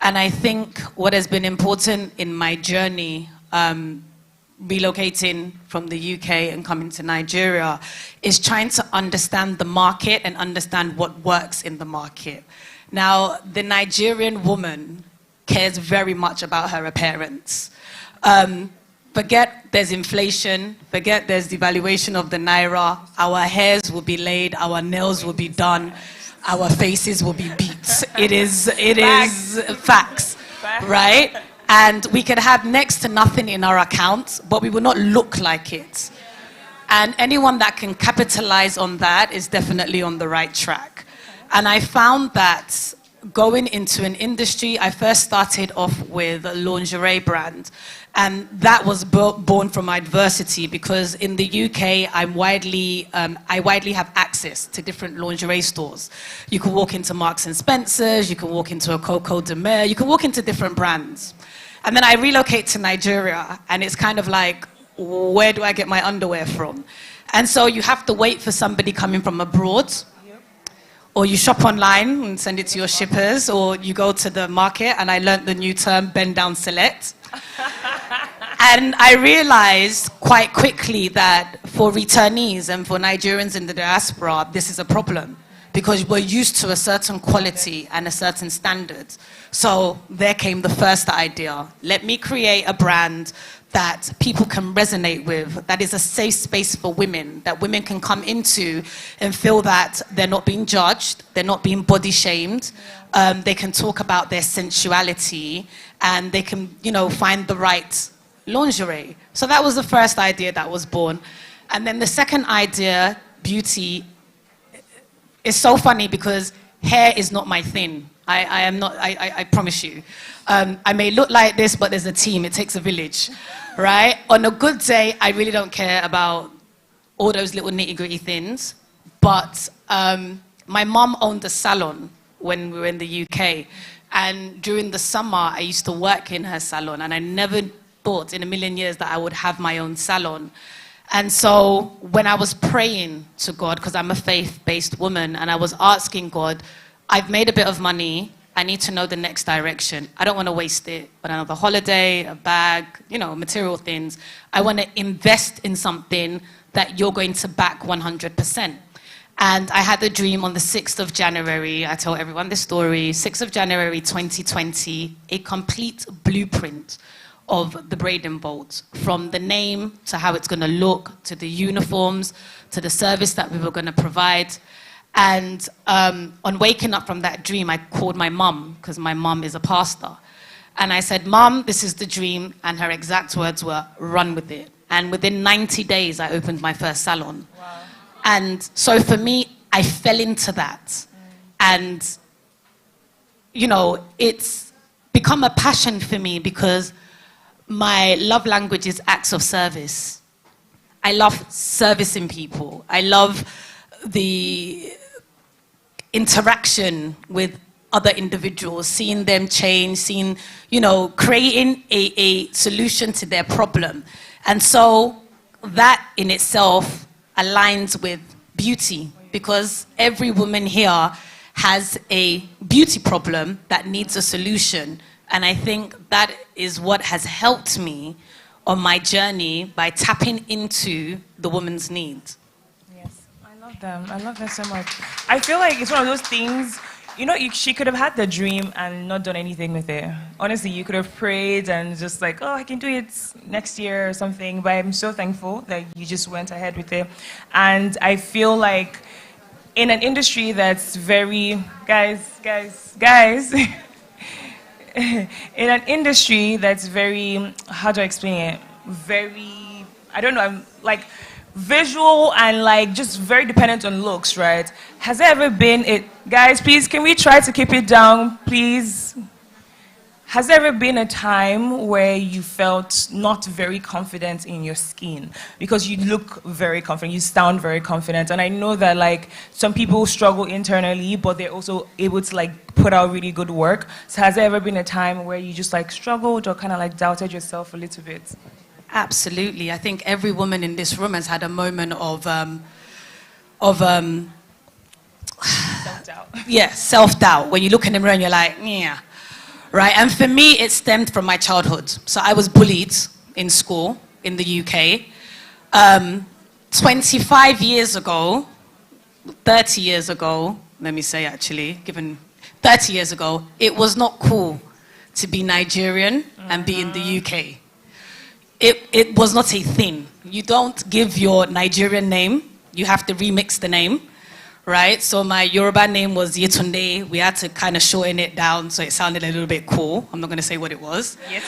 And I think what has been important in my journey, relocating from the UK and coming to Nigeria, is trying to understand the market and understand what works in the market. Now, the Nigerian woman cares very much about her appearance. Forget there's inflation, forget there's devaluation of the naira, our hairs will be laid, our nails will be done, our faces will be beat. It is facts, right? And we could have next to nothing in our accounts, but we will not look like it. And anyone that can capitalize on that is definitely on the right track. And I found that going into an industry, I first started off with a lingerie brand. And that was born from adversity because in the UK, I widely have access to different lingerie stores. You can walk into Marks and Spencer's, you can walk into a Coco de Mer, you can walk into different brands. And then I relocate to Nigeria, and it's kind of like, where do I get my underwear from? And so you have to wait for somebody coming from abroad, or you shop online and send it to your shippers, or you go to the market, and I learned the new term, bend down select. And I realized quite quickly that for returnees and for Nigerians in the diaspora, this is a problem because we're used to a certain quality and a certain standard. So there came the first idea. Let me create a brand that people can resonate with, that is a safe space for women, that women can come into and feel that they're not being judged, they're not being body shamed, they can talk about their sensuality, and they can, find the right lingerie. So that was the first idea that was born. And then the second idea, beauty, is so funny because hair is not my thing. I promise you. I may look like this, but there's a team, it takes a village, right? On a good day, I really don't care about all those little nitty-gritty things, but my mom owned a salon when we were in the UK, and during the summer, I used to work in her salon, and I never thought in a million years that I would have my own salon. And so when I was praying to God, because I'm a faith-based woman, and I was asking God, I've made a bit of money, I need to know the next direction. I don't want to waste it on another holiday, a bag, material things. I want to invest in something that you're going to back 100%. And I had a dream on the 6th of January, I tell everyone this story, 6th of January 2020, a complete blueprint of the Braden Bolt, from the name to how it's going to look, to the uniforms, to the service that we were going to provide. And on waking up from that dream, I called my mum, because my mum is a pastor. And I said, Mum, this is the dream. And her exact words were, run with it. And within 90 days, I opened my first salon. Wow. And so for me, I fell into that. And, it's become a passion for me because my love language is acts of service. I love servicing people. I love the interaction with other individuals, seeing them change, seeing, you know, creating a solution to their problem. And so that in itself aligns with beauty, because every woman here has a beauty problem that needs a solution. And I think that is what has helped me on my journey by tapping into the woman's needs. Yes, I love them. I love them so much. I feel like it's one of those things, you know, she could have had the dream and not done anything with it. Honestly, you could have prayed and just like, oh, I can do it next year or something. But I'm so thankful that you just went ahead with it. And I feel like in an industry that's very, guys, in an industry that's very, how do I explain it? Very, I don't know, I'm like visual and like just very dependent on looks, right? Has there ever been it, guys, please, can we try to keep it down, please? Has there ever been a time where you felt not very confident in your skin? Because you look very confident, you sound very confident, and I know that like some people struggle internally, but they're also able to like put out really good work. So has there ever been a time where you just like struggled or kind of like doubted yourself a little bit? Absolutely. I think every woman in this room has had a moment of self-doubt. Yeah, self-doubt. When you look in the mirror and you're like, yeah. Right, and for me, it stemmed from my childhood. So I was bullied in school in the UK. 25 years ago, 30 years ago, let me say actually, given 30 years ago, it was not cool to be Nigerian and be in the UK. It was not a thing. You don't give your Nigerian name, you have to remix the name. Right, so my Yoruba name was Yetunde. We had to kind of shorten it down so it sounded a little bit cool. I'm not going to say what it was. Yes.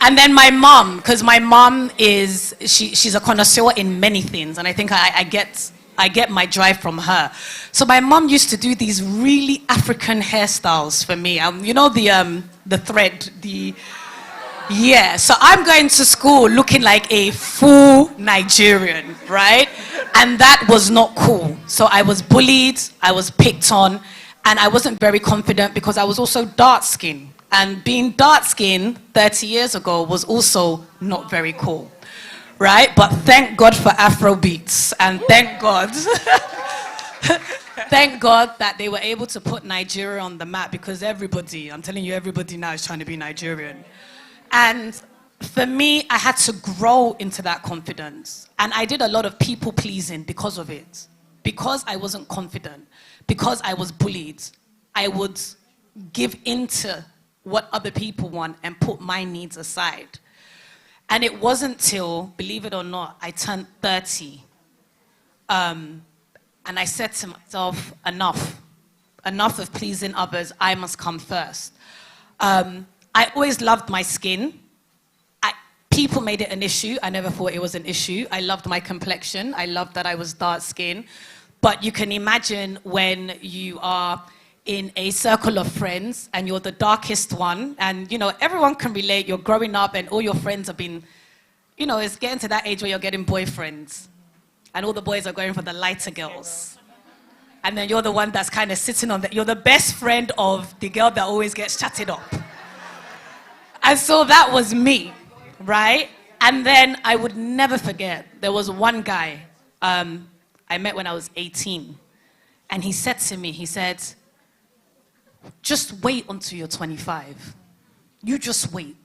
And then my mom, because my mom is she's a connoisseur in many things, and I think I get my drive from her. So my mom used to do these really African hairstyles for me. You know the thread, yeah, so I'm going to school looking like a full Nigerian, right? And that was not cool. So I was bullied, I was picked on, and I wasn't very confident because I was also dark-skinned. And being dark-skinned 30 years ago was also not very cool, right? But thank God for Afro beats, and thank God, thank God that they were able to put Nigeria on the map, because everybody, I'm telling you, everybody now is trying to be Nigerian. And for me, I had to grow into that confidence. And I did a lot of people pleasing because of it. Because I wasn't confident, because I was bullied, I would give into what other people want and put my needs aside. And it wasn't till, believe it or not, I turned 30. And I said to myself, enough. Enough of pleasing others, I must come first. I always loved my skin. People made it an issue. I never thought it was an issue. I loved my complexion. I loved that I was dark skinned. But you can imagine when you are in a circle of friends and you're the darkest one, and you know, everyone can relate. You're growing up and all your friends have been, you know, it's getting to that age where you're getting boyfriends. And all the boys are going for the lighter girls. And then you're the one that's kind of sitting on you're the best friend of the girl that always gets chatted up. And so that was me, right? And then I would never forget, there was one guy I met when I was 18. And he said to me, he said, just wait until you're 25. You just wait.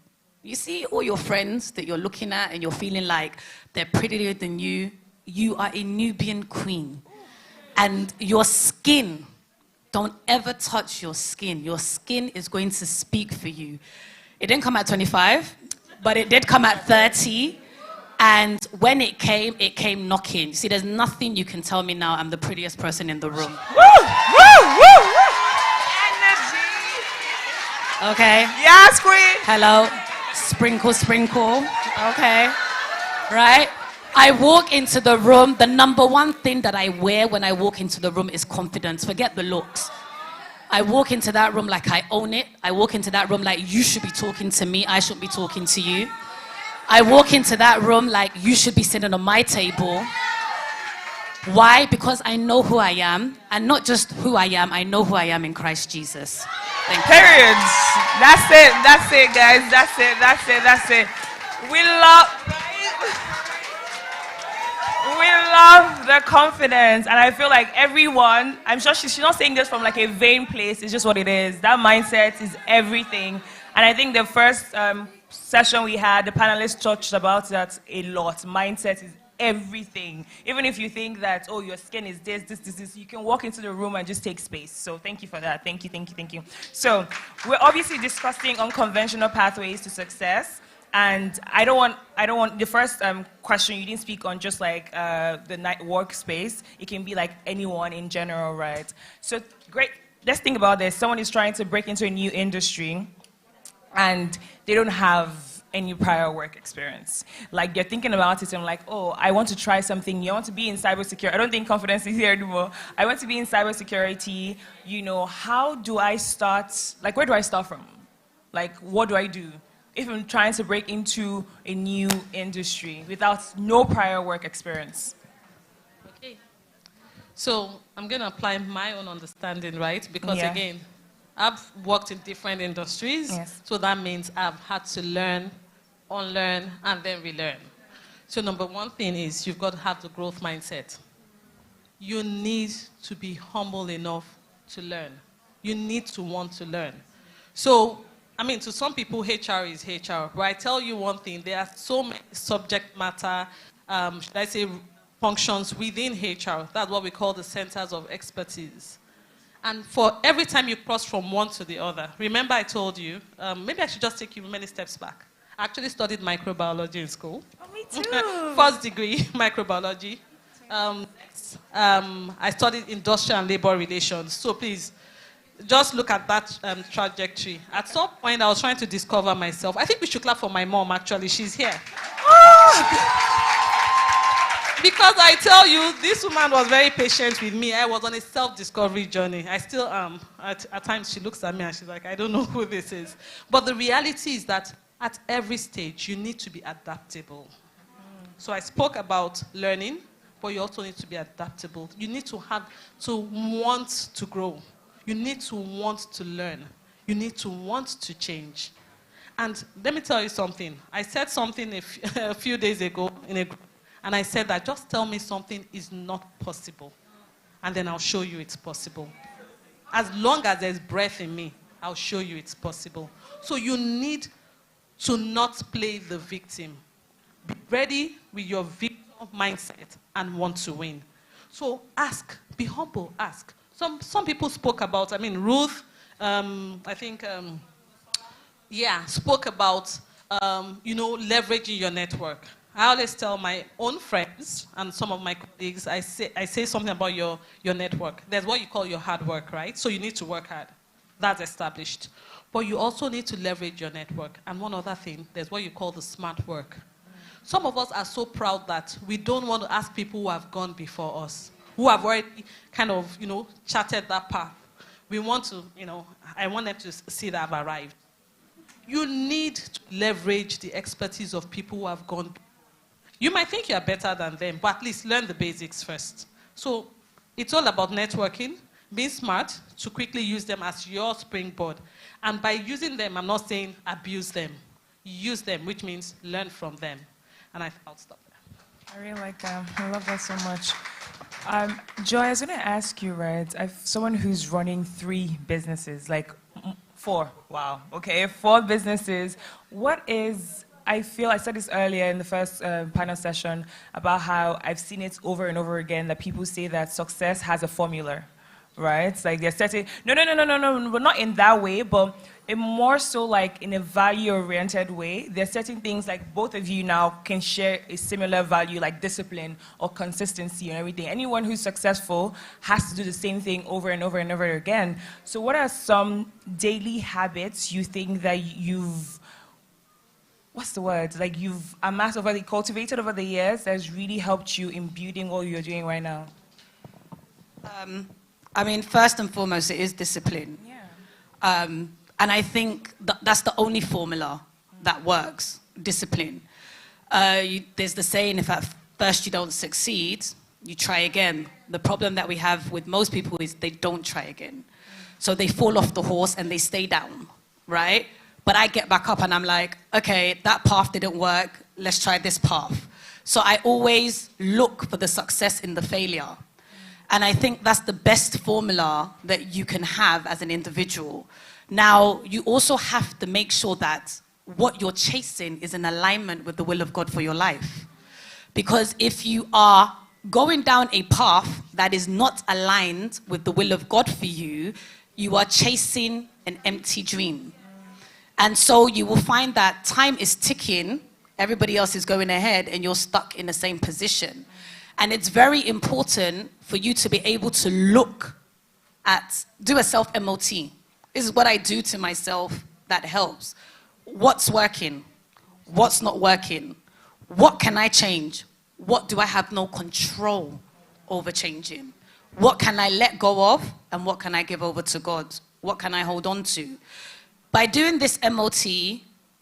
You see all your friends that you're looking at and you're feeling like they're prettier than you. You are a Nubian queen. And your skin, don't ever touch your skin. Your skin is going to speak for you. It didn't come at 25, but it did come at 30. And when it came knocking. You see, there's nothing you can tell me now. I'm the prettiest person in the room. Okay. Yes, queen. Hello. Sprinkle, sprinkle. Okay. Right? I walk into the room. The number one thing that I wear when I walk into the room is confidence. Forget the looks. I walk into that room like I own it. I walk into that room like you should be talking to me. I shouldn't be talking to you. I walk into that room like you should be sitting on my table. Why? Because I know who I am, and not just who I know who I am in Christ Jesus. Thank you. Period. That's it, guys. That's it. We love the confidence, and I feel like everyone, I'm sure she's not saying this from like a vain place, it's just what it is. That mindset is everything. And I think the first session we had, the panelists touched about that a lot. Mindset is everything. Even if you think that, oh, your skin is this, you can walk into the room and just take space. So thank you for that. Thank you. So we're obviously discussing unconventional pathways to success. And I don't want the first question, you didn't speak on just like the workspace. It can be like anyone in general, right? So great, let's think about this. Someone is trying to break into a new industry and they don't have any prior work experience. Like they're thinking about it and like, oh, I want to try something new. I want to be in cybersecurity. I don't think confidence is here anymore. I want to be in cybersecurity. You know, how do I start? Like, where do I start from? Like, what do I do? If I'm trying to break into a new industry without no prior work experience. Okay. So I'm going to apply my own understanding, right? Because again, I've worked in different industries. Yes. So that means I've had to learn, unlearn, and then relearn. So number one thing is you've got to have the growth mindset. You need to be humble enough to learn. You need to want to learn. So I mean, to some people, HR is HR. But I tell you one thing, there are so many subject matter, should I say, functions within HR. That's what we call the centers of expertise. And for every time you cross from one to the other, remember I told you, maybe I should just take you many steps back. I actually studied microbiology in school. Oh, me too. First degree, microbiology. I studied industrial and labor relations. So please, just look at that trajectory. At some point, I was trying to discover myself. I think we should clap for my mom, actually. She's here. Because I tell you, this woman was very patient with me. I was on a self-discovery journey. I still am. At times, she looks at me and she's like, I don't know who this is. But the reality is that at every stage, you need to be adaptable. So I spoke about learning, but you also need to be adaptable. You need to have to want to grow. You need to want to learn. You need to want to change. And let me tell you something. I said something a few days ago in a group, and I said that just tell me something is not possible, and then I'll show you it's possible. As long as there's breath in me, I'll show you it's possible. So you need to not play the victim. Be ready with your victim mindset and want to win. So ask, be humble, ask. Some people spoke about, I mean, Ruth, I think, spoke about, leveraging your network. I always tell my own friends and some of my colleagues, I say something about your network. There's what you call your hard work, right? So you need to work hard. That's established. But you also need to leverage your network. And one other thing, there's what you call the smart work. Some of us are so proud that we don't want to ask people who have gone before us, who have already kind of, charted that path. We want to, I want them to see that I've arrived. You need to leverage the expertise of people who have gone. You might think you're better than them, but at least learn the basics first. So it's all about networking, being smart to quickly use them as your springboard. And by using them, I'm not saying abuse them. Use them, which means learn from them. And I'll stop there. I really like that. I love that so much. Joy, I was going to ask you, right, someone who's running 3 businesses, like 4, wow, okay, 4 businesses. What is, I said this earlier in the first panel session about how I've seen it over and over again that people say that success has a formula, right? It's like they're setting, no, but not in that way, but in more so like in a value-oriented way. There's certain things like both of you now can share a similar value like discipline or consistency and everything. Anyone who's successful has to do the same thing over and over and over again. So what are some daily habits you think that you've, like you've amassed cultivated over the years that's really helped you in building what you're doing right now? I mean, first and foremost, it is discipline. Yeah. And I think that's the only formula that works, discipline. There's the saying, if at first you don't succeed, you try again. The problem that we have with most people is they don't try again. So they fall off the horse and they stay down, right? But I get back up and I'm like, okay, that path didn't work. Let's try this path. So I always look for the success in the failure. And I think that's the best formula that you can have as an individual. Now, you also have to make sure that what you're chasing is in alignment with the will of God for your life. Because if you are going down a path that is not aligned with the will of God for you, you are chasing an empty dream. And so you will find that time is ticking, everybody else is going ahead, and you're stuck in the same position. And it's very important for you to be able to look at, do a self-MOT. This is what I do to myself that helps. What's working? What's not working? What can I change? What do I have no control over changing? What can I let go of? And what can I give over to God? What can I hold on to? By doing this MOT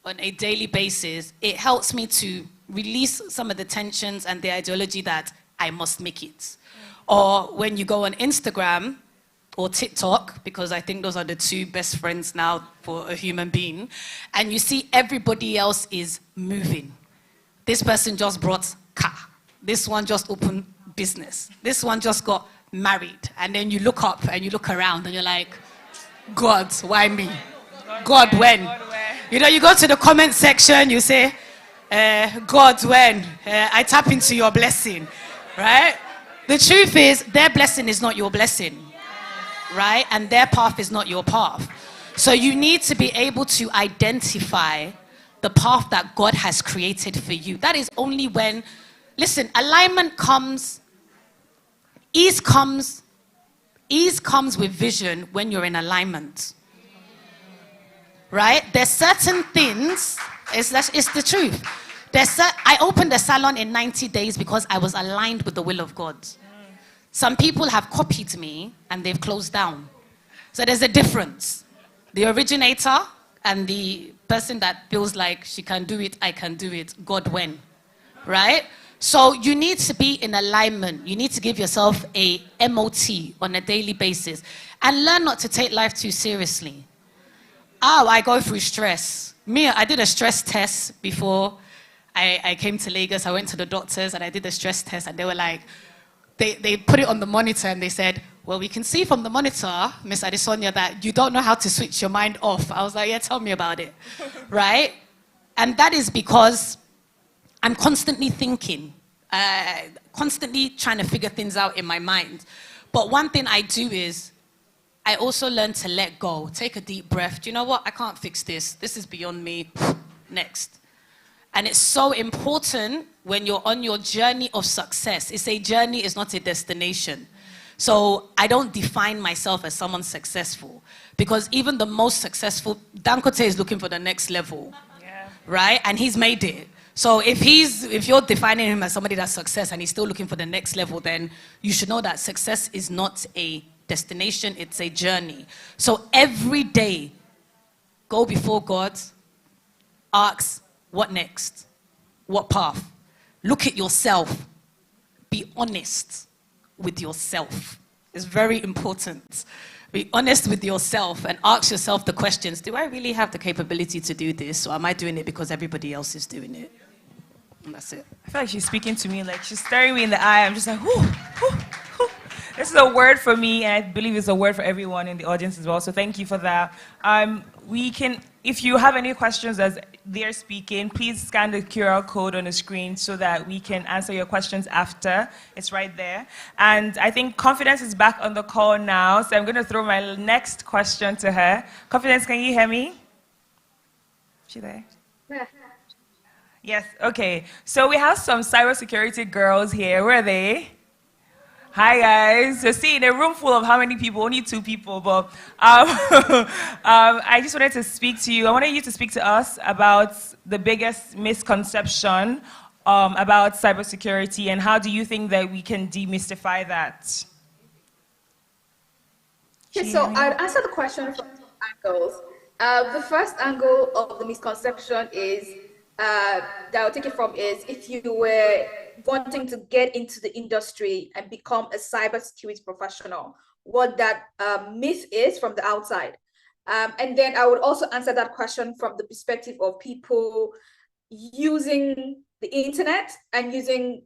on a daily basis, it helps me to release some of the tensions and the ideology that I must make it. Or when you go on Instagram or TikTok, because I think those are the two best friends now for a human being, and you see everybody else is moving. This person just brought car. This one just opened business. This one just got married. And then you look up and you look around and you're like, God, why me? God, when? You know, you go to the comment section, you say, God, when? I tap into your blessing, right? The truth is, their blessing is not your blessing, right? And their path is not your path. So you need to be able to identify the path that God has created for you. That is only when, listen, alignment comes, ease comes with vision when you're in alignment. Right? There's certain things, it's the truth. I opened a salon in 90 days because I was aligned with the will of God. Some people have copied me and they've closed down. So there's a difference. The originator and the person that feels like she can do it, I can do it, God when. Right? So you need to be in alignment. You need to give yourself a MOT on a daily basis and learn not to take life too seriously. Oh, I go through stress. I did a stress test before I came to Lagos. I went to the doctors and I did a stress test and they were like, they put it on the monitor and they said, well, we can see from the monitor, Miss Adesonia, that you don't know how to switch your mind off. I was like, yeah, tell me about it, right? And that is because I'm constantly thinking, constantly trying to figure things out in my mind. But one thing I do is, I also learn to let go, take a deep breath. Do you know what? I can't fix this. This is beyond me. Next. And it's so important when you're on your journey of success. It's a journey, it's not a destination. So I don't define myself as someone successful because even the most successful, Dangote is looking for the next level, right? And he's made it. So if you're defining him as somebody that's success and he's still looking for the next level, then you should know that success is not a destination, it's a journey. So every day, go before God, ask, what next? What path? Look at yourself. Be honest with yourself. It's very important. Be honest with yourself and ask yourself the questions. Do I really have the capability to do this? Or am I doing it because everybody else is doing it? And that's it. I feel like she's speaking to me, like she's staring me in the eye. I'm just like, whoo, whoo, whoo. This is a word for me, and I believe it's a word for everyone in the audience as well. So thank you for that. If you have any questions as they're speaking, please scan the QR code on the screen so that we can answer your questions after. It's right there. And I think Confidence is back on the call now, so I'm going to throw my next question to her. Confidence, can you hear me? Is she there? Yeah. Yes, okay. So we have some cybersecurity girls here. Where are they? Hi guys. So see, in a room full of how many people? Only 2 people, but I just wanted to speak to you. I wanted you to speak to us about the biggest misconception about cybersecurity and how do you think that we can demystify that? Okay, so I'll answer the question from 2 angles. The first angle of the misconception is that I'll take it from is if you were wanting to get into the industry and become a cybersecurity professional, what that myth is from the outside. And then I would also answer that question from the perspective of people using the internet and using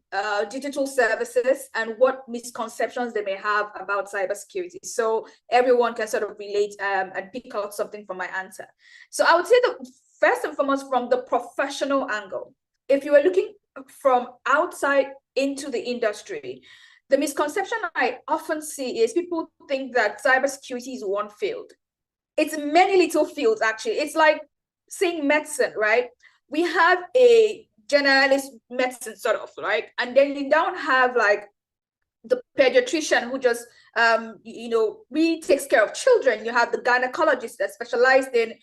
digital services and what misconceptions they may have about cybersecurity. So everyone can sort of relate and pick out something from my answer. So I would say that first and foremost, from the professional angle, if you are looking from outside into the industry, the misconception I often see is people think that cybersecurity is one field. It's many little fields, actually. It's like saying medicine, right? We have a generalist medicine sort of, right? And then you don't have like the pediatrician who just really takes care of children. You have the gynecologist that specialized in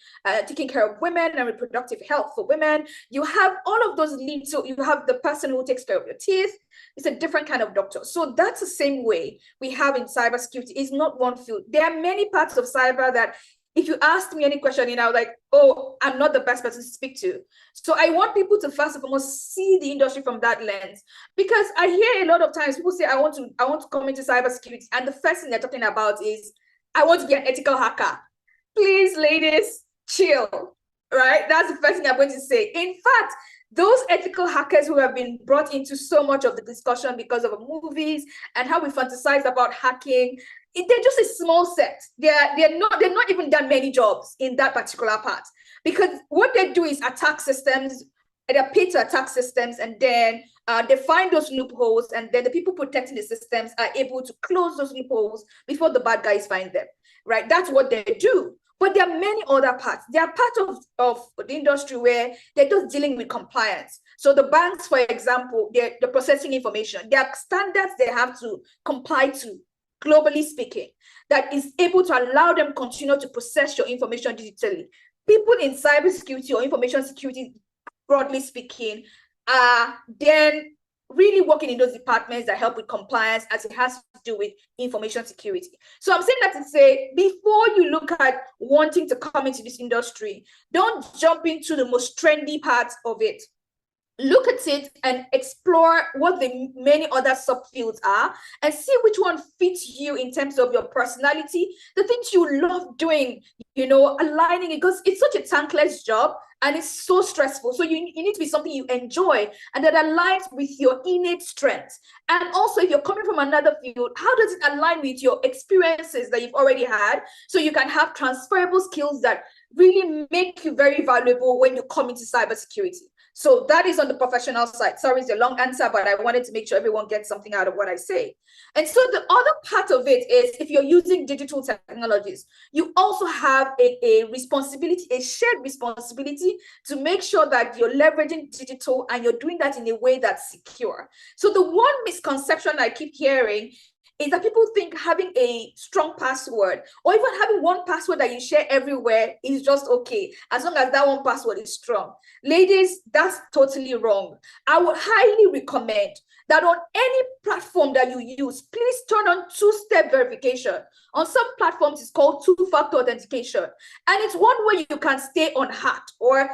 taking care of women and reproductive health for women. You have all of those leads. So you have the person who takes care of your teeth. It's a different kind of doctor. So that's the same way we have in cybersecurity. It's not one field. There are many parts of cyber that if you asked me any question, like, oh, I'm not the best person to speak to. So I want people to first and foremost see the industry from that lens, because I hear a lot of times people say, I want to come into cybersecurity, and the first thing they're talking about is, I want to be an ethical hacker. Please, ladies, chill, right? That's the first thing I'm going to say. In fact, those ethical hackers who have been brought into so much of the discussion because of movies and how we fantasize about hacking, they're just a small set. They're not even that many jobs in that particular part, because what they do is attack systems. They're paid to attack systems, and then they find those loopholes, and then the people protecting the systems are able to close those loopholes before the bad guys find them, right? That's what they do. But there are many other parts. They are part of the industry where they're just dealing with compliance. So the banks, for example, they're processing information. There are standards they have to comply to, globally speaking, that is able to allow them continue to process your information digitally. People in cybersecurity or information security, broadly speaking, are then really working in those departments that help with compliance as it has to do with information security. So I'm saying that to say, before you look at wanting to come into this industry, don't jump into the most trendy parts of it. Look at it and explore what the many other subfields are and see which one fits you in terms of your personality, the things you love doing, aligning it, because it's such a thankless job and it's so stressful. So you need to be something you enjoy and that aligns with your innate strengths. And also, if you're coming from another field, how does it align with your experiences that you've already had, so you can have transferable skills that really make you very valuable when you come into cybersecurity. So that is on the professional side. Sorry, it's a long answer, but I wanted to make sure everyone gets something out of what I say. And so the other part of it is, if you're using digital technologies, you also have a responsibility, a shared responsibility to make sure that you're leveraging digital and you're doing that in a way that's secure. So the one misconception I keep hearing is that people think having a strong password or even having one password that you share everywhere is just okay, as long as that one password is strong. Ladies, that's totally wrong. I would highly recommend that on any platform that you use, please turn on two-step verification. On some platforms, it's called two-factor authentication. And it's one way you can stay unhacked or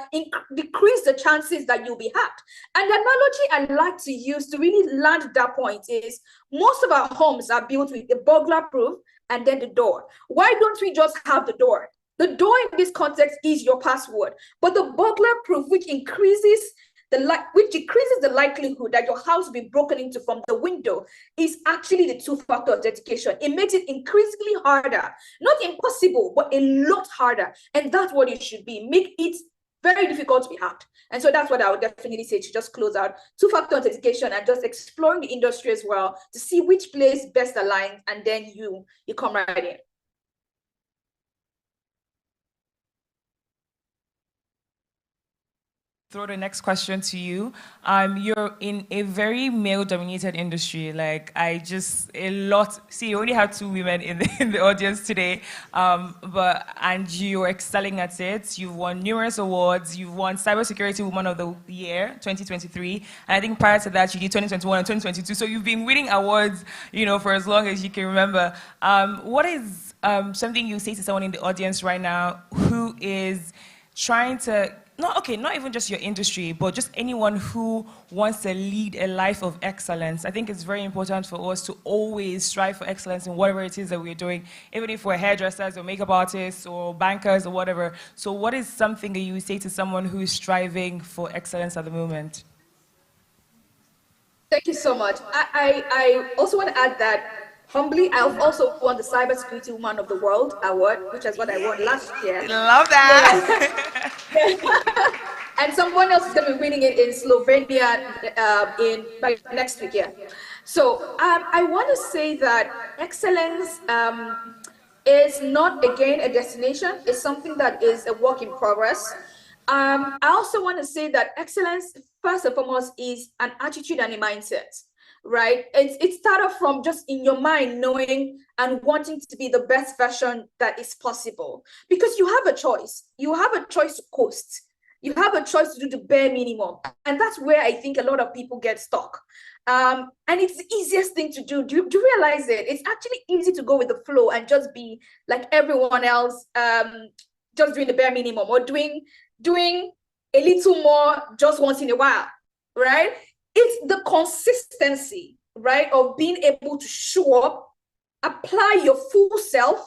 decrease the chances that you'll be hacked. And the analogy I like to use to really land that point is, most of our homes are built with a burglar proof and then the door. Why don't we just have the door? The door in this context is your password, but the burglar proof, which decreases the likelihood that your house will be broken into from the window, is actually the two-factor authentication. It makes it increasingly harder, not impossible, but a lot harder. And that's what it should be. Make it very difficult to be hacked. And so that's what I would definitely say, to just close out two-factor authentication and just exploring the industry as well to see which place best aligns, and then you come right in. Throw the next question to you. You're in a very male-dominated industry. See, you only have 2 women in the audience today, and you're excelling at it. You've won numerous awards. You've won Cybersecurity Woman of the Year 2023, and I think prior to that you did 2021 and 2022. So you've been winning awards, for as long as you can remember. What is something you say to someone in the audience right now who is trying to not even just your industry, but just anyone who wants to lead a life of excellence. I think it's very important for us to always strive for excellence in whatever it is that we're doing, even if we're hairdressers or makeup artists or bankers or whatever. So what is something that you would say to someone who is striving for excellence at the moment? Thank you so much. I also want to add that humbly, I've also won the Cybersecurity Woman of the World award, which is what I won last year. Love that. And someone else is going to be winning it in Slovenia by next week. Yeah. So I want to say that excellence is not again a destination. It's something that is a work in progress. I also want to say that excellence, first and foremost, is an attitude and a mindset, right? It started from just in your mind knowing and wanting to be the best version that is possible. Because you have a choice. You have a choice to coast. You have a choice to do the bare minimum. And that's where I think a lot of people get stuck. And it's the easiest thing to do. Do you realize it? It's actually easy to go with the flow and just be like everyone else, just doing the bare minimum or doing a little more just once in a while, right? It's the consistency, right, of being able to show up, apply your full self,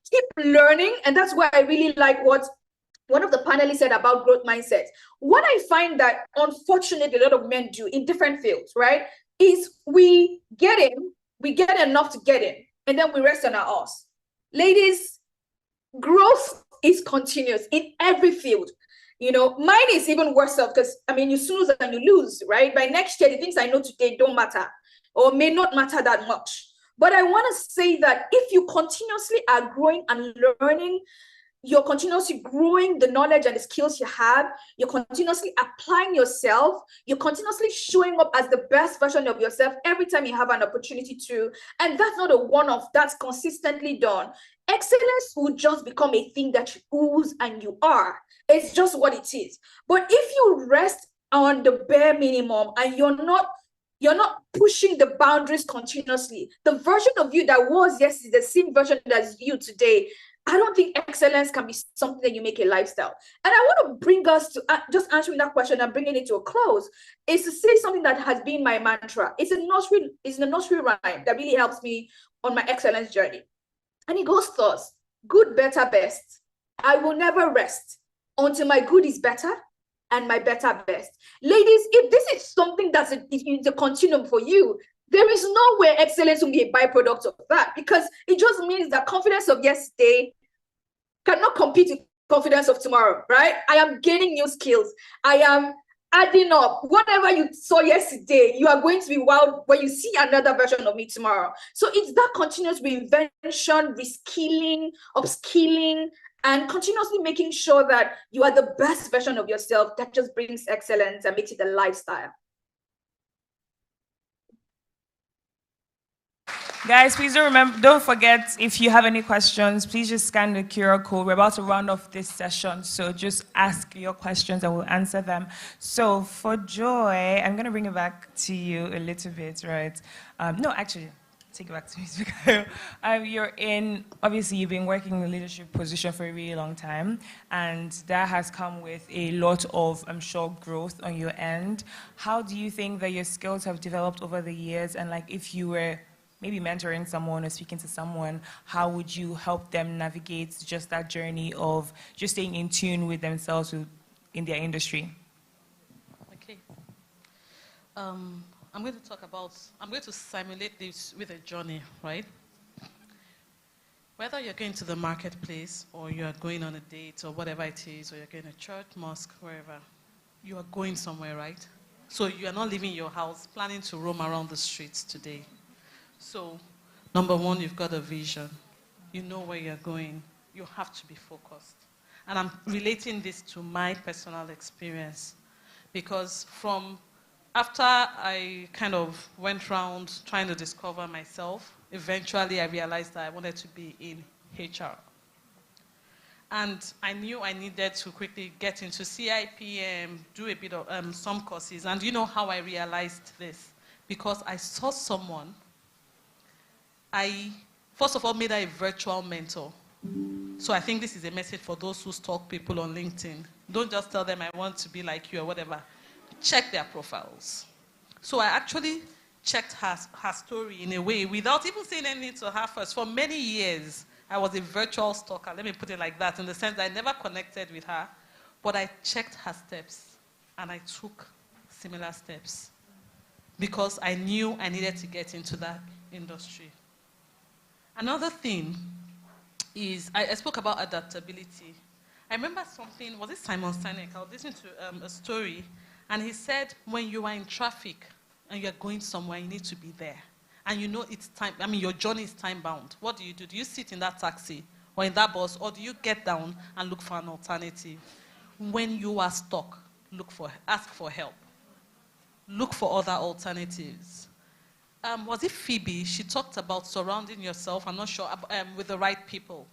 keep learning. And that's why I really like what one of the panelists said about growth mindset. What I find that unfortunately a lot of men do in different fields, right, is we get enough to get in, and then we rest on our arse. Ladies, growth is continuous in every field. You know, mine is even worse off because, I mean, you snooze and you lose, right? By next year, the things I know today don't matter or may not matter that much. But I want to say that if you continuously are growing and learning, you're continuously growing the knowledge and the skills you have, you're continuously applying yourself, you're continuously showing up as the best version of yourself every time you have an opportunity to, and that's not a one-off, that's consistently done. Excellence will just become a thing that you ooze and you are. It's just what it is. But if you rest on the bare minimum and you're not pushing the boundaries continuously, the version of you that was yesterday, the same version that's you today, I don't think excellence can be something that you make a lifestyle. And I want to bring us to just answering that question and bringing it to a close, is to say something that has been my mantra. It's a nursery rhyme that really helps me on my excellence journey. And it goes thus: good, better, best. I will never rest until my good is better and my better best. Ladies, if this is something that's a continuum for you, there is no way excellence will be a byproduct of that, because it just means that confidence of yesterday cannot compete with confidence of tomorrow, right? I am gaining new skills. I am adding up. Whatever you saw yesterday, you are going to be wild when you see another version of me tomorrow. So it's that continuous reinvention, reskilling, upskilling, and continuously making sure that you are the best version of yourself that just brings excellence and makes it a lifestyle. Guys, please don't forget, if you have any questions, please just scan the QR code. We're about to round off this session, so just ask your questions and we'll answer them. So for Joy, I'm going to bring it back to you a little bit, right? No, actually, take it back to me. Obviously, you've been working in a leadership position for a really long time, and that has come with a lot of, I'm sure, growth on your end. How do you think that your skills have developed over the years? And like, if you were maybe mentoring someone or speaking to someone, how would you help them navigate just that journey of just staying in tune with themselves in their industry? Okay. I'm going to simulate this with a journey, right? Whether you're going to the marketplace or you're going on a date or whatever it is, or you're going to church, mosque, wherever, you are going somewhere, right? So you are not leaving your house planning to roam around the streets today. So, number one, you've got a vision. You know where you're going. You have to be focused. And I'm relating this to my personal experience, because after I kind of went around trying to discover myself, eventually I realized that I wanted to be in HR. And I knew I needed to quickly get into CIPM, do a bit of some courses. And you know how I realized this? Because I saw someone. I, first of all, made her a virtual mentor. So I think this is a message for those who stalk people on LinkedIn. Don't just tell them I want to be like you or whatever. Check their profiles. So I actually checked her story in a way without even saying anything to her first. For many years, I was a virtual stalker. Let me put it like that, in the sense that I never connected with her, but I checked her steps and I took similar steps because I knew I needed to get into that industry. Another thing is, I spoke about adaptability. I remember something, was it Simon Sinek? I was listening to a story, and he said, when you are in traffic and you're going somewhere, you need to be there. And you know it's time, your journey is time-bound. What do? Do you sit in that taxi or in that bus, or do you get down and look for an alternative? When you are stuck, ask for help. Look for other alternatives. Was it Phoebe? She talked about surrounding yourself, I'm not sure, with the right people.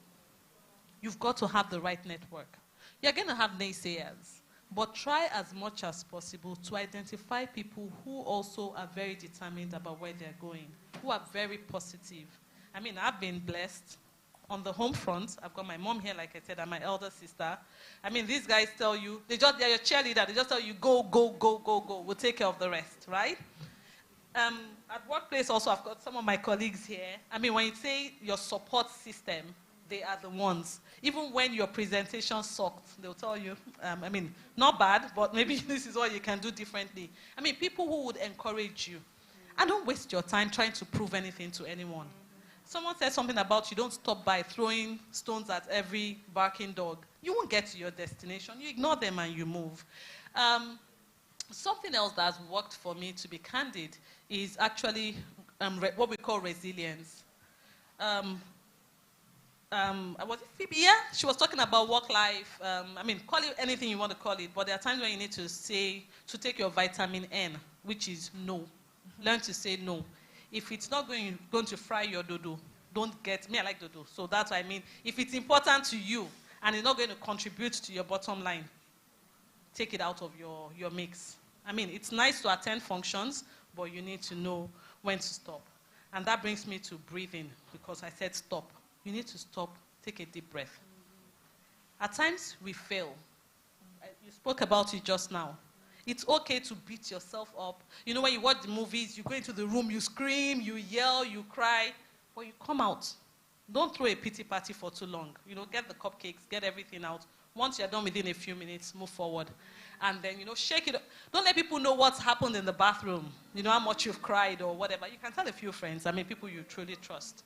You've got to have the right network. You're going to have naysayers, but try as much as possible to identify people who also are very determined about where they're going, who are very positive. I've been blessed. On the home front, I've got my mom here, like I said, and my elder sister. These guys tell you, they're your cheerleader. They just tell you, go, go, go, go, go. We'll take care of the rest, right? At workplace also, I've got some of my colleagues here. When you say your support system, they are the ones. Even when your presentation sucked, they'll tell you, not bad, but maybe this is what you can do differently. People who would encourage you. And don't waste your time trying to prove anything to anyone. Someone said something about you don't stop by throwing stones at every barking dog. You won't get to your destination. You ignore them and you move. Something else that has worked for me, to be candid, is actually what we call resilience. Was it Phoebe? Yeah, she was talking about work life. Call it anything you want to call it, but there are times when you need to take your vitamin N, which is no. Learn to say no. If it's not going to fry your dodo, don't get me. I like dodo, so that's what I mean. If it's important to you and it's not going to contribute to your bottom line, take it out of your mix. It's nice to attend functions, but you need to know when to stop. And that brings me to breathing, because I said stop. You need to stop, take a deep breath. At times, we fail. You spoke about it just now. It's okay to beat yourself up. You know, when you watch the movies, you go into the room, you scream, you yell, you cry, but you come out. Don't throw a pity party for too long. Get the cupcakes, get everything out. Once you're done within a few minutes, move forward. And then, shake it up. Don't let people know what's happened in the bathroom. How much you've cried or whatever. You can tell a few friends. People you truly trust.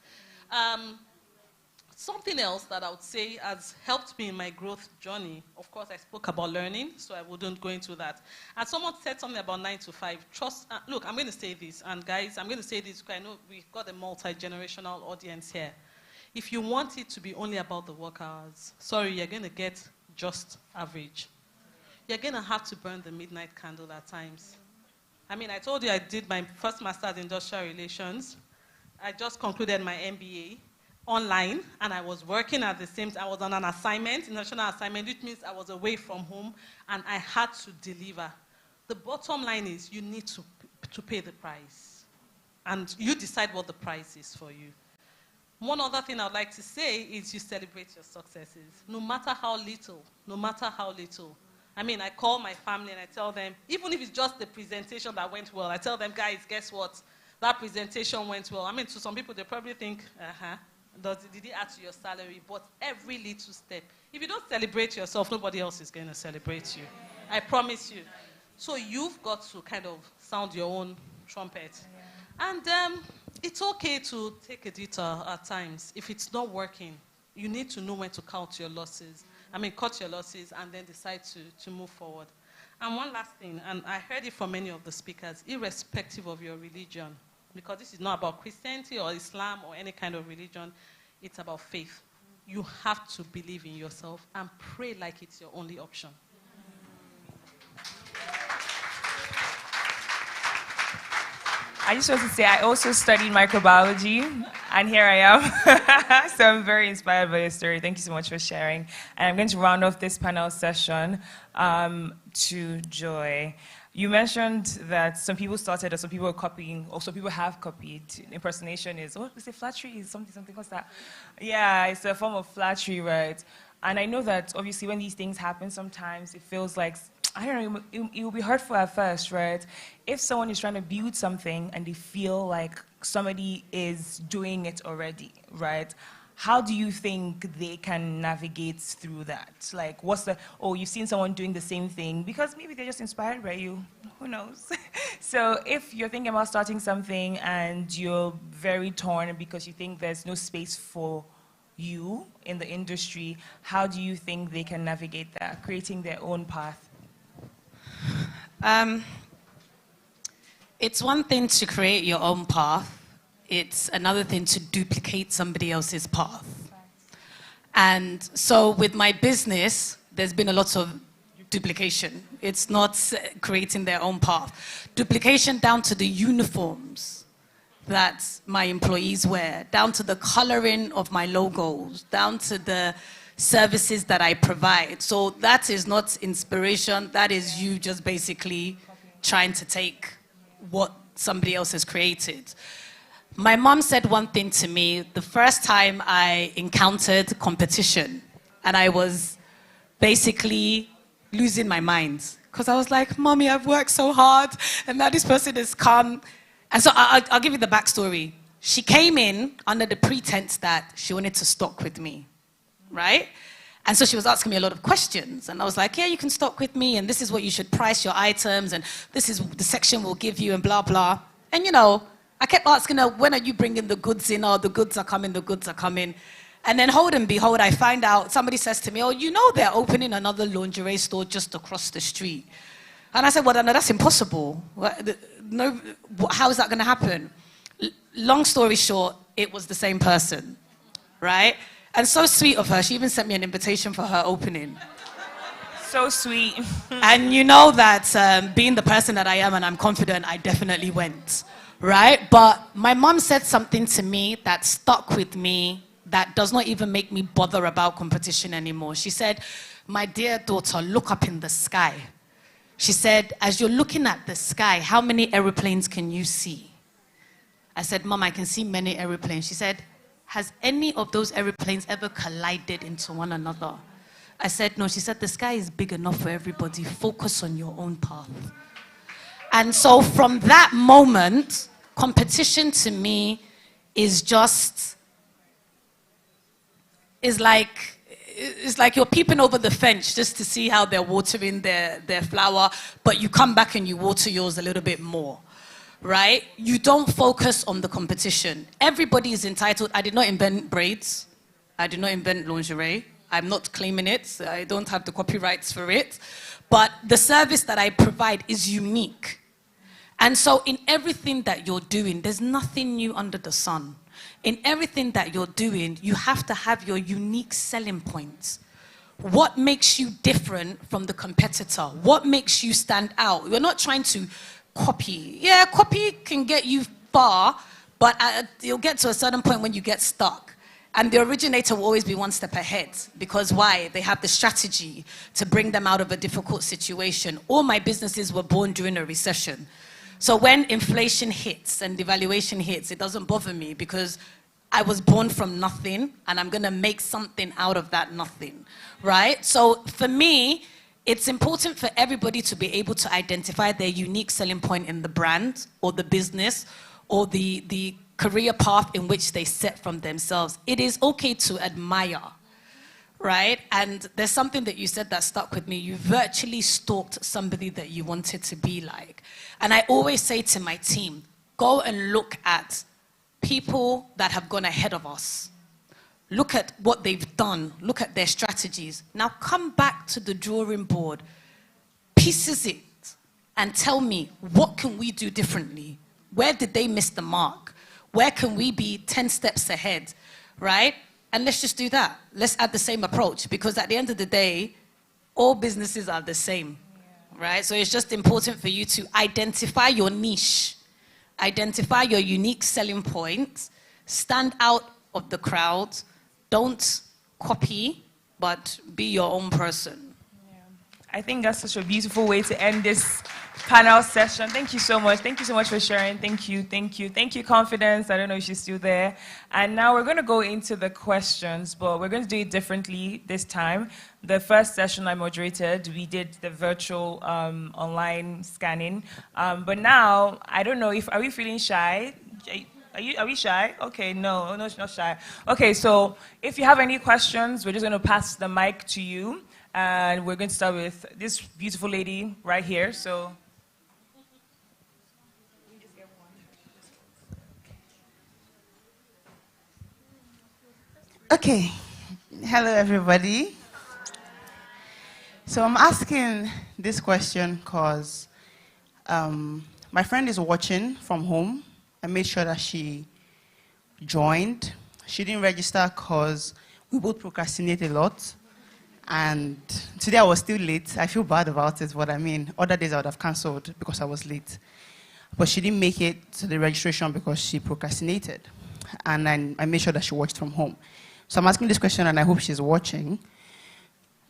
Something else that I would say has helped me in my growth journey, of course, I spoke about learning, so I wouldn't go into that. And someone said something about 9 to 5. Trust. Look, I'm going to say this. And guys, I'm going to say this because I know we've got a multi-generational audience here. If you want it to be only about the work hours, sorry, you're going to get just average. You're going to have to burn the midnight candle at times. I told you I did my first master's in industrial relations. I just concluded my MBA online, and I was working at the same time. I was on an assignment, international assignment, which means I was away from home, and I had to deliver. The bottom line is you need to pay the price, and you decide what the price is for you. One other thing I'd like to say is you celebrate your successes, no matter how little, no matter how little. I call my family and I tell them, even if it's just the presentation that went well, I tell them, guys, guess what? That presentation went well. To some people, they probably think, did it add to your salary? But every little step. If you don't celebrate yourself, nobody else is going to celebrate you. I promise you. So you've got to kind of sound your own trumpet. And it's okay to take a detour at times. If it's not working, you need to know when to count your losses. Cut your losses and then decide to move forward. And one last thing, and I heard it from many of the speakers, irrespective of your religion, because this is not about Christianity or Islam or any kind of religion, it's about faith. You have to believe in yourself and pray like it's your only option. I just want to say I also studied microbiology, And here I am. So I'm very inspired by your story. Thank you so much for sharing. And I'm going to round off this panel session to Joy. You mentioned that some people started or some people are copying, or some people have copied. Impersonation is, what is it, flattery? Is something, what's that? Yeah, it's a form of flattery, right? And I know that obviously when these things happen, sometimes it feels like, I don't know, it will be hurtful at first, right? If someone is trying to build something and they feel like somebody is doing it already, right? How do you think they can navigate through that? Like, what's the, oh, you've seen someone doing the same thing because maybe they're just inspired by you. Who knows? So if you're thinking about starting something and you're very torn because you think there's no space for you in the industry, how do you think they can navigate that, creating their own path? It's one thing to create your own path. It's another thing to duplicate somebody else's path. And so with my business, there's been a lot of duplication. It's not creating their own path. Duplication down to the uniforms that my employees wear, down to the coloring of my logos, down to the services that I provide. So that is not inspiration. That is you just basically trying to take what somebody else has created. My mom said one thing to me the first time I encountered competition, and I was basically losing my mind because I was like, Mommy, I've worked so hard, and now this person has come. And so I'll give you the backstory. She came in under the pretense that she wanted to stock with me, right? And so she was asking me a lot of questions, and I was like, yeah, you can stock with me, and this is what you should price your items, and this is the section we'll give you, and blah, blah. And you know, I kept asking her, when are you bringing the goods in? Oh, the goods are coming, the goods are coming. And then, hold and behold, I find out, somebody says to me, oh, you know they're opening another lingerie store just across the street. And I said, well, no, that's impossible. No, how is that going to happen? Long story short, it was the same person, right? And so sweet of her, she even sent me an invitation for her opening. So sweet. And you know that being the person that I am and I'm confident, I definitely went. Right? But my mom said something to me that stuck with me that does not even make me bother about competition anymore. She said, my dear daughter, look up in the sky. She said, as you're looking at the sky, how many aeroplanes can you see? I said, Mom, I can see many aeroplanes. She said, has any of those aeroplanes ever collided into one another? I said, no. She said, the sky is big enough for everybody. Focus on your own path. And so from that moment, competition to me is just, it's like you're peeping over the fence just to see how they're watering their flower, but you come back and you water yours a little bit more, right? You don't focus on the competition. Everybody is entitled. I did not invent braids. I did not invent lingerie. I'm not claiming it. I don't have the copyrights for it. But the service that I provide is unique. And so in everything that you're doing, there's nothing new under the sun. In everything that you're doing, you have to have your unique selling points. What makes you different from the competitor? What makes you stand out? You're not trying to copy. Yeah, copy can get you far, but you'll get to a certain point when you get stuck. And the originator will always be one step ahead. Because why? They have the strategy to bring them out of a difficult situation. All my businesses were born during a recession. So when inflation hits and devaluation hits, it doesn't bother me because I was born from nothing and I'm going to make something out of that nothing, right? So for me, it's important for everybody to be able to identify their unique selling point in the brand or the business or the career path in which they set from themselves. It is okay to admire, right? And there's something that you said that stuck with me. You virtually stalked somebody that you wanted to be like. And I always say to my team, go and look at people that have gone ahead of us. Look at what they've done. Look at their strategies. Now come back to the drawing board, pieces it, and tell me, what can we do differently? Where did they miss the mark? Where can we be 10 steps ahead, right? And let's just do that. Let's add the same approach, because at the end of the day, all businesses are the same, right? So it's just important for you to identify your niche, identify your unique selling point, stand out of the crowd. Don't copy, but be your own person. I think that's such a beautiful way to end this panel session. Thank you so much. Thank you so much for sharing. Thank you, thank you. Thank you, Confidence. I don't know if she's still there. And now we're going to go into the questions, but we're going to do it differently this time. The first session I moderated, we did the virtual online scanning. But now, I don't know if, are we feeling shy? Are we shy? Okay, no, it's not shy. Okay, so if you have any questions, we're just going to pass the mic to you. And we're going to start with this beautiful lady right here. So, okay. Hello, everybody. So I'm asking this question because my friend is watching from home. I made sure that she joined. She didn't register because we both procrastinate a lot. And today I was still late. I feel bad about it, but I mean, other days I would have cancelled because I was late. But she didn't make it to the registration because she procrastinated. And I made sure that she watched from home. So I'm asking this question, and I hope she's watching.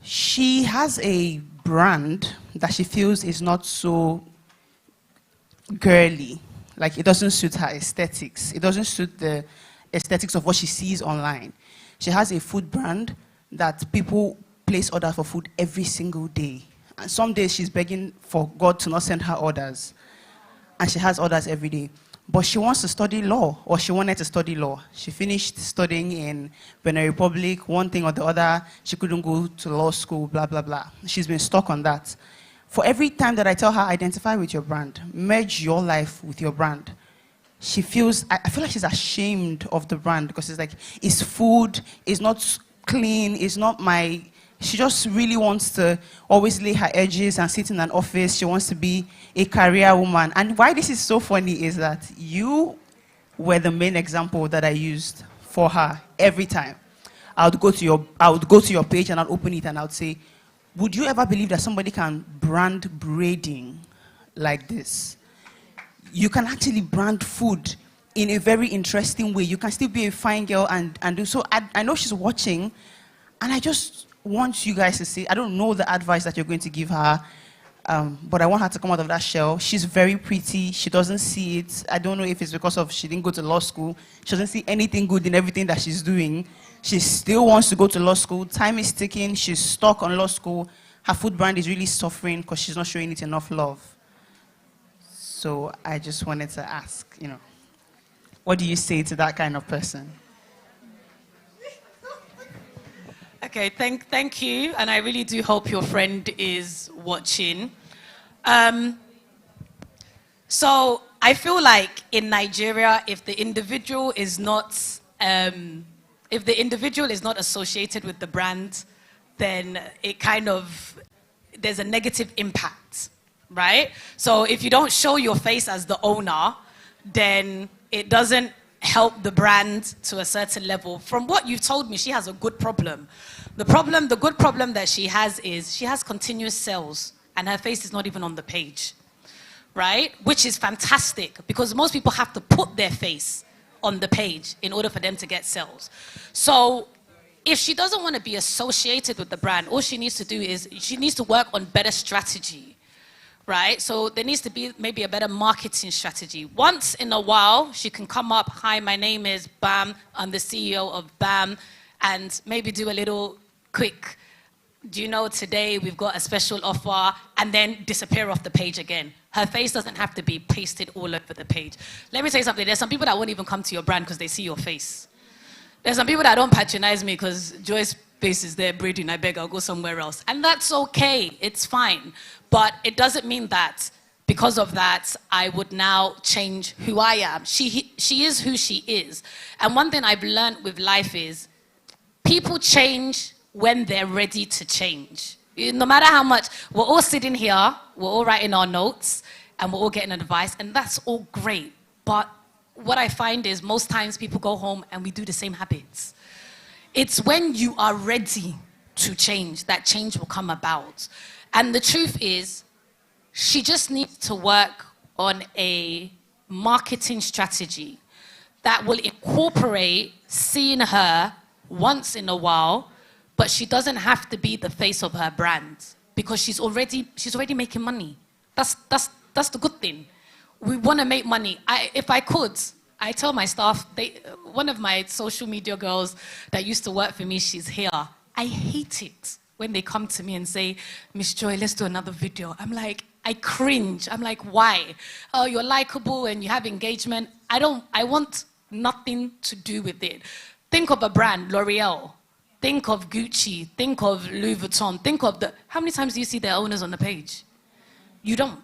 She has a brand that she feels is not so girly. Like, it doesn't suit her aesthetics. It doesn't suit the aesthetics of what she sees online. She has a food brand that people place orders for food every single day. And some days she's begging for God to not send her orders. And she has orders every day. But she wants to study law, or she wanted to study law. She finished studying in Benin Republic, one thing or the other. She couldn't go to law school, blah, blah, blah. She's been stuck on that. For every time that I tell her, identify with your brand, merge your life with your brand, she feels, I feel like she's ashamed of the brand because it's like, it's food, it's not clean, it's not my... She just really wants to always lay her edges and sit in an office. She wants to be a career woman. And why this is so funny is that you were the main example that I used for her every time. I would go to your page and I'd open it and I would say, would you ever believe that somebody can brand braiding like this? You can actually brand food in a very interesting way. You can still be a fine girl and do so. I know she's watching, and I just want you guys to see, I don't know the advice that you're going to give her, but I want her to come out of that shell. She's very pretty. She doesn't see it. I don't know if it's because of she didn't go to law school. She doesn't see anything good in everything that she's doing. She still wants to go to law school. Time is ticking. She's stuck on law school. Her food brand is really suffering because she's not showing it enough love. So I just wanted to ask, what do you say to that kind of person? Okay, thank you, and I really do hope your friend is watching. So I feel like in Nigeria, if the individual is not associated with the brand, then it there's a negative impact, right? So if you don't show your face as the owner, then it doesn't help the brand to a certain level. From what you've told me, she has a good problem. The good problem that she has is she has continuous sales and her face is not even on the page, right? Which is fantastic because most people have to put their face on the page in order for them to get sales. So if she doesn't want to be associated with the brand, all she needs to do is she needs to work on better strategy, right? So there needs to be maybe a better marketing strategy. Once in a while, she can come up, hi, my name is Bam, I'm the CEO of Bam, and maybe do a little quick, do you know today we've got a special offer, and then disappear off the page again. Her face doesn't have to be pasted all over the page. Let me tell you something, there's some people that won't even come to your brand because they see your face. There's some people that don't patronize me because Joy's face is there braiding, I beg, I'll go somewhere else. And that's okay, it's fine. But it doesn't mean that because of that, I would now change who I am. She is who she is. And one thing I've learned with life is people change when they're ready to change. No matter how much, we're all sitting here, we're all writing our notes, and we're all getting advice, and that's all great. But what I find is most times people go home and we do the same habits. It's when you are ready to change that change will come about. And the truth is, she just needs to work on a marketing strategy that will incorporate seeing her once in a while, but she doesn't have to be the face of her brand because she's already making money. That's the good thing. We want to make money. If I could, I tell my staff, one of my social media girls that used to work for me, she's here. I hate it when they come to me and say, Miss Joy, let's do another video. I'm like, I cringe. I'm like, why? Oh, you're likable and you have engagement. I want nothing to do with it. Think of a brand, L'Oreal. Think of Gucci. Think of Louis Vuitton. Think of how many times do you see their owners on the page? You don't.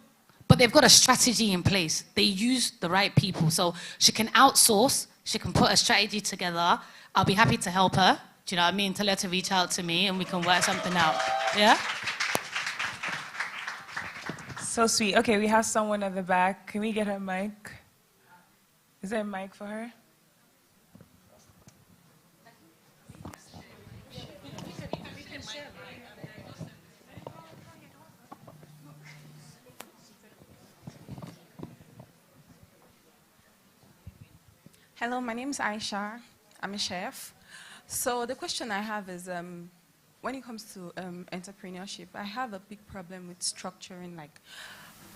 But they've got a strategy in place. They use the right people. So she can outsource. She can put a strategy together. I'll be happy to help her. Do you know what I mean? Tell her to reach out to me and we can work something out. Yeah? So sweet. Okay, we have someone at the back. Can we get her mic? Is there a mic for her? Hello, my name is Aisha. I'm a chef. So the question I have is, when it comes to entrepreneurship, I have a big problem with structuring, like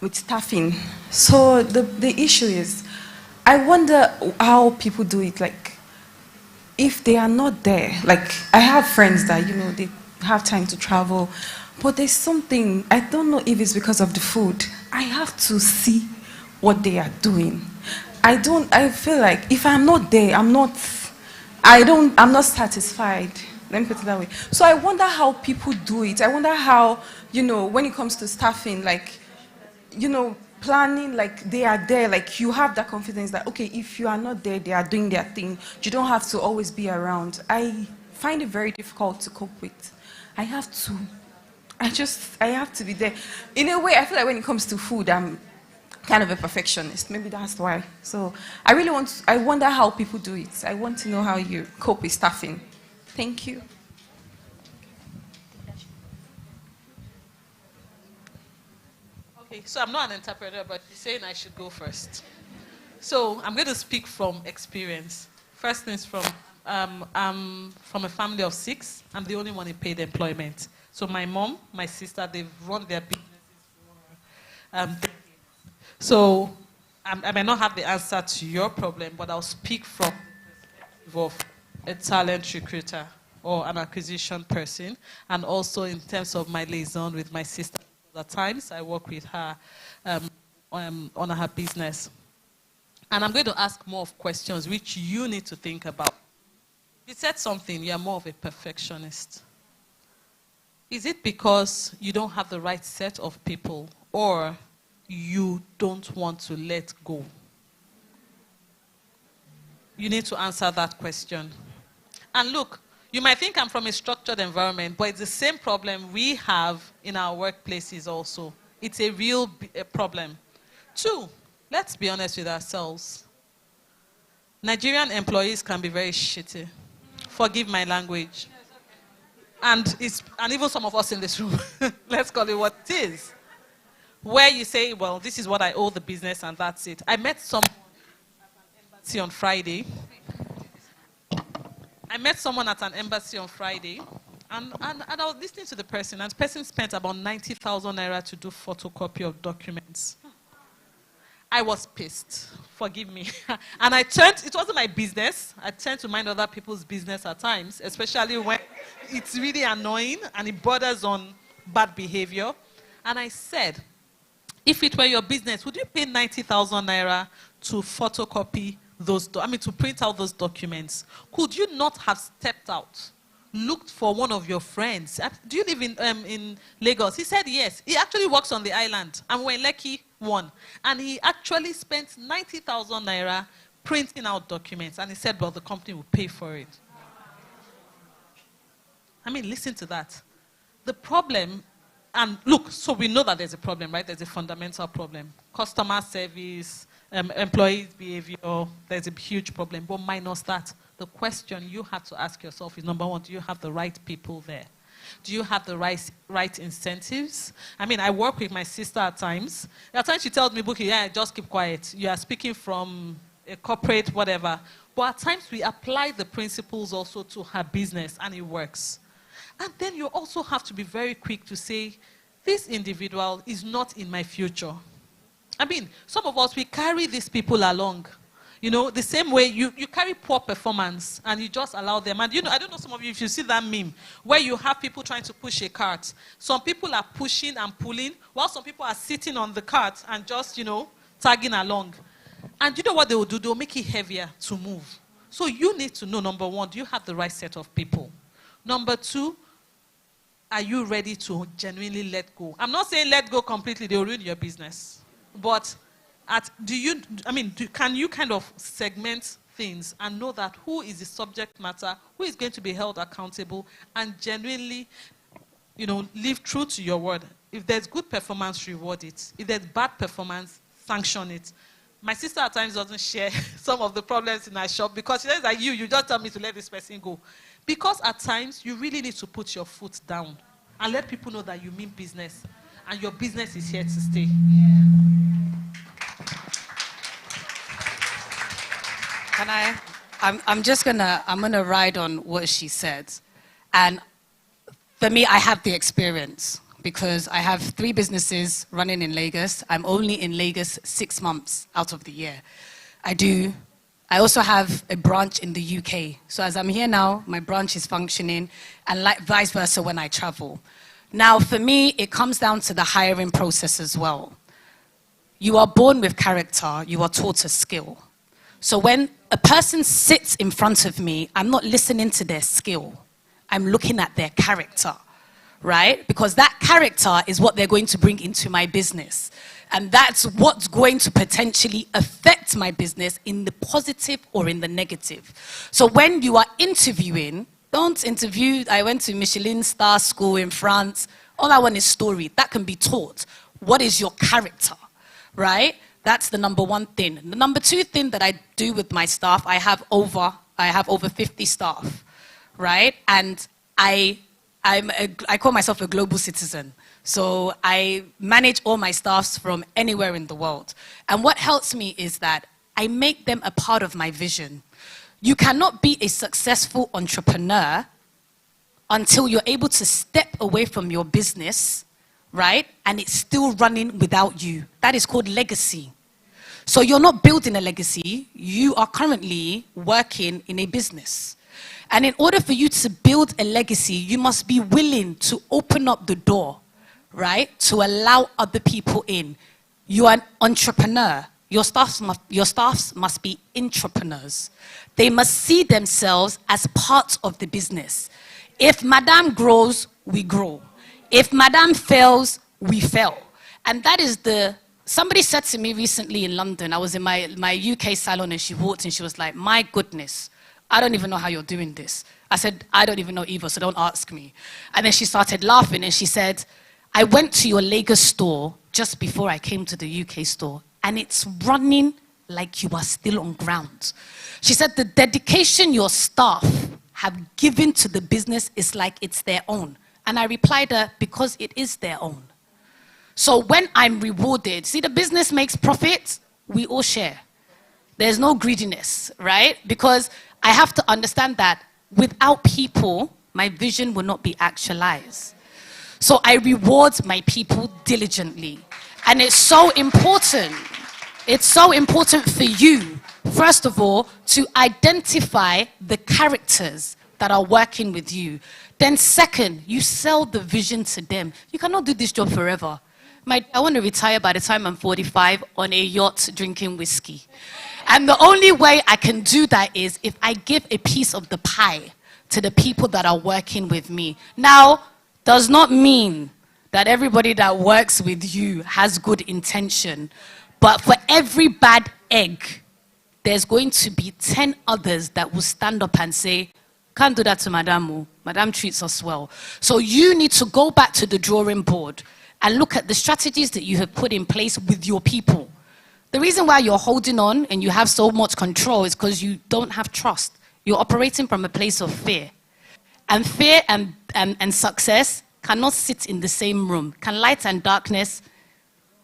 with staffing. So the issue is, I wonder how people do it. Like, if they are not there, like I have friends that they have time to travel, but there's something, I don't know if it's because of the food. I have to see what they are doing. I feel like if I'm not there, I'm not satisfied. Let me put it that way. So I wonder how people do it. I wonder how, when it comes to staffing, like, planning, like they are there, like you have that confidence that, okay, if you are not there, they are doing their thing. You don't have to always be around. I find it very difficult to cope with. I have to be there. In a way, I feel like when it comes to food, I'm kind of a perfectionist. Maybe that's why. So I wonder how people do it. I want to know how you cope with staffing. Thank you. Okay, so I'm not an entrepreneur, but you're saying I should go first. So I'm going to speak from experience. First things from, I'm from a family of 6. I'm the only one in paid employment. So my mom, my sister, they've run their businesses for so I may not have the answer to your problem, but I'll speak from the perspective of a talent recruiter or an acquisition person, and also in terms of my liaison with my sister. At times, I work with her on her business. And I'm going to ask more of questions which you need to think about. You said something, you're more of a perfectionist. Is it because you don't have the right set of people, or you don't want to let go? You need to answer that question. And look, you might think I'm from a structured environment, but it's the same problem we have in our workplaces also. It's a real problem. 2, let's be honest with ourselves. Nigerian employees can be very shitty. Forgive my language. And even some of us in this room, let's call it what it is. Where you say, well, this is what I owe the business and that's it. I met someone at an embassy on Friday. And I was listening to the person, and the person spent about 90,000 naira to do photocopy of documents. I was pissed. Forgive me. And it wasn't my business. I tend to mind other people's business at times, especially when it's really annoying and it borders on bad behavior. And I said, if it were your business, would you pay 90,000 naira to photocopy to print out those documents? Could you not have stepped out, looked for one of your friends? Do you live in Lagos? He said yes. He actually works on the island, and we're lucky one. And he actually spent 90,000 naira printing out documents, and he said, well, the company will pay for it. Listen to that. The problem, and look, so we know that there's a problem, right? There's a fundamental problem. Customer service, employees' behavior, there's a huge problem. But minus that, the question you have to ask yourself is, number 1, do you have the right people there? Do you have the right incentives? I work with my sister at times. At times she tells me, Buki, yeah, just keep quiet. You are speaking from a corporate, whatever. But at times we apply the principles also to her business and it works. And then you also have to be very quick to say, this individual is not in my future. I mean, some of us, we carry these people along. You know, the same way you carry poor performance and you just allow them. And you know, I don't know some of you, if you see that meme, where you have people trying to push a cart. Some people are pushing and pulling, while some people are sitting on the cart and just, you know, tagging along. And you know what they will do? They will make it heavier to move. So you need to know, number one, do you have the right set of people? Number two, are you ready to genuinely let go? I'm not saying let go completely, they will ruin your business. But can you kind of segment things and know that who is the subject matter, who is going to be held accountable, and genuinely, you know, live true to your word. If there's good performance, reward it. If there's bad performance, sanction it. My sister at times doesn't share some of the problems in her shop because she says that you just tell me to let this person go. Because at times, you really need to put your foot down and let people know that you mean business and your business is here to stay. I'm gonna ride on what she said. And for me, I have the experience because I have 3 businesses running in Lagos. I'm only in Lagos 6 months out of the year. I also have a branch in the UK. So as I'm here now, my branch is functioning, and vice versa when I travel. Now, for me, it comes down to the hiring process as well. You are born with character, you are taught a skill. So when a person sits in front of me, I'm not listening to their skill. I'm looking at their character, right? Because that character is what they're going to bring into my business. And that's what's going to potentially affect my business in the positive or in the negative. So when you are interviewing, don't interview, I went to Michelin star school in France. All I want is story. That can be taught. What is your character, right? That's the number one thing. The number 2 thing that I do with my staff, I have over 50 staff, right? And I call myself a global citizen. So I manage all my staffs from anywhere in the world. And what helps me is that I make them a part of my vision. You cannot be a successful entrepreneur until you're able to step away from your business, right? And it's still running without you. That is called legacy. So you're not building a legacy, you are currently working in a business. And in order for you to build a legacy, you must be willing to open up the door, right? To allow other people in. You are an entrepreneur. Your staffs must be entrepreneurs. They must see themselves as part of the business. If Madame grows, we grow. If Madame fails, we fail. And that is somebody said to me recently in London, I was in my UK salon and she walked in, she was like, my goodness, I don't even know how you're doing this. I said, I don't even know either, so don't ask me. And then she started laughing and she said, I went to your Lagos store just before I came to the UK store and it's running like you are still on ground. She said, the dedication your staff have given to the business is like it's their own. And I replied her, because it is their own. So when I'm rewarded, see the business makes profit, we all share. There's no greediness, right? Because I have to understand that without people, my vision will not be actualized. So I reward my people diligently. And it's so important. It's so important for you, first of all, to identify the characters that are working with you. Then second, you sell the vision to them. You cannot do this job forever. I want to retire by the time I'm 45 on a yacht drinking whiskey. And the only way I can do that is if I give a piece of the pie to the people that are working with me. Now, does not mean that everybody that works with you has good intention. But for every bad egg, there's going to be 10 others that will stand up and say, can't do that to Madame. Madame treats us well. So you need to go back to the drawing board and look at the strategies that you have put in place with your people. The reason why you're holding on and you have so much control is because you don't have trust. You're operating from a place of fear. And fear and success cannot sit in the same room. Can light and darkness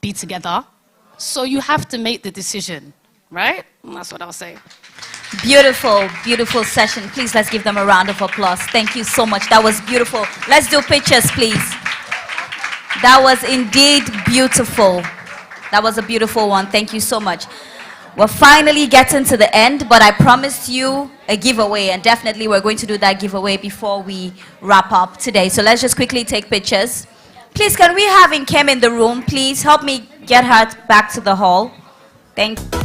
be together? So you have to make the decision. right? That's what I'll say. Beautiful, beautiful session. Please, let's give them a round of applause. Thank you so much. That was beautiful. Let's do pictures, please. That was indeed beautiful. That was a beautiful one. Thank you so much. We're finally getting to the end, but I promised you a giveaway, and definitely we're going to do that giveaway before we wrap up today. So let's just quickly take pictures. Please, can we have Nkem in the room? Please help me get her back to the hall. Thank you.